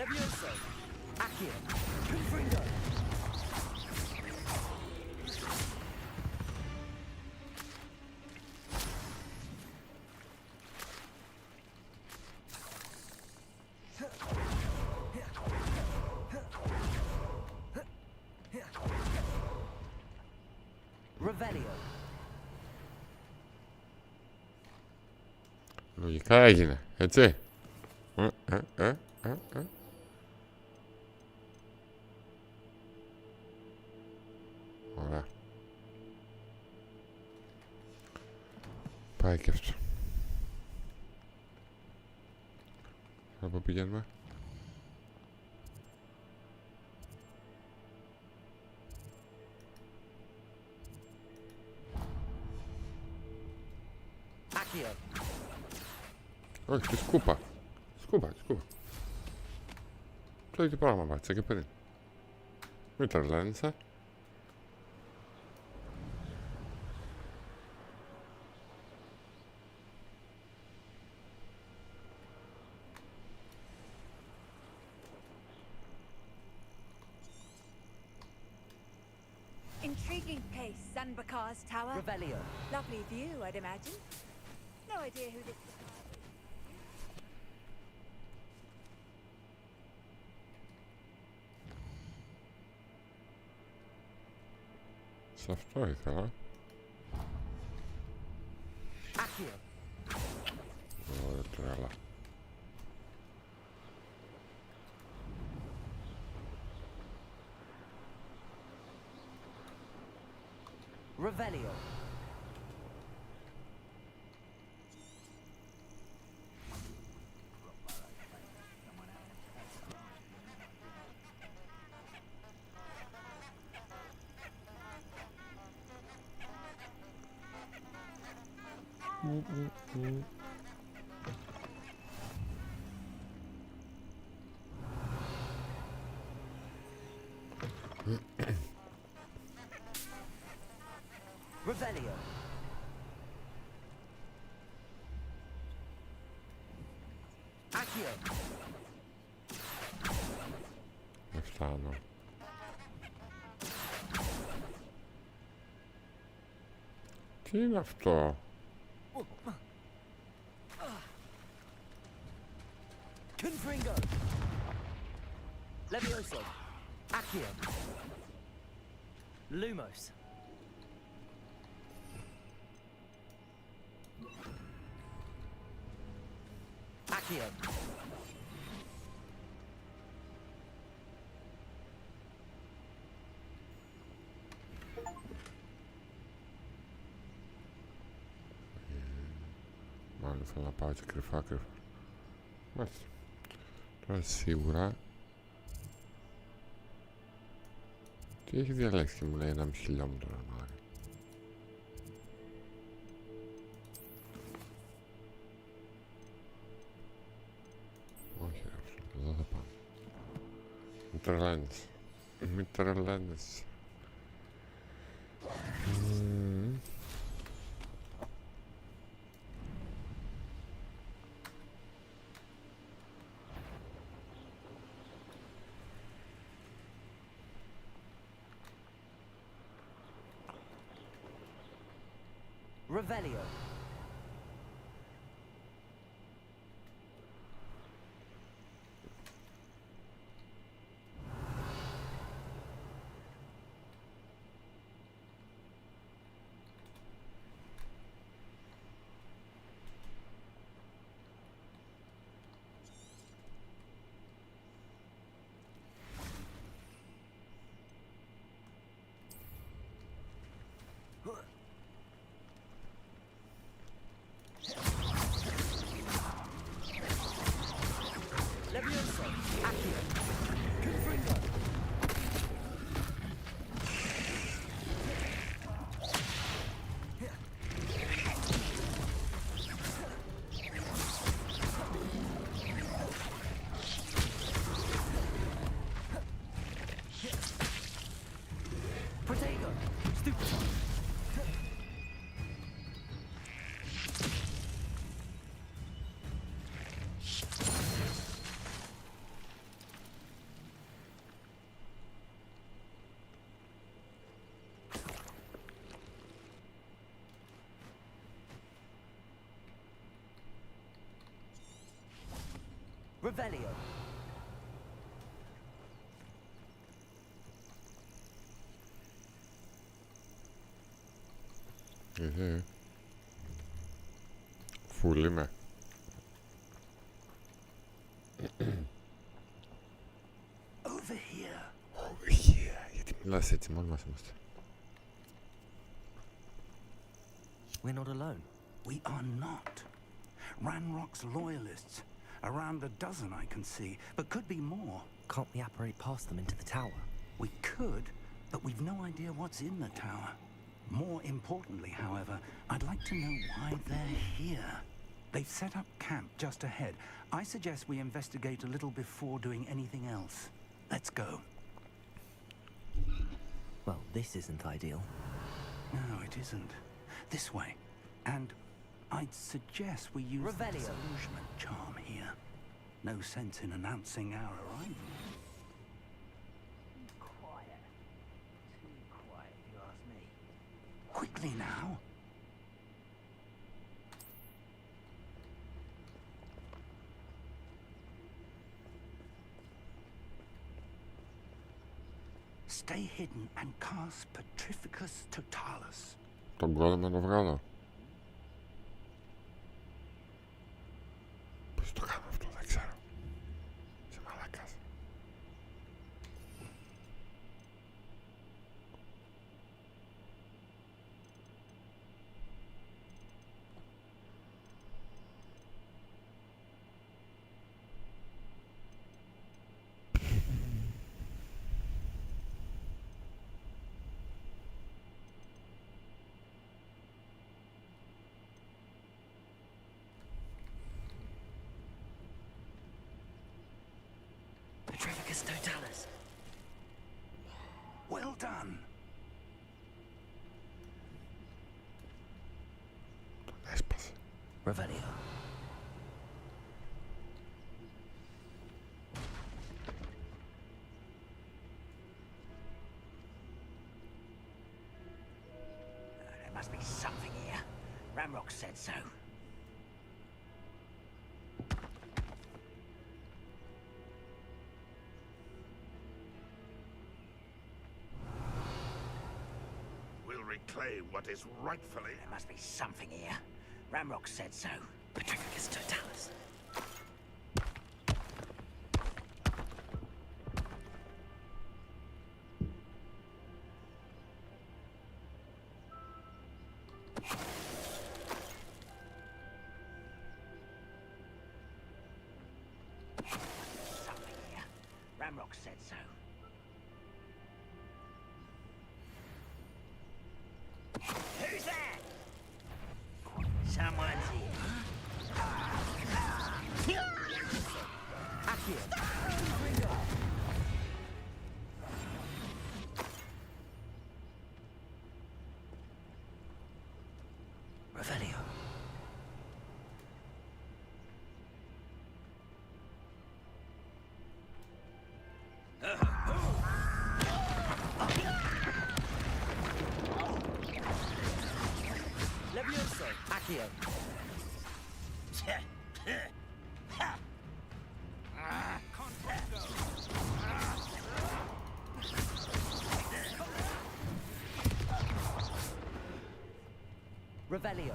Levioso, Accio, Confringo. Revelio. Λογικά έγινε, έτσι. Ωραία. Πάει και αυτό. Από πού πηγαίνουμε? Όχι, τη σκούπα. Σκούπα. Το ίδιο πράγμα πάτησα και πριν. Μην τρελαίνεσαι. Intriguing place, Zanbakar's tower. Revelio. Lovely view, I'd imagine. No idea who this is. Σε αυτό ήθελα. Accio. Ωραία, τρέλα. Revelio. Revelio. Accio. Δεν φτάνω. Τι είναι αυτό? Confringo. Levioso. Accio. Lumos. Accio. Μάλλον θέλω να πάω έτσι κρυφά. Μάλιστα. Τώρα σίγουρα τι έχει διαλέξει και μου λέει 1,5 χιλιόμετρο να μάθει. Όχι, εδώ θα πάμε. Μη τρελαίνεις. Revelio. Levioso. Accio. Confringo. Protego. Stupid. Revelio. Φουλ είμαι. Over here. Over here. Γιατί μιλάς έτσι, μόνοι μας είμαστε. We're not alone. We are not. Ranrock's loyalists. Around a dozen I can see, but could be more. Can't we apparate past them into the tower? We could, but we've no idea what's in the tower. More importantly, however, I'd like to know why they're here. They've set up camp just ahead. I suggest we investigate a little before doing anything else. Let's go. Well, this isn't ideal. No, it isn't. This way. And I'd suggest we use the disillusionment charm here. No sense in announcing our arrival. Quiet. Too quiet, if you ask me. Quickly now. Stay hidden and cast Petrificus Totalis. Τον πρόδεμα να το βγάλω. Πώς το κάνω αυτό, δεν ξέρω. Είσαι μαλάκας. Magicus Totalis. Well done. Revelio. There must be something here. Ramrock said so. We'll reclaim what is rightfully... There must be something here. Ramrock said so. Magicus Totalis. Something here. Ramrock said so. Who's there? Someone's here. Revelio. Levioso. Accio. Revelio.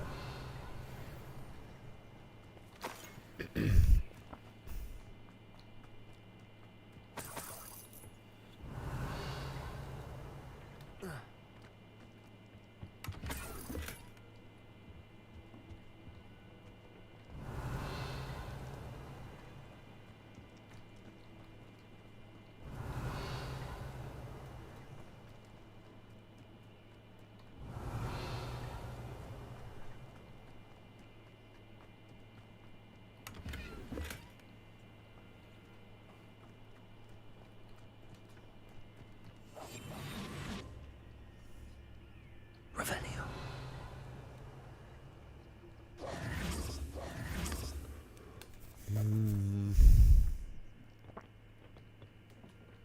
Revelio.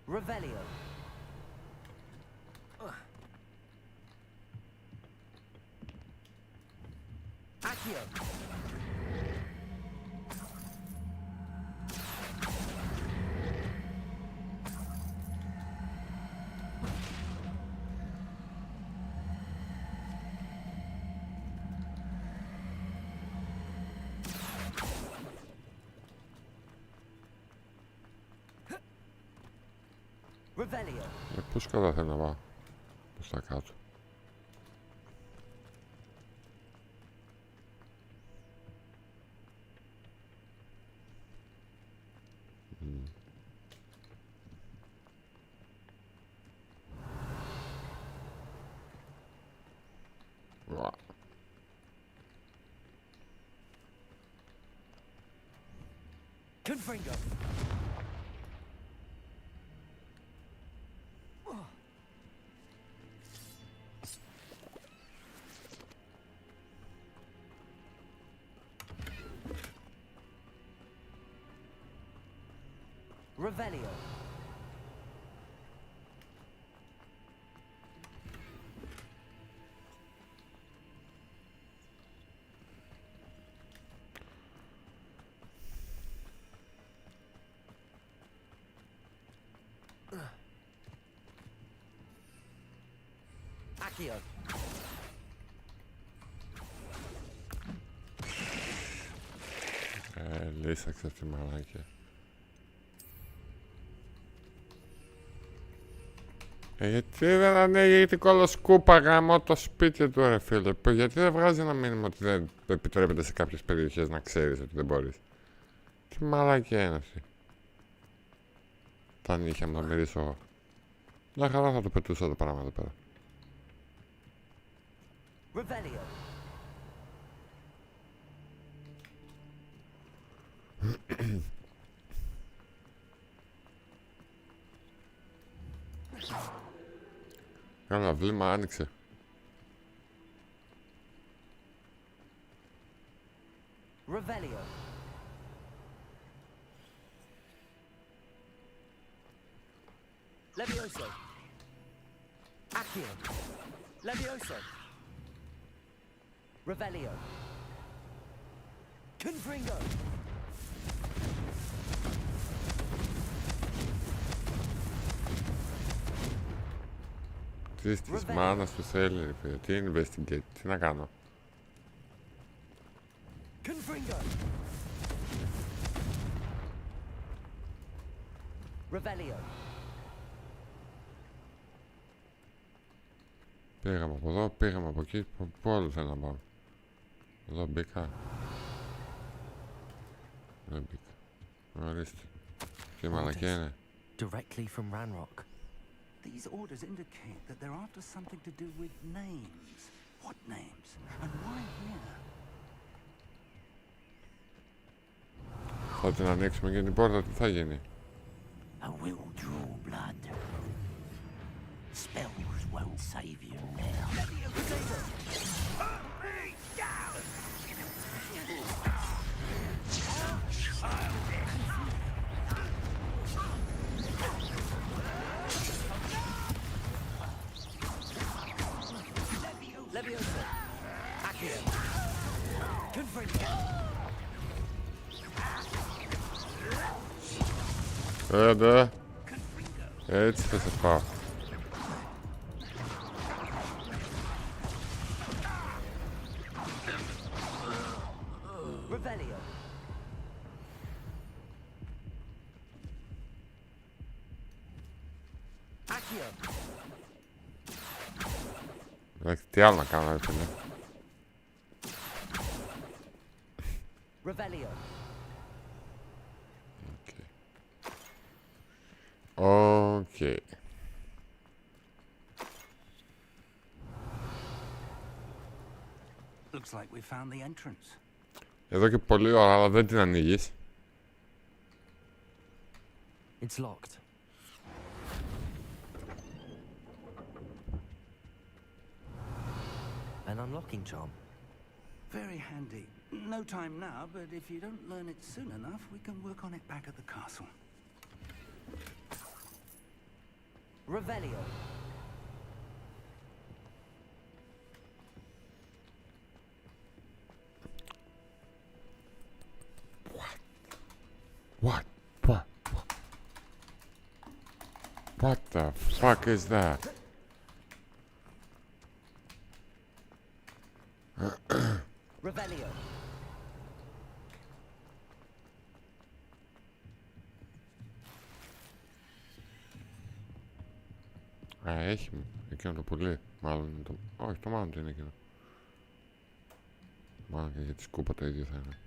Revelio. Accio. Revelio. Πώς καλά θέλω να πάω προς τα κάτω. Confringo. Revelio. Accio. Λύσαξε αυτή τη μαλάκια. Γιατί δεν ανοίγει την κολοσκούπα γάμο το σπίτι του ρε φίλε. Γιατί δεν βγάζει ένα μήνυμα ότι δεν επιτρέπεται σε κάποιες περιοχές να ξέρεις ότι δεν μπορείς. Τι μαλάκια είναι αυτή. Τα νύχια μου θα μυρίσω εγώ. Μια χαρά θα το πετούσα το πράγμα εδώ πέρα. Revelio. Καλά, βλήμα άνοιξε. Revelio. Levioso. Accio. Levioso. Revelio. Confringo. Τι της μάνας του θέλει, ρε φίλε. Τι investigate, τι να κάνω. Confringo. Revelio. Πήγαμε από εδώ, πήγαμε από εκεί. Πού άλλο θέλω να πάω. Εδώ μπήκα. Δεν μπήκα. Ορίστε. Τι μαλακία είναι. Directly from Ranrock. These orders indicate that they're after something to do with names. What names? And why here? Θα την ανοίξουμε και την πόρτα, τι θα γίνει. I will draw blood. Spells won't save you now. Levioso. Accio. Confringo. Άντε. Έτσι θα σε πάω. Revelio. Accio. Εντάξει, τι άλλο να κάνω, ρε φίλε. Revelio. Οκ. Looks like we found the entrance. Εδώ και πολλή ώρα, αλλά δεν την ανοίγεις. It's locked. An unlocking charm. Very handy. No time now, but if you don't learn it soon enough, we can work on it back at the castle. Revelio. What? What the fuck is that? Revelio. Α, έχει εκείνο το πουλί. Μάλλον το... Όχι, το μάλλον είναι εκείνο. Μάλλον και για τη σκούπα το ίδιο θα είναι.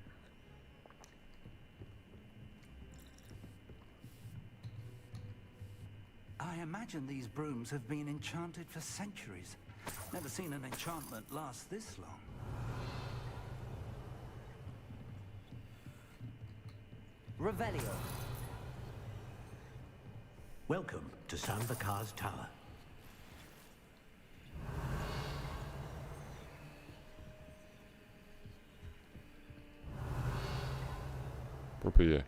I imagine these brooms have been enchanted for centuries. Never seen an enchantment last this long. Revelio. Welcome to Sanvakar's Tower. Πού πήγε?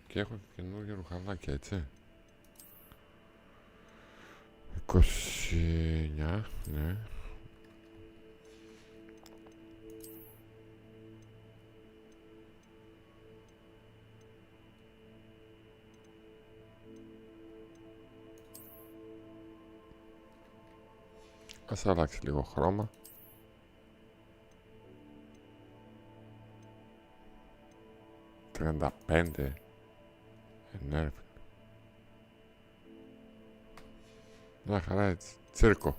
Και έχω καινούργια ρουχαλάκια, έτσι. 29, ναι. Ας αλλάξει λίγο χρώμα. «35». Ναι. Μια χαρά έτσι. Τσίρκο.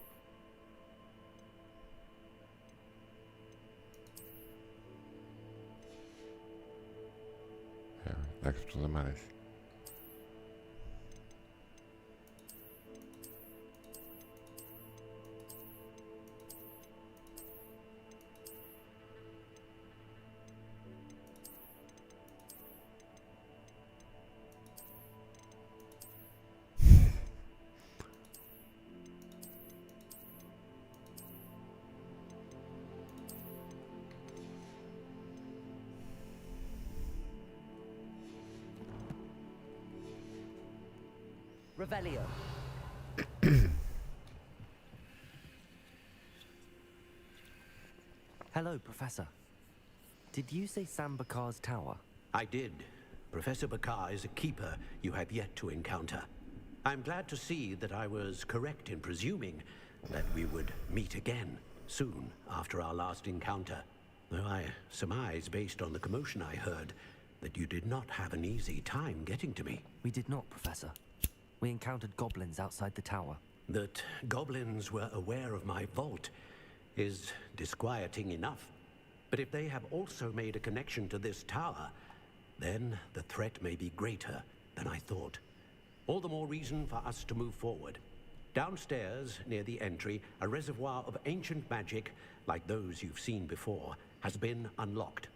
Εντάξει, αυτό δεν μ' αρέσει. Revelio. Hello, Professor. Did you say Sam Bakar's tower? I did. Professor Bakar is a keeper you have yet to encounter. I'm glad to see that I was correct in presuming that we would meet again soon after our last encounter. Though I surmise, based on the commotion I heard, that you did not have an easy time getting to me. We did not, Professor. We encountered goblins outside the tower. That goblins were aware of my vault is disquieting enough. But if they have also made a connection to this tower, then the threat may be greater than I thought. All the more reason for us to move forward. Downstairs, near the entry, a reservoir of ancient magic, like those you've seen before, has been unlocked.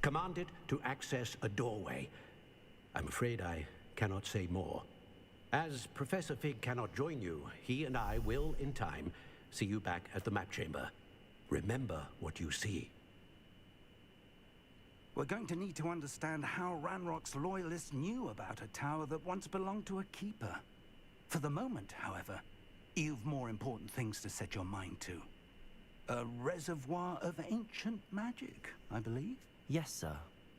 Commanded to access a doorway. I'm afraid I cannot say more. As Professor Fig cannot join you, he and I will, in time, see you back at the map chamber. Remember what you see. We're going to need to understand how Ranrock's loyalists knew about a tower that once belonged to a keeper. For the moment, however, you've more important things to set your mind to. A reservoir of ancient magic, I believe? Yes, sir.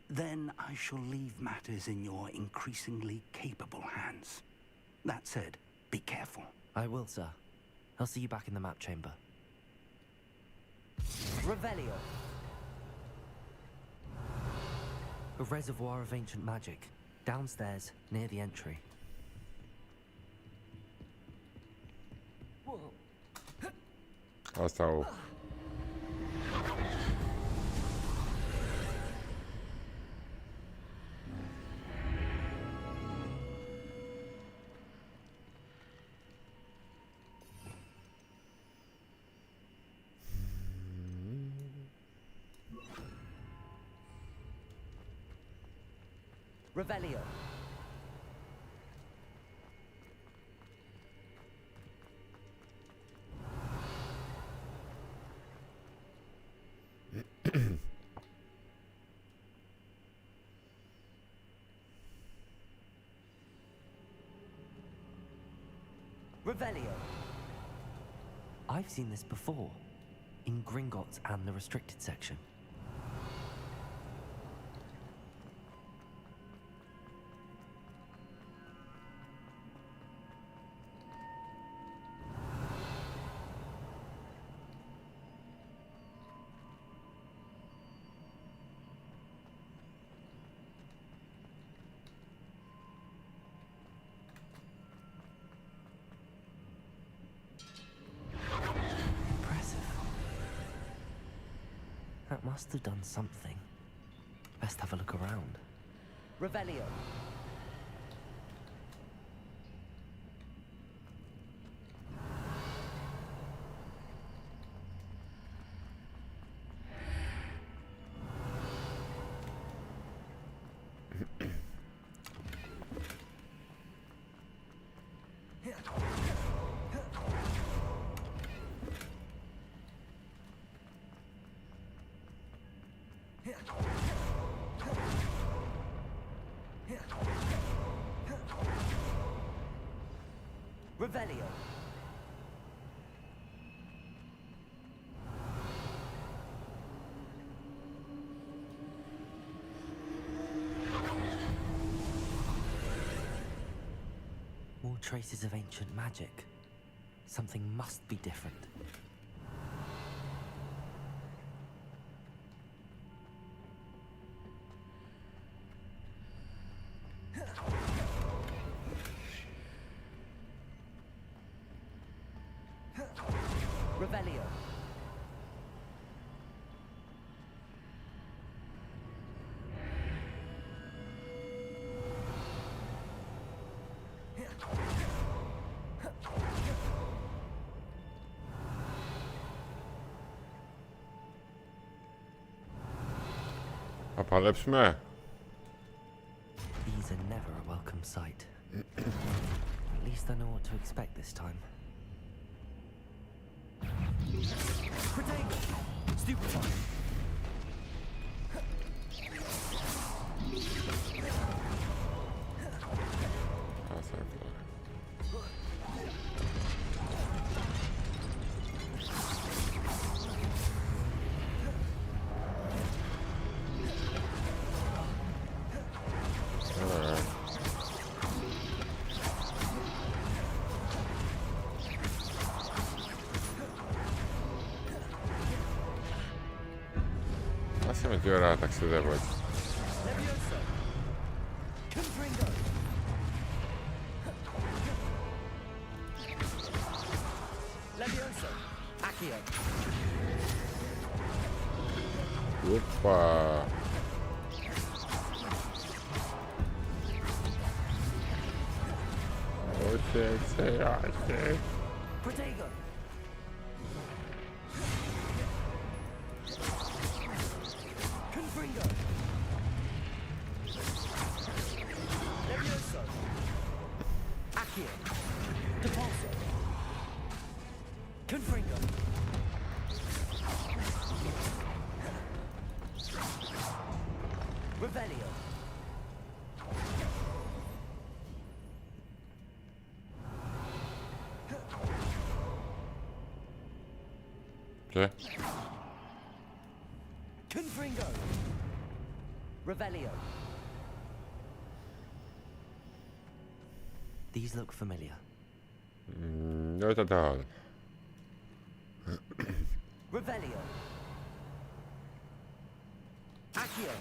Then I shall leave matters in your increasingly capable hands. That said, be careful. I will, sir. I'll see you back in the map chamber. Revelio. A reservoir of ancient magic, downstairs, near the entry. Asta o. Revelio. Revelio. I've seen this before, in Gringotts and the restricted section. That must have done something. Best have a look around. Revelio. Revelio. More traces of ancient magic. Something must be different. Revelio. Θα παλέψουμε. These are never a welcome sight. At least I know what to expect this time. Stupefy. με τι ώρα ταξιδεύω έτσι. Οπα. Όχι έτσι, όχι. Και. Confringo. Revelio. These look familiar. Not at all. Revelio. Accio.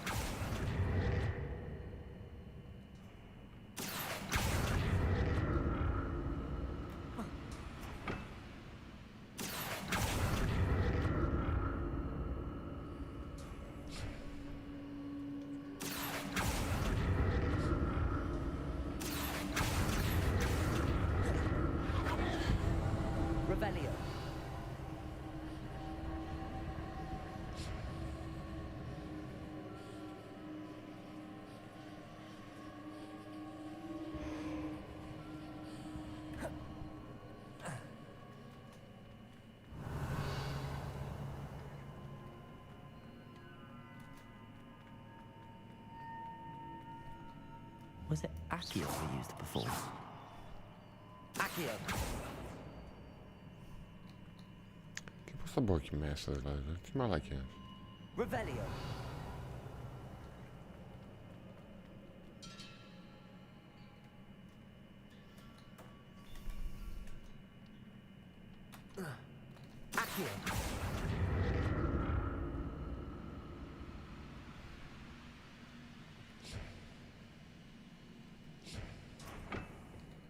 Revelio. Was it Accio we used before? Accio. Και πώς θα μπω εκεί μέσα δηλαδή, τι μαλακιά. Revelio. Accio.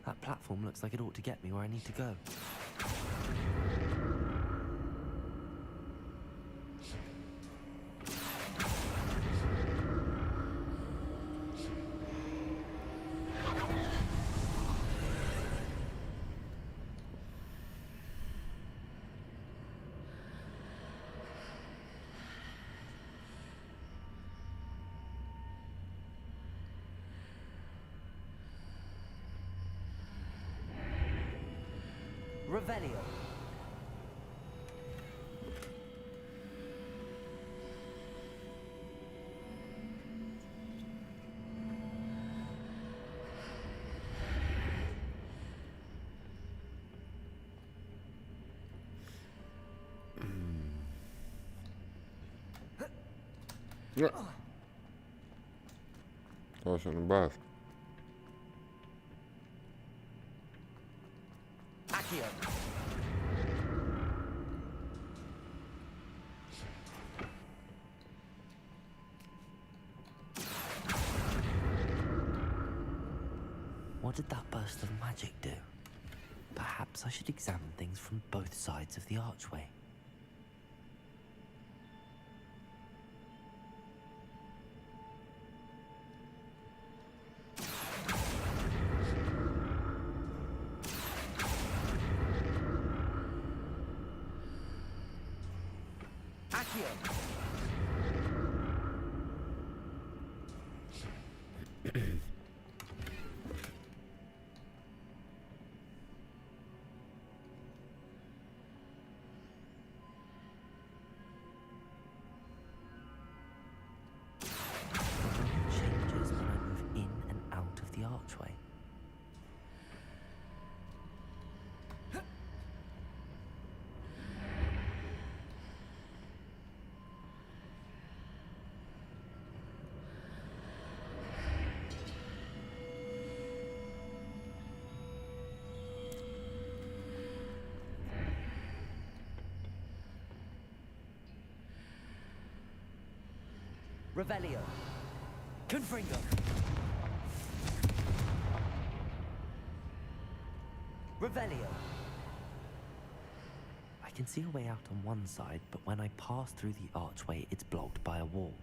That platform looks like it ought to get me where I need to go. Revelio. Όσο να μπας. Accio. What did that burst of magic do? Perhaps I should examine things from both sides of the archway. Changes when I move in and out of the archway. Revelio. Confringo. Revelio. I can see a way out on one side, but when I pass through the archway, it's blocked by a wall.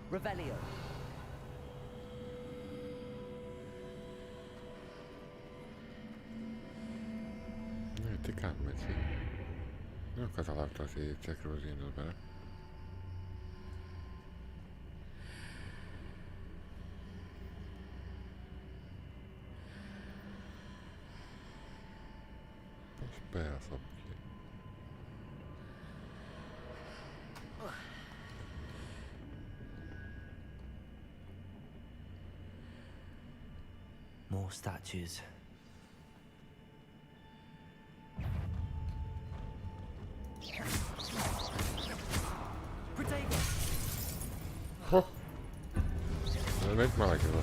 Revelio. Ναι, τι κάνουμε έτσι. Δεν έχω καταλάβει τώρα τι ακριβώς γίνεται εδώ πέρα. Πώς πέρασα από εκεί. More statues. Ho! Δεν έχει μαλάκι εδώ,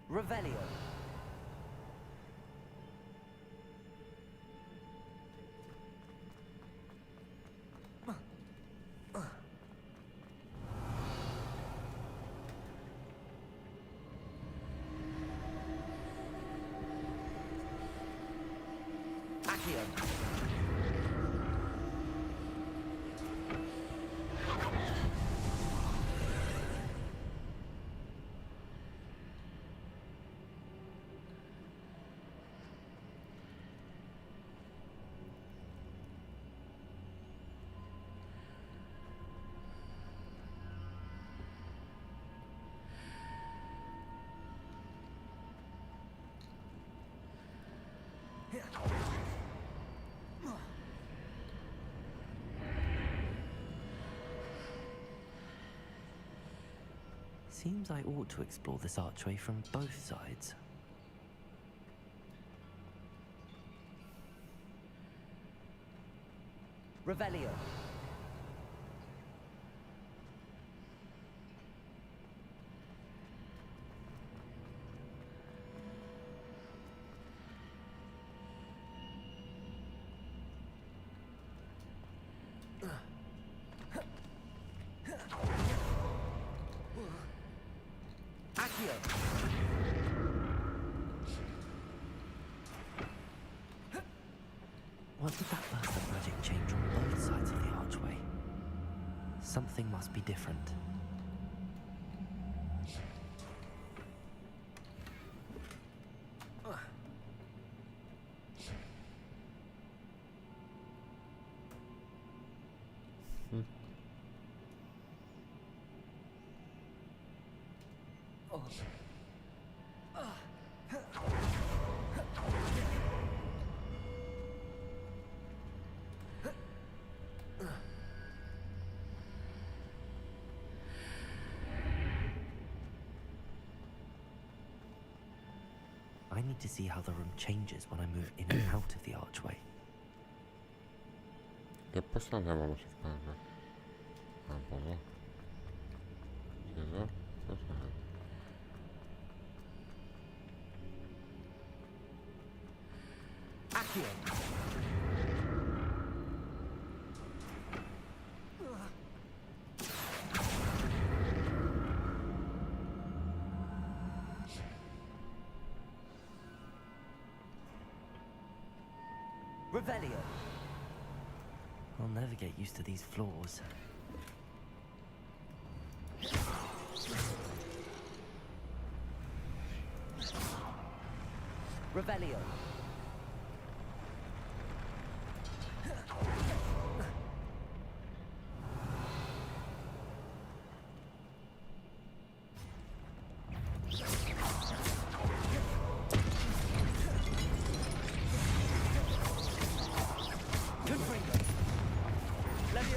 Revelio. Accio. Seems I ought to explore this archway from both sides. Revelio. What did that burst of magic change on both sides of the archway? Something must be different. I need to see how the room changes when I move in and out of the archway. Πώς θα ανέβω όμως εκεί πάνω. Από εδώ. Και εδώ. Πώς θα ανέβω. Accio. Revelio. I'll never get used to these floors. Revelio.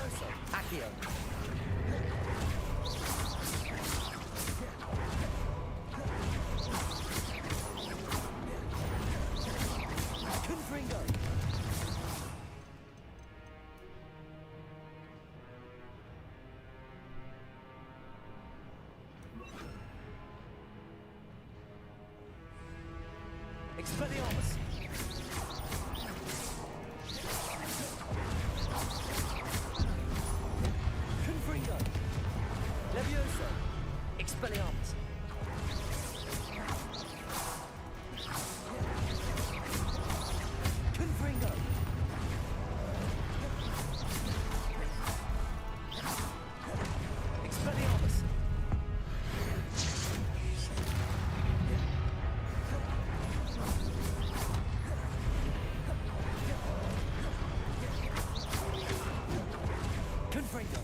Levioso. Accio. Confringo. Expelliarmus. Confringo. Levioso. Expelliarmus. Confringo. Expelliarmus. Confringo.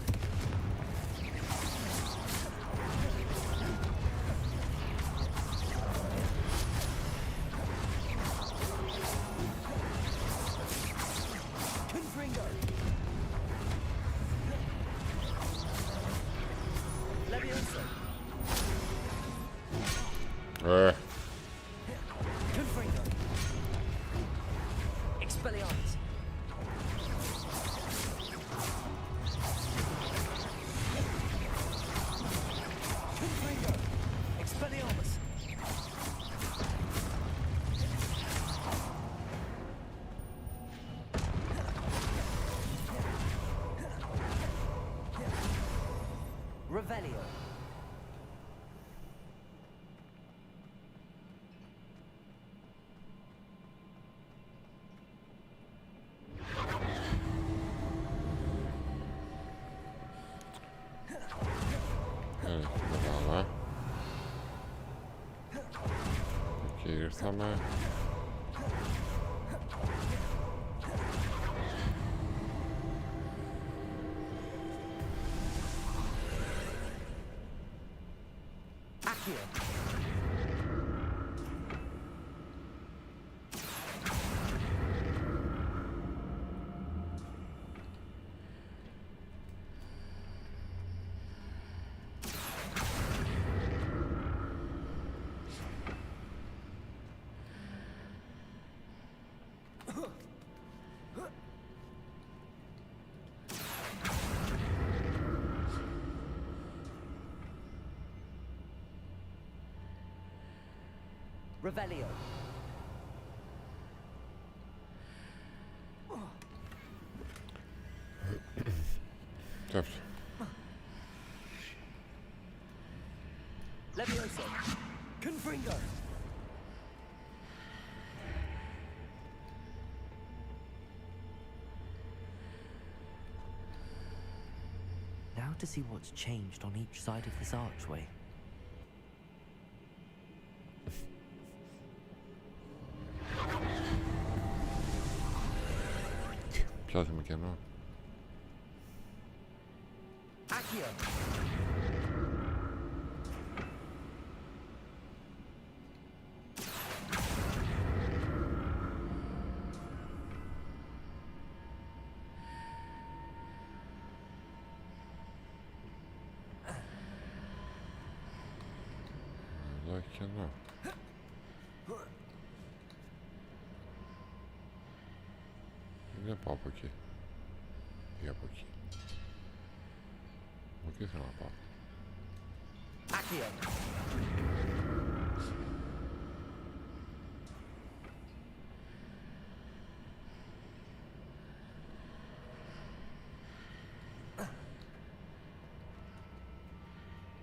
Confringo. Levioso. Confringo. Expelliarmus. Confringo. Expelliarmus. Revelio. Μεγάλα. Εκεί ήρθαμε. Accio. Revelio. Tough. Levioso. Confringo. Now to see what's changed on each side of this archway. Πιάσαμε κενό. Accio. Εδώ έχει κενό. Δεν πάω από εκεί. Ή από εκεί. Από εκεί θέλω να πάω. Accio.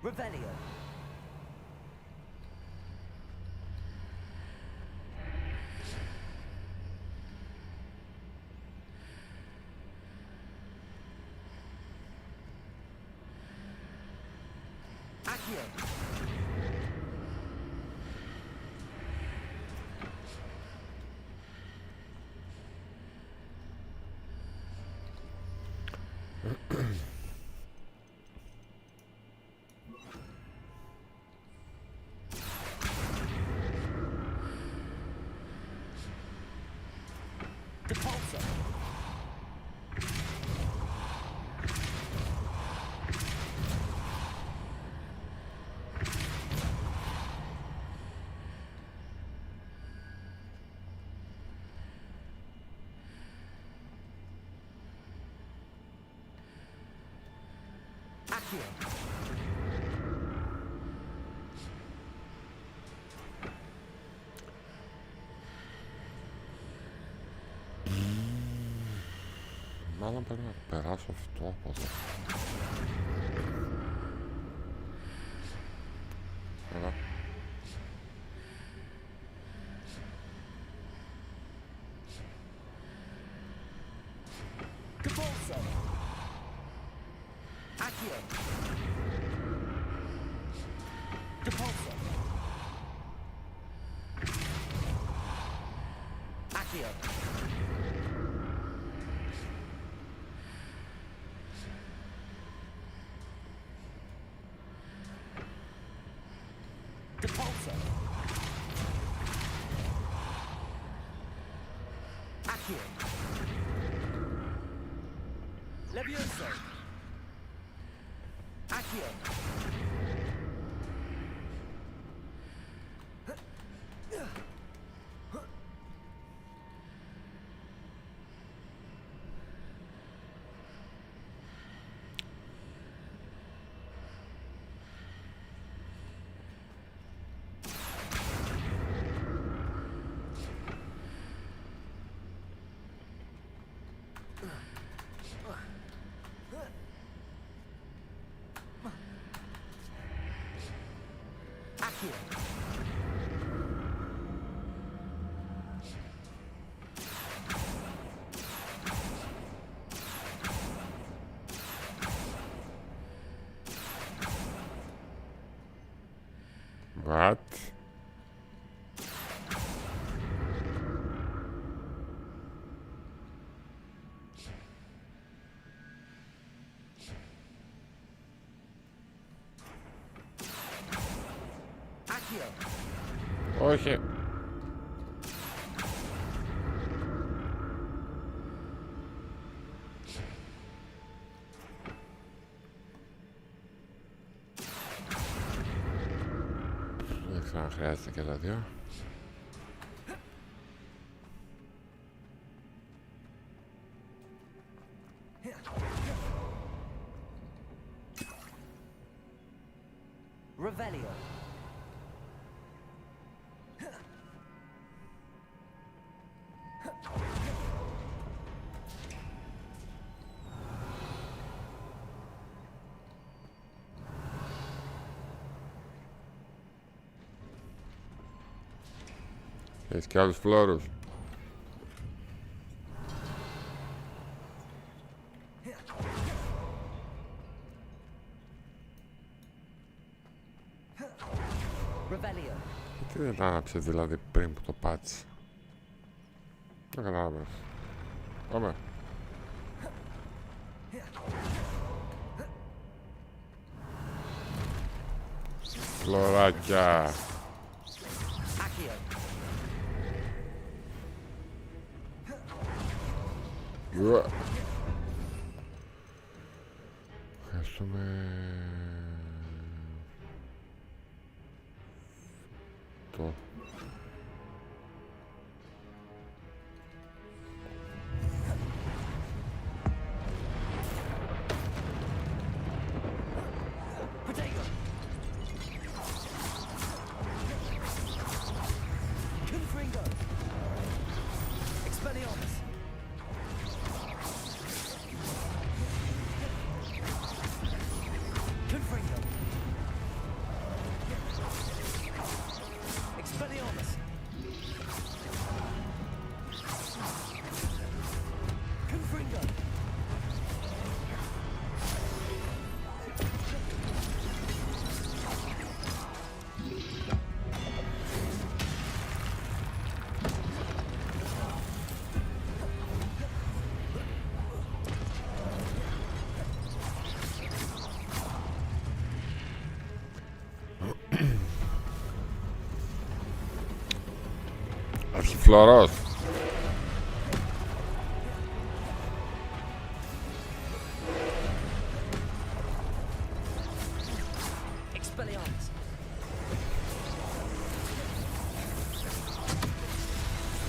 Revelio. Accio. Depulso. Μάλλον πρέπει να περάσω αυτό από εδώ. Έλα. Levioso. Accio. What? Όχι. Δεν ξέρω αν χρειάζεται και τα δύο. Revelio. Έχεις και άλλους φλόρους. Τι δεν άναψε δηλαδή πριν που το πάτησε. Δεν καταλάβαινε. Πάμε. Φλωράκια. Ευχαριστούμε. Το. Αρχιφλωρός.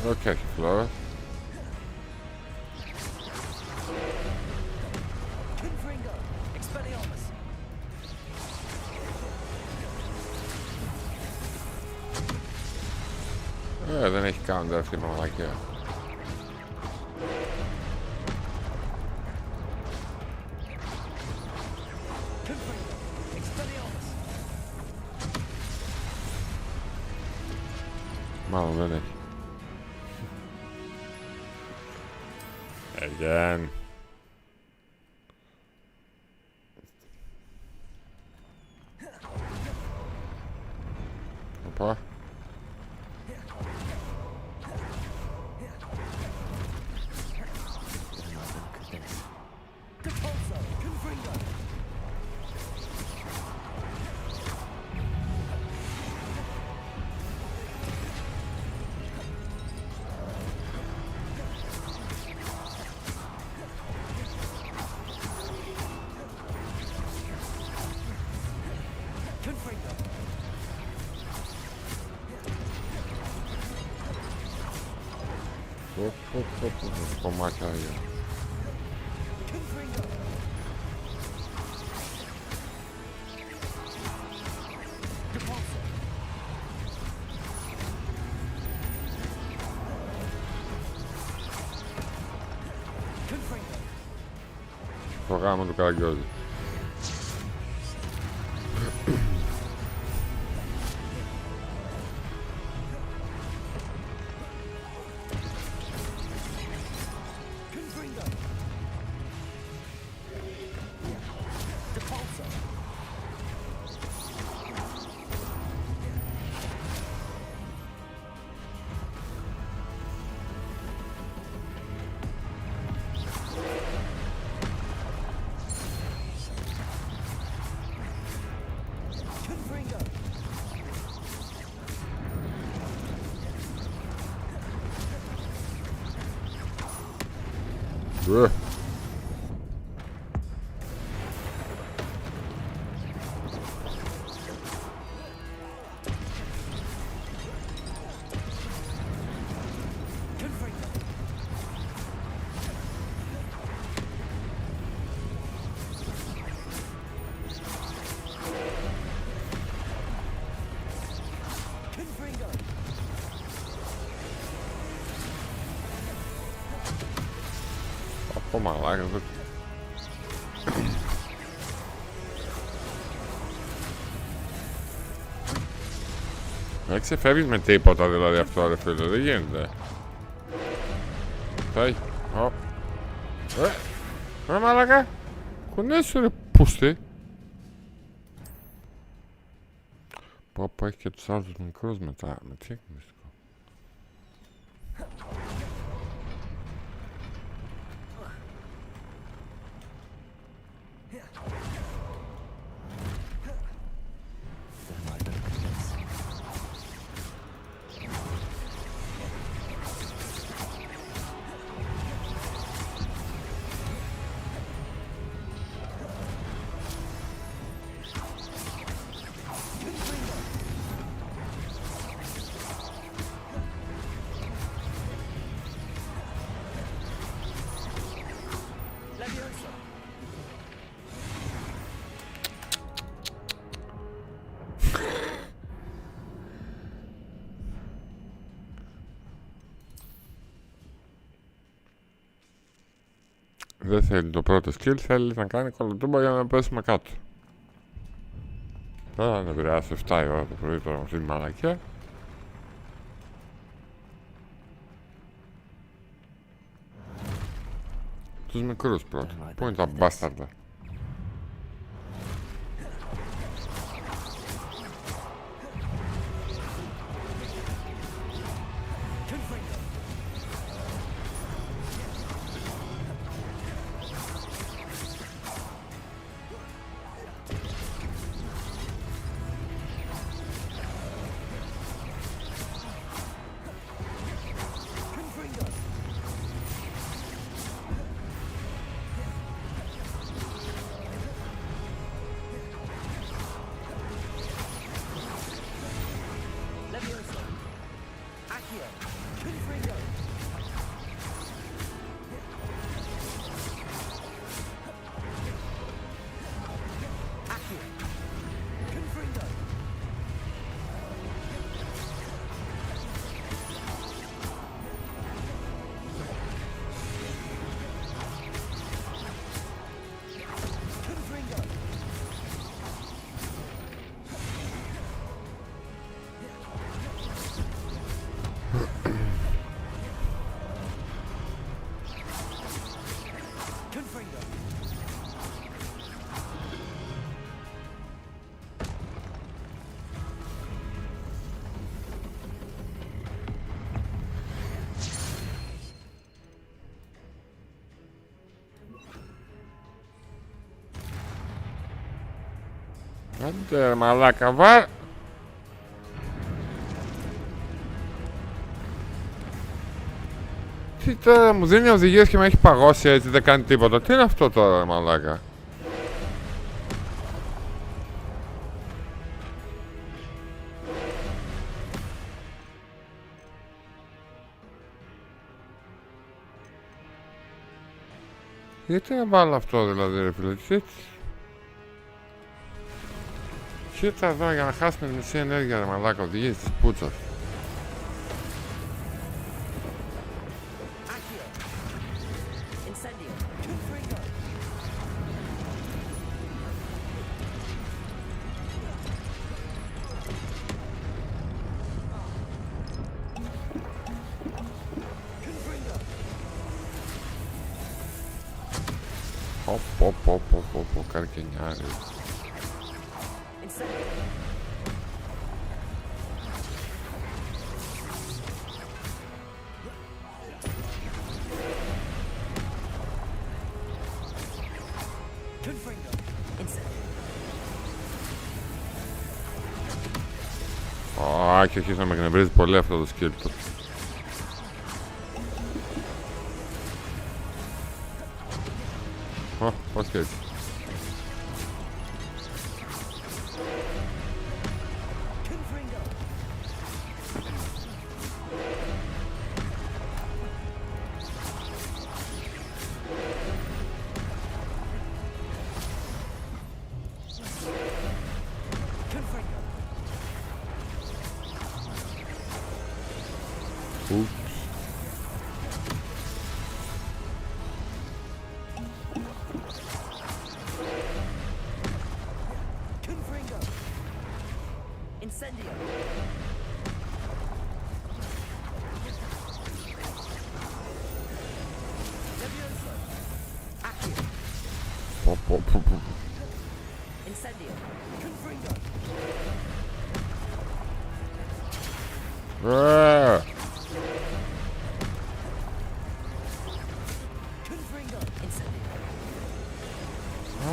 Οκ, αρχιφλωρός. Δεν έχει counter αυτή η μαλακία. Μάλλον δεν έχει. Again. Οπα. Κομμάτια για. Το γάμο του Καραγκιόζη. Ω μαλάκα. Δεν ξεφεύγεις με τίποτα δηλαδή αυτό ρε φίλε, δεν γίνεται. Πάει, ρε μαλάκα, κουνέσου ρε πούστη. Πω έχει και τους άλλους μικρούς μετά, με τι έχει μυστικό. Δεν θέλει το πρώτο skill, θέλει να κάνει κολοτούμπα για να πέσουμε κάτω. Δεν θα ανεβριάσει 7 η ώρα το πρωί τώρα με αυτή τη μαλακιά. Τους μικρούς πρώτα. Πού είναι τα μπάσταρδα. Άντε μαλάκα, βάρ. Τι τώρα, μου δίνει οδηγίες και με έχει παγώσει έτσι, δεν κάνει τίποτα. Τι είναι αυτό τώρα, μαλάκα? Γιατί να βάλω αυτό δηλαδή, ρε φίλε, έτσι. Κοίτα εδώ, για να χάσουμε τη μισή ενέργεια, ρε μαλάκα, οδηγίες της πούτσας. Πω, καρκενιάρι. Και αρχίζει να με εκνευρίζει πολύ αυτό το skill του. Πώς και έτσι.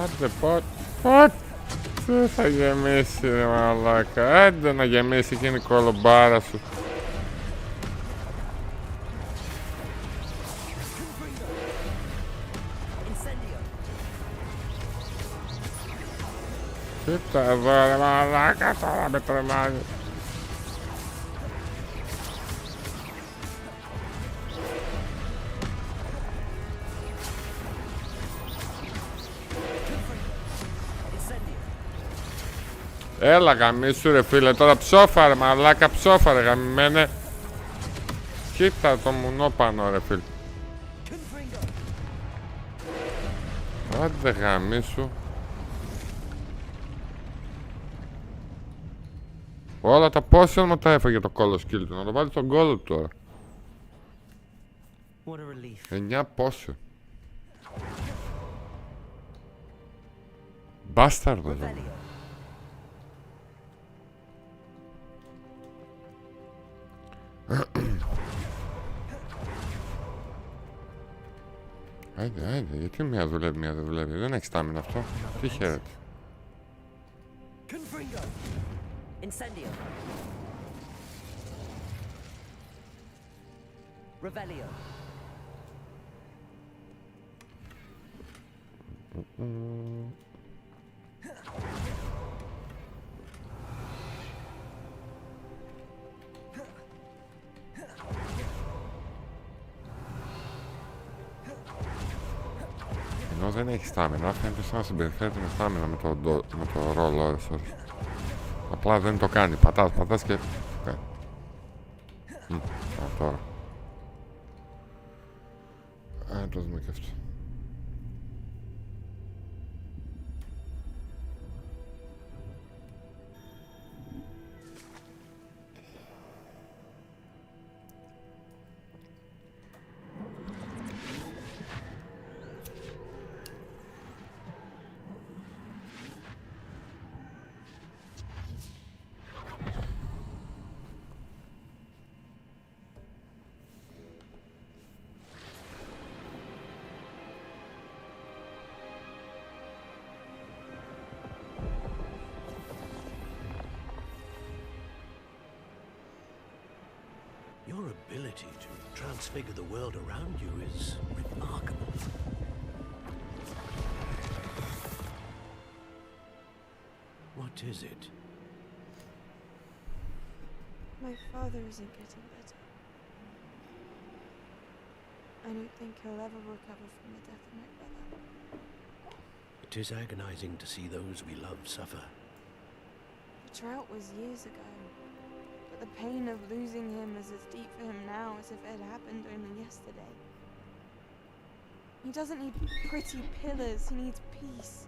Άντε πότε θα γεμίσει ρε μαλάκα, άντε να γεμίσει εκείνη η κολομπάρα σου. Κοίτα εδώ ρε μαλάκα, τώρα με τρελάνει. Έλα γαμίσου ρε φίλε, τώρα ψόφα ρε μαλάκα, ψόφα ρε γαμημένε. Κοίτα το μουνό πάνω ρε φίλε. Άντε γαμίσου. Όλα τα πόσο μου τα έφαγε το κόλλο σκύλ του, να το βάλει στον κόλλο του τώρα. 9 πόσο. Μπάσταρδο εδώ. Άιντε, γιατί μία δουλεύει, μία δεν δουλεύει. Δεν έχει στάμινα αυτό. Τι χαίρεται. Incendio. Revelio. Ενώ δεν έχει στάμινα, φαίνεται σαν να συμπεριφέρεται με στάμινα με το ρόλο. Απλά δεν το κάνει. Πατάς και... τώρα. Το δούμε και αυτό. ability to transfigure the world around you is remarkable. What is it? My father isn't getting better. I don't think he'll ever recover from the death of my brother. It is agonizing to see those we love suffer. The drought was years ago, but the pain of losing him is as deep for him now as if it had happened only yesterday. He doesn't need pretty pillars, he needs peace.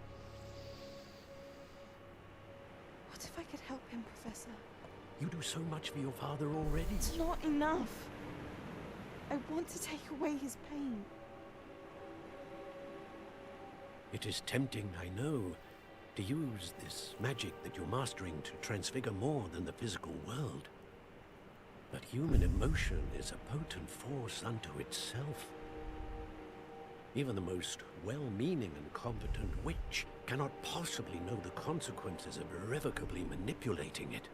What if I could help him, Professor? You do so much for your father already. It's not enough. I want to take away his pain. It is tempting, I know, to use this magic that you're mastering to transfigure more than the physical world. But human emotion is a potent force unto itself. Even the most well-meaning and competent witch cannot possibly know the consequences of irrevocably manipulating it.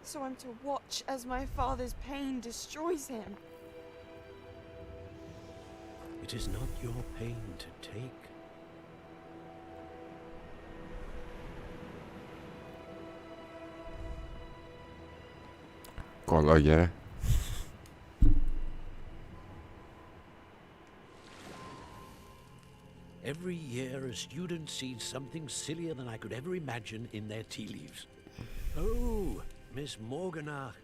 So I'm to watch as my father's pain destroys him. It is not your pain to take. KayleGr. Every year, a student sees something sillier than I could ever imagine in their tea leaves. Oh, Miss Morganach,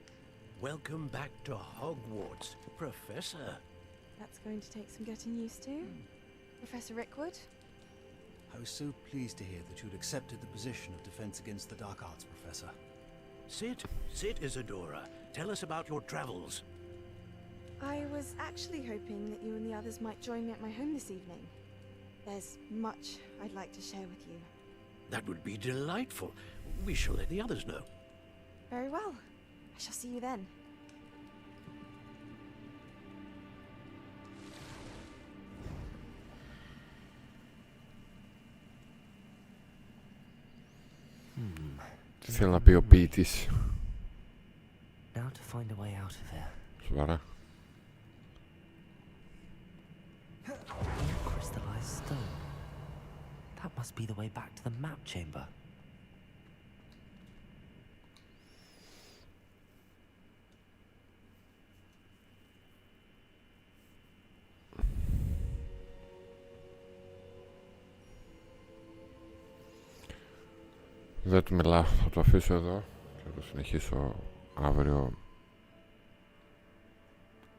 welcome back to Hogwarts, Professor. That's going to take some getting used to. Professor Rickwood? I was so pleased to hear that you'd accepted the position of Defense Against the Dark Arts, Professor. Sit, Isadora. Tell us about your travels. I was actually hoping that you and the others might join me at my home this evening. There's much I'd like to share with you. That would be delightful. We shall let the others know. Very well. I shall see you then. Τι θέλει να πει ο ποιητής? Now to find a way out of here. Σοβαρά. Crystallized stone. That must be the way back to the map chamber. Δεν του μιλάω, θα το αφήσω εδώ και θα το συνεχίσω αύριο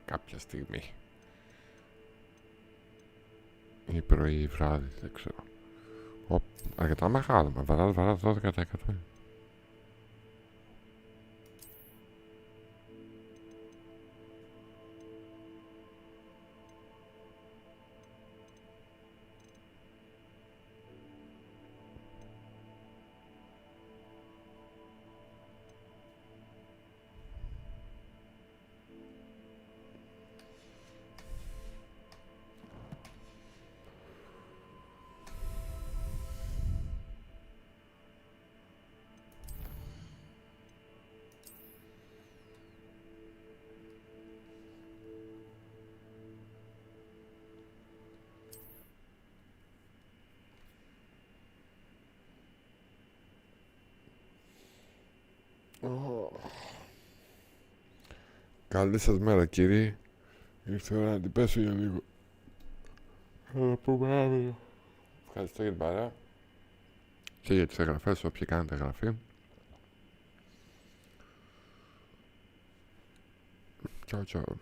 κάποια στιγμή. Ή πρωί ή βράδυ, δεν ξέρω. Αρκετά μεγάλο, με βαρά 12%. Καλή σας μέρα κύριοι. Ήρθε η ώρα να την πέσω για λίγο. Θα τα πούμε αύριο. Ευχαριστώ για την παρέα και για τις εγγραφές όποιοι κάνετε εγγραφή. Ciao ciao.